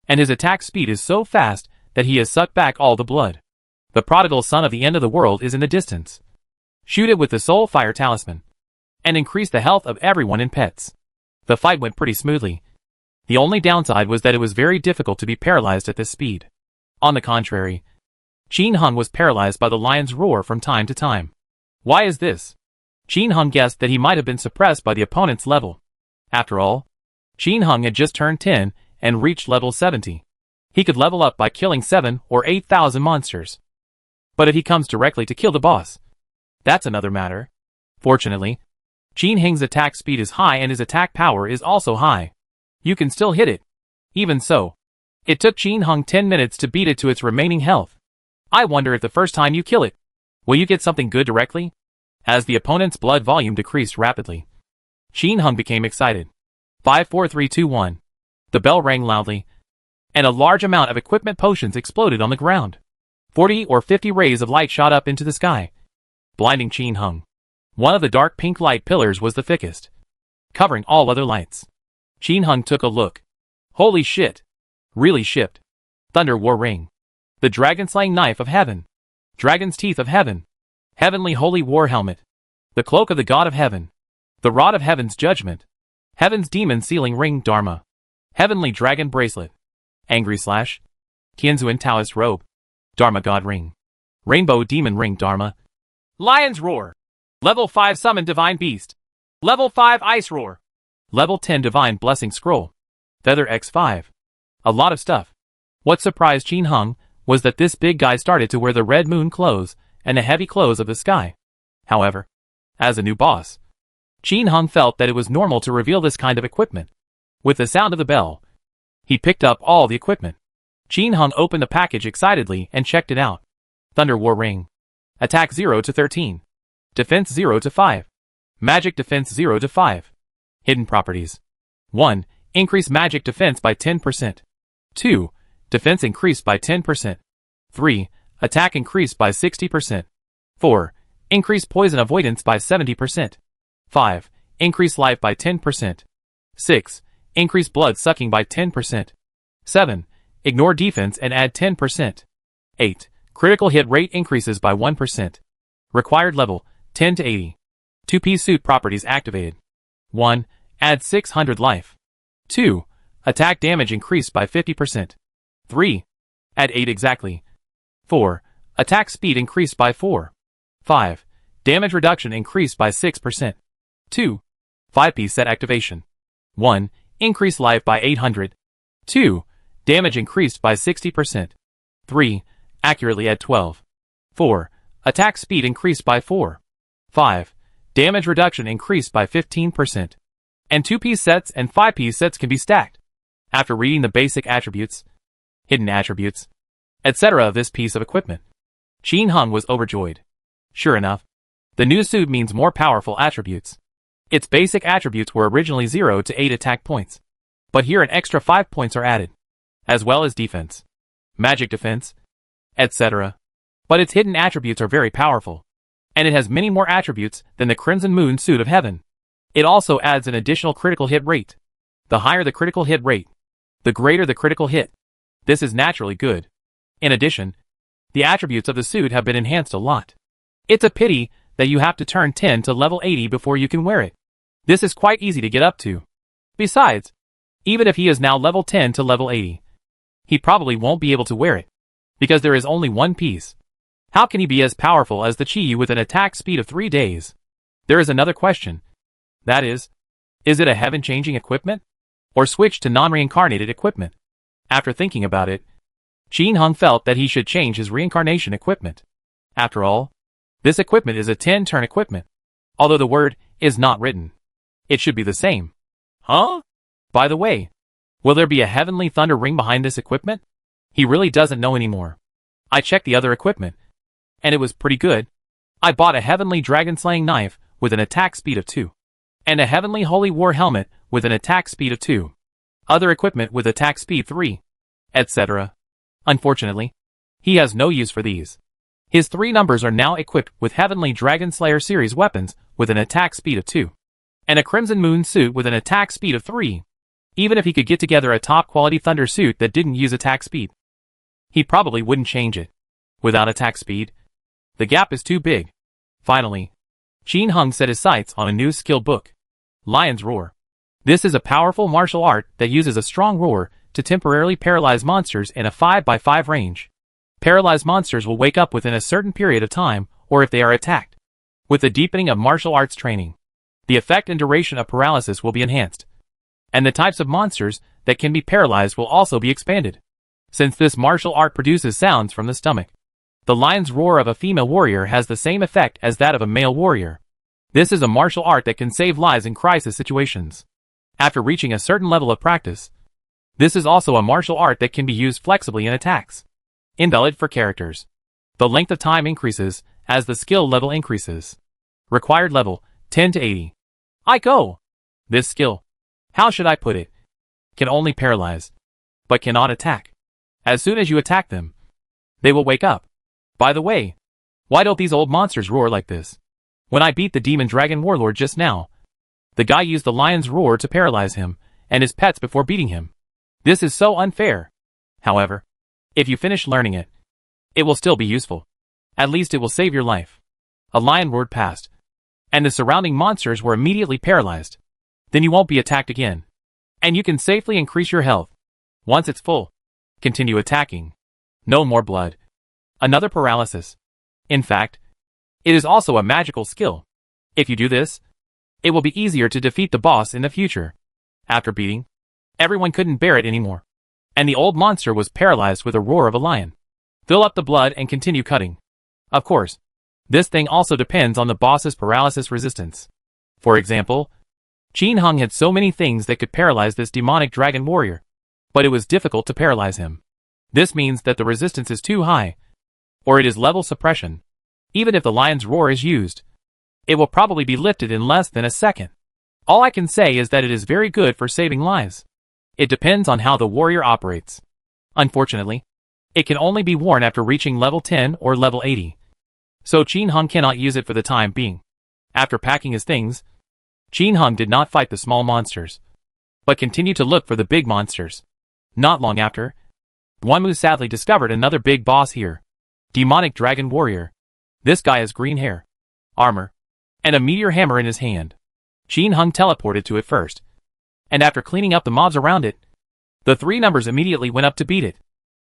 And his attack speed is so fast that he has sucked back all the blood. The prodigal son of the end of the world is in the distance. Shoot it with the Soul Fire Talisman, and increase the health of everyone in pets. The fight went pretty smoothly. The only downside was that it was very difficult to be paralyzed at this speed. On the contrary, Qin Hung was paralyzed by the lion's roar from time to time. Why is this? Qin Hung guessed that he might have been suppressed by the opponent's level. After all, Qin Hung had just turned 10 and reached level 70. He could level up by killing 7 or 8,000 monsters. But if he comes directly to kill the boss, that's another matter. Fortunately, Qin Hung's attack speed is high and his attack power is also high. You can still hit it. Even so, it took Qin Hung 10 minutes to beat it to its remaining health. I wonder if the first time you kill it, will you get something good directly? As the opponent's blood volume decreased rapidly, Qin Hung became excited. 5, 4, 3, 2, 1. The bell rang loudly, and a large amount of equipment potions exploded on the ground. 40 or 50 rays of light shot up into the sky, blinding Qin Hung. One of the dark pink light pillars was the thickest, covering all other lights. Qin Hung took a look. Holy shit! Really shipped. Thunder War Ring. The Dragon-Slaying Knife of Heaven. Dragon's Teeth of Heaven. Heavenly Holy War Helmet. The Cloak of the God of Heaven. The Rod of Heaven's Judgment. Heaven's Demon Sealing Ring Dharma. Heavenly Dragon Bracelet. Angry Slash. Tianzuan Taoist Robe. Dharma God Ring. Rainbow Demon Ring Dharma. Lion's Roar. Level 5 Summon Divine Beast. Level 5 Ice Roar. Level 10 Divine Blessing Scroll. Feather X5. A lot of stuff. What surprised Qin Hung was that this big guy started to wear the red moon clothes and the heavy clothes of the sky. However, as a new boss, Qin Hung felt that it was normal to reveal this kind of equipment. With the sound of the bell, he picked up all the equipment. Qin Hung opened the package excitedly and checked it out. Thunder War Ring. Attack 0 to 13. Defense 0 to 5. Magic Defense 0 to 5. Hidden properties. 1. Increase magic defense by 10%. 2. Defense increased by 10%. 3. Attack increased by 60%. 4. Increase poison avoidance by 70%. 5. Increase life by 10%. 6. Increase blood sucking by 10%. 7. Ignore defense and add 10%. 8. Critical hit rate increases by 1%. Required level, 10 to 80. 2-piece suit properties activated. 1. Add 600 life. 2. Attack damage increased by 50%. 3. Add 8 exactly. 4. Attack speed increased by 4. 5. Damage reduction increased by 6%. 2. 5-piece set activation. 1. Increase life by 800. 2. Damage increased by 60%. 3. Accurately add 12. 4. Attack speed increased by 4. 5. Damage reduction increased by 15%. And 2-piece sets and 5-piece sets can be stacked. After reading the basic attributes, hidden attributes, etc. of this piece of equipment. Qin Hung was overjoyed. Sure enough, the new suit means more powerful attributes. Its basic attributes were originally 0 to 8 attack points, but here an extra 5 points are added, as well as defense, magic defense, etc. But its hidden attributes are very powerful, and it has many more attributes than the Crimson Moon Suit of Heaven. It also adds an additional critical hit rate. The higher the critical hit rate, the greater the critical hit. This is naturally good. In addition, the attributes of the suit have been enhanced a lot. It's a pity that you have to turn 10 to level 80 before you can wear it. This is quite easy to get up to. Besides, even if he is now level 10 to level 80, he probably won't be able to wear it, because there is only one piece. How can he be as powerful as the Chi with an attack speed of 3 days? There is another question. That is it a heaven-changing equipment? Or switch to non-reincarnated equipment? After thinking about it, Qin Hung felt that he should change his reincarnation equipment. After all, this equipment is a 10-turn equipment. Although the word is not written, it should be the same. Huh? By the way, will there be a heavenly thunder ring behind this equipment? He really doesn't know anymore. I checked the other equipment, and it was pretty good. I bought a heavenly dragon-slaying knife with an attack speed of 2, and a heavenly holy war helmet with an attack speed of 2. Other equipment with attack speed 3, etc. Unfortunately, he has no use for these. His 3 numbers are now equipped with Heavenly Dragon Slayer series weapons with an attack speed of 2, and a Crimson Moon suit with an attack speed of 3. Even if he could get together a top-quality Thunder suit that didn't use attack speed, he probably wouldn't change it. Without attack speed, the gap is too big. Finally, Qin Hung set his sights on a new skill book, Lion's Roar. This is a powerful martial art that uses a strong roar to temporarily paralyze monsters in a 5x5 range. Paralyzed monsters will wake up within a certain period of time, or if they are attacked. With the deepening of martial arts training, the effect and duration of paralysis will be enhanced, and the types of monsters that can be paralyzed will also be expanded. Since this martial art produces sounds from the stomach, the lion's roar of a female warrior has the same effect as that of a male warrior. This is a martial art that can save lives in crisis situations. After reaching a certain level of practice, this is also a martial art that can be used flexibly in attacks. Invalid for characters. The length of time increases as the skill level increases. Required level, 10 to 80. I go! This skill, how should I put it, can only paralyze, but cannot attack. As soon as you attack them, they will wake up. By the way, why don't these old monsters roar like this? When I beat the Demon Dragon Warlord just now, the guy used the lion's roar to paralyze him and his pets before beating him. This is so unfair. However, if you finish learning it, it will still be useful. At least it will save your life. A lion roared past, and the surrounding monsters were immediately paralyzed. Then you won't be attacked again, and you can safely increase your health. Once it's full, continue attacking. No more blood. Another paralysis. In fact, it is also a magical skill. If you do this, it will be easier to defeat the boss in the future. After beating, everyone couldn't bear it anymore, and the old monster was paralyzed with a roar of a lion. Fill up the blood and continue cutting. Of course, this thing also depends on the boss's paralysis resistance. For example, Qin Hung had so many things that could paralyze this demonic dragon warrior, but it was difficult to paralyze him. This means that the resistance is too high, or it is level suppression. Even if the lion's roar is used, it will probably be lifted in less than a second. All I can say is that it is very good for saving lives. It depends on how the warrior operates. Unfortunately, it can only be worn after reaching level 10 or level 80. So Qin Hung cannot use it for the time being. After packing his things, Qin Hung did not fight the small monsters, but continued to look for the big monsters. Not long after, Guanmu sadly discovered another big boss here. Demonic Dragon Warrior. This guy has green hair, armor, and a meteor hammer in his hand. Qin Hung teleported to it first, and after cleaning up the mobs around it, the 3 numbers immediately went up to beat it.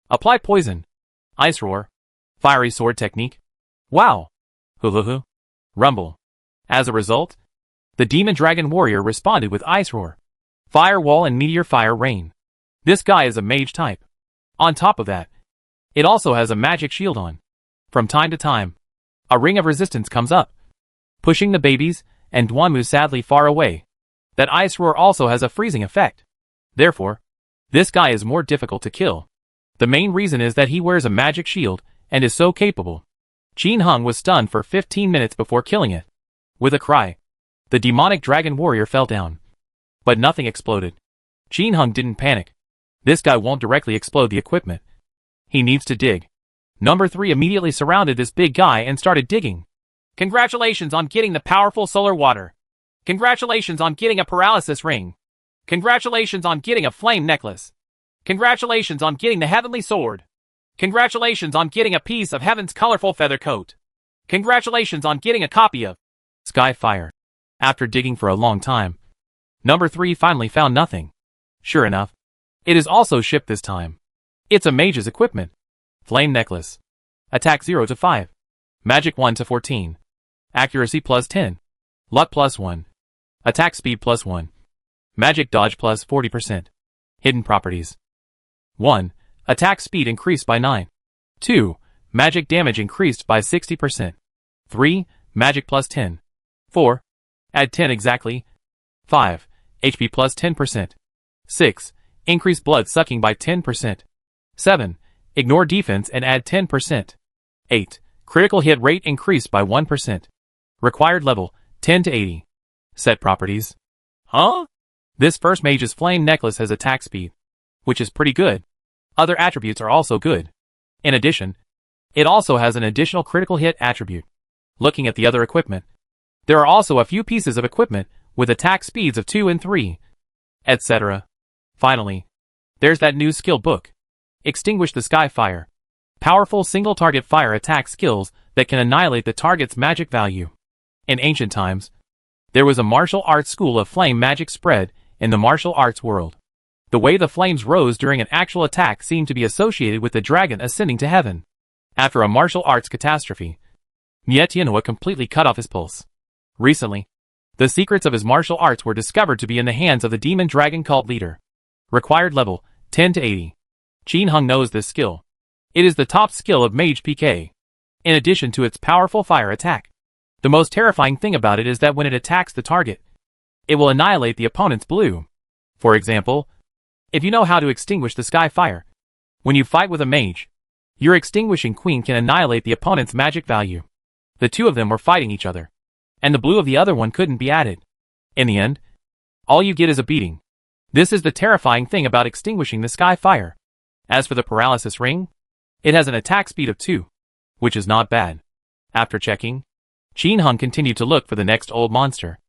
Apply poison. Ice roar. Fiery sword technique. Wow. Hulu. Rumble. As a result, the Demon Dragon Warrior responded with Ice Roar, Fire Wall and Meteor Fire Rain. This guy is a mage type. On top of that, it also has a magic shield on. From time to time, a ring of resistance comes up, pushing the babies and Guanmu sadly far away. That Ice Roar also has a freezing effect. Therefore, this guy is more difficult to kill. The main reason is that he wears a magic shield and is so capable. Qin Hung was stunned for 15 minutes before killing it. With a cry, the demonic dragon warrior fell down. But nothing exploded. Qin Hung didn't panic. This guy won't directly explode the equipment. He needs to dig. Number 3 immediately surrounded this big guy and started digging. Congratulations on getting the powerful solar water. Congratulations on getting a paralysis ring. Congratulations on getting a flame necklace. Congratulations on getting the heavenly sword. Congratulations on getting a piece of heaven's colorful feather coat. Congratulations on getting a copy of Skyfire. After digging for a long time, Number 3 finally found nothing. Sure enough, it is also shipped this time. It's a mage's equipment. Flame necklace. Attack 0 to 5. Magic 1 to 14. Accuracy plus 10. Luck plus 1. Attack speed plus 1. Magic dodge plus 40%. Hidden properties. 1. Attack speed increased by 9. 2. Magic damage increased by 60%. 3. Magic plus 10. 4. Add 10 exactly. 5. HP plus 10%. 6. Increase blood sucking by 10%. 7. Ignore defense and add 10%. 8. Critical hit rate increased by 1%. Required level, 10 to 80. Set properties. Huh? This first mage's flame necklace has attack speed, which is pretty good. Other attributes are also good. In addition, it also has an additional critical hit attribute. Looking at the other equipment, there are also a few pieces of equipment with attack speeds of 2 and 3, etc. Finally, there's that new skill book. Extinguish the Skyfire. Powerful single-target fire attack skills that can annihilate the target's magic value. In ancient times, there was a martial arts school of flame magic spread in the martial arts world. The way the flames rose during an actual attack seemed to be associated with the dragon ascending to heaven. After a martial arts catastrophe, Nie Tianhua completely cut off his pulse. Recently, the secrets of his martial arts were discovered to be in the hands of the demon dragon cult leader. Required level, 10 to 80. Qin Hung knows this skill. It is the top skill of Mage PK. In addition to its powerful fire attack, the most terrifying thing about it is that when it attacks the target, it will annihilate the opponent's blue. For example, if you know how to extinguish the Skyfire, when you fight with a mage, your extinguishing queen can annihilate the opponent's magic value. The two of them were fighting each other, and the blue of the other one couldn't be added. In the end, all you get is a beating. This is the terrifying thing about extinguishing the Skyfire. As for the paralysis ring, it has an attack speed of 2, which is not bad. After checking, Qin Hung continued to look for the next old monster.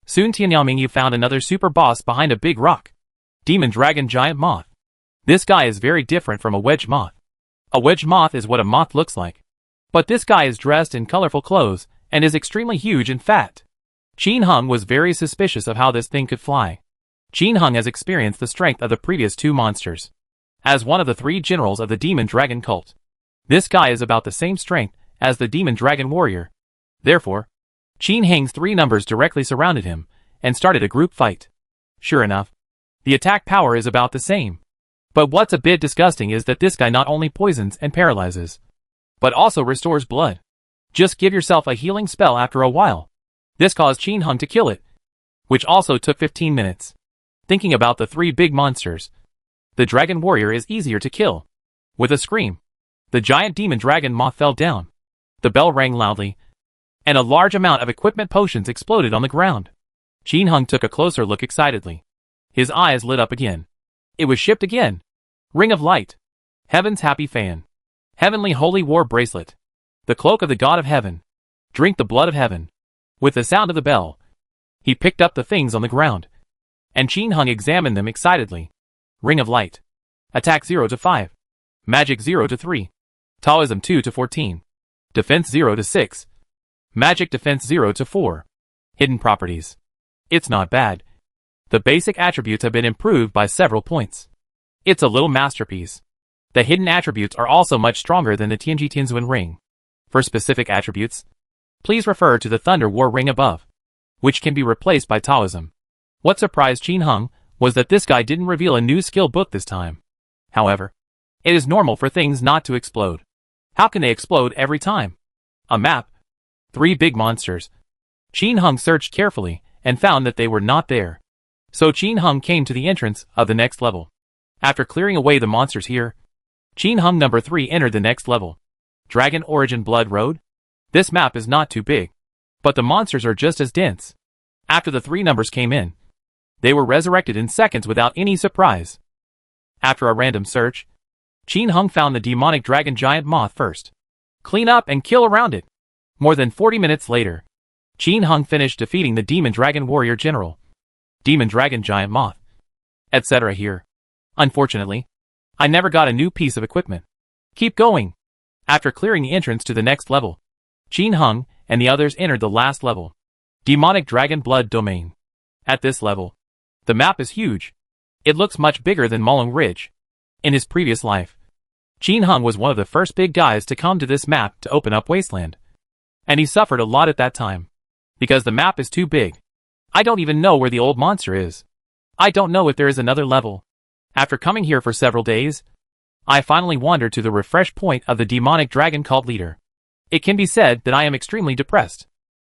Soon Tianyamingyu found another super boss behind a big rock. Demon Dragon Giant Moth. This guy is very different from a wedge moth. A wedge moth is what a moth looks like. But this guy is dressed in colorful clothes and is extremely huge and fat. Qin Hung was very suspicious of how this thing could fly. Qin Hung has experienced the strength of the previous 2 monsters. As one of the 3 generals of the demon dragon cult, this guy is about the same strength as the demon dragon warrior. Therefore, Qin Hang's 3 numbers directly surrounded him and started a group fight. Sure enough, the attack power is about the same. But what's a bit disgusting is that this guy not only poisons and paralyzes, but also restores blood. Just give yourself a healing spell after a while. This caused Qin Hung to kill it, which also took 15 minutes. Thinking about the 3 big monsters, the dragon warrior is easier to kill. With a scream, the giant demon dragon moth fell down. The bell rang loudly, and a large amount of equipment potions exploded on the ground. Qin Hung took a closer look excitedly. His eyes lit up again. It was shipped again. Ring of Light. Heaven's Happy Fan. Heavenly Holy War Bracelet. The Cloak of the God of Heaven. Drink the Blood of Heaven. With the sound of the bell, he picked up the things on the ground, and Qin Hung examined them excitedly. Ring of Light. Attack 0 to 5. Magic 0 to 3. Taoism 2 to 14. Defense 0 to 6. Magic Defense 0 to 4. Hidden properties. It's not bad. The basic attributes have been improved by several points. It's a little masterpiece. The hidden attributes are also much stronger than the Tianji Tianzuan ring. For specific attributes, please refer to the Thunder War ring above, which can be replaced by Taoism. What surprised Qin Hung was that this guy didn't reveal a new skill book this time. However, it is normal for things not to explode. How can they explode every time? A map. 3 big monsters. Qin Hung searched carefully and found that they were not there. So Qin Hung came to the entrance of the next level. After clearing away the monsters here, Qin Hung number 3 entered the next level. Dragon Origin Blood Road? This map is not too big, but the monsters are just as dense. After the 3 numbers came in, they were resurrected in seconds without any surprise. After a random search, Qin Hung found the demonic dragon giant moth first. Clean up and kill around it. More than 40 minutes later, Qin Hung finished defeating the demon dragon warrior general, demon dragon giant moth, etc. here. Unfortunately, I never got a new piece of equipment. Keep going. After clearing the entrance to the next level, Qin Hung and the others entered the last level, demonic dragon blood domain. At this level, the map is huge. It looks much bigger than Molong Ridge. In his previous life, Qin Hung was one of the first big guys to come to this map to open up Wasteland. And he suffered a lot at that time, because the map is too big. I don't even know where the old monster is. I don't know if there is another level. After coming here for several days, I finally wandered to the refresh point of the demonic dragon cult leader. It can be said that I am extremely depressed.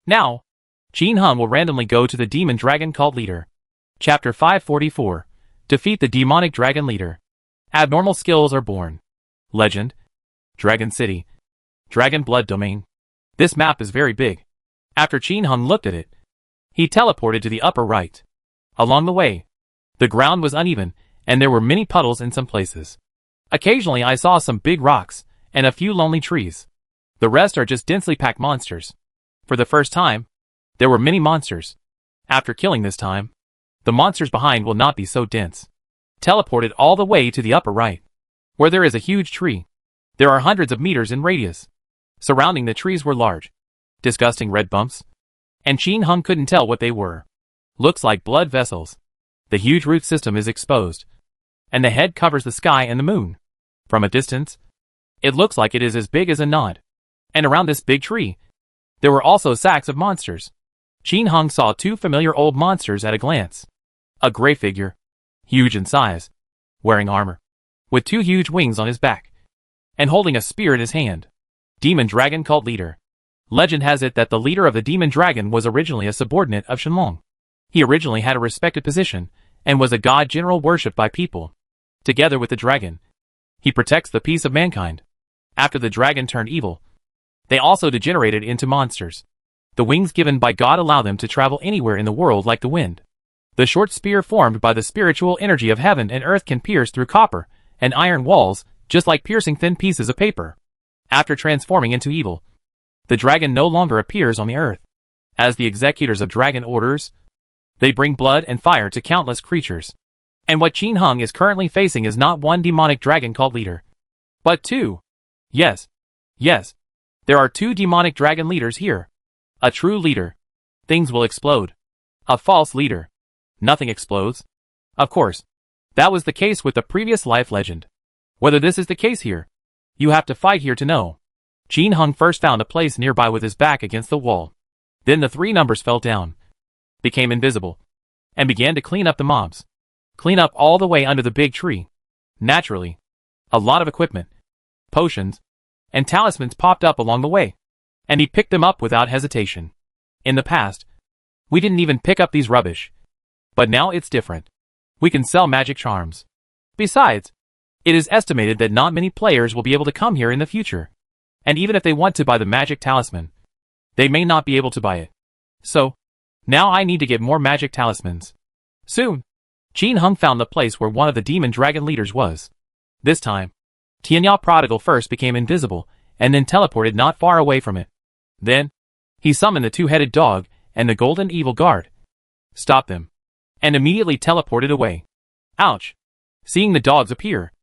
Now, Qin Hung will randomly go to the demon dragon cult leader. Chapter 544. Defeat the demonic dragon leader. Abnormal skills are born. Legend. Dragon City. Dragon Blood Domain. This map is very big. After Qin Hung looked at it, he teleported to the upper right. Along the way, the ground was uneven, and there were many puddles in some places. Occasionally I saw some big rocks, and a few lonely trees. The rest are just densely packed monsters. For the first time, there were many monsters. After killing this time, the monsters behind will not be so dense. Teleported all the way to the upper right, where there is a huge tree. There are hundreds of meters in radius. Surrounding the trees were large, disgusting red bumps, and Qin Hung couldn't tell what they were. Looks like blood vessels. The huge root system is exposed, and the head covers the sky and the moon. From a distance, it looks like it is as big as a nod. And around this big tree, there were also sacks of monsters. Qin Hung saw 2 familiar old monsters at a glance. A gray figure, huge in size, wearing armor, with 2 huge wings on his back, and holding a spear in his hand. Demon Dragon Cult Leader. Legend has it that the leader of the Demon Dragon was originally a subordinate of Shenlong. He originally had a respected position, and was a god general worshipped by people. Together with the dragon, he protects the peace of mankind. After the dragon turned evil, they also degenerated into monsters. The wings given by God allow them to travel anywhere in the world like the wind. The short spear formed by the spiritual energy of heaven and earth can pierce through copper and iron walls, just like piercing thin pieces of paper. After transforming into evil, the dragon no longer appears on the earth. As the executors of dragon orders, they bring blood and fire to countless creatures. And what Qin Hung is currently facing is not 1 demonic dragon cult leader, but 2. Yes. There are 2 demonic dragon leaders here. A true leader. Things will explode. A false leader. Nothing explodes. Of course, that was the case with the previous life legend. Whether this is the case here, you have to fight here to know. Qin Hung first found a place nearby with his back against the wall. Then the 3 numbers fell down, became invisible, and began to clean up the mobs. Clean up all the way under the big tree. Naturally, a lot of equipment, potions, and talismans popped up along the way, and he picked them up without hesitation. In the past, we didn't even pick up these rubbish. But now it's different. We can sell magic charms. Besides, it is estimated that not many players will be able to come here in the future. And even if they want to buy the magic talisman, they may not be able to buy it. So, now I need to get more magic talismans. Soon, Qin Hung found the place where one of the demon dragon leaders was. This time, Tianya Prodigal first became invisible, and then teleported not far away from it. Then, he summoned the 2-headed dog, and the golden evil guard. Stopped them, and immediately teleported away. Ouch! Seeing the dogs appear,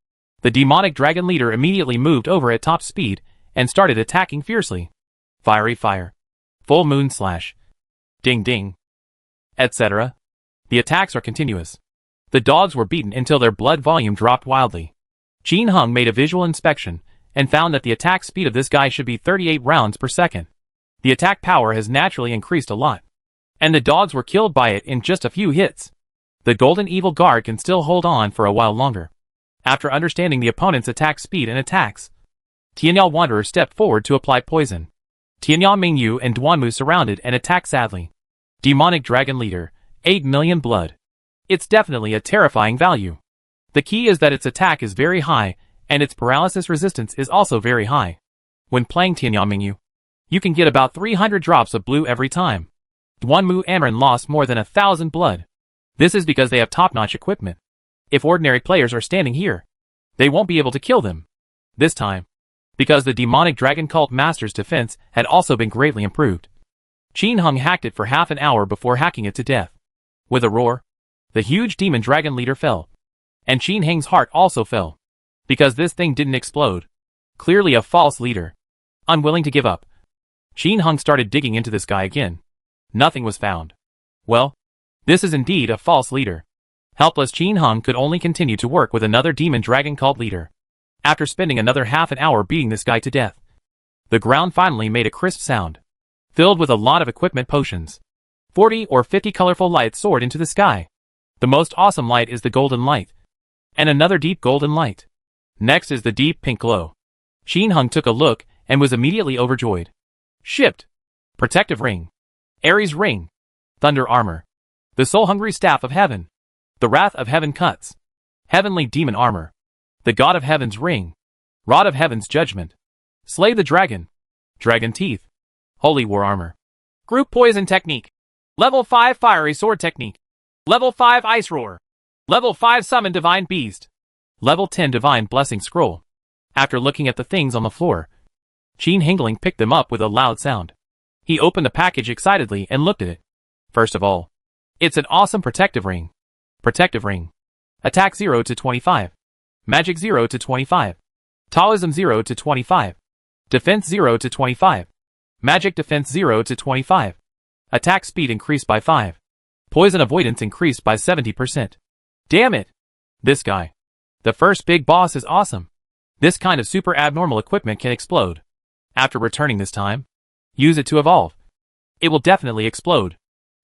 the demonic dragon leader immediately moved over at top speed, and started attacking fiercely. Fiery fire. Full moon slash. Ding ding. Etc. The attacks are continuous. The dogs were beaten until their blood volume dropped wildly. Qin Hung made a visual inspection, and found that the attack speed of this guy should be 38 rounds per second. The attack power has naturally increased a lot, and the dogs were killed by it in just a few hits. The golden evil guard can still hold on for a while longer. After understanding the opponent's attack speed and attacks, Tianya Wanderer stepped forward to apply poison. Tianya Mingyu and Duanmu surrounded and attacked sadly. Demonic Dragon Leader, 8 million blood. It's definitely a terrifying value. The key is that its attack is very high, and its paralysis resistance is also very high. When playing Tianyanmingyu, you can get about 300 drops of blue every time. One Mu Amaran lost more than 1,000 blood. This is because they have top-notch equipment. If ordinary players are standing here, they won't be able to kill them. This time, because the demonic dragon cult master's defense had also been greatly improved. Qin Hung hacked it for half an hour before hacking it to death. With a roar, the huge demon dragon leader fell. And Qin Heng's heart also fell. Because this thing didn't explode. Clearly a false leader. Unwilling to give up, Qin Hung started digging into this guy again. Nothing was found. Well, this is indeed a false leader. Helpless Qin Hung could only continue to work with another demon dragon cult leader. After spending another half an hour beating this guy to death, the ground finally made a crisp sound, filled with a lot of equipment potions. 40 or 50 colorful lights soared into the sky. The most awesome light is the golden light, and another deep golden light. Next is the deep pink glow. Qin Hung took a look and was immediately overjoyed. Shipped. Protective ring. Ares ring. Thunder armor. The soul-hungry staff of heaven. The wrath of heaven cuts. Heavenly demon armor. The god of heaven's ring. Rod of heaven's judgment. Slay the dragon. Dragon teeth. Holy war armor. Group poison technique. Level 5 fiery sword technique. Level 5 ice roar. Level 5 summon divine beast. Level 10 divine blessing scroll. After looking at the things on the floor, Qin Hengling picked them up with a loud sound. He opened the package excitedly and looked at it. First of all, it's an awesome protective ring. Protective ring. Attack 0 to 25. Magic 0 to 25. Taoism 0 to 25. Defense 0 to 25. Magic defense 0 to 25. Attack speed increased by 5. Poison avoidance increased by 70%. Damn it! This guy. The first big boss is awesome. This kind of super abnormal equipment can explode. After returning this time, use it to evolve. It will definitely explode.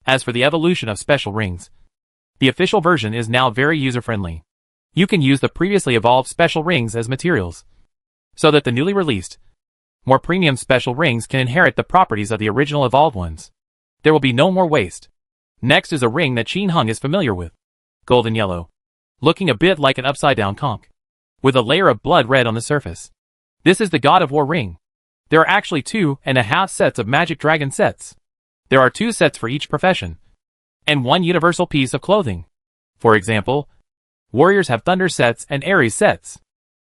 As for the evolution of special rings, the official version is now very user-friendly. You can use the previously evolved special rings as materials, so that the newly released, more premium special rings can inherit the properties of the original evolved ones. There will be no more waste. Next is a ring that Qin Hung is familiar with. Golden yellow. Looking a bit like an upside-down conch, with a layer of blood red on the surface. This is the God of War ring. There are actually 2.5 sets of magic dragon sets. There are 2 sets for each profession, and 1 universal piece of clothing. For example, warriors have thunder sets and Ares sets.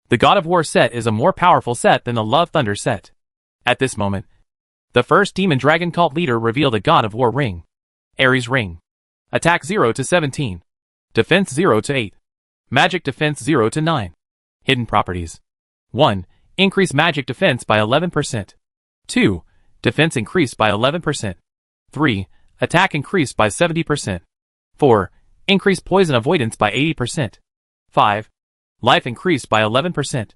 The God of War set is a more powerful set than the Love Thunder set. At this moment, the first demon dragon cult leader revealed a God of War ring. Ares ring. Attack 0 to 17. Defense 0 to 8. Magic defense 0 to 9. Hidden properties. 1. Increase magic defense by 11%. 2. Defense increased by 11%. 3. Attack increased by 70%. 4. Increase poison avoidance by 80%. 5. Life increased by 11%.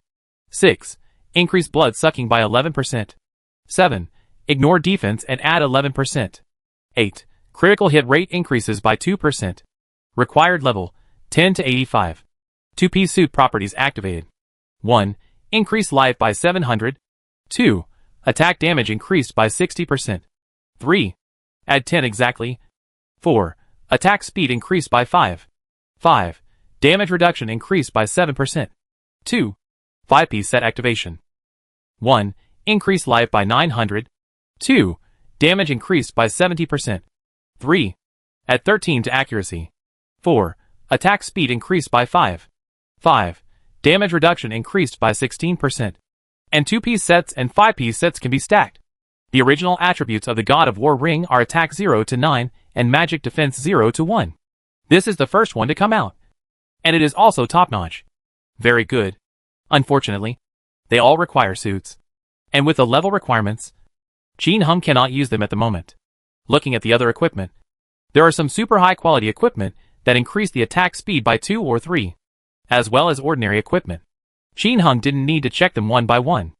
6. Increase blood sucking by 11%. 7. Ignore defense and add 11%. 8. Critical hit rate increases by 2%. Required level, 10 to 85. 2-piece suit properties activated. 1. Increase life by 700. 2. Attack damage increased by 60%. 3. Add 10 exactly. 4. Attack speed increased by 5. 5. Damage reduction increased by 7%. 2. 5-piece set activation. 1. Increase life by 900. 2. Damage increased by 70%. 3. Add 13 to accuracy. 4. Attack speed increased by 5. 5. Damage reduction increased by 16%. And 2-piece sets and 5-piece sets can be stacked. The original attributes of the God of War ring are attack 0 to 9 and magic defense 0 to 1. This is the first one to come out. And it is also top-notch. Very good. Unfortunately, they all require suits. And with the level requirements, Qin Hung cannot use them at the moment. Looking at the other equipment, there are some super high-quality equipment that increase the attack speed by 2 or 3, as well as ordinary equipment. Qin Hung didn't need to check them one by one,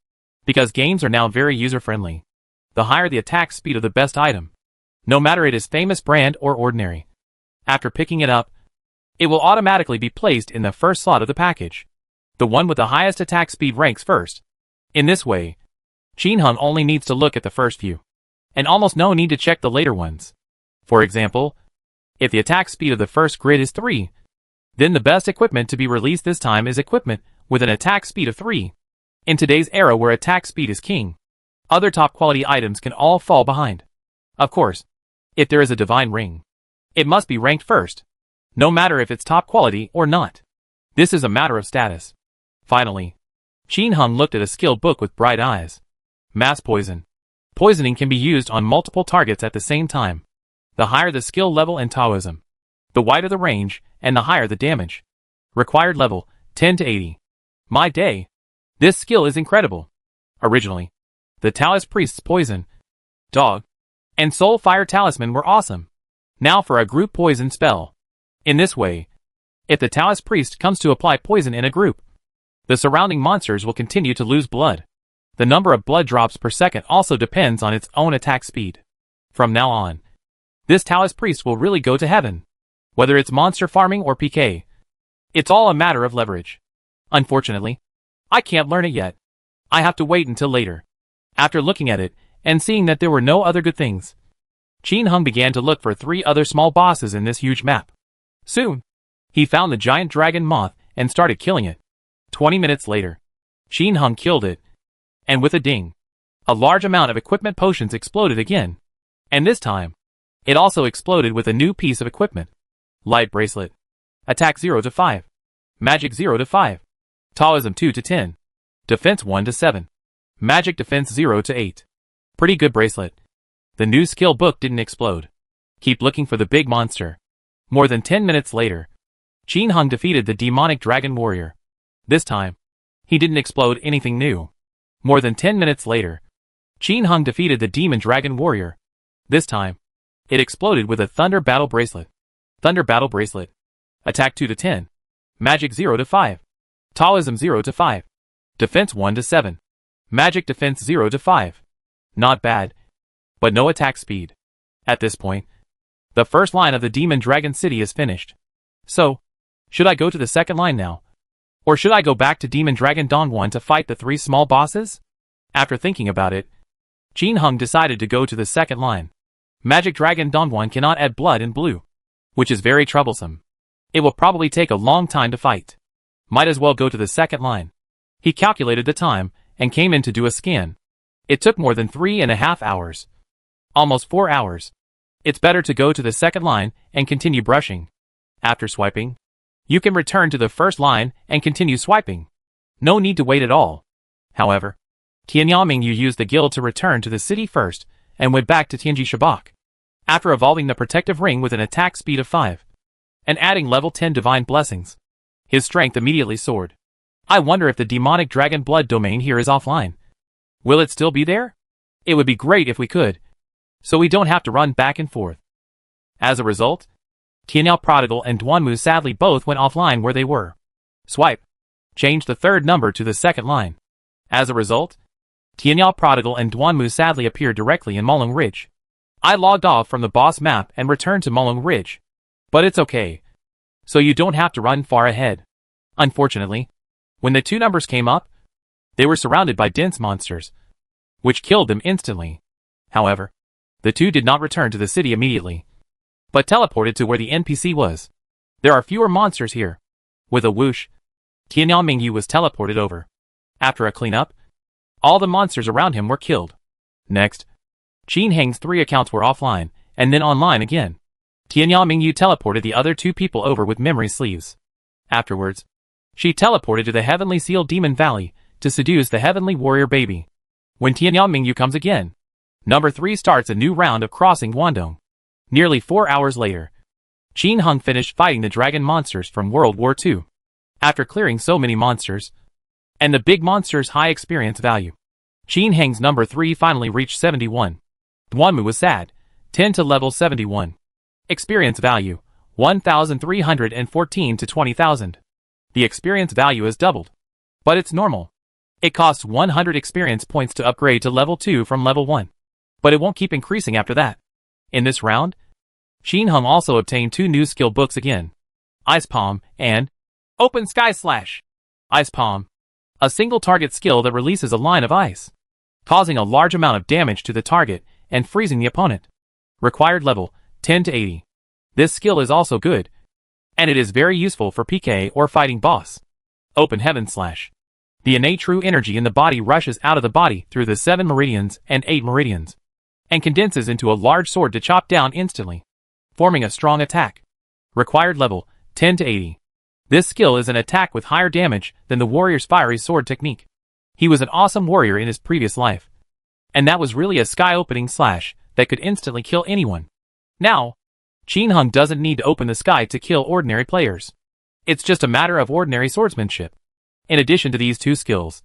because games are now very user-friendly. The higher the attack speed of the best item, no matter it is famous brand or ordinary. After picking it up, it will automatically be placed in the first slot of the package. The one with the highest attack speed ranks first. In this way, Qin Hung only needs to look at the first few, and almost no need to check the later ones. For example, if the attack speed of the first grid is 3, then the best equipment to be released this time is equipment with an attack speed of 3. In today's era where attack speed is king, other top quality items can all fall behind. Of course, if there is a divine ring, it must be ranked first, no matter if it's top quality or not. This is a matter of status. Finally, Qin Hung looked at a skill book with bright eyes. Mass poison. Poisoning can be used on multiple targets at the same time. The higher the skill level in Taoism, the wider the range, and the higher the damage. Required level, 10 to 80. My day. This skill is incredible. Originally, the Taoist priest's poison, dog, and soul fire talisman were awesome. Now for a group poison spell. In this way, if the Taoist priest comes to apply poison in a group, the surrounding monsters will continue to lose blood. The number of blood drops per second also depends on its own attack speed. From now on, this Taoist priest will really go to heaven. Whether it's monster farming or PK, it's all a matter of leverage. Unfortunately, I can't learn it yet. I have to wait until later. After looking at it, and seeing that there were no other good things, Qin Hung began to look for 3 other small bosses in this huge map. Soon, he found the giant dragon moth and started killing it. 20 minutes later, Qin Hung killed it, and with a ding, a large amount of equipment potions exploded again. And this time, it also exploded with a new piece of equipment. Light bracelet. Attack 0 to 5. Magic 0 to 5. Taoism 2 to 10. Defense 1 to 7. Magic defense 0 to 8. Pretty good bracelet. The new skill book didn't explode. Keep looking for the big monster. More than 10 minutes later, Qin Hung defeated the demonic dragon warrior. This time, he didn't explode anything new. More than 10 minutes later, Qin Hung defeated the demon dragon warrior. This time, it exploded with a thunder battle bracelet. Thunder battle bracelet. Attack 2 to 10. Magic 0 to 5. Taoism 0 to 5. Defense 1 to 7. Magic defense 0 to 5. Not bad, but no attack speed. At this point, the first line of the Demon Dragon City is finished. So, should I go to the second line now? Or should I go back to Demon Dragon Dongwon to fight the 3 small bosses? After thinking about it, Qin Hung decided to go to the second line. Magic Dragon Dongwon cannot add blood in blue, which is very troublesome. It will probably take a long time to fight. Might as well go to the second line. He calculated the time, and came in to do a scan. It took more than 3.5 hours. Almost 4 hours. It's better to go to the second line, and continue brushing. After swiping, you can return to the first line, and continue swiping. No need to wait at all. However, Tianyamingyu used the guild to return to the city first, and went back to Tianji Shabak. After evolving the protective ring with an attack speed of 5, and adding level 10 divine blessings, his strength immediately soared. I wonder if the demonic dragon blood domain here is offline. Will it still be there? It would be great if we could, so we don't have to run back and forth. As a result, Tianyao Prodigal and Duanmu sadly both went offline where they were. Swipe. Change the third number to the second line. As a result, Tianyao Prodigal and Duanmu sadly appeared directly in Molong Ridge. I logged off from the boss map and returned to Molong Ridge. But it's okay, so you don't have to run far ahead. Unfortunately, when the 2 numbers came up, they were surrounded by dense monsters, which killed them instantly. However, the 2 did not return to the city immediately, but teleported to where the NPC was. There are fewer monsters here. With a whoosh, Tianyamingyu was teleported over. After a cleanup, all the monsters around him were killed. Next, Qin Hang's 3 accounts were offline, and then online again. Tianyamingyu teleported the other 2 people over with memory sleeves. Afterwards, she teleported to the Heavenly Seal Demon Valley to seduce the Heavenly Warrior Baby. When Tianyamingyu comes again, number 3 starts a new round of crossing Guangdong. Nearly 4 hours later, Qin Hung finished fighting the dragon monsters from World War II. After clearing so many monsters, and the big monster's high experience value, Qin Hang's number 3 finally reached 71. Duanmu was sad, 10 to level 71. Experience value, 1,314 to 20,000. The experience value is doubled. But it's normal. It costs 100 experience points to upgrade to level 2 from level 1. But it won't keep increasing after that. In this round, Qin Hung also obtained 2 new skill books again. Ice Palm and Open Sky Slash. Ice Palm. A single target skill that releases a line of ice, causing a large amount of damage to the target and freezing the opponent. Required level, 10 to 80. This skill is also good, and it is very useful for PK or fighting boss. Open heaven slash. The innate true energy in the body rushes out of the body through the 7 meridians and 8 meridians, and condenses into a large sword to chop down instantly, forming a strong attack. Required level, 10 to 80. This skill is an attack with higher damage than the warrior's fiery sword technique. He was an awesome warrior in his previous life, and that was really a sky-opening slash that could instantly kill anyone. Now, Qin Hung doesn't need to open the sky to kill ordinary players. It's just a matter of ordinary swordsmanship. In addition to these 2 skills,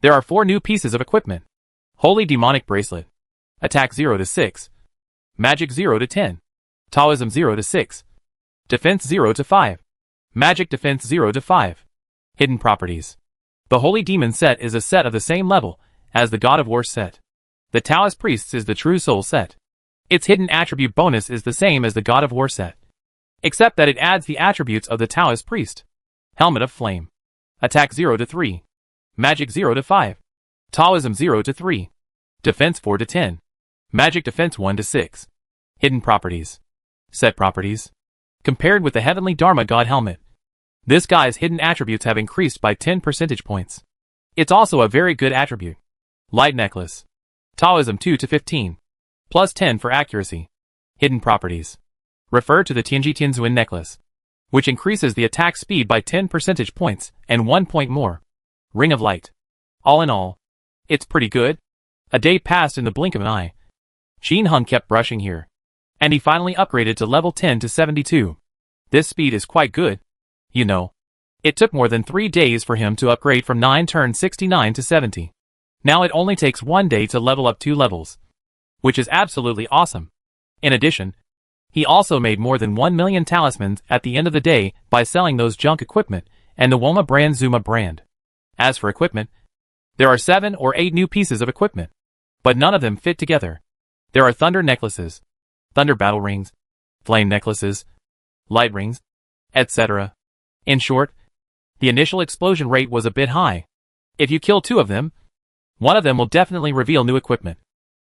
there are 4 new pieces of equipment. Holy Demonic Bracelet. Attack 0 to 6. Magic 0 to 10. Taoism 0 to 6. Defense 0 to 5. Magic Defense 0 to 5. Hidden Properties. The Holy Demon set is a set of the same level as the God of War set. The Taoist Priests is the True Soul set. Its hidden attribute bonus is the same as the God of War set, except that it adds the attributes of the Taoist Priest. Helmet of Flame. Attack 0 to 3. Magic 0 to 5. Taoism 0 to 3. Defense 4 to 10. Magic Defense 1 to 6. Hidden Properties. Set Properties. Compared with the Heavenly Dharma God Helmet, this guy's hidden attributes have increased by 10 percentage points. It's also a very good attribute. Light Necklace. Taoism 2 to 15. Plus 10 for accuracy. Hidden Properties. Refer to the Tianji Tianzuan Necklace, which increases the attack speed by 10 percentage points and 1 point more. Ring of Light. All in all, it's pretty good. A day passed in the blink of an eye. Qin Hung kept brushing here, and he finally upgraded to level 10 to 72. This speed is quite good. You know, it took more than 3 days for him to upgrade from 9 turn 69 to 70. Now it only takes 1 day to level up 2 levels, which is absolutely awesome. In addition, he also made more than 1 million talismans at the end of the day by selling those junk equipment and the Woma brand Zuma brand. As for equipment, there are 7 or 8 new pieces of equipment, but none of them fit together. There are thunder necklaces, thunder battle rings, flame necklaces, light rings, etc. In short, the initial explosion rate was a bit high. If you kill 2 of them, one of them will definitely reveal new equipment.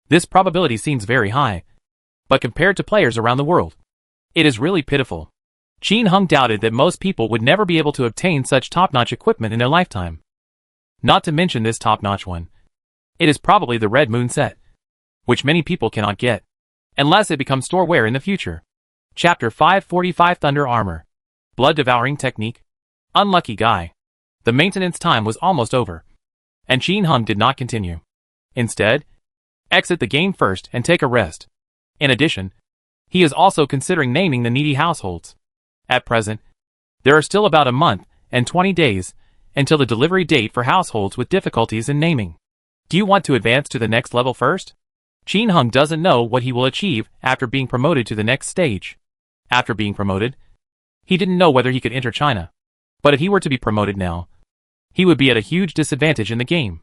This probability seems very high, but compared to players around the world, it is really pitiful. Qin Hung doubted that most people would never be able to obtain such top-notch equipment in their lifetime. Not to mention this top-notch one. It is probably the Red Moon set, which many people cannot get, unless it becomes storeware in the future. Chapter 545 Thunder Armor. Blood Devouring Technique. Unlucky guy. The maintenance time was almost over, and Qin Hung did not continue. Instead, exit the game first and take a rest. In addition, he is also considering naming the needy households. At present, there are still about a month and 20 days until the delivery date for households with difficulties in naming. Do you want to advance to the next level first? Qin Hung doesn't know what he will achieve after being promoted to the next stage. After being promoted, he didn't know whether he could enter China. But if he were to be promoted now, he would be at a huge disadvantage in the game,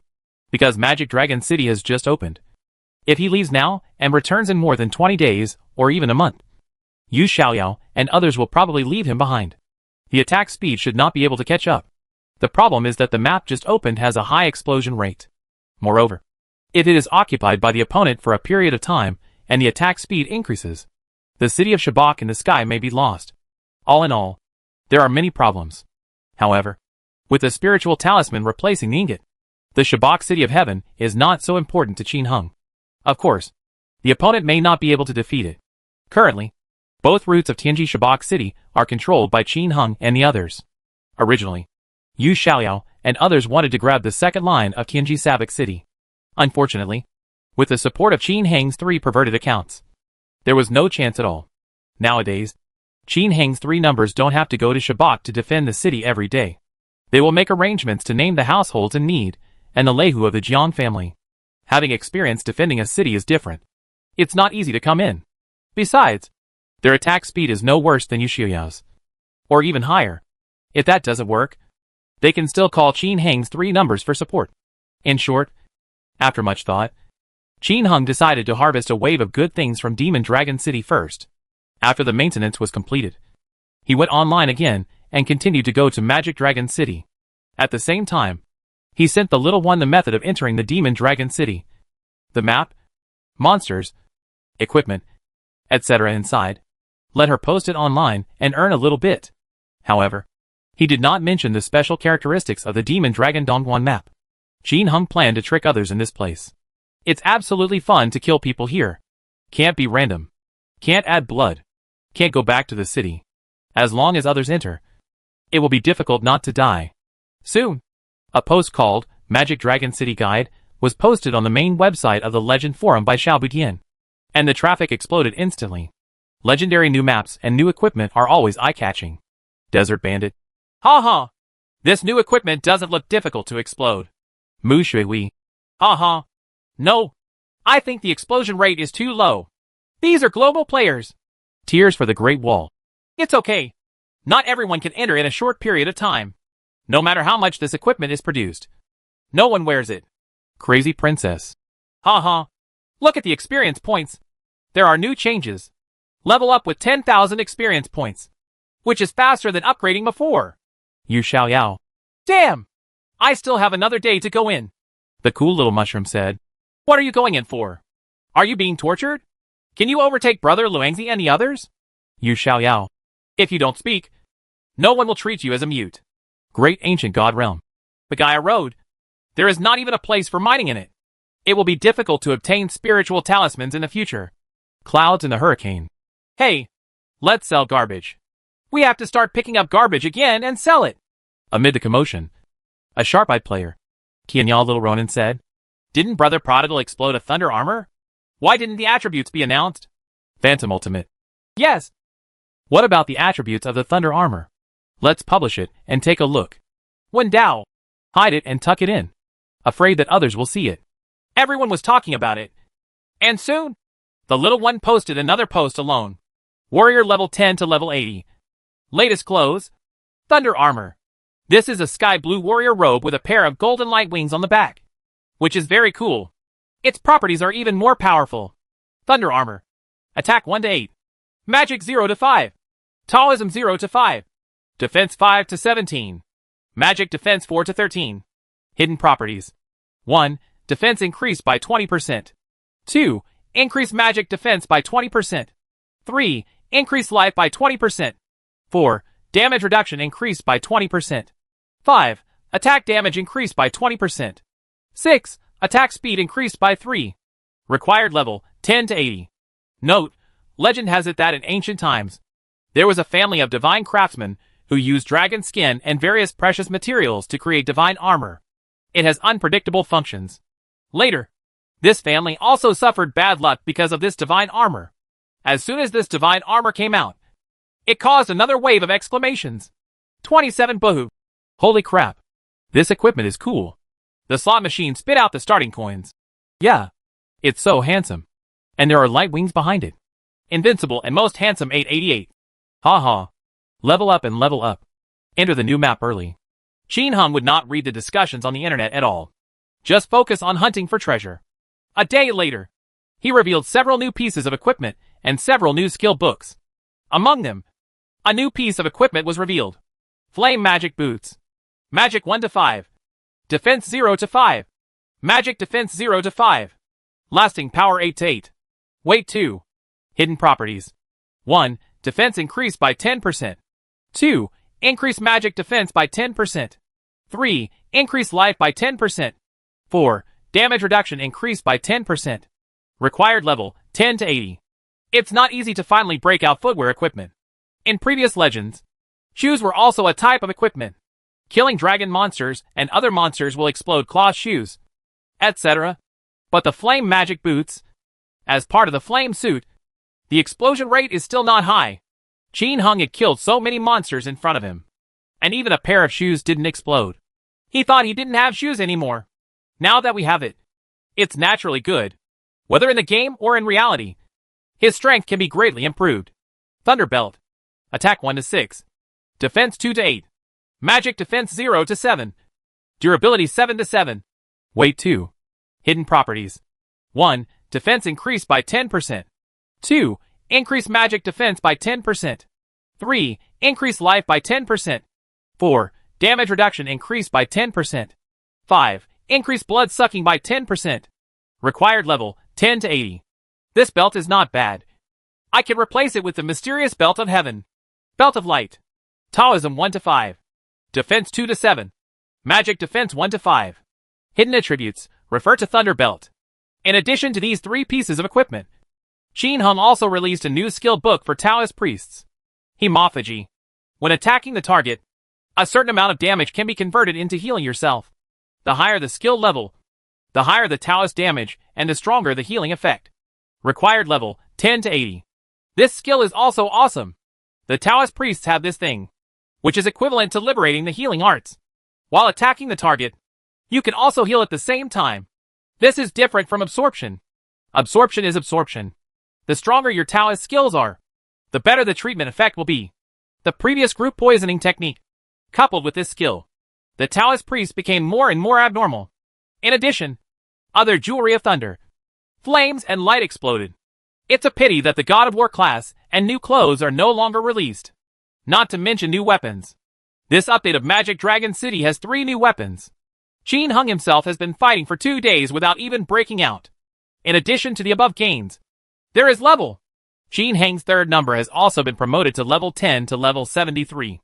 because Magic Dragon City has just opened. If he leaves now and returns in more than 20 days or even a month, Yu Xiaoyao and others will probably leave him behind. The attack speed should not be able to catch up. The problem is that the map just opened has a high explosion rate. Moreover, if it is occupied by the opponent for a period of time and the attack speed increases, the city of Shabak in the sky may be lost. All in all, there are many problems. However, with the spiritual talisman replacing the ingot, the Shabak city of heaven is not so important to Qin Hung. Of course, the opponent may not be able to defeat it. Currently, both routes of Tianji Shabak City are controlled by Qin Hung and the others. Originally, Yu Xiaoyao and others wanted to grab the second line of Tianji Shabak City. Unfortunately, with the support of Qin Hang's 3 perverted accounts, there was no chance at all. Nowadays, Qin Hang's 3 numbers don't have to go to Shabak to defend the city every day. They will make arrangements to name the households in need and the Lehu of the Jiang family. Having experience defending a city is different. It's not easy to come in. Besides, their attack speed is no worse than Yu Xiaoyao's, or even higher. If that doesn't work, they can still call Qin Hang's 3 numbers for support. In short, after much thought, Qin Hung decided to harvest a wave of good things from Demon Dragon City first. After the maintenance was completed, he went online again and continued to go to Magic Dragon City. At the same time, he sent the little one the method of entering the Demon Dragon City, the map, monsters, equipment, etc. inside. Let her post it online and earn a little bit. However, He did not mention the special characteristics of the Demon Dragon Dongguan map. Jin Hung planned to trick others in this place. It's absolutely fun to kill people here. Can't be random. Can't add blood. Can't go back to the city. As long as others enter, it will be difficult not to die. Soon, a post called Magic Dragon City Guide was posted on the main website of the Legend Forum by Xiao Butian, and the traffic exploded instantly. Legendary new maps and new equipment are always eye-catching. Desert Bandit. Ha ha. This new equipment doesn't look difficult to explode. Mu Shui Wei. Ha ha. No. I think the explosion rate is too low. These are global players. Tears for the Great Wall. It's okay. Not everyone can enter in a short period of time. No matter how much this equipment is produced. No one wears it. Crazy Princess. Ha ha. Look at the experience points. There are new changes. Level up with 10,000 experience points, which is faster than upgrading before. Yu Xiao Yao. Damn! I still have another day to go in. The cool little mushroom said. What are you going in for? Are you being tortured? Can you overtake Brother Luangzi and the others? Yu Xiao Yao. If you don't speak, no one will treat you as a mute. Great Ancient God Realm. The Gaia Road. There is not even a place for mining in it. It will be difficult to obtain spiritual talismans in the future. Clouds in the Hurricane. Hey, let's sell garbage. We have to start picking up garbage again and sell it. Amid the commotion, a sharp-eyed player, Qianyao Little Ronin said, Didn't Brother Prodigal explode a thunder armor? Why didn't the attributes be announced? Phantom Ultimate. Yes. What about the attributes of the thunder armor? Let's publish it and take a look. Wen Dao. Hide it and tuck it in. Afraid that others will see it. Everyone was talking about it. And soon, the little one posted another post alone. Warrior level 10 to level 80. Latest clothes. Thunder armor. This is a sky blue warrior robe with a pair of golden light wings on the back, which is very cool. Its properties are even more powerful. Thunder armor. Attack 1 to 8. Magic 0 to 5. Taoism 0 to 5. Defense 5 to 17. Magic defense 4 to 13. Hidden properties. 1. Defense increased by 20%. 2. Increase magic defense by 20%. 3. Increase life by 20%. 4. Damage reduction increased by 20%. 5. Attack damage increased by 20%. 6. Attack speed increased by 3. Required level 10 to 80. Note, legend has it that in ancient times, there was a family of divine craftsmen who used dragon skin and various precious materials to create divine armor. It has unpredictable functions. Later, this family also suffered bad luck because of this divine armor. As soon as this divine armor came out, it caused another wave of exclamations. 27 Boohoo. Holy crap. This equipment is cool. The slot machine spit out the starting coins. Yeah. It's so handsome. And there are light wings behind it. Invincible and most handsome 888. Haha. Level up and level up. Enter the new map early. Jin Hung would not read the discussions on the internet at all. Just focus on hunting for treasure. A day later, he revealed several new pieces of equipment and several new skill books. Among them, a new piece of equipment was revealed. Flame Magic Boots. Magic 1 to 5. Defense 0 to 5. Magic Defense 0 to 5. Lasting Power 8 to 8. Weight 2. Hidden Properties. 1. Defense increased by 10%. 2. Increase Magic Defense by 10%. 3. Increase Life by 10%. 4. Damage reduction increased by 10%. Required level 10 to 80. It's not easy to finally break out footwear equipment. In previous legends, shoes were also a type of equipment. Killing dragon monsters and other monsters will explode cloth shoes, etc. But the flame magic boots, as part of the flame suit, the explosion rate is still not high. Jin Hung had killed so many monsters in front of him, and even a pair of shoes didn't explode. He thought he didn't have shoes anymore. Now that we have it, it's naturally good. Whether in the game or in reality, his strength can be greatly improved. Thunder Belt. Attack 1 to 6. Defense 2 to 8. Magic Defense 0 to 7. Durability 7 to 7. Weight 2. Hidden Properties. 1. Defense increased by 10%. 2. Increase Magic Defense by 10%. 3. Increase Life by 10%. 4. Damage reduction increased by 10%. 5. Increase Blood Sucking by 10%. Required level 10 to 80. This belt is not bad. I can replace it with the Mysterious Belt of Heaven. Belt of Light. Taoism 1 to 5. Defense 2 to 7. Magic Defense 1 to 5. Hidden attributes, refer to Thunder Belt. In addition to these 3 pieces of equipment, Qin Hung also released a new skill book for Taoist priests. Hemophagy. When attacking the target, a certain amount of damage can be converted into healing yourself. The higher the skill level, the higher the Taoist damage and the stronger the healing effect. Required level, 10 to 80. This skill is also awesome. The Taoist priests have this thing, which is equivalent to liberating the healing arts. While attacking the target, you can also heal at the same time. This is different from absorption. Absorption is absorption. The stronger your Taoist skills are, the better the treatment effect will be. The previous group poisoning technique, coupled with this skill, the Taoist priest became more and more abnormal. In addition, other jewelry of thunder, flames and light exploded. It's a pity that the God of War class and new clothes are no longer released. Not to mention new weapons. This update of Magic Dragon City has 3 new weapons. Qin Hung himself has been fighting for 2 days without even breaking out. In addition to the above gains, there is level. Qin Hang's 3rd number has also been promoted to level 10 to level 73.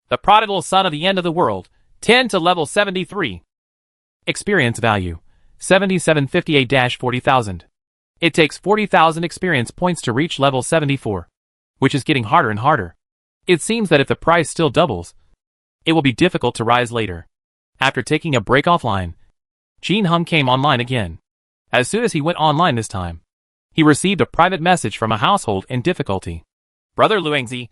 The prodigal son of the end of the world, 10 to level 73. Experience value, 7758-40,000. It takes 40,000 experience points to reach level 74, which is getting harder and harder. It seems that if the price still doubles, it will be difficult to rise later. After taking a break offline, Qin Hung came online again. As soon as he went online this time, he received a private message from a household in difficulty. Brother Luangzi,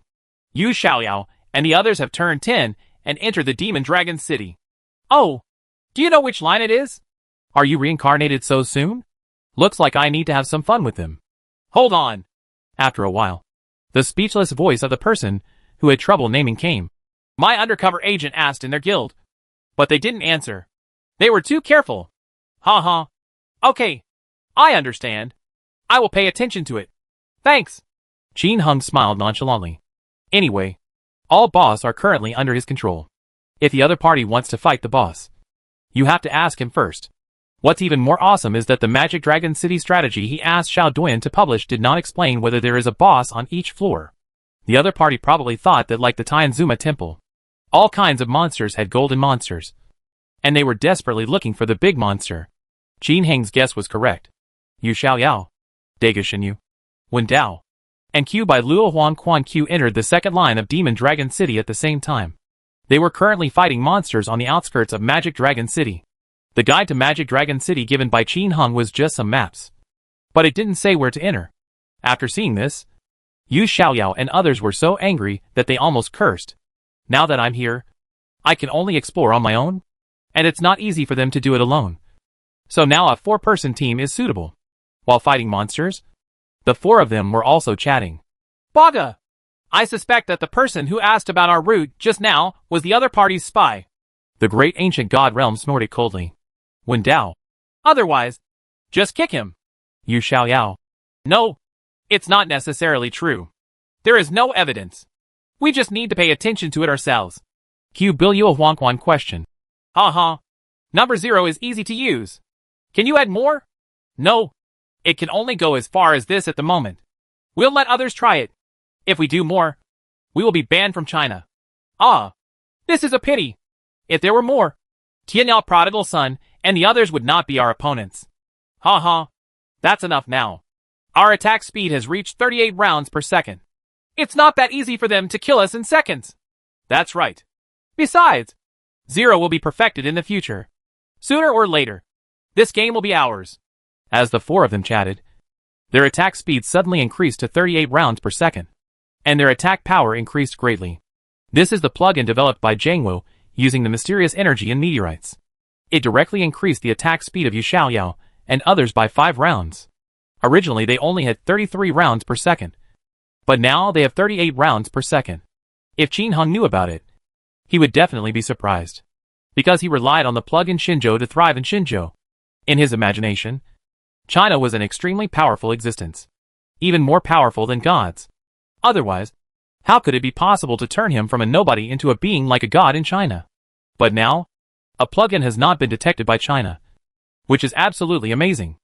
Yu Xiaoyao, and the others have turned 10 and entered the Demon Dragon City. Oh, do you know which line it is? Are you reincarnated so soon? Looks like I need to have some fun with them. Hold on. After a while, the speechless voice of the person who had trouble naming came. My undercover agent asked in their guild, but they didn't answer. They were too careful. Ha. Okay, I understand. I will pay attention to it. Thanks. Qin Hung smiled nonchalantly. Anyway, all boss are currently under his control. If the other party wants to fight the boss, you have to ask him first. What's even more awesome is that the Magic Dragon City strategy he asked Xiao Duan to publish did not explain whether there is a boss on each floor. The other party probably thought that like the Tianzuma Temple, all kinds of monsters had golden monsters, and they were desperately looking for the big monster. Qin Hang's guess was correct. Yu Xiaoyao, Dega Shenyu, Wen Dao, and Q by Luo Huang Quan Q entered the second line of Demon Dragon City at the same time. They were currently fighting monsters on the outskirts of Magic Dragon City. The guide to Magic Dragon City given by Qin Hung was just some maps, but it didn't say where to enter. After seeing this, Yu Xiaoyao and others were so angry that they almost cursed. Now that I'm here, I can only explore on my own, and it's not easy for them to do it alone. So now a 4-person team is suitable. While fighting monsters, the 4 of them were also chatting. Baga! I suspect that the person who asked about our route just now was the other party's spy. The great ancient god realm snorted coldly. Wen Dao. Otherwise, just kick him. Yu Xiaoyao. No, it's not necessarily true. There is no evidence. We just need to pay attention to it ourselves. Q Biluo Huangquan question. Ha. Number 0 is easy to use. Can you add more? No. It can only go as far as this at the moment. We'll let others try it. If we do more, we will be banned from China. Ah, this is a pity. If there were more, Tianyao Prodigal Son and the others would not be our opponents. Ha. That's enough now. Our attack speed has reached 38 rounds per second. It's not that easy for them to kill us in seconds. That's right. Besides, 0 will be perfected in the future. Sooner or later, this game will be ours. As the 4 of them chatted, their attack speed suddenly increased to 38 rounds per second, and their attack power increased greatly. This is the plugin developed by Zhangwo using the mysterious energy in meteorites. It directly increased the attack speed of Yu Xiaoyao and others by 5 rounds. Originally they only had 33 rounds per second, but now they have 38 rounds per second. If Qin Hung knew about it, he would definitely be surprised, because he relied on the plugin Shinzhou to thrive in Shinzhou. In his imagination, China was an extremely powerful existence, even more powerful than gods. Otherwise, how could it be possible to turn him from a nobody into a being like a god in China? But now, a plugin has not been detected by China, which is absolutely amazing.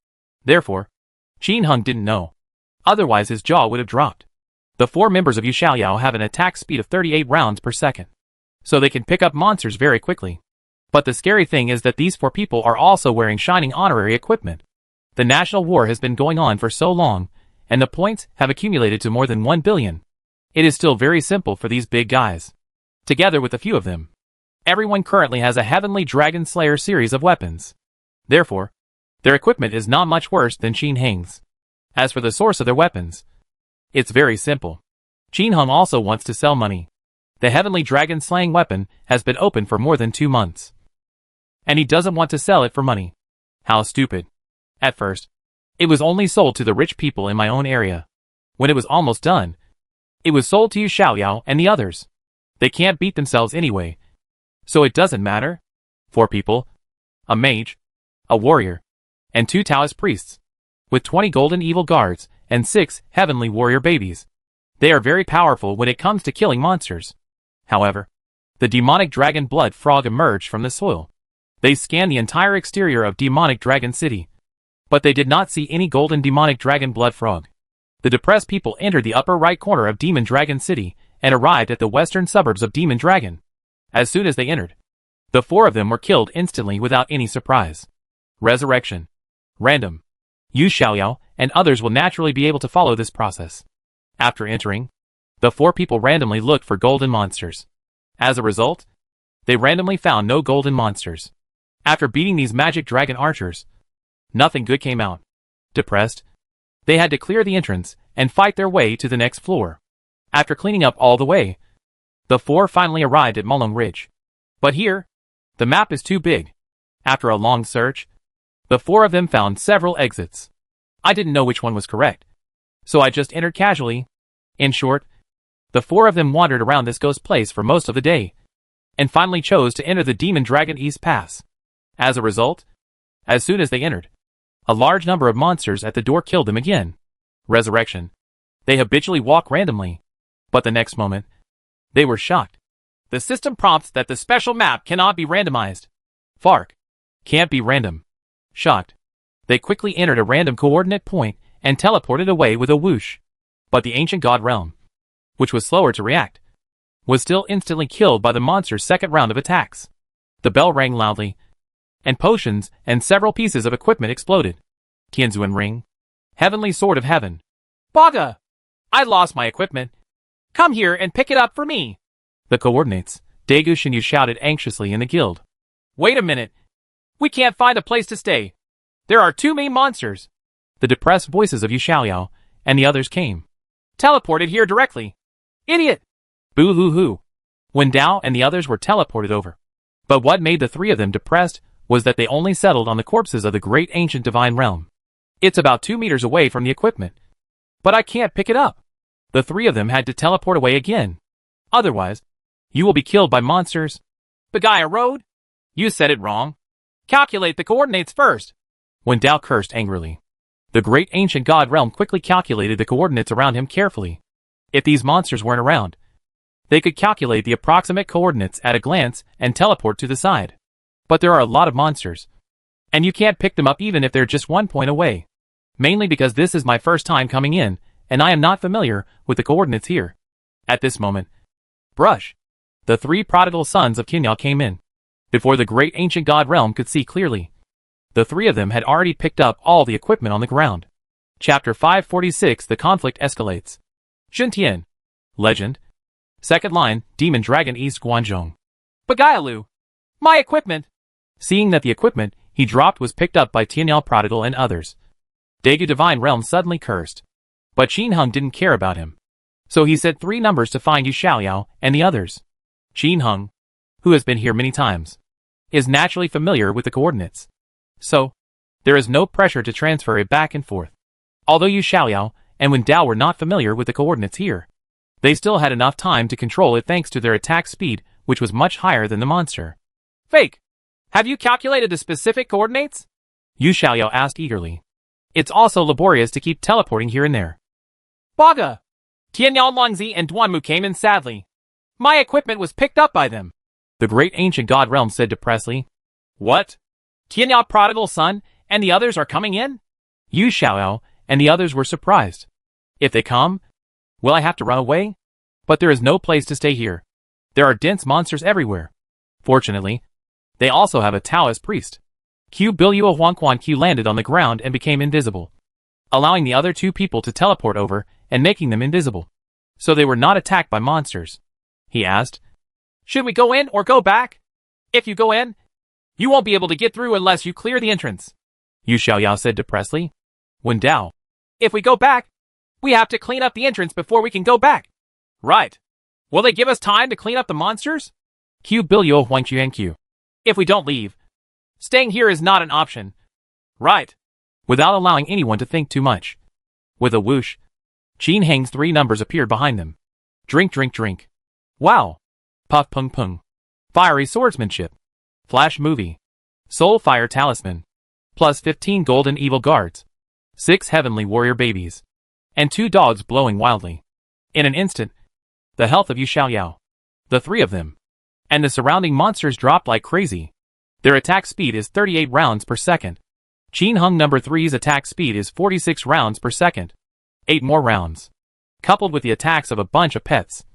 Therefore, Qin Hung didn't know. Otherwise his jaw would have dropped. The 4 members of Yu Xiaoyao have an attack speed of 38 rounds per second. so they can pick up monsters very quickly. But the scary thing is that these 4 people are also wearing shining honorary equipment. The national war has been going on for so long, and the points have accumulated to more than 1 billion. It is still very simple for these big guys. Together with a few of them, everyone currently has a Heavenly Dragon Slayer series of weapons. Therefore, their equipment is not much worse than Qin Heng's. As for the source of their weapons, it's very simple. Qin Heng also wants to sell money. The Heavenly Dragon Slaying weapon has been open for more than 2 months. And he doesn't want to sell it for money. How stupid. At first, it was only sold to the rich people in my own area. When it was almost done, it was sold to Yu Xiaoyao and the others. They can't beat themselves anyway, so it doesn't matter. 4 people, a mage, a warrior, and 2 Taoist priests, with 20 golden evil guards and 6 heavenly warrior babies. They are very powerful when it comes to killing monsters. However, the demonic dragon blood frog emerged from the soil. They scanned the entire exterior of demonic dragon city, but they did not see any golden demonic dragon blood frog. The depressed people entered the upper right corner of Demon Dragon City and arrived at the western suburbs of Demon Dragon. As soon as they entered, the 4 of them were killed instantly without any surprise. Resurrection. Random. Yu Xiaoyao and others will naturally be able to follow this process. After entering, the 4 people randomly looked for golden monsters. As a result, they randomly found no golden monsters. After beating these magic dragon archers, nothing good came out. Depressed, they had to clear the entrance and fight their way to the next floor. After cleaning up all the way, the 4 finally arrived at Mulong Ridge. But here, the map is too big. After a long search, the 4 of them found several exits. I didn't know which one was correct, so I just entered casually. In short, the 4 of them wandered around this ghost place for most of the day, and finally chose to enter the Demon Dragon East Pass. As a result, as soon as they entered, a large number of monsters at the door killed them again. Resurrection. They habitually walk randomly, but the next moment, they were shocked. The system prompts that the special map cannot be randomized. Fark. Can't be random. Shocked, they quickly entered a random coordinate point and teleported away with a whoosh. But the ancient god realm, which was slower to react, was still instantly killed by the monster's second round of attacks. The bell rang loudly, and potions and several pieces of equipment exploded. Tianzuan Ring. Heavenly Sword of Heaven. Baga! I lost my equipment. Come here and pick it up for me. The coordinates, Daegu Shinyu shouted anxiously in the guild. Wait a minute. We can't find a place to stay. There are too many monsters. The depressed voices of Yu Xiaoyao and the others came. Teleported here directly. Idiot! Boo-hoo-hoo. When Dao and the others were teleported over. But what made the 3 of them depressed was that they only settled on the corpses of the great ancient divine realm. It's about 2 meters away from the equipment. But I can't pick it up. The 3 of them had to teleport away again. Otherwise, you will be killed by monsters. Bagaya Road? You said it wrong. Calculate the coordinates first. When Dao cursed angrily, the great ancient god realm quickly calculated the coordinates around him carefully. If these monsters weren't around, they could calculate the approximate coordinates at a glance and teleport to the side. But there are a lot of monsters, and you can't pick them up even if they're just 1 point away. Mainly because this is my first time coming in, and I am not familiar with the coordinates here. At this moment, Brush, the 3 prodigal sons of Kinyao came in. Before the great ancient god realm could see clearly, the 3 of them had already picked up all the equipment on the ground. Chapter 546. The conflict escalates. Juntian. Legend. Second line, Demon Dragon East Guanzhong. Bagayalu. My equipment. Seeing that the equipment he dropped was picked up by Tianyao Prodigal and others, Daegu Divine Realm suddenly cursed. But Qin Heng didn't care about him. So he said 3 numbers to find Yu Xiaoyao and the others. Qin Heng, who has been here many times, is naturally familiar with the coordinates. So, there is no pressure to transfer it back and forth. Although Yu Xiaoyao and Wen Dao were not familiar with the coordinates here, they still had enough time to control it thanks to their attack speed, which was much higher than the monster. Fake! Have you calculated the specific coordinates? Yu Xiaoyao asked eagerly. It's also laborious to keep teleporting here and there. Baga! Tianyao Longzi and Duanmu came in sadly. My equipment was picked up by them. The great ancient god realm said depressedly. What? Tianyao Prodigal Son and the others are coming in? Yu Xiaoyao and the others were surprised. If they come, will I have to run away? But there is no place to stay here. There are dense monsters everywhere. Fortunately, they also have a Taoist priest. Q Bilua Huangquan Q landed on the ground and became invisible, allowing the other two people to teleport over and making them invisible, so they were not attacked by monsters. He asked, "Should we go in or go back? If you go in, you won't be able to get through unless you clear the entrance." Yu Xiaoyao said depressedly. Wen Dao, "If we go back, we have to clean up the entrance before we can go back." "Right. Will they give us time to clean up the monsters?" Q Bilua Huangqian. "If we don't leave, staying here is not an option." "Right." Without allowing anyone to think too much. With a whoosh, Qin Heng's 3 numbers appeared behind them. Drink, drink, drink. Wow. Puff, pung, pung. Fiery swordsmanship. Flash movie. Soul fire talisman. Plus 15 golden evil guards. 6 heavenly warrior babies. And 2 dogs blowing wildly. In an instant, the health of Yu Xiaoyao, the 3 of them, and the surrounding monsters dropped like crazy. Their attack speed is 38 rounds per second. Qin Heng number 3's attack speed is 46 rounds per second. 8 more rounds. Coupled with the attacks of a bunch of pets.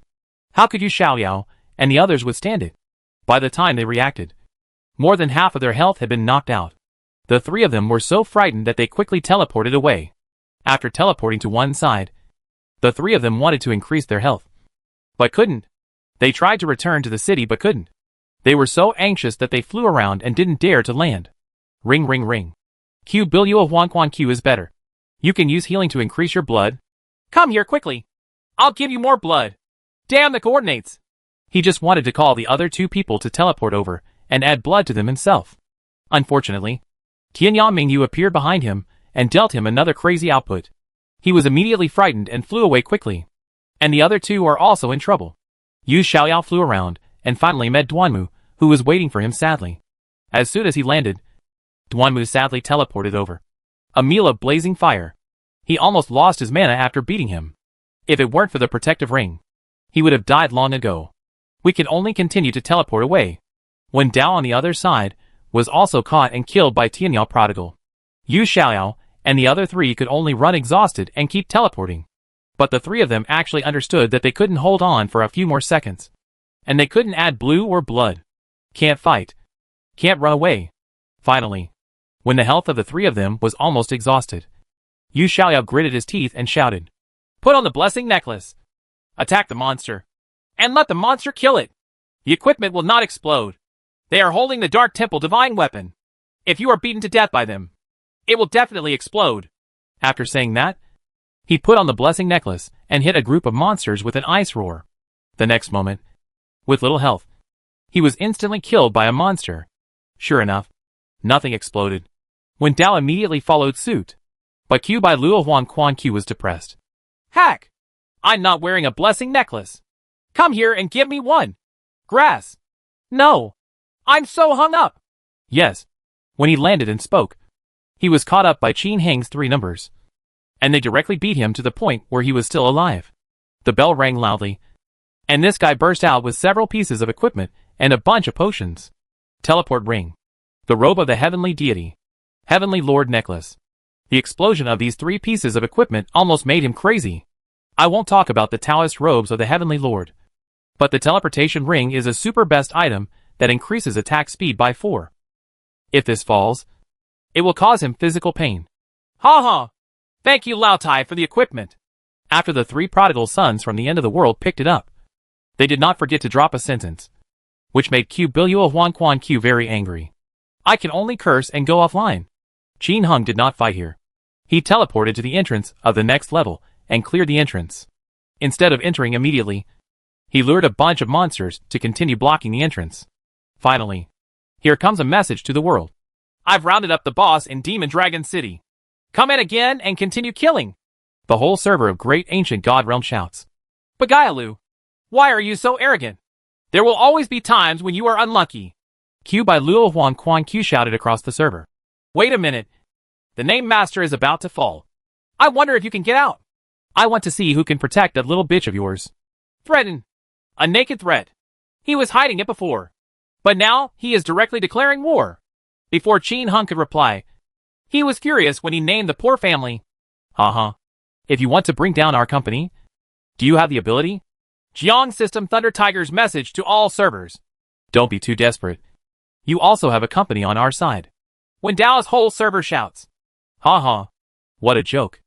How could Yu Xiaoyao and the others withstand it? By the time they reacted, more than half of their health had been knocked out. The 3 of them were so frightened that they quickly teleported away. After teleporting to one side, the 3 of them wanted to increase their health, but couldn't. They tried to return to the city but couldn't. They were so anxious that they flew around and didn't dare to land. Ring, ring, ring. Q Bilua Huangquan Q is better. You can use healing to increase your blood. "Come here quickly. I'll give you more blood." "Damn the coordinates." He just wanted to call the other 2 people to teleport over and add blood to them himself. Unfortunately, Tianyao Mingyu appeared behind him and dealt him another crazy output. He was immediately frightened and flew away quickly. And the other 2 are also in trouble. Yu Xiaoyao flew around and finally met Duanmu, who was waiting for him sadly. As soon as he landed, Duanmu sadly teleported over. A meal of blazing fire. He almost lost his mana after beating him. If it weren't for the protective ring, he would have died long ago. We can only continue to teleport away. Wen Dao on the other side was also caught and killed by Tianyao Prodigal. Yu Xiaoyao and the other 3 could only run exhausted and keep teleporting. But the 3 of them actually understood that they couldn't hold on for a few more seconds. And they couldn't add blue or blood. Can't fight. Can't run away. Finally, when the health of the 3 of them was almost exhausted, Yu Xiaoyao gritted his teeth and shouted, "Put on the blessing necklace. Attack the monster. And let the monster kill it. The equipment will not explode. They are holding the Dark Temple Divine Weapon. If you are beaten to death by them, it will definitely explode." After saying that, he put on the blessing necklace and hit a group of monsters with an ice roar. The next moment, with little health, he was instantly killed by a monster. Sure enough, nothing exploded. Wen Dao immediately followed suit. But Q by Luo Huangquan Q was depressed. "Hack! I'm not wearing a blessing necklace. Come here and give me one." "Grass." "No. I'm so hung up." Yes. When he landed and spoke, he was caught up by Qin Heng's 3 numbers. And they directly beat him to the point where he was still alive. The bell rang loudly, and this guy burst out with several pieces of equipment and a bunch of potions. Teleport ring. The robe of the heavenly deity. Heavenly Lord necklace. The explosion of these 3 pieces of equipment almost made him crazy. I won't talk about the Taoist robes of the heavenly Lord. But the teleportation ring is a super best item that increases attack speed by 4. If this falls, it will cause him physical pain. Ha ha! Thank you, Lao Tai, for the equipment. After the 3 prodigal sons from the end of the world picked it up, they did not forget to drop a sentence, which made Q Bilua Huangquan Q very angry. I can only curse and go offline. Qin Heng did not fight here. He teleported to the entrance of the next level and cleared the entrance. Instead of entering immediately, he lured a bunch of monsters to continue blocking the entrance. Finally, here comes a message to the world. I've rounded up the boss in Demon Dragon City. Come in again and continue killing. The whole server of Great Ancient God Realm shouts. Bagayalu, why are you so arrogant? There will always be times when you are unlucky. Q by Luo Huangquan Q shouted across the server. Wait a minute. The name master is about to fall. I wonder if you can get out. I want to see who can protect that little bitch of yours. Threaten. A naked threat. He was hiding it before. But now he is directly declaring war. Before Qin Heng could reply, he was furious when he named the poor family. If you want to bring down our company, do you have the ability? Jiang System Thunder Tiger's message to all servers. Don't be too desperate. You also have a company on our side. When Dao's whole server shouts. Ha. What a joke.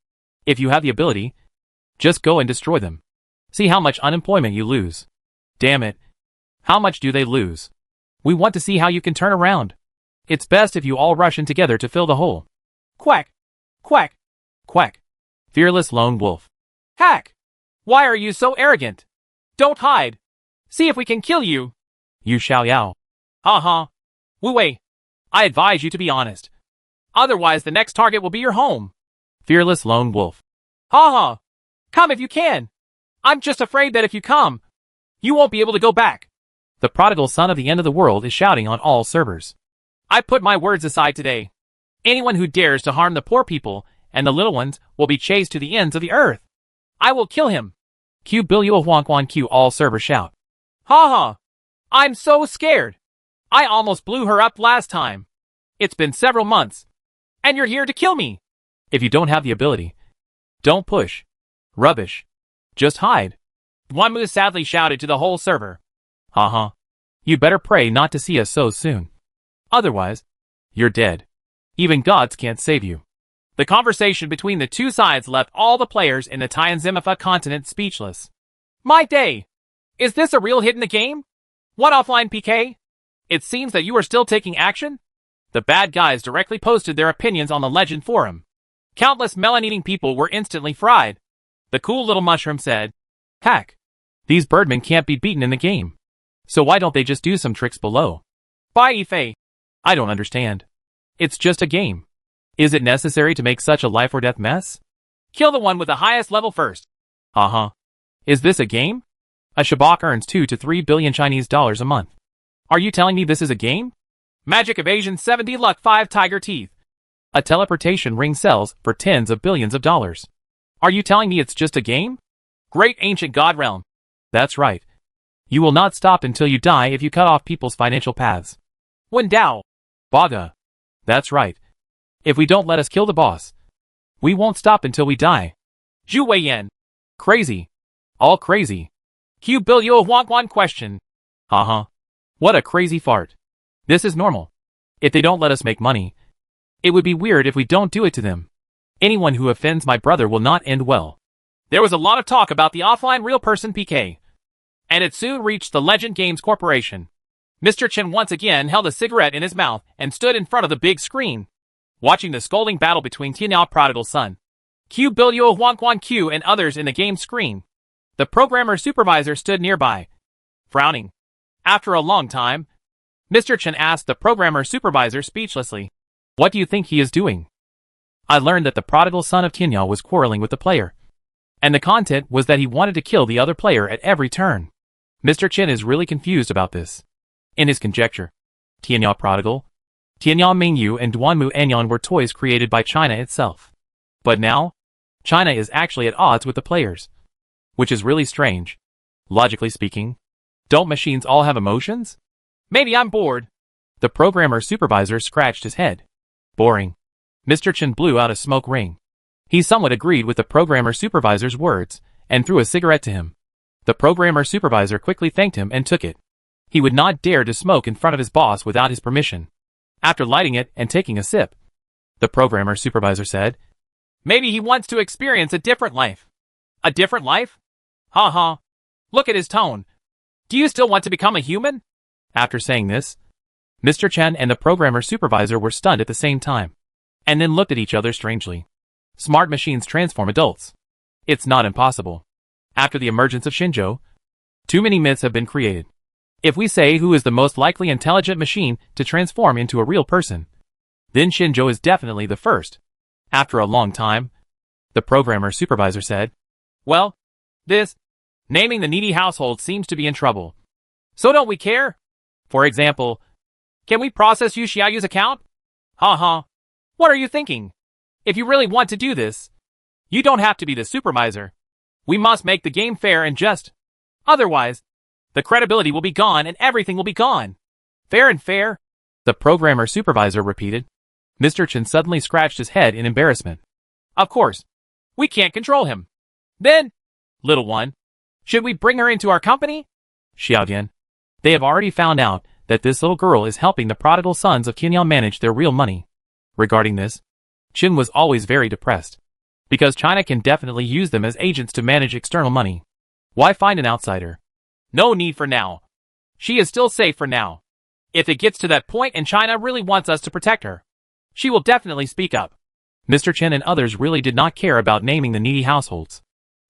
If you have the ability, just go and destroy them. See how much unemployment you lose. Damn it. How much do they lose? We want to see how you can turn around. It's best if you all rush in together to fill the hole. Quack. Quack. Quack. Fearless lone wolf. Hack. Why are you so arrogant? Don't hide. See if we can kill you. You Xiao Yao. Ha. Wu Wei. I advise you to be honest. Otherwise the next target will be your home. Fearless lone wolf. Ha. Come if you can. I'm just afraid that if you come, you won't be able to go back. The prodigal son of the end of the world is shouting on all servers. I put my words aside today. Anyone who dares to harm the poor people and the little ones will be chased to the ends of the earth. I will kill him. Q Billion Huang Quan Q all servers shout. Ha. I'm so scared. I almost blew her up last time. It's been several months. And you're here to kill me. If you don't have the ability, don't push. Rubbish. Just hide. Wanmu sadly shouted to the whole server. Ha. You better pray not to see us so soon. Otherwise, you're dead. Even gods can't save you. The conversation between the two sides left all the players in the Tianzimifa continent speechless. My day! Is this a real hit in the game? What offline PK? It seems that you are still taking action? The bad guys directly posted their opinions on the Legend forum. Countless melon-eating people were instantly fried. The cool little mushroom said, Hack. These birdmen can't be beaten in the game. So why don't they just do some tricks below? Bye, Ifei. I don't understand. It's just a game. Is it necessary to make such a life or death mess? Kill the one with the highest level first. Is this a game? A Shabak earns 2 to 3 billion Chinese dollars a month. Are you telling me this is a game? Magic Evasion 70 Luck 5 Tiger Teeth. A teleportation ring sells for tens of billions of dollars. Are you telling me it's just a game? Great Ancient God Realm. That's right. You will not stop until you die if you cut off people's financial paths. Wen Dao. Baga. That's right. If we don't let us kill the boss, we won't stop until we die. Zhu Weiyan. Crazy. All crazy. Q Billion Huang Quan question. What a crazy fart. This is normal. If they don't let us make money, it would be weird if we don't do it to them. Anyone who offends my brother will not end well. There was a lot of talk about the offline real person PK. And it soon reached the Legend Games Corporation. Mr. Chen once again held a cigarette in his mouth and stood in front of the big screen, watching the scolding battle between Tianyao Prodigal Son, Q Billion Huang Quan Q and others in the game screen. The programmer supervisor stood nearby, frowning. After a long time, Mr. Chen asked the programmer supervisor speechlessly, What do you think he is doing? I learned that the prodigal son of Tianyao was quarreling with the player, and the content was that he wanted to kill the other player at every turn. Mr. Chen is really confused about this. In his conjecture, Tianyao Prodigal, Tianyao Mingyu and Duanmu Anyan were toys created by China itself. But now, China is actually at odds with the players, which is really strange. Logically speaking, don't machines all have emotions? Maybe I'm bored. The programmer supervisor scratched his head. Boring. Mr. Chen blew out a smoke ring. He somewhat agreed with the programmer supervisor's words and threw a cigarette to him. The programmer supervisor quickly thanked him and took it. He would not dare to smoke in front of his boss without his permission. After lighting it and taking a sip, the programmer supervisor said, Maybe he wants to experience a different life. A different life? Look at his tone. Do you still want to become a human? After saying this, Mr. Chen and the programmer supervisor were stunned at the same time, and then looked at each other strangely. Smart machines transform adults. It's not impossible. After the emergence of Shinjo, too many myths have been created. If we say who is the most likely intelligent machine to transform into a real person, then Shinjo is definitely the first. After a long time, the programmer supervisor said, Well, this naming the needy household seems to be in trouble. So don't we care? For example, can we process Yu Xiaoyu's account? What are you thinking? If you really want to do this, you don't have to be the supervisor. We must make the game fair and just. Otherwise, the credibility will be gone and everything will be gone. Fair and fair? The programmer supervisor repeated. Mr. Chen suddenly scratched his head in embarrassment. Of course. We can't control him. Then, little one, Should we bring her into our company? Xiaodian. They have already found out that this little girl is helping the prodigal sons of Qinyao manage their real money. Regarding this, Qin was always very depressed. Because China can definitely use them as agents to manage external money. Why find an outsider? No need for now. She is still safe for now. If it gets to that point and China really wants us to protect her, she will definitely speak up. Mr. Chen and others really did not care about naming the needy households.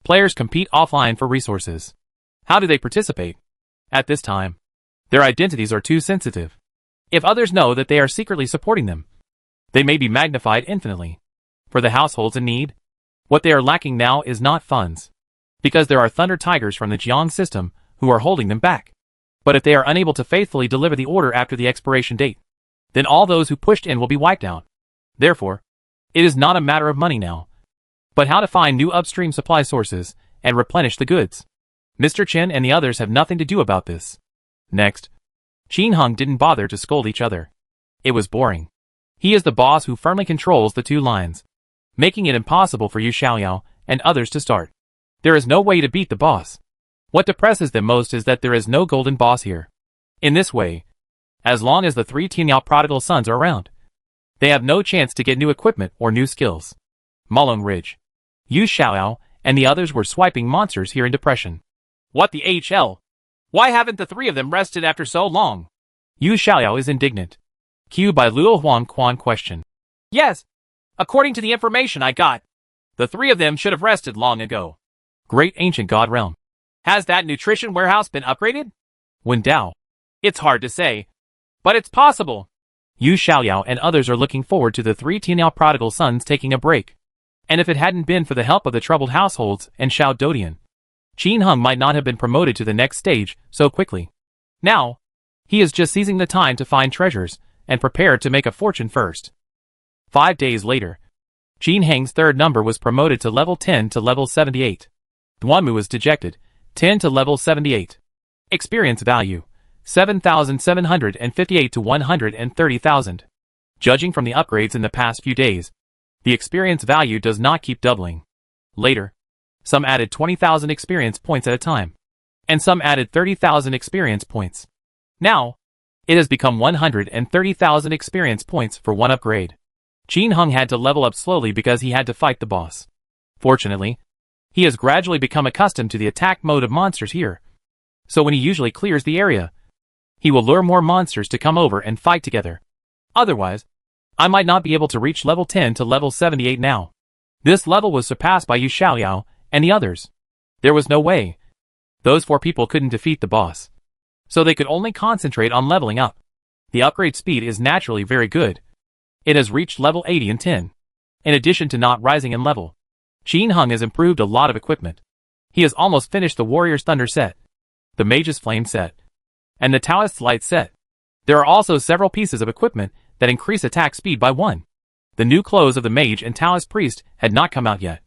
Players compete offline for resources. How do they participate? At this time, their identities are too sensitive. If others know that they are secretly supporting them, they may be magnified infinitely. For the households in need, what they are lacking now is not funds. Because there are Thunder Tigers from the Jiang system who are holding them back. But if they are unable to faithfully deliver the order after the expiration date, then all those who pushed in will be wiped out. Therefore, it is not a matter of money now, but how to find new upstream supply sources and replenish the goods. Mr. Chen and the others have nothing to do about this. Next, Qin Hung didn't bother to scold each other. It was boring. He is the boss who firmly controls the two lines, making it impossible for Yu Xiaoyao and others to start. There is no way to beat the boss. What depresses them most is that there is no golden boss here. In this way, as long as the three Tianyao prodigal sons are around, they have no chance to get new equipment or new skills. Mulong Ridge, Yu Xiaoyao, and the others were swiping monsters here in depression. What the HL? Why haven't the three of them rested after so long? Yu Xiaoyao is indignant. Q by Luo Huang Quan question. Yes. According to the information I got, the three of them should have rested long ago. Great ancient god realm. Has that nutrition warehouse been upgraded? Wen Dao. It's hard to say, but it's possible. Yu Xiaoyao and others are looking forward to the three Tianyao prodigal sons taking a break. And if it hadn't been for the help of the troubled households and Xiao Dodian, Qin Hung might not have been promoted to the next stage so quickly. Now, he is just seizing the time to find treasures and prepare to make a fortune first. 5 days later, Qin Heng's third number was promoted to level 10 to level 78. Duanmu was dejected, 10 to level 78. Experience value, 7,758 to 130,000. Judging from the upgrades in the past few days, the experience value does not keep doubling. Later, some added 20,000 experience points at a time, and some added 30,000 experience points. Now, it has become 130,000 experience points for one upgrade. Qin Hung had to level up slowly because he had to fight the boss. Fortunately, he has gradually become accustomed to the attack mode of monsters here. So when he usually clears the area, he will lure more monsters to come over and fight together. Otherwise, I might not be able to reach level 10 to level 78 now. This level was surpassed by Yu Xiaoyao and the others. There was no way. Those 4 people couldn't defeat the boss. So they could only concentrate on leveling up. The upgrade speed is naturally very good. It has reached level 80 in 10. In addition to not rising in level, Qin Hung has improved a lot of equipment. He has almost finished the Warrior's Thunder set, the Mage's Flame set, and the Taoist's Light set. There are also several pieces of equipment that increase attack speed by 1. The new clothes of the Mage and Taoist Priest had not come out yet.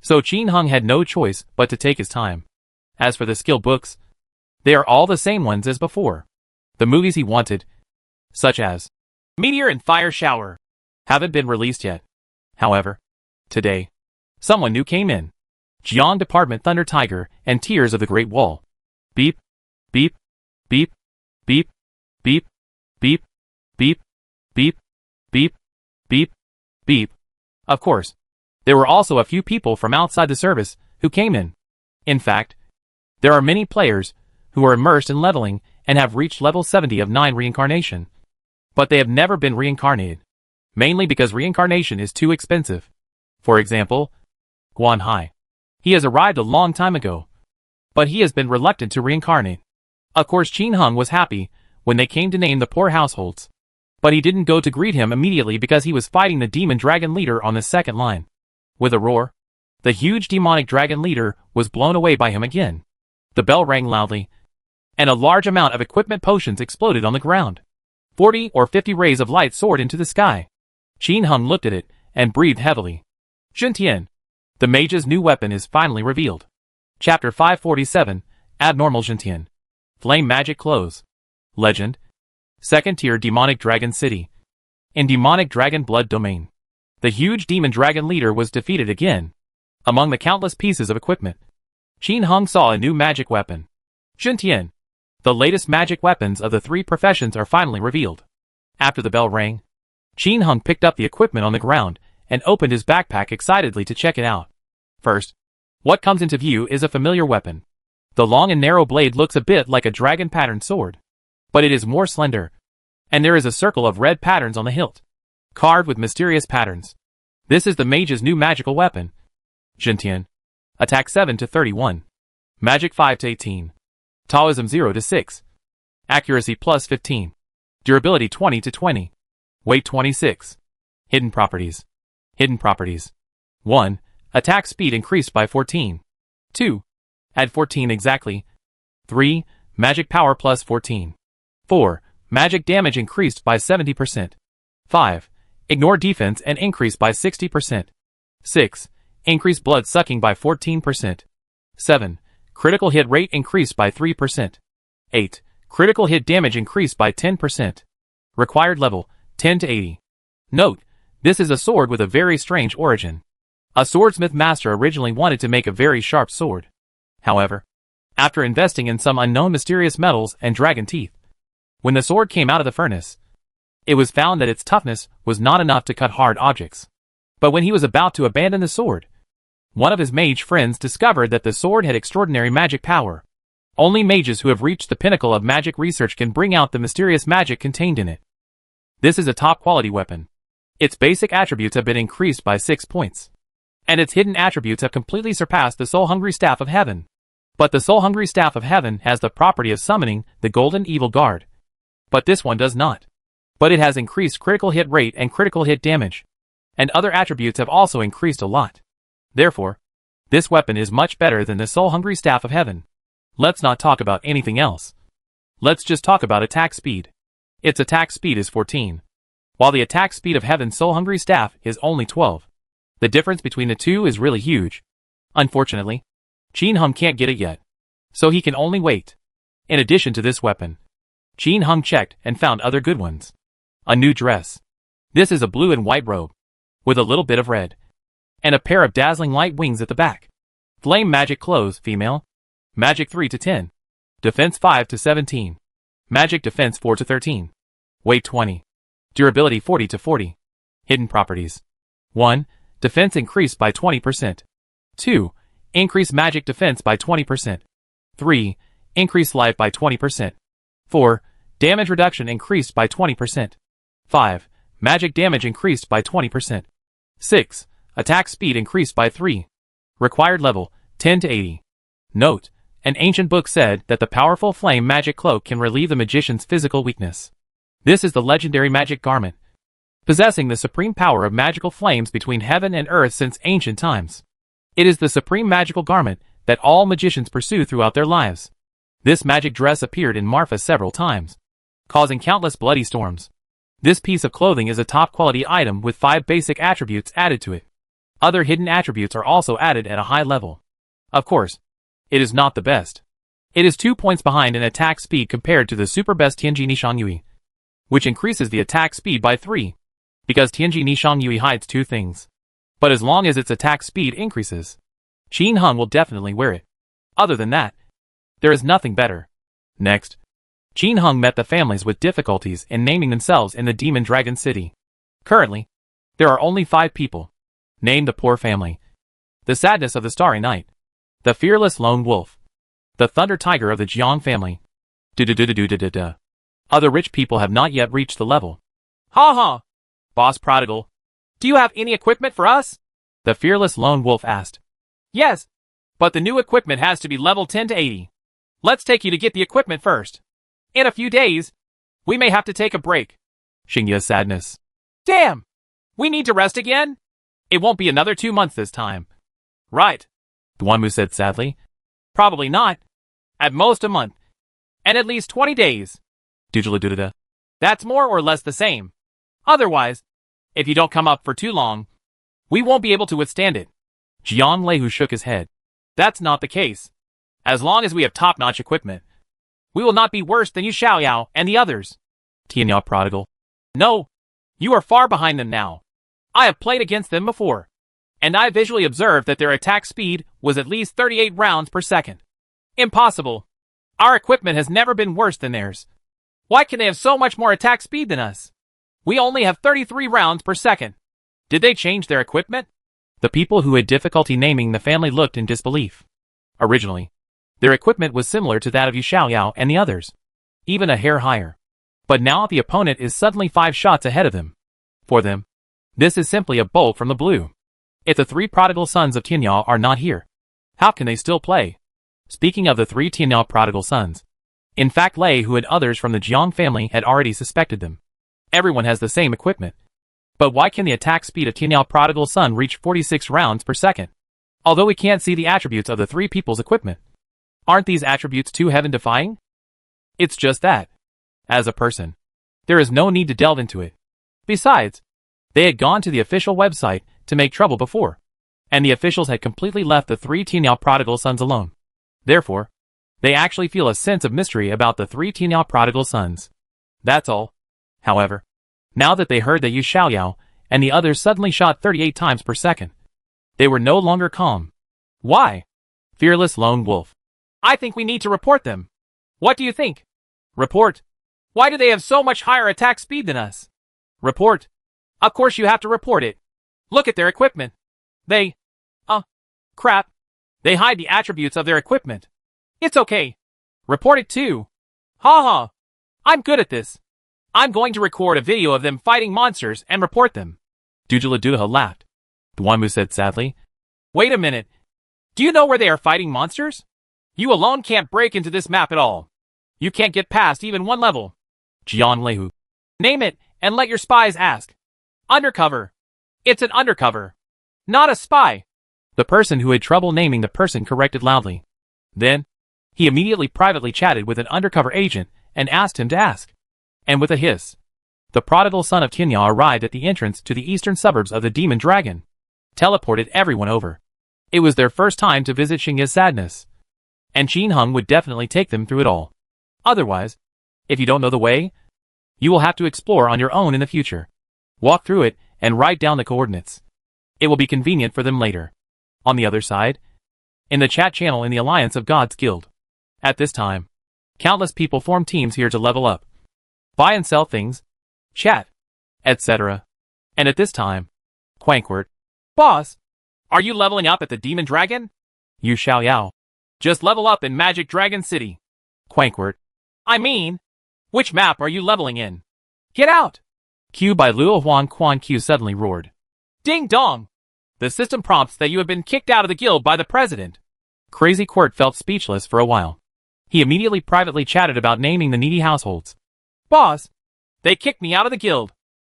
So Qin Hung had no choice but to take his time. As for the skill books, they are all the same ones as before. The movies he wanted, such as Meteor and Fire Shower, haven't been released yet. However, today, someone new came in. Jiang Department Thunder Tiger and Tears of the Great Wall. Beep, beep, beep, beep, beep, beep, beep, beep, beep, beep, beep. Of course, there were also a few people from outside the service who came in. In fact, there are many players who are immersed in leveling and have reached level 70 of 9 reincarnation. But they have never been reincarnated, mainly because reincarnation is too expensive. For example, Guan Hai. He has arrived a long time ago, but he has been reluctant to reincarnate. Of course Qin Hung was happy when they came to name the poor households, but he didn't go to greet him immediately because he was fighting the demon dragon leader on the second line. With a roar, the huge demonic dragon leader was blown away by him again. The bell rang loudly, and a large amount of equipment potions exploded on the ground. 40 or 50 rays of light soared into the sky. Qin Hung looked at it and breathed heavily. Zhentian. The mage's new weapon is finally revealed. Chapter 547, Abnormal Zhentian. Flame Magic Clothes. Legend. Second Tier Demonic Dragon City. In Demonic Dragon Blood Domain, the huge demon dragon leader was defeated again. Among the countless pieces of equipment, Qin Hung saw a new magic weapon. Juntian. The latest magic weapons of the three professions are finally revealed. After the bell rang, Qin Hung picked up the equipment on the ground and opened his backpack excitedly to check it out. First, what comes into view is a familiar weapon. The long and narrow blade looks a bit like a dragon-patterned sword, but it is more slender, and there is a circle of red patterns on the hilt, carved with mysterious patterns. This is the mage's new magical weapon. Juntian. Attack 7 to 31. Magic 5 to 18. Taoism 0 to 6. Accuracy plus 15. Durability 20 to 20. Weight 26. Hidden properties. Hidden properties. 1. Attack speed increased by 14. 2. Add 14 exactly. 3. Magic power plus 14. 4. Magic damage increased by 70%. 5. Ignore defense and increase by 60%. 6. Increase blood sucking by 14%. 7. Critical hit rate increased by 3%. 8. Critical hit damage increased by 10%. Required level, 10 to 80. Note, this is a sword with a very strange origin. A swordsmith master originally wanted to make a very sharp sword. However, after investing in some unknown mysterious metals and dragon teeth, when the sword came out of the furnace, it was found that its toughness was not enough to cut hard objects. But when he was about to abandon the sword, one of his mage friends discovered that the sword had extraordinary magic power. Only mages who have reached the pinnacle of magic research can bring out the mysterious magic contained in it. This is a top-quality weapon. Its basic attributes have been increased by 6 points, and its hidden attributes have completely surpassed the Soul-Hungry Staff of Heaven. But the Soul-Hungry Staff of Heaven has the property of summoning the Golden Evil Guard. But this one does not. But it has increased critical hit rate and critical hit damage, and other attributes have also increased a lot. Therefore, this weapon is much better than the Soul-Hungry Staff of Heaven. Let's not talk about anything else. Let's just talk about attack speed. Its attack speed is 14, while the attack speed of Heaven's Soul-Hungry Staff is only 12. The difference between the two is really huge. Unfortunately, Qin Hung can't get it yet, so he can only wait. In addition to this weapon, Qin Hung checked and found other good ones. A new dress. This is a blue and white robe, with a little bit of red, and a pair of dazzling light wings at the back. Flame magic clothes, female. Magic 3 to 10. Defense 5 to 17. Magic defense 4 to 13. Weight 20. Durability 40 to 40. Hidden properties. 1. Defense increased by 20%. 2. Increase magic defense by 20%. 3. Increase life by 20%. 4. Damage reduction increased by 20%. 5. Magic damage increased by 20%. 6. Attack speed increased by 3. Required level, 10 to 80. Note, an ancient book said that the powerful flame magic cloak can relieve the magician's physical weakness. This is the legendary magic garment, possessing the supreme power of magical flames between heaven and earth since ancient times. It is the supreme magical garment that all magicians pursue throughout their lives. This magic dress appeared in Marfa several times, causing countless bloody storms. This piece of clothing is a top-quality item with 5 basic attributes added to it. Other hidden attributes are also added at a high level. Of course, it is not the best. It is 2 points behind in attack speed compared to the super best Tianji Nishangyui, which increases the attack speed by 3, because Tianji Nishangyui hides 2 things. But as long as its attack speed increases, Qin Hung will definitely wear it. Other than that, there is nothing better. Next, Qin Hung met the families with difficulties in naming themselves in the Demon Dragon City. Currently, there are only 5 people. Name the Poor Family, the Sadness of the Starry Night, the Fearless Lone Wolf, the Thunder Tiger of the Jiang family. Other rich people have not yet reached the level. Ha ha! Boss Prodigal, do you have any equipment for us? The Fearless Lone Wolf asked. Yes, but the new equipment has to be level 10 to 80. Let's take you to get the equipment first. In a few days, we may have to take a break. Xingya's sadness. Damn! We need to rest again? It won't be another 2 months this time. Right. Duanmu said sadly. Probably not. At most a month. And at least 20 days. Doodle-a-doodle-da. That's more or less the same. Otherwise, if you don't come up for too long, we won't be able to withstand it. Jiang Leihu shook his head. That's not the case. As long as we have top-notch equipment, we will not be worse than you Xiaoyao and the others. Tianya Prodigal. No, you are far behind them now. I have played against them before. And I visually observed that their attack speed was at least 38 rounds per second. Impossible. Our equipment has never been worse than theirs. Why can they have so much more attack speed than us? We only have 33 rounds per second. Did they change their equipment? The people who had difficulty naming the family looked in disbelief. Originally, their equipment was similar to that of Yu Xiaoyao and the others, even a hair higher. But now the opponent is suddenly 5 shots ahead of them. For them, this is simply a bolt from the blue. If the 3 prodigal sons of Tianyao are not here, how can they still play? Speaking of the 3 Tianyao prodigal sons, in fact Lei Hu and others from the Jiang family had already suspected them. Everyone has the same equipment. But why can the attack speed of Tianyao prodigal son reach 46 rounds per second? Although we can't see the attributes of the 3 people's equipment. Aren't these attributes too heaven-defying? It's just that, as a person, there is no need to delve into it. Besides, they had gone to the official website to make trouble before, and the officials had completely left the 3 Tianyao prodigal sons alone. Therefore, they actually feel a sense of mystery about the 3 Tianyao prodigal sons. That's all. However, now that they heard that Yu Xiaoyao and the others suddenly shot 38 times per second, they were no longer calm. Why? Fearless lone wolf. I think we need to report them. What do you think? Report. Why do they have so much higher attack speed than us? Report. Of course you have to report it. Look at their equipment. They... crap. They hide the attributes of their equipment. It's okay. Report it too. Ha ha. I'm good at this. I'm going to record a video of them fighting monsters and report them. Dujaladuha laughed. Duanmu said sadly. Wait a minute. Do you know where they are fighting monsters? You alone can't break into this map at all. You can't get past even 1 level. Jian Leihu. Name it and let your spies ask. Undercover. It's an undercover. Not a spy. The person who had trouble naming the person corrected loudly. Then, he immediately privately chatted with an undercover agent and asked him to ask. And with a hiss, the prodigal son of Tianyao arrived at the entrance to the eastern suburbs of the Demon Dragon, teleported everyone over. It was their first time to visit Xingya's sadness, and Qin Heng would definitely take them through it all. Otherwise, if you don't know the way, you will have to explore on your own in the future. Walk through it and write down the coordinates. It will be convenient for them later. On the other side, in the chat channel in the Alliance of Gods Guild. At this time, countless people form teams here to level up, buy and sell things, chat, etc. And at this time, Quankwort. Boss, are you leveling up at the Demon Dragon? Yu Xiaoyao. Just level up in Magic Dragon City. Quankwort. I mean, which map are you leveling in? Get out! Q by Luo Huan Quan Q suddenly roared. Ding dong! The system prompts that you have been kicked out of the guild by the president. Crazy Quirt felt speechless for a while. He immediately privately chatted about naming the needy households. Boss, they kicked me out of the guild.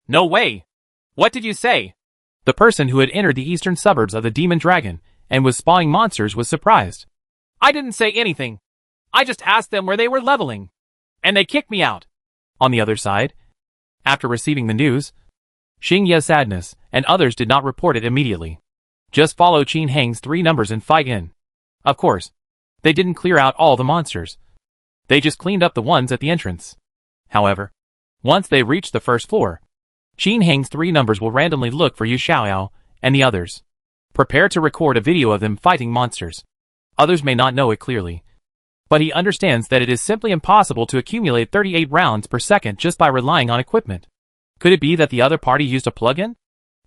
No way. What did you say? The person who had entered the eastern suburbs of the Demon Dragon and was spawning monsters was surprised. I didn't say anything. I just asked them where they were leveling. And they kicked me out. On the other side, after receiving the news, Xingya's sadness and others did not report it immediately. Just follow Qin Heng's 3 numbers and fight in. Of course, they didn't clear out all the monsters. They just cleaned up the ones at the entrance. However, once they reach the first floor, Qin Heng's 3 numbers will randomly look for Yu Xiaoyao and the others. Prepare to record a video of them fighting monsters. Others may not know it clearly, but he understands that it is simply impossible to accumulate 38 rounds per second just by relying on equipment. Could it be that the other party used a plug-in?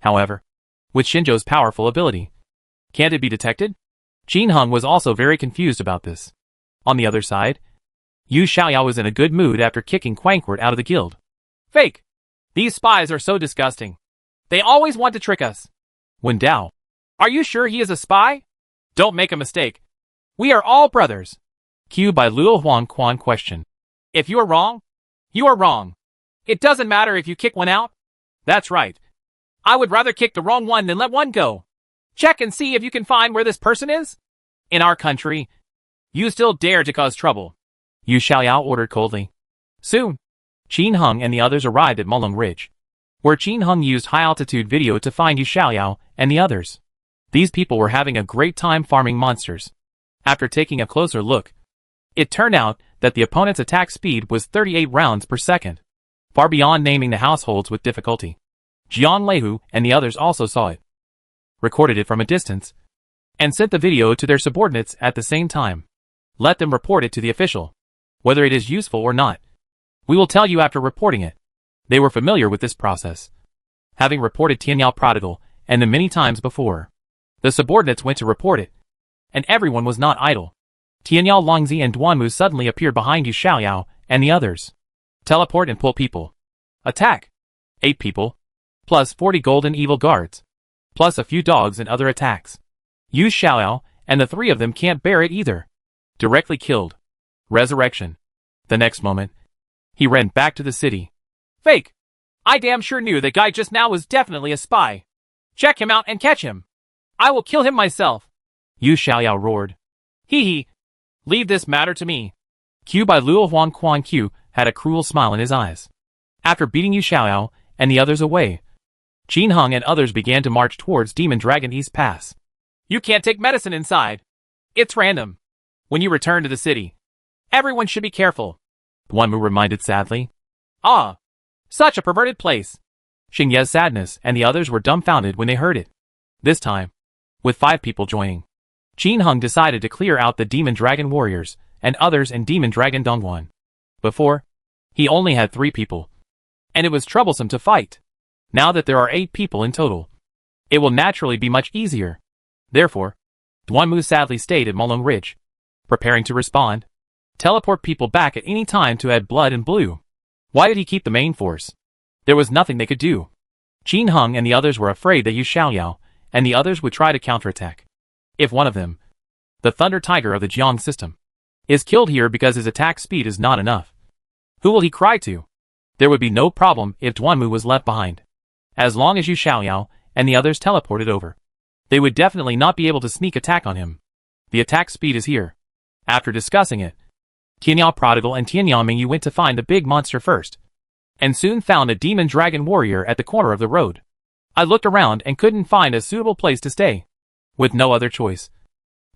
However, with Shinjo's powerful ability, can't it be detected? Qin Heng was also very confused about this. On the other side, Yu Xiaoyao was in a good mood after kicking Quankwort out of the guild. Fake! These spies are so disgusting. They always want to trick us. Wen Dao. Are you sure he is a spy? Don't make a mistake. We are all brothers. Q by Luo Huan Quan question. If you are wrong, you are wrong. It doesn't matter if you kick one out. That's right. I would rather kick the wrong one than let one go. Check and see if you can find where this person is. In our country, you still dare to cause trouble. Yu Xiaoyao ordered coldly. Soon, Qin Heng and the others arrived at Mulung Ridge, where Qin Heng used high-altitude video to find Yu Xiaoyao and the others. These people were having a great time farming monsters. After taking a closer look, it turned out that the opponent's attack speed was 38 rounds per second, far beyond naming the households with difficulty. Jian Leihu and the others also saw it. recorded it from a distance, and sent the video to their subordinates at the same time. Let them report it to the official, whether it is useful or not. We will tell you after reporting it. They were familiar with this process, having reported Tianyao Prodigal and the many times before. The subordinates went to report it, and everyone was not idle. Tianyao Longzi and Duanmu suddenly appeared behind Yu Xiaoyao and the others. Teleport and pull people. Attack. 8 people, plus 40 golden evil guards, plus a few dogs and other attacks. Yu Xiaoyao and the 3 of them can't bear it either. Directly killed. Resurrection. The next moment, he ran back to the city. Fake! I damn sure knew that guy just now was definitely a spy. Check him out and catch him. I will kill him myself. Yu Xiaoyao roared. Hee hee. Leave this matter to me. Q by Luo Huang Quan Q had a cruel smile in his eyes. After beating Yu Xiaoyao and the others away, Qin Heng and others began to march towards Demon Dragon East Pass. You can't take medicine inside. It's random. When you return to the city, everyone should be careful. Duanmu reminded sadly. Ah, such a perverted place. Xingye's sadness and the others were dumbfounded when they heard it. This time, with 5 people joining, Qin Heng decided to clear out the Demon Dragon warriors and others and Demon Dragon Dongguan. Before, he only had 3 people, and it was troublesome to fight. Now that there are 8 people in total, it will naturally be much easier. Therefore, Duanmu sadly stayed at Molong Ridge, preparing to respond. Teleport people back at any time to add blood and blue. Why did he keep the main force? There was nothing they could do. Qin Heng and the others were afraid that Yu Xiaoyao and the others would try to counterattack. If one of them, the Thunder Tiger of the Jiang system, is killed here because his attack speed is not enough, who will he cry to? There would be no problem if Duanmu was left behind. As long as Yu Xiaoyao and the others teleported over, they would definitely not be able to sneak attack on him. The attack speed is here. After discussing it, Tianyao Prodigal and Tianyao Mingyu went to find the big monster first, and soon found a demon dragon warrior at the corner of the road. I looked around and couldn't find a suitable place to stay. With no other choice,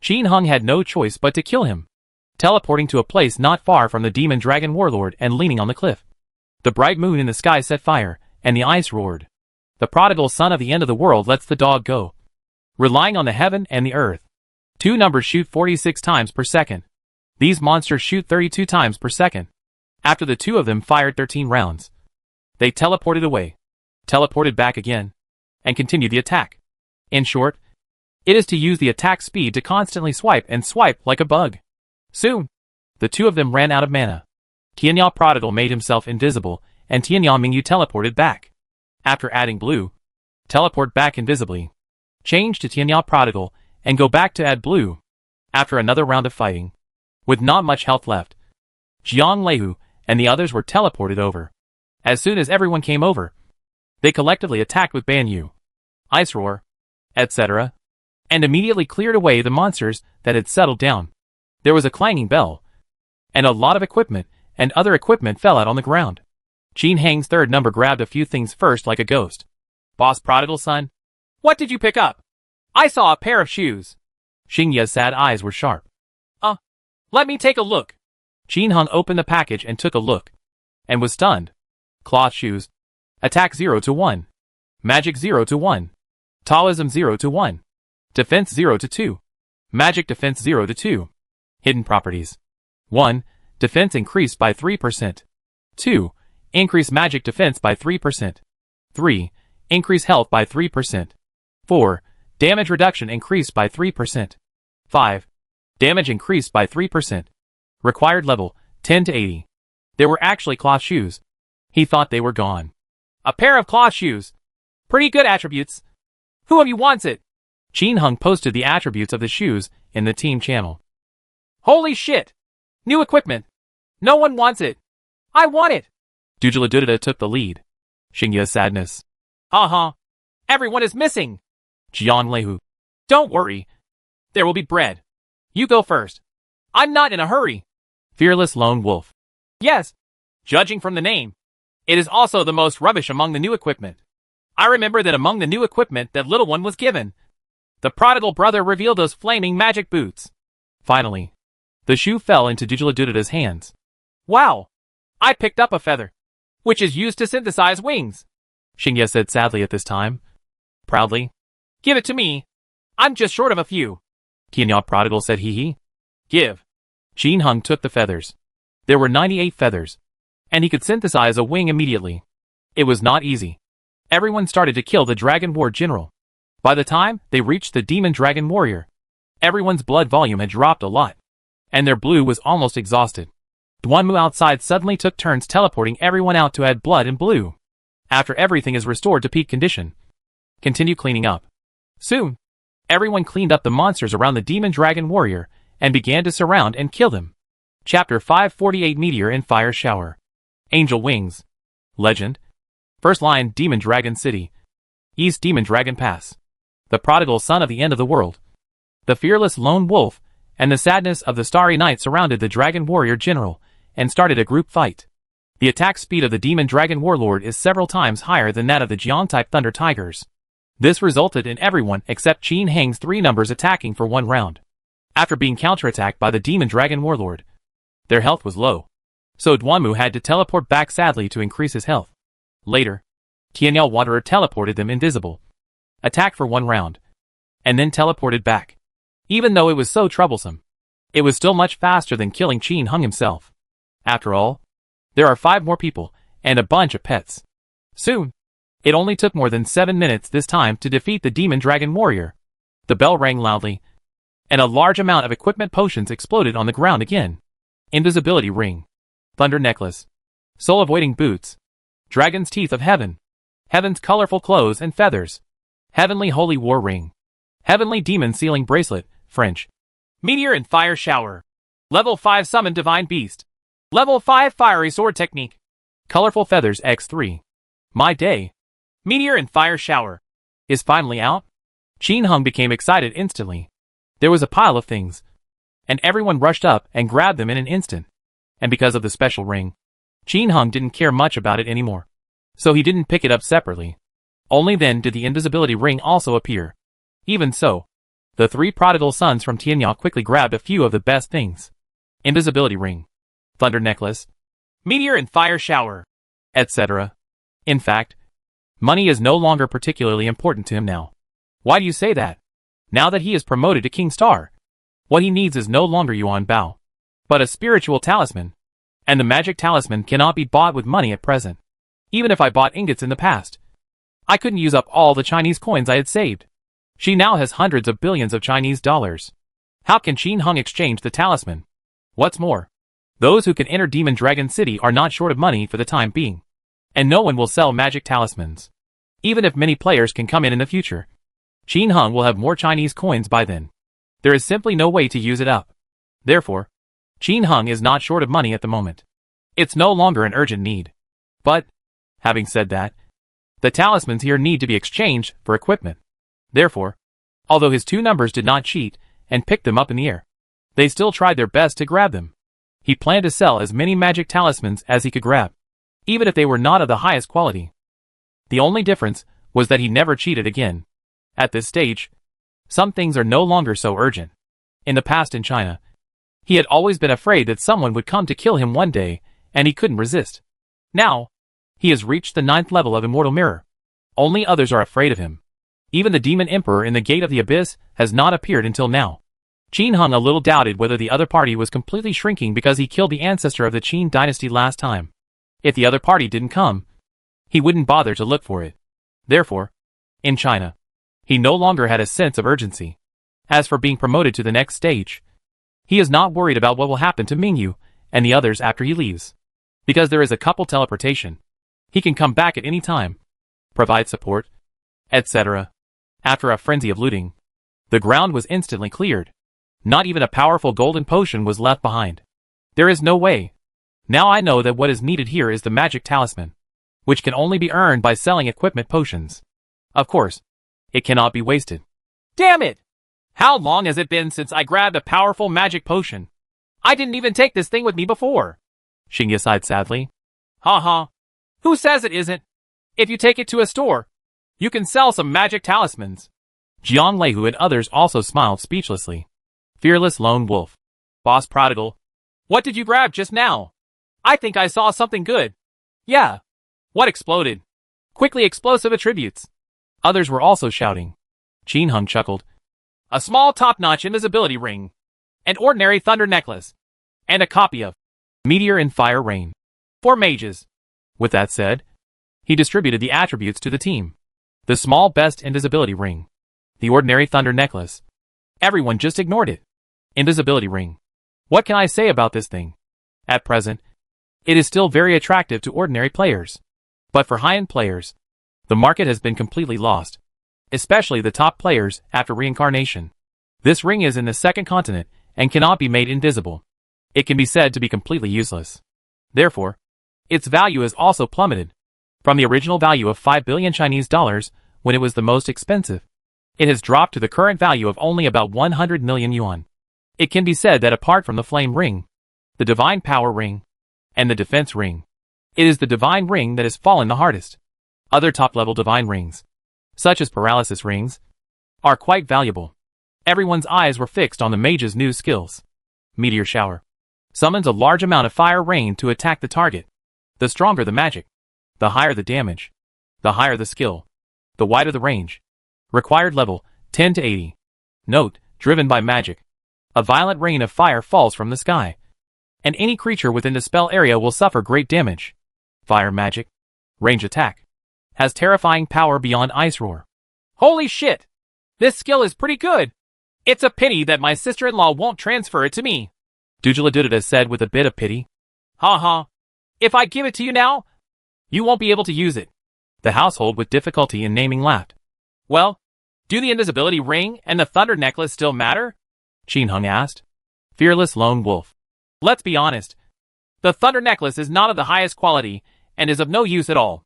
Qin Heng had no choice but to kill him, teleporting to a place not far from the demon dragon warlord and leaning on the cliff. The bright moon in the sky set fire, and the ice roared. The prodigal son of the end of the world lets the dog go. Relying on the heaven and the earth. 2 numbers shoot 46 times per second. These monsters shoot 32 times per second. After the 2 of them fired 13 rounds, they teleported away, teleported back again, and continued the attack. In short, it is to use the attack speed to constantly swipe and swipe like a bug. Soon, the 2 of them ran out of mana. Tianyao Prodigal made himself invisible, and Tianyao Mingyu teleported back. After adding blue, teleport back invisibly. Change to Tianyao Prodigal, and go back to add blue. After another round of fighting, with not much health left, Jiang Leihu and the others were teleported over. As soon as everyone came over, they collectively attacked with Banyu, Ice Roar, etc., and immediately cleared away the monsters that had settled down. There was a clanging bell, and a lot of equipment and other equipment fell out on the ground. Qin Heng's 3rd number grabbed a few things first like a ghost. Boss Prodigal son, what did you pick up? I saw a pair of shoes. Xingye's sad eyes were sharp. Let me take a look. Qin Heng opened the package and took a look, and was stunned. Cloth shoes. Attack 0 to 1. Magic 0 to 1. Taoism 0 to 1. Defense 0 to 2. Magic defense 0 to 2. Hidden properties. 1. Defense increased by 3%. 2. Increase magic defense by 3%. 3. Increase health by 3%. 4. Damage reduction increased by 3%. 5. Damage increased by 3%. Required level, 10 to 80. There were actually cloth shoes. He thought they were gone. A pair of cloth shoes. Pretty good attributes. Who of you wants it? Qin Heng posted the attributes of the shoes in the team channel. Holy shit! New equipment. No one wants it. I want it. Dujiladudada took the lead. Xingye's sadness. Everyone is missing. Jiang Leihu. Don't worry. There will be bread. You go first. I'm not in a hurry. Fearless Lone Wolf. Yes. Judging from the name, it is also the most rubbish among the new equipment. I remember that among the new equipment that little one was given, the prodigal brother revealed those flaming magic boots. Finally, the shoe fell into Dujiladudada's hands. Wow. I picked up a feather, which is used to synthesize wings. Xingye said sadly at this time. Proudly. Give it to me. I'm just short of a few. Tianyao Prodigal said hee. Give. Qin Hung took the feathers. There were 98 feathers. And he could synthesize a wing immediately. It was not easy. Everyone started to kill the Dragon War General. By the time they reached the Demon Dragon Warrior, everyone's blood volume had dropped a lot. And their blue was almost exhausted. Duanmu outside suddenly took turns teleporting everyone out to add blood and blue. After everything is restored to peak condition, continue cleaning up. Soon, everyone cleaned up the monsters around the Demon Dragon Warrior and began to surround and kill them. Chapter 548 Meteor and Fire Shower. Angel Wings. Legend. First line Demon Dragon City. East Demon Dragon Pass. The prodigal son of the end of the world. The fearless lone wolf and the sadness of the starry night surrounded the Dragon Warrior General and started a group fight. The attack speed of the Demon Dragon Warlord is several times higher than that of the Jiang-type Thunder Tigers. This resulted in everyone except Qin Hang's 3 numbers attacking for 1 round. After being counterattacked by the Demon Dragon Warlord, their health was low. So Duanmu had to teleport back sadly to increase his health. Later, Tianyao Wanderer teleported them invisible, attacked for 1 round, and then teleported back. Even though it was so troublesome, it was still much faster than killing Qin Hung himself. After all, there are 5 more people, and a bunch of pets. Soon, it only took more than 7 minutes this time to defeat the Demon Dragon Warrior. The bell rang loudly, and a large amount of equipment potions exploded on the ground again. Invisibility Ring. Thunder Necklace. Soul Avoiding Boots. Dragon's Teeth of Heaven. Heaven's Colorful Clothes and Feathers. Heavenly Holy War Ring. Heavenly Demon Sealing Bracelet, French. Meteor and Fire Shower. Level 5 Summon Divine Beast. Level 5 Fiery Sword Technique. Colorful Feathers X3. My day. Meteor and Fire Shower. Is finally out? Qin Hung became excited instantly. There was a pile of things, and everyone rushed up and grabbed them in an instant. And because of the special ring, Qin Hung didn't care much about it anymore. So he didn't pick it up separately. Only then did the invisibility ring also appear. Even so, the 3 prodigal sons from Tianyao quickly grabbed a few of the best things. Invisibility ring, Thunder Necklace, Meteor and Fire Shower, etc. In fact, money is no longer particularly important to him now. Why do you say that? Now that he is promoted to King Star, what he needs is no longer Yuan Bao, but a spiritual talisman. And the magic talisman cannot be bought with money at present. Even if I bought ingots in the past, I couldn't use up all the Chinese coins I had saved. She now has hundreds of billions of Chinese dollars. How can Qin Hung exchange the talisman? What's more, those who can enter Demon Dragon City are not short of money for the time being. And no one will sell magic talismans. Even if many players can come in the future, Qin Hung will have more Chinese coins by then. There is simply no way to use it up. Therefore, Qin Hung is not short of money at the moment. It's no longer an urgent need. But, having said that, the talismans here need to be exchanged for equipment. Therefore, although his 2 numbers did not cheat and picked them up in the air, they still tried their best to grab them. He planned to sell as many magic talismans as he could grab, even if they were not of the highest quality. The only difference was that he never cheated again. At this stage, some things are no longer so urgent. In the past in China, he had always been afraid that someone would come to kill him one day, and he couldn't resist. Now, he has reached the 9th level of Immortal Mirror. Only others are afraid of him. Even the Demon Emperor in the Gate of the Abyss has not appeared until now. Qin Hung a little doubted whether the other party was completely shrinking because he killed the ancestor of the Qin dynasty last time. If the other party didn't come, he wouldn't bother to look for it. Therefore, in China, he no longer had a sense of urgency. As for being promoted to the next stage, he is not worried about what will happen to Mingyu and the others after he leaves. Because there is a couple teleportation. He can come back at any time, provide support, etc. After a frenzy of looting, the ground was instantly cleared. Not even a powerful golden potion was left behind. There is no way. Now I know that what is needed here is the magic talisman, which can only be earned by selling equipment potions. Of course, it cannot be wasted. Damn it! How long has it been since I grabbed a powerful magic potion? I didn't even take this thing with me before. Xingye sighed sadly. Haha. Who says it isn't? If you take it to a store, you can sell some magic talismans. Jiang Leihu and others also smiled speechlessly. Fearless Lone Wolf. Boss Prodigal. What did you grab just now? I think I saw something good. Yeah. What exploded? Quickly explosive attributes. Others were also shouting. Qin Hung chuckled. A small top-notch invisibility ring. An ordinary thunder necklace. And a copy of Meteor and Fire Rain. for mages. With that said, he distributed the attributes to the team. The small best invisibility ring. The ordinary thunder necklace. Everyone just ignored it. Invisibility ring. What can I say about this thing? At present, it is still very attractive to ordinary players. But for high-end players, the market has been completely lost. Especially the top players after reincarnation. This ring is in the second continent and cannot be made invisible. It can be said to be completely useless. Therefore, its value has also plummeted. From the original value of 5 billion Chinese dollars, when it was the most expensive, it has dropped to the current value of only about 100 million yuan. It can be said that apart from the flame ring, the divine power ring, and the defense ring, it is the divine ring that has fallen the hardest. Other top-level divine rings, such as paralysis rings, are quite valuable. Everyone's eyes were fixed on the mage's new skills. Meteor shower summons a large amount of fire rain to attack the target. The stronger the magic, the higher the damage, the higher the skill, the wider the range. Required level, 10 to 80. Note, driven by magic. A violent rain of fire falls from the sky, and any creature within the spell area will suffer great damage. Fire magic. Range attack. Has terrifying power beyond ice roar. Holy shit! This skill is pretty good. It's a pity that my sister-in-law won't transfer it to me. Dujula said with a bit of pity. Ha. If I give it to you now, you won't be able to use it. The household with difficulty in naming laughed. Well, do the invisibility ring and the thunder necklace still matter? Qin Hung asked. Fearless lone wolf. Let's be honest. The thunder necklace is not of the highest quality and is of no use at all.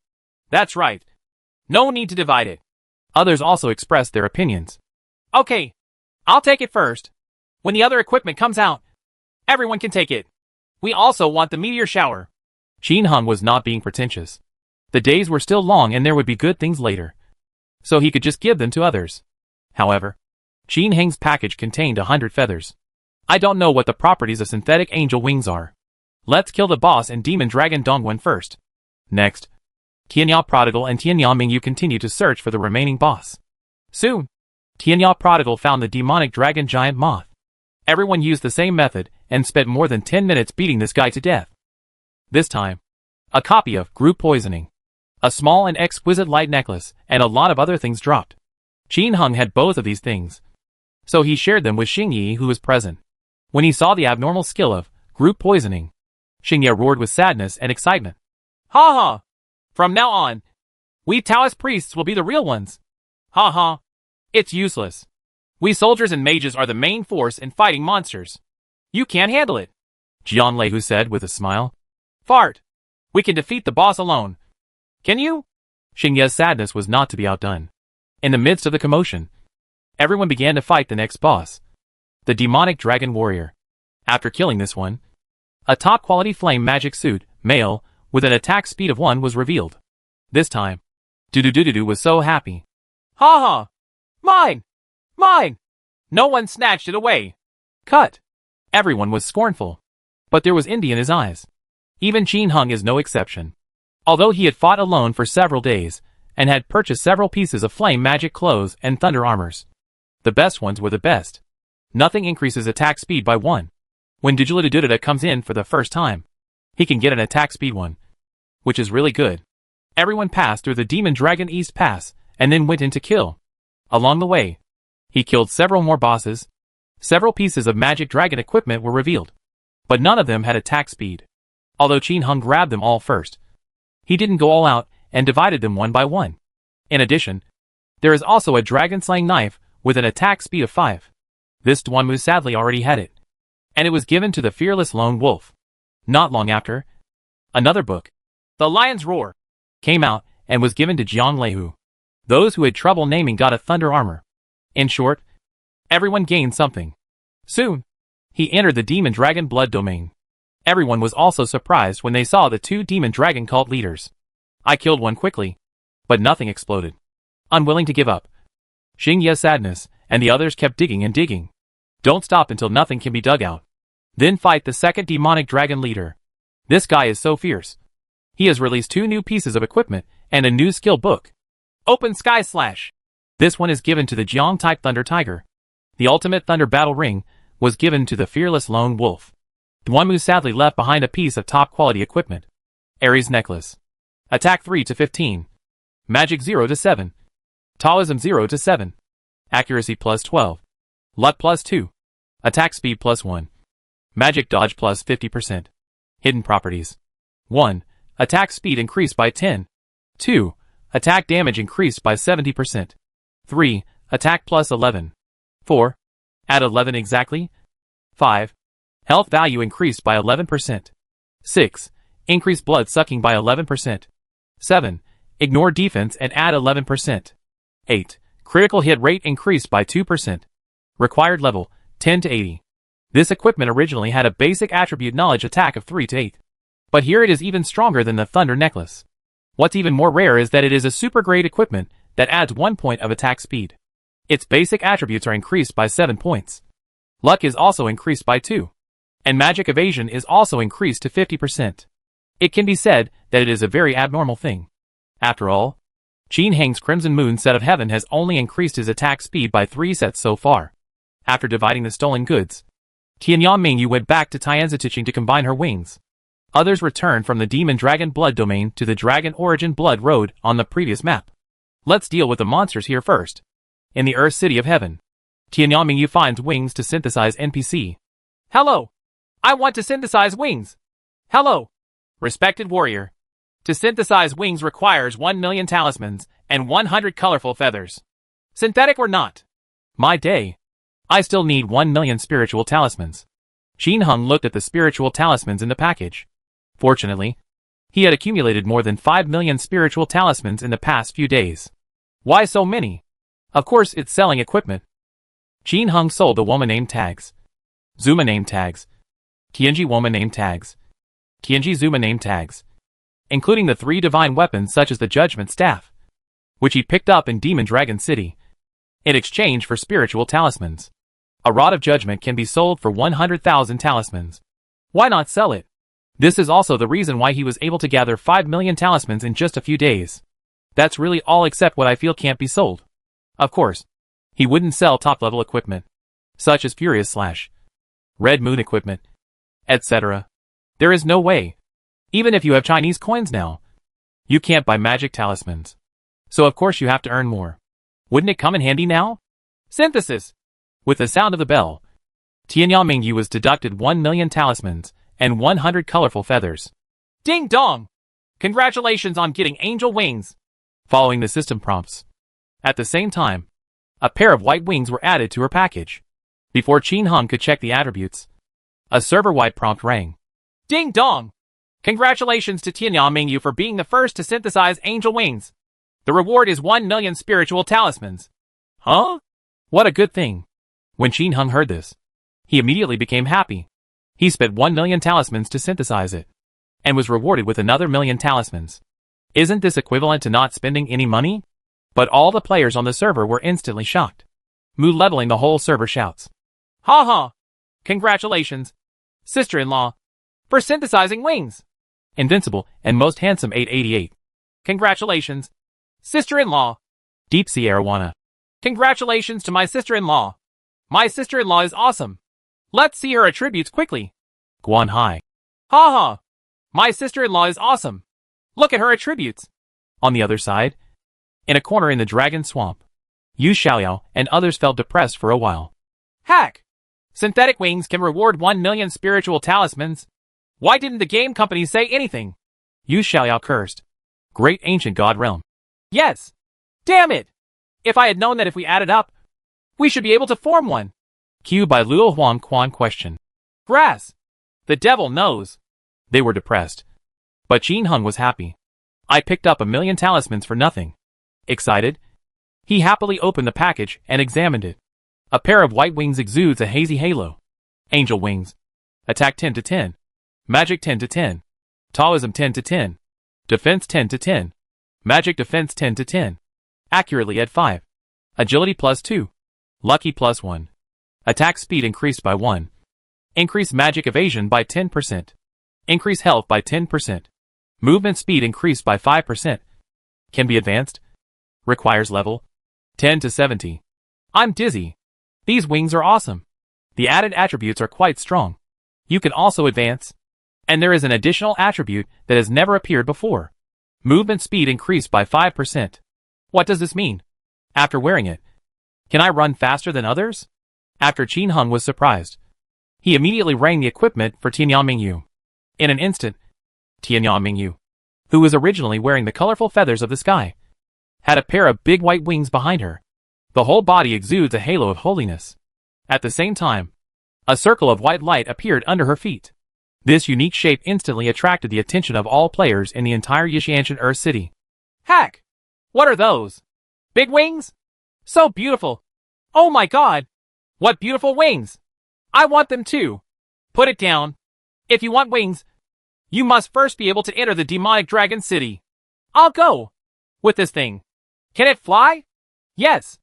That's right. No need to divide it. Others also expressed their opinions. Okay, I'll take it first. When the other equipment comes out, everyone can take it. We also want the meteor shower. Qin Hung was not being pretentious. The days were still long and there would be good things later. So he could just give them to others. However, Qin Heng's package contained 100 feathers. I don't know what the properties of synthetic angel wings are. Let's kill the boss and demon dragon Dongwen first. Next, Tianya Prodigal and Tianya Mingyu continue to search for the remaining boss. Soon, Tianya Prodigal found the demonic dragon giant moth. Everyone used the same method and spent more than 10 minutes beating this guy to death. This time, a copy of Group Poisoning, a small and exquisite light necklace, and a lot of other things dropped. Qin Hung had both of these things, so he shared them with Xingyi, who was present. When he saw the abnormal skill of Group Poisoning, Xingyi roared with sadness and excitement. Ha! From now on, we Taoist priests will be the real ones. Ha! It's useless. We soldiers and mages are the main force in fighting monsters. You can't handle it, Jian Leihu said with a smile. Fart. We can defeat the boss alone. Can you? Xingye's sadness was not to be outdone. In the midst of the commotion, everyone began to fight the next boss, the demonic dragon warrior. After killing this one, a top-quality flame magic suit, male, with an attack speed of 1 was revealed. This time, Dudu was so happy. Ha! Mine! No one snatched it away. Cut! Everyone was scornful. But there was envy in his eyes. Even Qin Hung is no exception. Although he had fought alone for several days, and had purchased several pieces of flame magic clothes and thunder armors, the best ones were the best. Nothing increases attack speed by 1. When Dujula comes in for the first time, he can get an attack speed 1, which is really good. Everyone passed through the Demon Dragon East Pass, and then went in to kill. Along the way, he killed several more bosses. Several pieces of magic dragon equipment were revealed, but none of them had attack speed. Although Qin Hung grabbed them all first, he didn't go all out and divided them 1 by 1. In addition, there is also a dragon-slaying knife with an attack speed of 5. This Duanmu sadly already had it, and it was given to the fearless lone wolf. Not long after, another book, The Lion's Roar, came out and was given to Jiang Leihu. Those who had trouble naming got a thunder armor. In short, everyone gained something. Soon, he entered the demon dragon blood domain. Everyone was also surprised when they saw the 2 demon dragon cult leaders. I killed one quickly, but nothing exploded. Unwilling to give up, Xingye's sadness, and the others kept digging and digging. Don't stop until nothing can be dug out. Then fight the second demonic dragon leader. This guy is so fierce. He has released 2 new pieces of equipment and a new skill book. Open Sky Slash. This one is given to the Jiang-type Thunder Tiger. The ultimate Thunder Battle Ring was given to the fearless Lone Wolf. The one who sadly left behind a piece of top-quality equipment. Aries Necklace. Attack 3 to 15. Magic 0 to 7. Taoism 0 to 7. Accuracy plus 12. Luck plus 2. Attack speed plus 1. Magic dodge plus 50%. Hidden properties. 1. Attack speed increased by 10. 2. Attack damage increased by 70%. 3. Attack plus 11. 4. Add 11 exactly. 5. Health value increased by 11%. 6. Increase blood sucking by 11%. 7. Ignore defense and add 11%. 8. Critical hit rate increased by 2%. Required level, 10 to 80. This equipment originally had a basic attribute knowledge attack of 3 to 8. But here it is even stronger than the Thunder Necklace. What's even more rare is that it is a super grade equipment that adds 1 point of attack speed. Its basic attributes are increased by 7 points. Luck is also increased by 2. And magic evasion is also increased to 50%. It can be said that it is a very abnormal thing. After all, Qin Heng's Crimson Moon set of Heaven has only increased his attack speed by 3 sets so far. After dividing the stolen goods, Tianyang Mingyu went back to Tianzitiching to combine her wings. Others returned from the Demon Dragon Blood domain to the Dragon Origin Blood Road on the previous map. Let's deal with the monsters here first. In the Earth City of Heaven, Tianyang Mingyu finds wings to synthesize NPC. Hello. I want to synthesize wings. Hello. Respected warrior. To synthesize wings requires 1 million talismans and 100 colorful feathers. Synthetic or not. My day. I still need 1 million spiritual talismans. Qin Heng looked at the spiritual talismans in the package. Fortunately, he had accumulated more than 5 million spiritual talismans in the past few days. Why so many? Of course, it's selling equipment. Qin Heng sold the woman name tags. Zuma name tags. Tianji woman name tags. Tianji Zuma name tags. Including the 3 divine weapons such as the Judgment Staff, which he picked up in Demon Dragon City, in exchange for spiritual talismans. A Rod of Judgment can be sold for 100,000 talismans. Why not sell it? This is also the reason why he was able to gather 5 million talismans in just a few days. That's really all except what I feel can't be sold. Of course, he wouldn't sell top-level equipment, such as Furious Slash, Red Moon equipment, etc. There is no way. Even if you have Chinese coins now, you can't buy magic talismans. So of course you have to earn more. Wouldn't it come in handy now? Synthesis! With the sound of the bell, Tianyang Mingyu was deducted 1 million talismans and 100 colorful feathers. Ding dong! Congratulations on getting angel wings! Following the system prompts. At the same time, a pair of white wings were added to her package. Before Qin Heng could check the attributes, a server-wide prompt rang. Ding dong! Congratulations to Tianyang Mingyu for being the first to synthesize angel wings. The reward is 1 million spiritual talismans. Huh? What a good thing. When Qin Heng heard this, he immediately became happy. He spent 1 million talismans to synthesize it, and was rewarded with another million talismans. Isn't this equivalent to not spending any money? But all the players on the server were instantly shocked. Mood leveling the whole server shouts. Ha ha! Congratulations, sister-in-law, for synthesizing wings. Invincible and most handsome 888. Congratulations, sister-in-law. Deep Sea Arowana. Congratulations to my sister-in-law. My sister-in-law is awesome. Let's see her attributes quickly. Guan Hai. Ha ha! My sister-in-law is awesome. Look at her attributes. On the other side, in a corner in the Dragon Swamp, Yu Xiaoyao and others felt depressed for a while. Hack! Synthetic wings can reward 1 million spiritual talismans. Why didn't the game company say anything? Yu Xiaoyao cursed. Great ancient god realm. Yes. Damn it! If I had known that if we added up, we should be able to form one. Q by Luo Huang Quan question. Grass. The devil knows. They were depressed. But Qin Heng was happy. I picked up 1 million talismans for nothing. Excited, he happily opened the package and examined it. A pair of white wings exudes a hazy halo. Angel wings. Attack 10 to 10. Magic 10 to 10. Taoism 10 to 10. Defense 10 to 10. Magic defense 10 to 10. Accurately at 5. Agility plus 2. Lucky plus 1. Attack speed increased by 1. Increase magic evasion by 10%. Increase health by 10%. Movement speed increased by 5%. Can be advanced. Requires level 10 to 70. I'm dizzy. These wings are awesome. The added attributes are quite strong. You can also advance. And there is an additional attribute that has never appeared before. Movement speed increased by 5%. What does this mean? After wearing it, can I run faster than others? After Qin Hung was surprised, he immediately rang the equipment for Tianyang Mingyu. In an instant, Tianyang Mingyu, who was originally wearing the colorful feathers of the sky, had a pair of big white wings behind her. The whole body exudes a halo of holiness. At the same time, a circle of white light appeared under her feet. This unique shape instantly attracted the attention of all players in the entire Yishianshan Earth City. Heck! What are those? Big wings? So beautiful. Oh my god! What beautiful wings! I want them too. Put it down. If you want wings, you must first be able to enter the demonic dragon city. I'll go with this thing. Can it fly? Yes.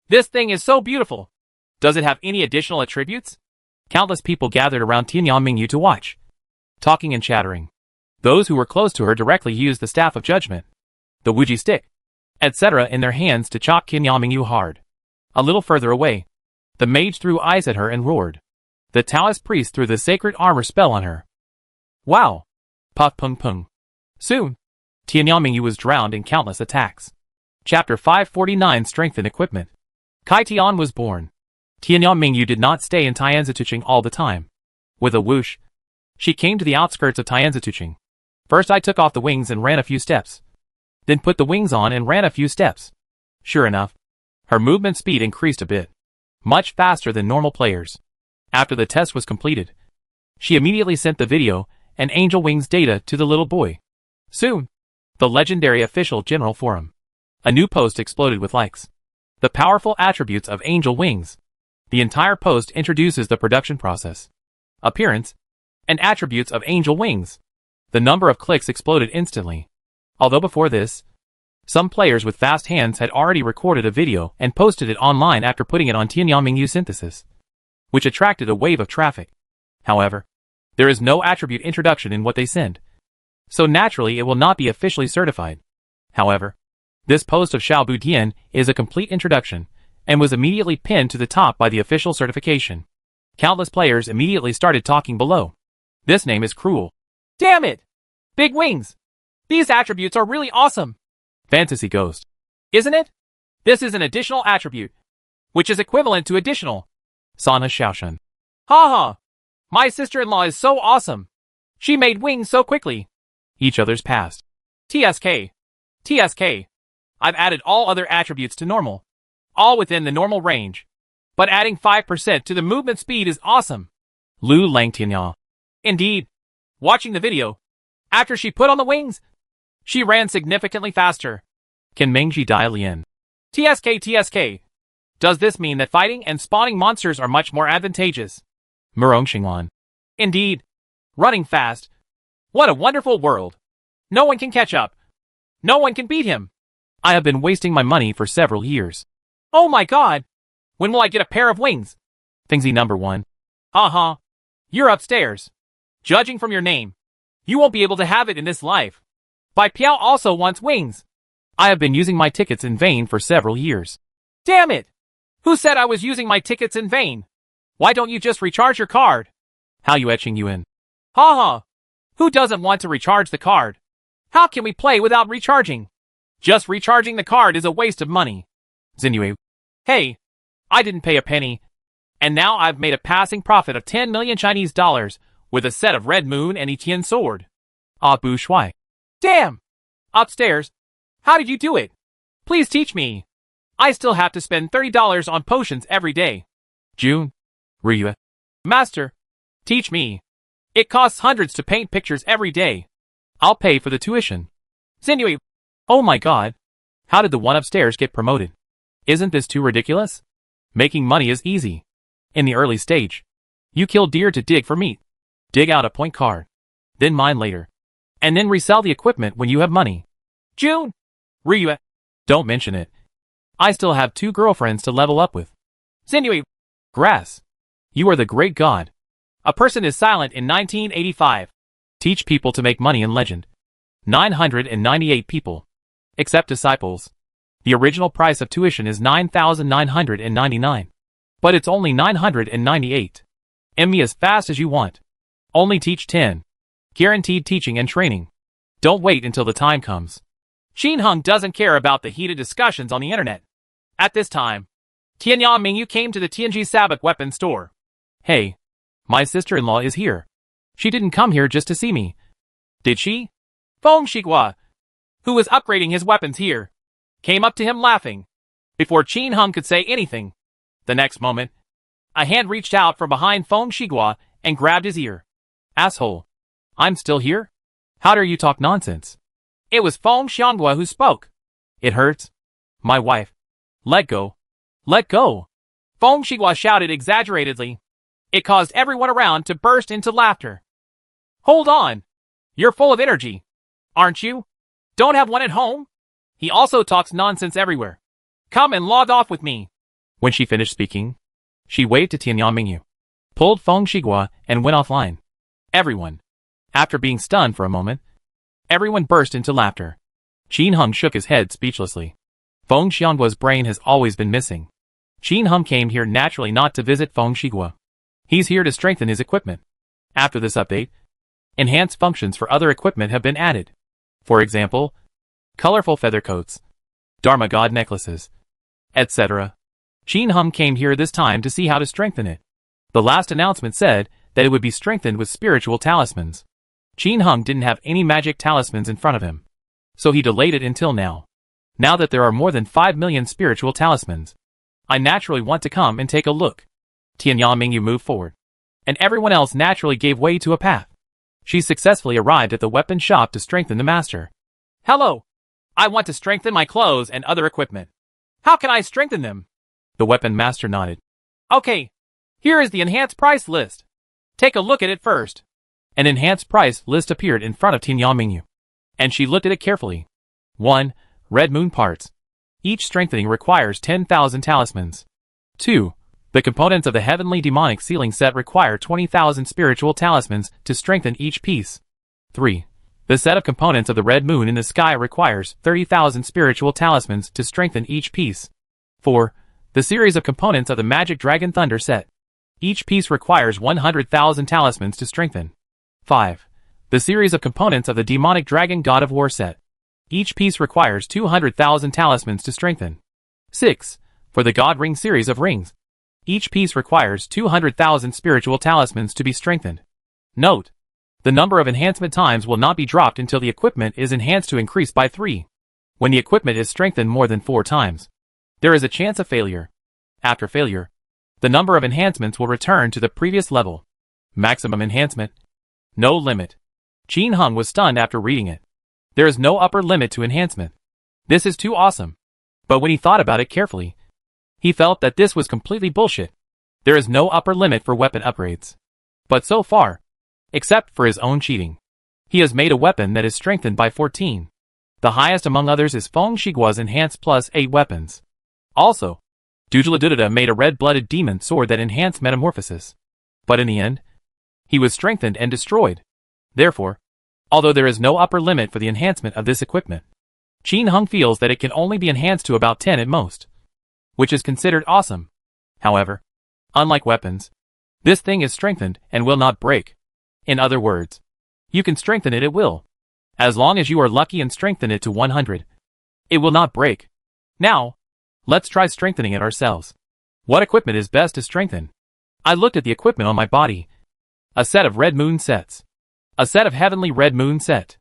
This thing is so beautiful. Does it have any additional attributes? Countless people gathered around Tianyang Mingyu to watch, talking and chattering. Those who were close to her directly used the Staff of Judgment, the Wuji Stick, etc. in their hands to chop Tianyang Mingyu hard. A little further away, the mage threw ice at her and roared. The Taoist priest threw the sacred armor spell on her. Wow! Puff pung pung. Soon, Tianyang Mingyu was drowned in countless attacks. Chapter 549 Strength and Equipment. Kai Tian was born. Tianyang Mingyu did not stay in Tianzitucheng all the time. With a whoosh, she came to the outskirts of Tianzitucheng. First I took off the wings and ran a few steps. Then put the wings on and ran a few steps. Sure enough, her movement speed increased a bit. Much faster than normal players. After the test was completed, she immediately sent the video and Angel Wings data to the little boy. Soon, the legendary official general forum. A new post exploded with likes. The powerful attributes of Angel Wings. The entire post introduces the production process, appearance, and attributes of Angel Wings. The number of clicks exploded instantly. Although before this, some players with fast hands had already recorded a video and posted it online after putting it on Tianyang Mingyu synthesis, which attracted a wave of traffic. However, there is no attribute introduction in what they send, so naturally it will not be officially certified. However, this post of Xiao Budian is a complete introduction, and was immediately pinned to the top by the official certification. Countless players immediately started talking below. This name is cruel. Damn it! Big wings! These attributes are really awesome! Fantasy Ghost. Isn't it? This is an additional attribute, which is equivalent to additional. Sana Xiaoshan. Haha! My sister-in-law is so awesome! She made wings so quickly. Each other's past. TSK. TSK. I've added all other attributes to normal. All within the normal range. But adding 5% to the movement speed is awesome. Lu Langtianya. Indeed. Watching the video, after she put on the wings, she ran significantly faster. Can Mengji Dai Lian. TSK TSK. Does this mean that fighting and spawning monsters are much more advantageous? Murong Xingwan. Indeed. Running fast. What a wonderful world. No one can catch up. No one can beat him. I have been wasting my money for several years. Oh my god! When will I get a pair of wings? Thingsy number 1. Uh-huh. You're upstairs. Judging from your name, you won't be able to have it in this life. Bai Piao also wants wings. I have been using my tickets in vain for several years. Damn it! Who said I was using my tickets in vain? Why don't you just recharge your card? How you etching you in? Haha. Who doesn't want to recharge the card? How can we play without recharging? Just recharging the card is a waste of money. Zinue. Hey, I didn't pay a penny. And now I've made a passing profit of 10 million Chinese dollars with a set of Red Moon and Etienne sword. Ah Bu Shui. Damn! Upstairs. How did you do it? Please teach me. I still have to spend $30 on potions every day. June. Ryu. Master, teach me. It costs hundreds to paint pictures every day. I'll pay for the tuition. Zinui. Oh my god. How did the one upstairs get promoted? Isn't this too ridiculous? Making money is easy. In the early stage, you kill deer to dig for meat. Dig out a point card. Then mine later. And then resell the equipment when you have money. June. Ryu. Don't mention it. I still have 2 girlfriends to level up with. Zinui. Grass. You are the great god. A person is silent in 1985. Teach people to make money in Legend. 998 people. Except disciples. The The original price of tuition is 9,999. But it's only 998. Me as fast as you want. Only teach 10. Guaranteed teaching and training. Don't wait until the time comes. Qin Heng doesn't care about the heated discussions on the internet. At this time, Tianyang Mingyu came to the Tianji Sabak weapons store. Hey, my sister-in-law is here. She didn't come here just to see me. Did she? Feng Shiguo, who was upgrading his weapons here, came up to him laughing. Before Qin Heng could say anything, the next moment, a hand reached out from behind Feng Shiguo and grabbed his ear. Asshole. I'm still here? How dare you talk nonsense? It was Feng Xianghua who spoke. It hurts. My wife. Let go. Let go. Feng Shiguo shouted exaggeratedly. It caused everyone around to burst into laughter. Hold on. You're full of energy, aren't you? Don't have one at home? He also talks nonsense everywhere. Come and log off with me. When she finished speaking, she waved to Tianyang Mingyu, pulled Feng Shiguo, and went offline. Everyone. After being stunned for a moment, everyone burst into laughter. Qin Heng shook his head speechlessly. Feng Xiangguo's brain has always been missing. Qin Heng came here naturally not to visit Feng Shiguo. He's here to strengthen his equipment. After this update, enhanced functions for other equipment have been added. For example, colorful feather coats, Dharma God necklaces, etc. Qin Heng came here this time to see how to strengthen it. The last announcement said that it would be strengthened with spiritual talismans. Qin Heng didn't have any magic talismans in front of him, so he delayed it until now. Now that there are more than 5 million spiritual talismans, I naturally want to come and take a look. Tianyang Mingyu moved forward, and everyone else naturally gave way to a path. She successfully arrived at the weapon shop to strengthen the master. Hello. I want to strengthen my clothes and other equipment. How can I strengthen them? The weapon master nodded. Okay. Here is the enhanced price list. Take a look at it first. An enhanced price list appeared in front of Tianyang Mingyu, and she looked at it carefully. 1. Red Moon parts. Each strengthening requires 10,000 talismans. 2. The components of the Heavenly Demonic Ceiling set require 20,000 spiritual talismans to strengthen each piece. 3. The set of components of the Red Moon in the sky requires 30,000 spiritual talismans to strengthen each piece. 4. The series of components of the Magic Dragon Thunder set. Each piece requires 100,000 talismans to strengthen. 5. The series of components of the Demonic Dragon God of War set. Each piece requires 200,000 talismans to strengthen. 6. For the God Ring series of rings. Each piece requires 200,000 spiritual talismans to be strengthened. Note: the number of enhancement times will not be dropped until the equipment is enhanced to increase by 3. When the equipment is strengthened more than 4 times, there is a chance of failure. After failure, the number of enhancements will return to the previous level. Maximum enhancement. No limit. Qin Heng was stunned after reading it. There is no upper limit to enhancement. This is too awesome. But when he thought about it carefully, he felt that this was completely bullshit. There is no upper limit for weapon upgrades. But so far, except for his own cheating, he has made a weapon that is strengthened by 14. The highest among others is Feng Shiguo's enhanced plus 8 weapons. Also, Dujula made a red-blooded demon sword that enhanced metamorphosis. But in the end, he was strengthened and destroyed. Therefore, although there is no upper limit for the enhancement of this equipment, Qin Heng feels that it can only be enhanced to about 10 at most, which is considered awesome. However, unlike weapons, this thing is strengthened and will not break. In other words, you can strengthen it at will. As long as you are lucky and strengthen it to 100, it will not break. Now, let's try strengthening it ourselves. What equipment is best to strengthen? I looked at the equipment on my body. A set of Red Moon sets. A set of Heavenly Red Moon set.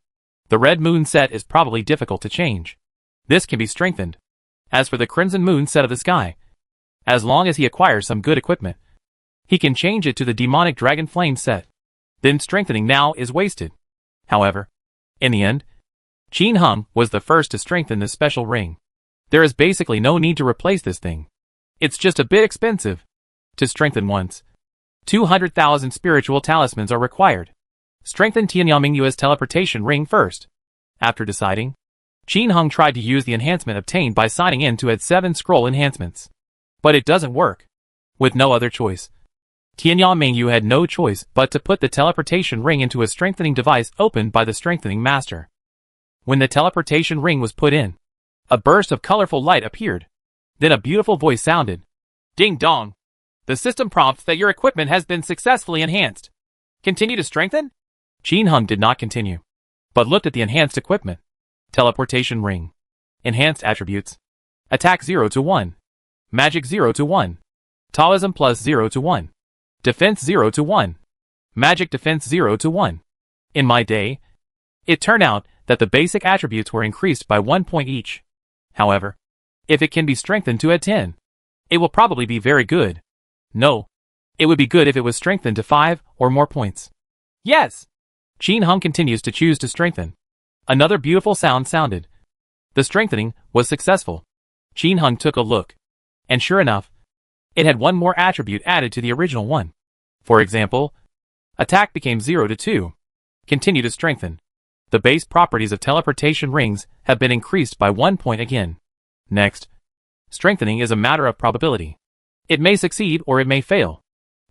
The Red Moon set is probably difficult to change. This can be strengthened. As for the Crimson Moon set of the sky, as long as he acquires some good equipment, he can change it to the Demonic Dragon Flame set. Then strengthening now is wasted. However, in the end, Qin Heng was the first to strengthen this special ring. There is basically no need to replace this thing. It's just a bit expensive. To strengthen once, 200,000 spiritual talismans are required. Strengthen Tianyang Mingyu's teleportation ring first. After deciding, Qin Heng tried to use the enhancement obtained by signing in to add 7 scroll enhancements. But it doesn't work. With no other choice, Tianyang Mingyu had no choice but to put the teleportation ring into a strengthening device opened by the strengthening master. When the teleportation ring was put in, A burst of colorful light appeared. Then a beautiful voice sounded. Ding dong. The system prompts that your equipment has been successfully enhanced. Continue to strengthen? Qin Heng did not continue, but looked at the enhanced equipment. Teleportation ring. Enhanced attributes. Attack 0 to 1. Magic 0 to 1. Taoism plus 0 to 1. Defense 0 to 1. Magic defense 0 to 1. In my day, it turned out that the basic attributes were increased by 1 point each. However, if it can be strengthened to a 10, it will probably be very good. No, it would be good if it was strengthened to 5 or more points. Yes. Qin Heng continues to choose to strengthen. Another beautiful sound sounded. The strengthening was successful. Qin Heng took a look. And sure enough, it had one more attribute added to the original one. For example, attack became 0 to 2. Continue to strengthen. The base properties of teleportation rings have been increased by 1 point again. Next, strengthening is a matter of probability. It may succeed or it may fail.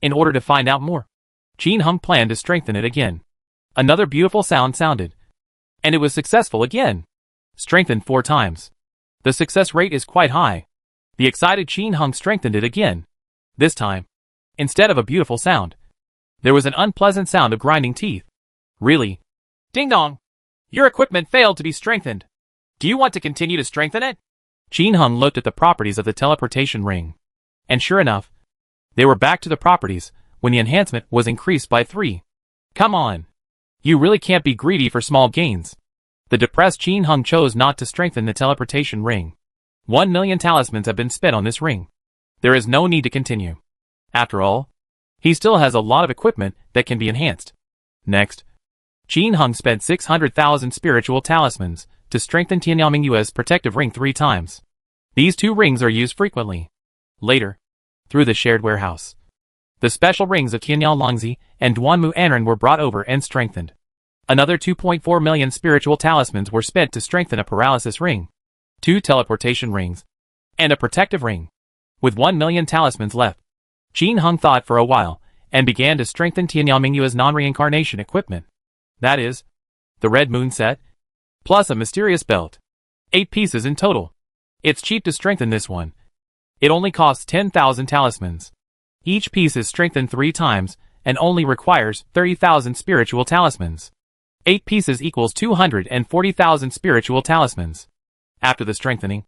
In order to find out more, Qin Heng planned to strengthen it again. Another beautiful sound sounded. And it was successful again. Strengthened 4 times. The success rate is quite high. The excited Qin Heng strengthened it again. This time, instead of a beautiful sound, there was an unpleasant sound of grinding teeth. Really? Ding dong. Your equipment failed to be strengthened. Do you want to continue to strengthen it? Qin Heng looked at the properties of the teleportation ring. And sure enough, they were back to the properties when the enhancement was increased by 3. Come on. You really can't be greedy for small gains. The depressed Qin Heng chose not to strengthen the teleportation ring. 1 million talismans have been spent on this ring. There is no need to continue. After all, he still has a lot of equipment that can be enhanced. Next, Qin Heng spent 600,000 spiritual talismans to strengthen Tianyangming's protective ring 3 times. These 2 rings are used frequently. Later, through the shared warehouse, the special rings of Tianyang and Duanmu Anren were brought over and strengthened. Another 2.4 million spiritual talismans were spent to strengthen a paralysis ring, 2 teleportation rings, and a protective ring. With 1 million talismans left, Qin Heng thought for a while and began to strengthen Tianyangming's non-reincarnation equipment. That is, the Red Moon set, plus a mysterious belt. 8 pieces in total. It's cheap to strengthen this one. It only costs 10,000 talismans. Each piece is strengthened 3 times and only requires 30,000 spiritual talismans. 8 pieces equals 240,000 spiritual talismans. After the strengthening,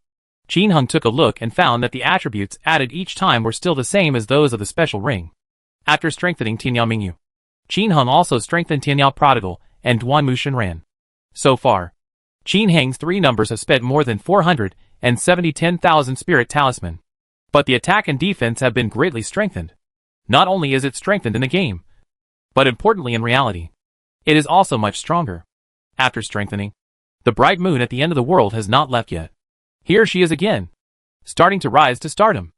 Qin Heng took a look and found that the attributes added each time were still the same as those of the special ring. After strengthening Tianyangmingyu, Qin Heng also strengthened Tianyang Prodigal and Duanmu Shenran. So far, Qin Heng's 3 numbers have spent more than 470,000 spirit talisman. But the attack and defense have been greatly strengthened. Not only is it strengthened in the game, but importantly in reality, it is also much stronger. After strengthening, the bright moon at the end of the world has not left yet. Here she is again, starting to rise to stardom.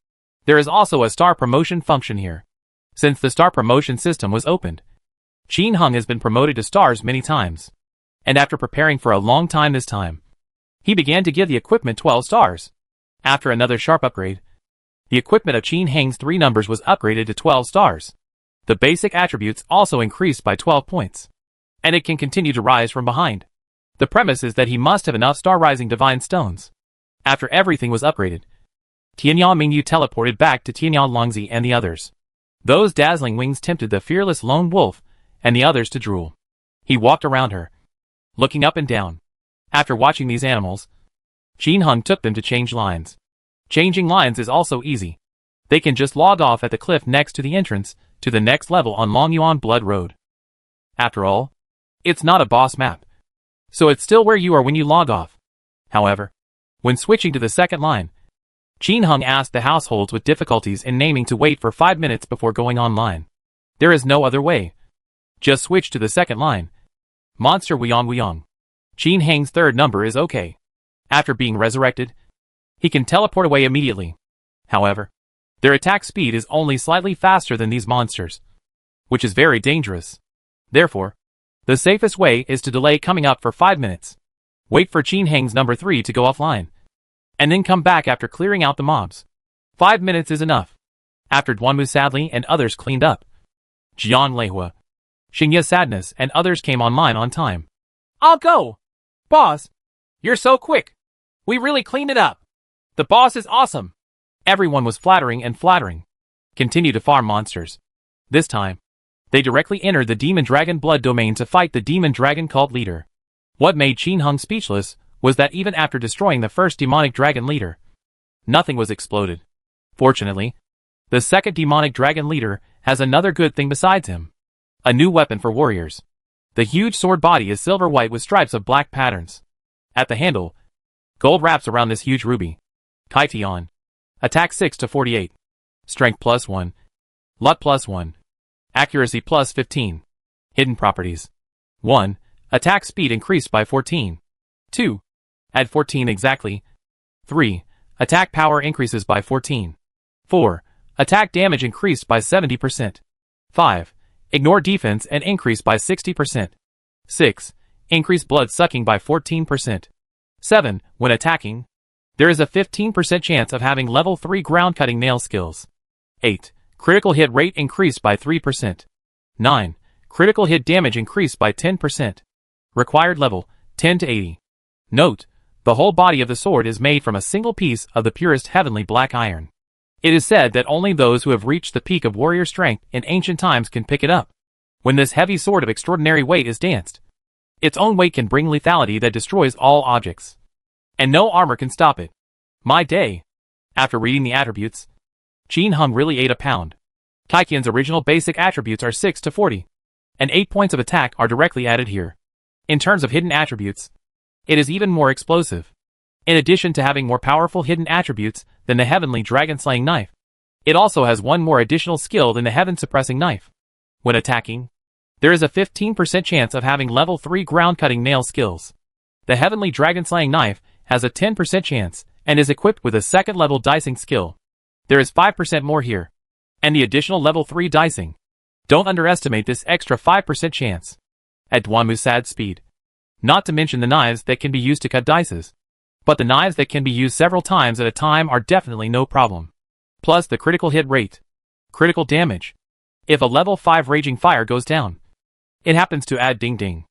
There is also a star promotion function here. Since the star promotion system was opened, Qin Heng has been promoted to stars many times. And after preparing for a long time this time, he began to give the equipment 12 stars. After another sharp upgrade, the equipment of Qin Heng's 3 numbers was upgraded to 12 stars. The basic attributes also increased by 12 points. And it can continue to rise from behind. The premise is that he must have enough star-rising divine stones. After everything was upgraded, Tianyangmingyu teleported back to Tianyang and the others. Those dazzling wings tempted the fearless lone wolf and the others to drool. He walked around her, looking up and down. After watching these animals, Qin Heng took them to change lines. Changing lines is also easy. They can just log off at the cliff next to the entrance to the next level on Longyuan Blood Road. After all, it's not a boss map, so it's still where you are when you log off. However, when switching to the second line, Qin Heng asked the households with difficulties in naming to wait for 5 minutes before going online. There is no other way. Just switch to the second line. Monster Wuyong. Qin Heng's 3rd number is okay. After being resurrected, he can teleport away immediately. However, their attack speed is only slightly faster than these monsters, which is very dangerous. Therefore, the safest way is to delay coming up for 5 minutes. Wait for Qin Heng's number 3 to go offline, and then come back after clearing out the mobs. 5 minutes is enough. After Duanmu Sadly and others cleaned up, Jian Leihua, Xingye Sadness and others came online on time. I'll go. Boss, you're so quick. We really cleaned it up. The boss is awesome. Everyone was flattering and flattering. Continue to farm monsters. This time, they directly entered the Demon Dragon Blood domain to fight the Demon Dragon cult leader. What made Qin Hung speechless was that even after destroying the first demonic dragon leader, nothing was exploded. Fortunately, the second demonic dragon leader has another good thing besides him. A new weapon for warriors. The huge sword body is silver white with stripes of black patterns. At the handle, gold wraps around this huge ruby. Kaition. Attack 6 to 48. Strength +1. Luck +1. Accuracy +15. Hidden properties. 1. Attack speed increased by 14. 2. Add 14 exactly. 3. Attack power increases by 14. 4. Attack damage increased by 70%. 5. Ignore defense and increase by 60%. 6. Increase blood sucking by 14%. 7. When attacking, there is a 15% chance of having level 3 ground cutting nail skills. 8. Critical hit rate increased by 3%. 9. Critical hit damage increased by 10%. Required level, 10 to 80. Note, the whole body of the sword is made from a single piece of the purest heavenly black iron. It is said that only those who have reached the peak of warrior strength in ancient times can pick it up. When this heavy sword of extraordinary weight is danced, its own weight can bring lethality that destroys all objects. And no armor can stop it. My day. After reading the attributes, Qin Hung really ate a pound. Kaikian's original basic attributes are 6 to 40, and 8 points of attack are directly added here. In terms of hidden attributes, it is even more explosive. In addition to having more powerful hidden attributes than the heavenly dragon-slaying knife, it also has one more additional skill than the heaven-suppressing knife. When attacking, there is a 15% chance of having level 3 ground-cutting nail skills. The heavenly dragon-slaying knife has a 10% chance and is equipped with a second-level dicing skill. There is 5% more here, and the additional level 3 dicing. Don't underestimate this extra 5% chance. At Duanmusad's speed. Not to mention the knives that can be used to cut dices. But the knives that can be used several times at a time are definitely no problem. Plus the critical hit rate. Critical damage. If a level 5 raging fire goes down, it happens to add ding ding.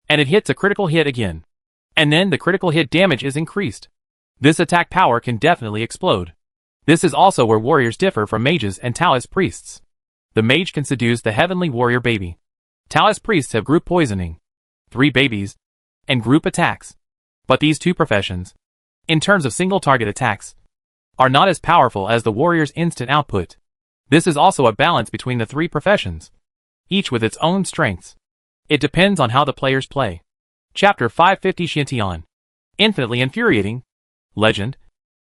And it hits a critical hit again. And then the critical hit damage is increased. This attack power can definitely explode. This is also where warriors differ from mages and Taoist priests. The mage can seduce the heavenly warrior baby. Taoist priests have group poisoning, 3 babies, and group attacks. But these two professions, in terms of single target attacks, are not as powerful as the warrior's instant output. This is also a balance between the 3 professions, each with its own strengths. It depends on how the players play. Chapter 550 Xiantian. Infinitely infuriating. Legend.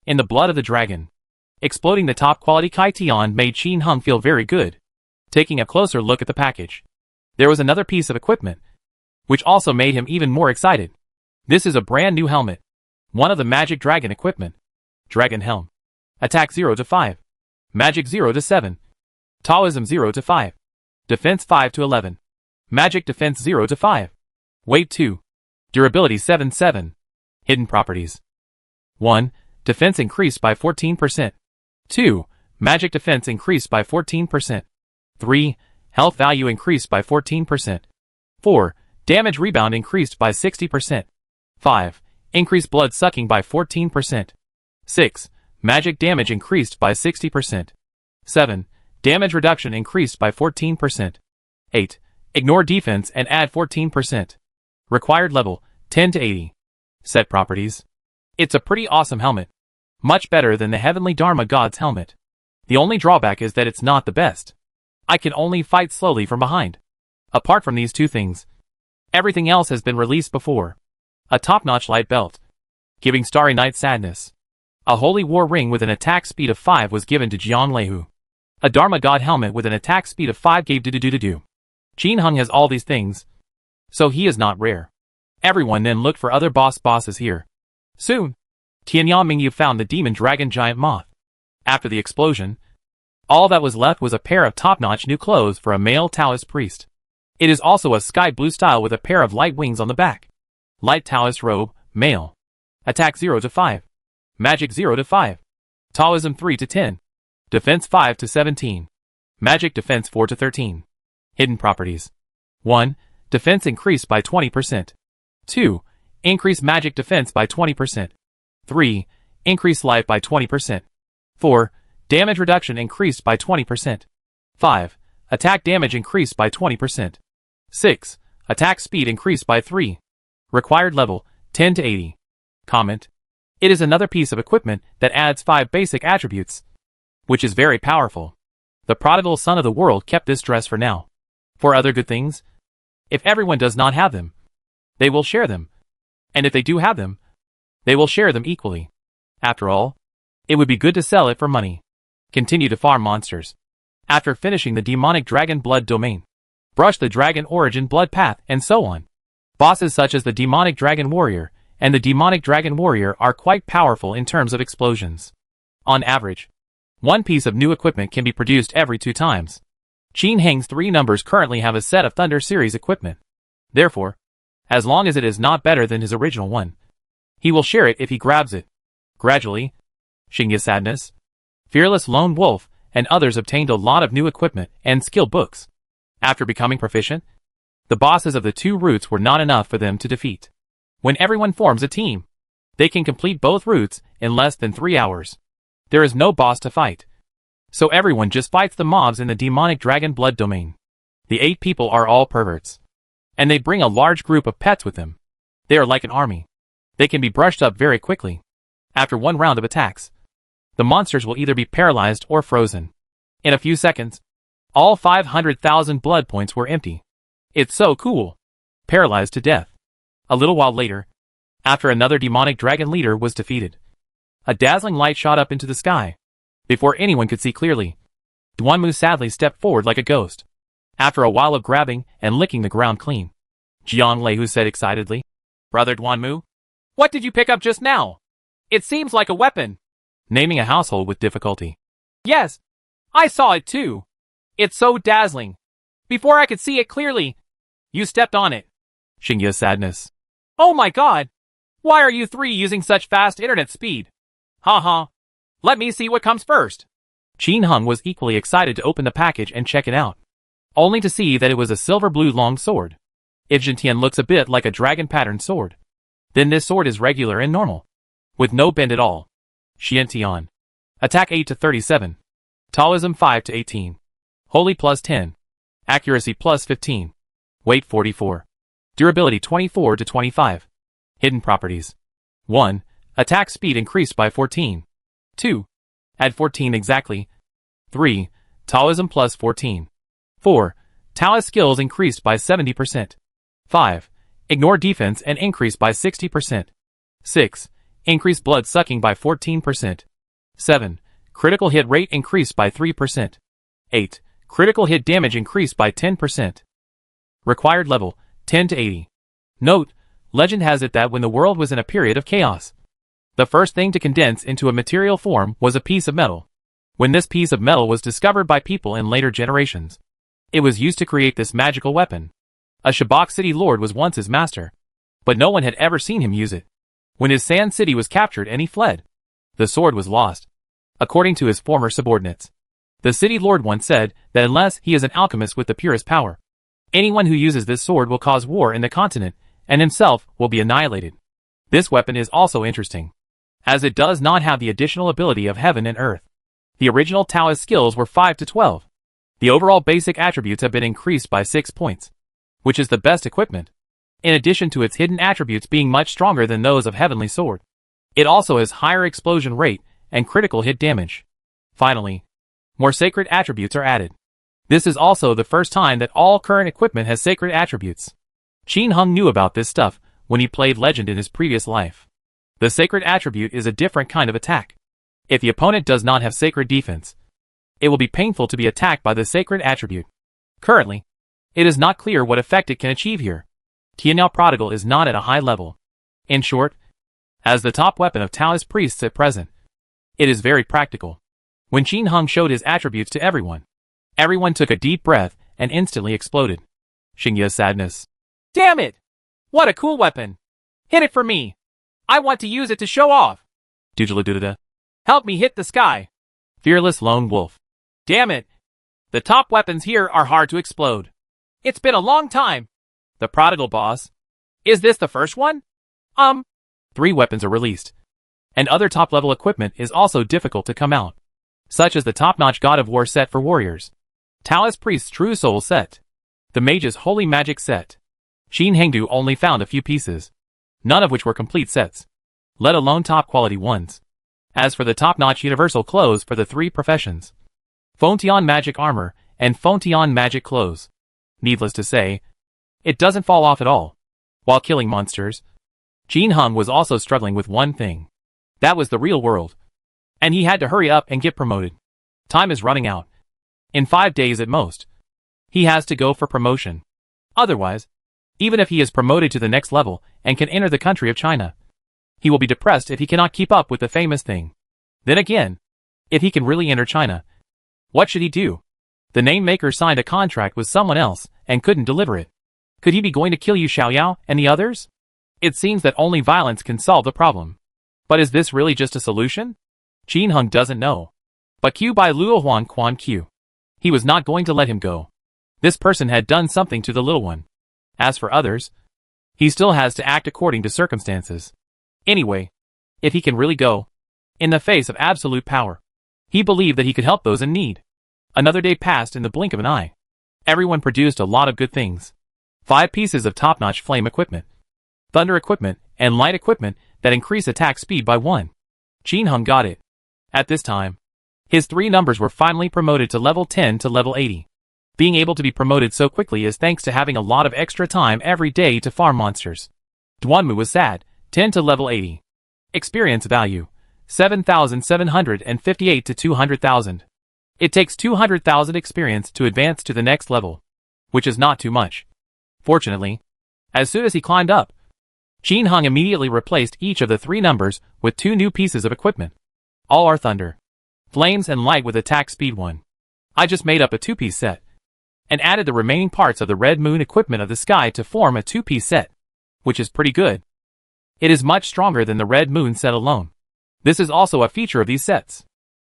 In the blood of the dragon. Exploding the top quality Kaition made Qin Hung feel very good. Taking a closer look at the package, there was another piece of equipment, which also made him even more excited. This is a brand new helmet. One of the magic dragon equipment. Dragon helm. Attack 0 to 5. Magic 0 to 7. Taoism 0 to 5. Defense 5 to 11. Magic defense 0 to 5. Weight 2. Durability 7-7. Hidden properties. 1. Defense increased by 14%. 2. Magic defense increased by 14%. 3. Health value increased by 14%. 4. Damage rebound increased by 60%. 5. Increased blood sucking by 14%. 6. Magic damage increased by 60%. 7. Damage reduction increased by 14%. 8. Ignore defense and add 14%. Required level, 10 to 80. Set properties. It's a pretty awesome helmet. Much better than the Heavenly Dharma God's helmet. The only drawback is that it's not the best. I can only fight slowly from behind. Apart from these 2 things, everything else has been released before. A top-notch light belt, giving Starry Night sadness. A holy war ring with an attack speed of 5 was given to Jiang Leihu. A Dharma God helmet with an attack speed of 5 gave do-do-do-do-do. Qin Hung has all these things, so he is not rare. Everyone then looked for other bosses here. Soon, Tianyang Mingyu found the demon dragon giant moth. After the explosion, all that was left was a pair of top-notch new clothes for a male Taoist priest. It is also a sky blue style with a pair of light wings on the back. Light Taoist robe, male. Attack 0 to 5. Magic 0 to 5. Taoism 3 to 10. Defense 5 to 17. Magic defense 4 to 13. Hidden properties. 1. Defense increased by 20%. 2. Increase magic defense by 20%. 3. Increase life by 20%. 4. Damage reduction increased by 20%. 5. Attack damage increased by 20%. 6. Attack speed increased by 3. Required level, 10 to 80. Comment. It is another piece of equipment that adds 5 basic attributes, which is very powerful. The prodigal son of the world kept this dress for now. For other good things, if everyone does not have them, they will share them. And if they do have them, they will share them equally. After all, it would be good to sell it for money. Continue to farm monsters. After finishing the demonic dragon blood domain, brush the dragon origin blood path and so on. Bosses such as the demonic dragon warrior and the demonic dragon warrior are quite powerful in terms of explosions. On average, one piece of new equipment can be produced every 2 times. Qin Heng's 3 numbers currently have a set of Thunder Series equipment. Therefore, as long as it is not better than his original one, he will share it if he grabs it. Gradually, Xingye Sadness, Fearless Lone Wolf, and others obtained a lot of new equipment and skill books. After becoming proficient, the bosses of the 2 routes were not enough for them to defeat. When everyone forms a team, they can complete both routes in less than 3 hours. There is no boss to fight, so everyone just fights the mobs in the demonic dragon blood domain. The 8 people are all perverts, and they bring a large group of pets with them. They are like an army. They can be brushed up very quickly. After 1 round of attacks, the monsters will either be paralyzed or frozen. In a few seconds, all 500,000 blood points were empty. It's so cool. Paralyzed to death. A little while later, after another demonic dragon leader was defeated, a dazzling light shot up into the sky. Before anyone could see clearly, Duanmu sadly stepped forward like a ghost. After a while of grabbing and licking the ground clean, Jiang Leihu said excitedly, "Brother Duanmu, what did you pick up just now? It seems like a weapon." Naming a household with difficulty. "Yes, I saw it too. It's so dazzling. Before I could see it clearly, you stepped on it." Xingye Sadness. "Oh my god! Why are you 3 using such fast internet speed? Haha. Let me see what comes first." Qin Heng was equally excited to open the package and check it out, only to see that it was a silver-blue long sword. If Jintian looks a bit like a dragon-patterned sword, then this sword is regular and normal, with no bend at all. Xiantian. Attack 8 to 37. Taoism 5 to 18. Holy plus 10. Accuracy plus 15. Weight 44. Durability 24 to 25. Hidden properties. 1. Attack speed increased by 14. 2. Add 14 exactly. 3. Taoism plus 14. 4. Taoist skills increased by 70%. 5. Ignore defense and increase by 60%. 6. Increase blood sucking by 14%. 7. Critical hit rate increased by 3%. 8. Critical hit damage increased by 10%. Required level, 10 to 80. Note, legend has it that when the world was in a period of chaos, the first thing to condense into a material form was a piece of metal. When this piece of metal was discovered by people in later generations, it was used to create this magical weapon. A Shabak city lord was once his master, but no one had ever seen him use it. When his sand city was captured and he fled, the sword was lost. According to his former subordinates, the city lord once said that unless he is an alchemist with the purest power, anyone who uses this sword will cause war in the continent and himself will be annihilated. This weapon is also interesting, as it does not have the additional ability of heaven and earth. The original Taoist skills were 5 to 12. The overall basic attributes have been increased by 6 points, which is the best equipment. In addition to its hidden attributes being much stronger than those of Heavenly Sword, it also has higher explosion rate and critical hit damage. Finally, more sacred attributes are added. This is also the first time that all current equipment has sacred attributes. Qin Heng knew about this stuff when he played Legend in his previous life. The sacred attribute is a different kind of attack. If the opponent does not have sacred defense, it will be painful to be attacked by the sacred attribute. Currently, it is not clear what effect it can achieve here. Tianao Prodigal is not at a high level. In short, as the top weapon of Taoist priests at present, it is very practical. When Qin Heng showed his attributes to everyone took a deep breath and instantly exploded. Xingye Sadness. "Damn it! What a cool weapon! Hit it for me! I want to use it to show off!" Dudula. "Help me hit the sky!" Fearless Lone Wolf. "Damn it! The top weapons here are hard to explode. It's been a long time." The Prodigal boss. "Is this the first one?" 3 weapons are released, And other top-level equipment is also difficult to come out, such as the top-notch God of War set for warriors, Taoist Priest's True Soul set, the Mage's Holy Magic set. Qin Hengdu only found a few pieces, none of which were complete sets, let alone top-quality ones. As for the top-notch universal clothes for the three professions, Fontian Magic Armor and Fontian Magic Clothes, needless to say, it doesn't fall off at all. While killing monsters, Qin Heng was also struggling with one thing. That was the real world. And he had to hurry up and get promoted. Time is running out. In 5 days at most, he has to go for promotion. Otherwise, even if he is promoted to the next level and can enter the country of China, he will be depressed if he cannot keep up with the famous thing. Then again, if he can really enter China, what should he do? The name maker signed a contract with someone else and couldn't deliver it. Could he be going to kill Yu Xiaoyao and the others? It seems that only violence can solve the problem. But is this really just a solution? Qin Heng doesn't know. But Q by Luo Huan Quan Q. He was not going to let him go. This person had done something to the little one. As for others, he still has to act according to circumstances. Anyway, if he can really go, in the face of absolute power, he believed that he could help those in need. Another day passed in the blink of an eye. Everyone produced a lot of good things. 5 pieces of top-notch flame equipment, thunder equipment, and light equipment that increase attack speed by 1. Qin Heng got it. At this time, his 3 numbers were finally promoted to level 10 to level 80. Being able to be promoted so quickly is thanks to having a lot of extra time every day to farm monsters. Duanmu was sad, 10 to level 80. Experience value, 7,758 to 200,000. It takes 200,000 experience to advance to the next level, which is not too much. Fortunately, as soon as he climbed up, Qin Heng immediately replaced each of the 3 numbers with 2 new pieces of equipment. All are thunder, flames and light with attack speed 1. I just made up a 2-piece set, and added the remaining parts of the Red Moon equipment of the sky to form a 2-piece set, which is pretty good. It is much stronger than the Red Moon set alone. This is also a feature of these sets.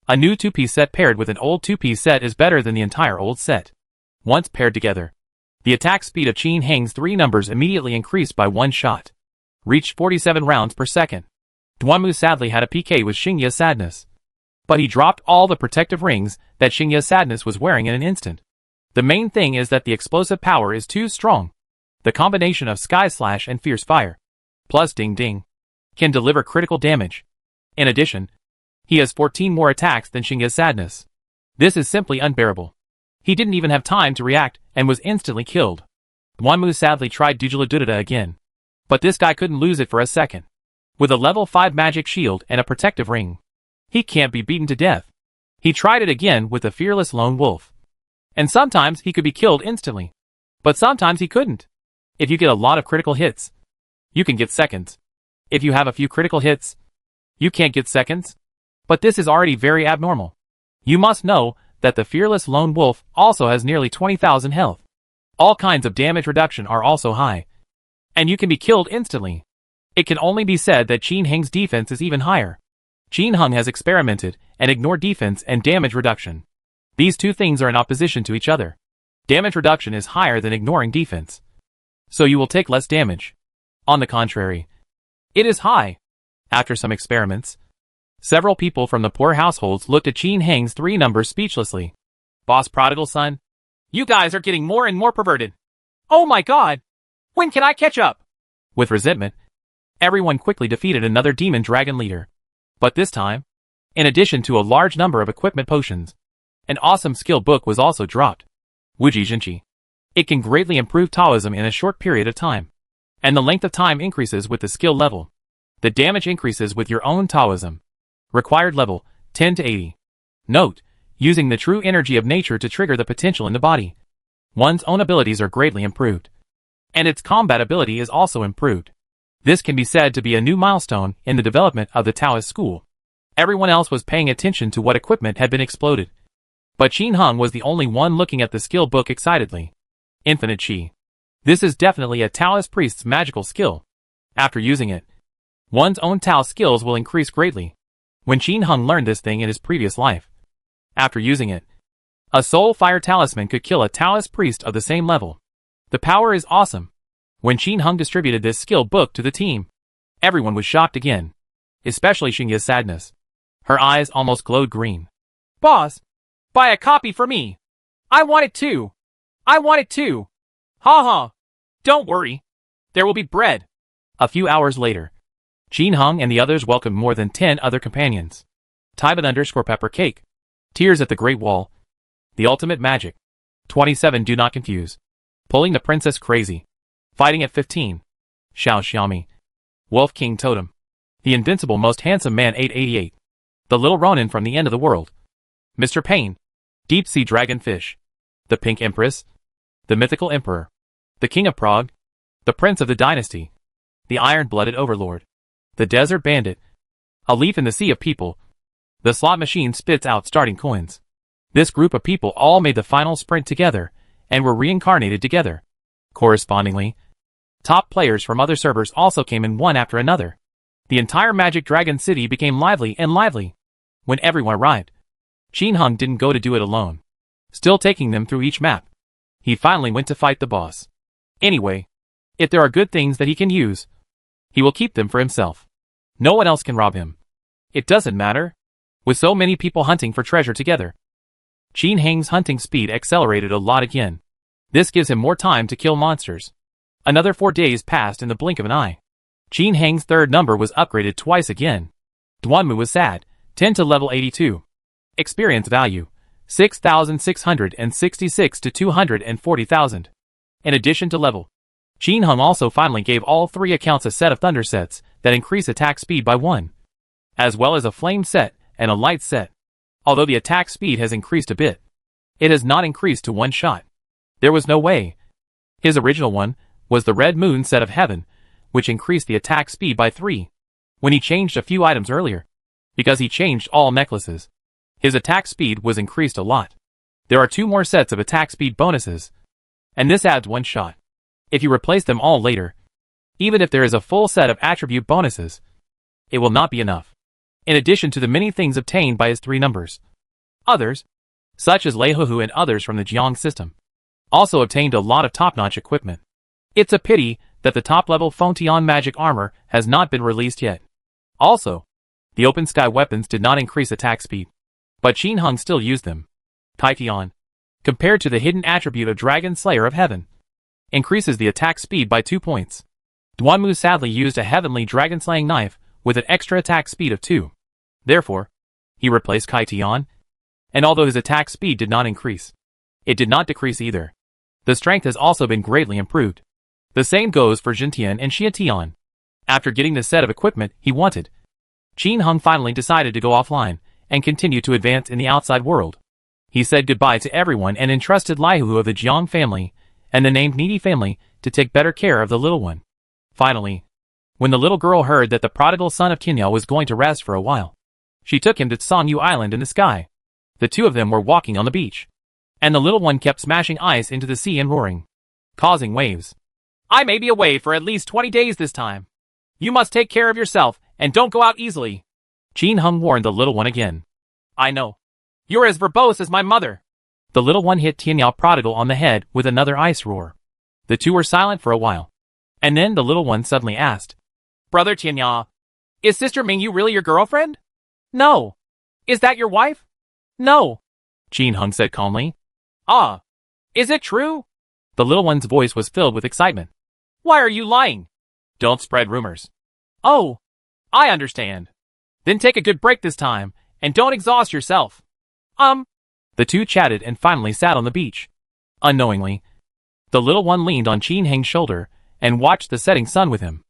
A new 2-piece set paired with an old 2-piece set is better than the entire old set. Once paired together, the attack speed of Qin Heng's 3 numbers immediately increased by 1 shot. Reached 47 rounds per second. Duanmu sadly had a PK with Xingya's Sadness. But he dropped all the protective rings that Xingya's Sadness was wearing in an instant. The main thing is that the explosive power is too strong. The combination of Sky Slash and Fierce Fire, plus Ding Ding, can deliver critical damage. In addition, he has 14 more attacks than Xingya's Sadness. This is simply unbearable. He didn't even have time to react and was instantly killed. Duanmu sadly tried Dujiladudada again. But this guy couldn't lose it for a second. With a level 5 magic shield and a protective ring, he can't be beaten to death. He tried it again with the fearless lone wolf. And sometimes he could be killed instantly. But sometimes he couldn't. If you get a lot of critical hits, you can get seconds. If you have a few critical hits, you can't get seconds. But this is already very abnormal. You must know that the fearless lone wolf also has nearly 20,000 health. All kinds of damage reduction are also high. And you can be killed instantly. It can only be said that Qin Heng's defense is even higher. Qin Heng has experimented and ignored defense and damage reduction. These 2 things are in opposition to each other. Damage reduction is higher than ignoring defense, so you will take less damage. On the contrary, it is high. After some experiments, several people from the poor households looked at Qin Heng's 3 numbers speechlessly. Boss Prodigal Son, you guys are getting more and more perverted. Oh my god! When can I catch up? With resentment, everyone quickly defeated another demon dragon leader. But this time, in addition to a large number of equipment potions, an awesome skill book was also dropped. Wuji Jinchi. It can greatly improve Taoism in a short period of time. And the length of time increases with the skill level. The damage increases with your own Taoism. Required level, 10 to 80. Note, using the true energy of nature to trigger the potential in the body. One's own abilities are greatly improved. And its combat ability is also improved. This can be said to be a new milestone in the development of the Taoist school. Everyone else was paying attention to what equipment had been exploded. But Qin Heng was the only one looking at the skill book excitedly. Infinite Qi. This is definitely a Taoist priest's magical skill. After using it, one's own Tao skills will increase greatly. When Qin Heng learned this thing in his previous life. After using it, a soul fire talisman could kill a Taoist priest of the same level. The power is awesome. When Qin Heng distributed this skill book to the team, everyone was shocked again. especially Xingya's sadness. Her eyes almost glowed green. Boss, buy a copy for me. I want it too. I want it too. Ha ha. Don't worry. There will be bread. A few hours later, Qin Heng and the others welcomed more than 10 other companions. Tybin_Pepper Cake. Tears at the Great Wall. The Ultimate Magic. 27 Do Not Confuse. Pulling the Princess Crazy. Fighting at 15. Xiao Xiaomi. Wolf King Totem. The Invincible Most Handsome Man 888. The Little Ronin from the End of the World. Mr. Pain. Deep Sea Dragonfish. The Pink Empress. The Mythical Emperor. The King of Prague. The Prince of the Dynasty. The Iron-Blooded Overlord. The Desert Bandit. A Leaf in the Sea of People. The slot machine spits out starting coins. This group of people all made the final sprint together, and were reincarnated together. Correspondingly, top players from other servers also came in one after another. The entire Magic Dragon City became lively and lively. When everyone arrived, Qin Heng didn't go to do it alone. Still taking them through each map. He finally went to fight the boss. Anyway, if there are good things that he can use, he will keep them for himself. No one else can rob him. It doesn't matter. With so many people hunting for treasure together, Qin Heng's hunting speed accelerated a lot again. This gives him more time to kill monsters. Another 4 days passed in the blink of an eye. Qin Heng's third number was upgraded twice again. Duanmu was sad, 10 to level 82. Experience value, 6,666 to 240,000. In addition to level, Qin Heng also finally gave all 3 accounts a set of thunder sets that increase attack speed by 1, as well as a flame set and a light set. Although the attack speed has increased a bit, it has not increased to 1 shot. There was no way. His original one was the Red Moon set of Heaven, which increased the attack speed by 3. When he changed a few items earlier, because he changed all necklaces, his attack speed was increased a lot. There are 2 more sets of attack speed bonuses, and this adds 1 shot. If you replace them all later, even if there is a full set of attribute bonuses, it will not be enough. In addition to the many things obtained by his 3 numbers, others, such as Lei Huhu and others from the Jiang system, also obtained a lot of top-notch equipment. It's a pity that the top-level Fontian magic armor has not been released yet. Also, the open sky weapons did not increase attack speed, but Qin Heng still used them. Taitian, compared to the hidden attribute of Dragon Slayer of Heaven, increases the attack speed by 2 points. Duanmu sadly used a heavenly dragon-slaying knife with an extra attack speed of 2. Therefore, he replaced Kaitian, and although his attack speed did not increase, it did not decrease either. The strength has also been greatly improved. The same goes for Jintian and Xiatian. After getting the set of equipment he wanted, Qin Heng finally decided to go offline and continue to advance in the outside world. He said goodbye to everyone and entrusted Laihu of the Jiang family and the named Needy family to take better care of the little one. Finally, when the little girl heard that the prodigal son of Qinyao was going to rest for a while, she took him to Songyu Island in the sky. The 2 of them were walking on the beach, and the little one kept smashing ice into the sea and roaring, causing waves. I may be away for at least 20 days this time. You must take care of yourself and don't go out easily. Qin Heng warned the little one again. I know. You're as verbose as my mother. The little one hit Tianyao Prodigal on the head with another ice roar. The 2 were silent for a while, and then the little one suddenly asked, Brother Tianya, is Sister Mingyu really your girlfriend? No. Is that your wife? No. Qin Heng said calmly. Ah. Is it true? The little one's voice was filled with excitement. Why are you lying? Don't spread rumors. Oh. I understand. Then take a good break this time, and don't exhaust yourself. The 2 chatted and finally sat on the beach. Unknowingly, the little one leaned on Qin Heng's shoulder and watched the setting sun with him.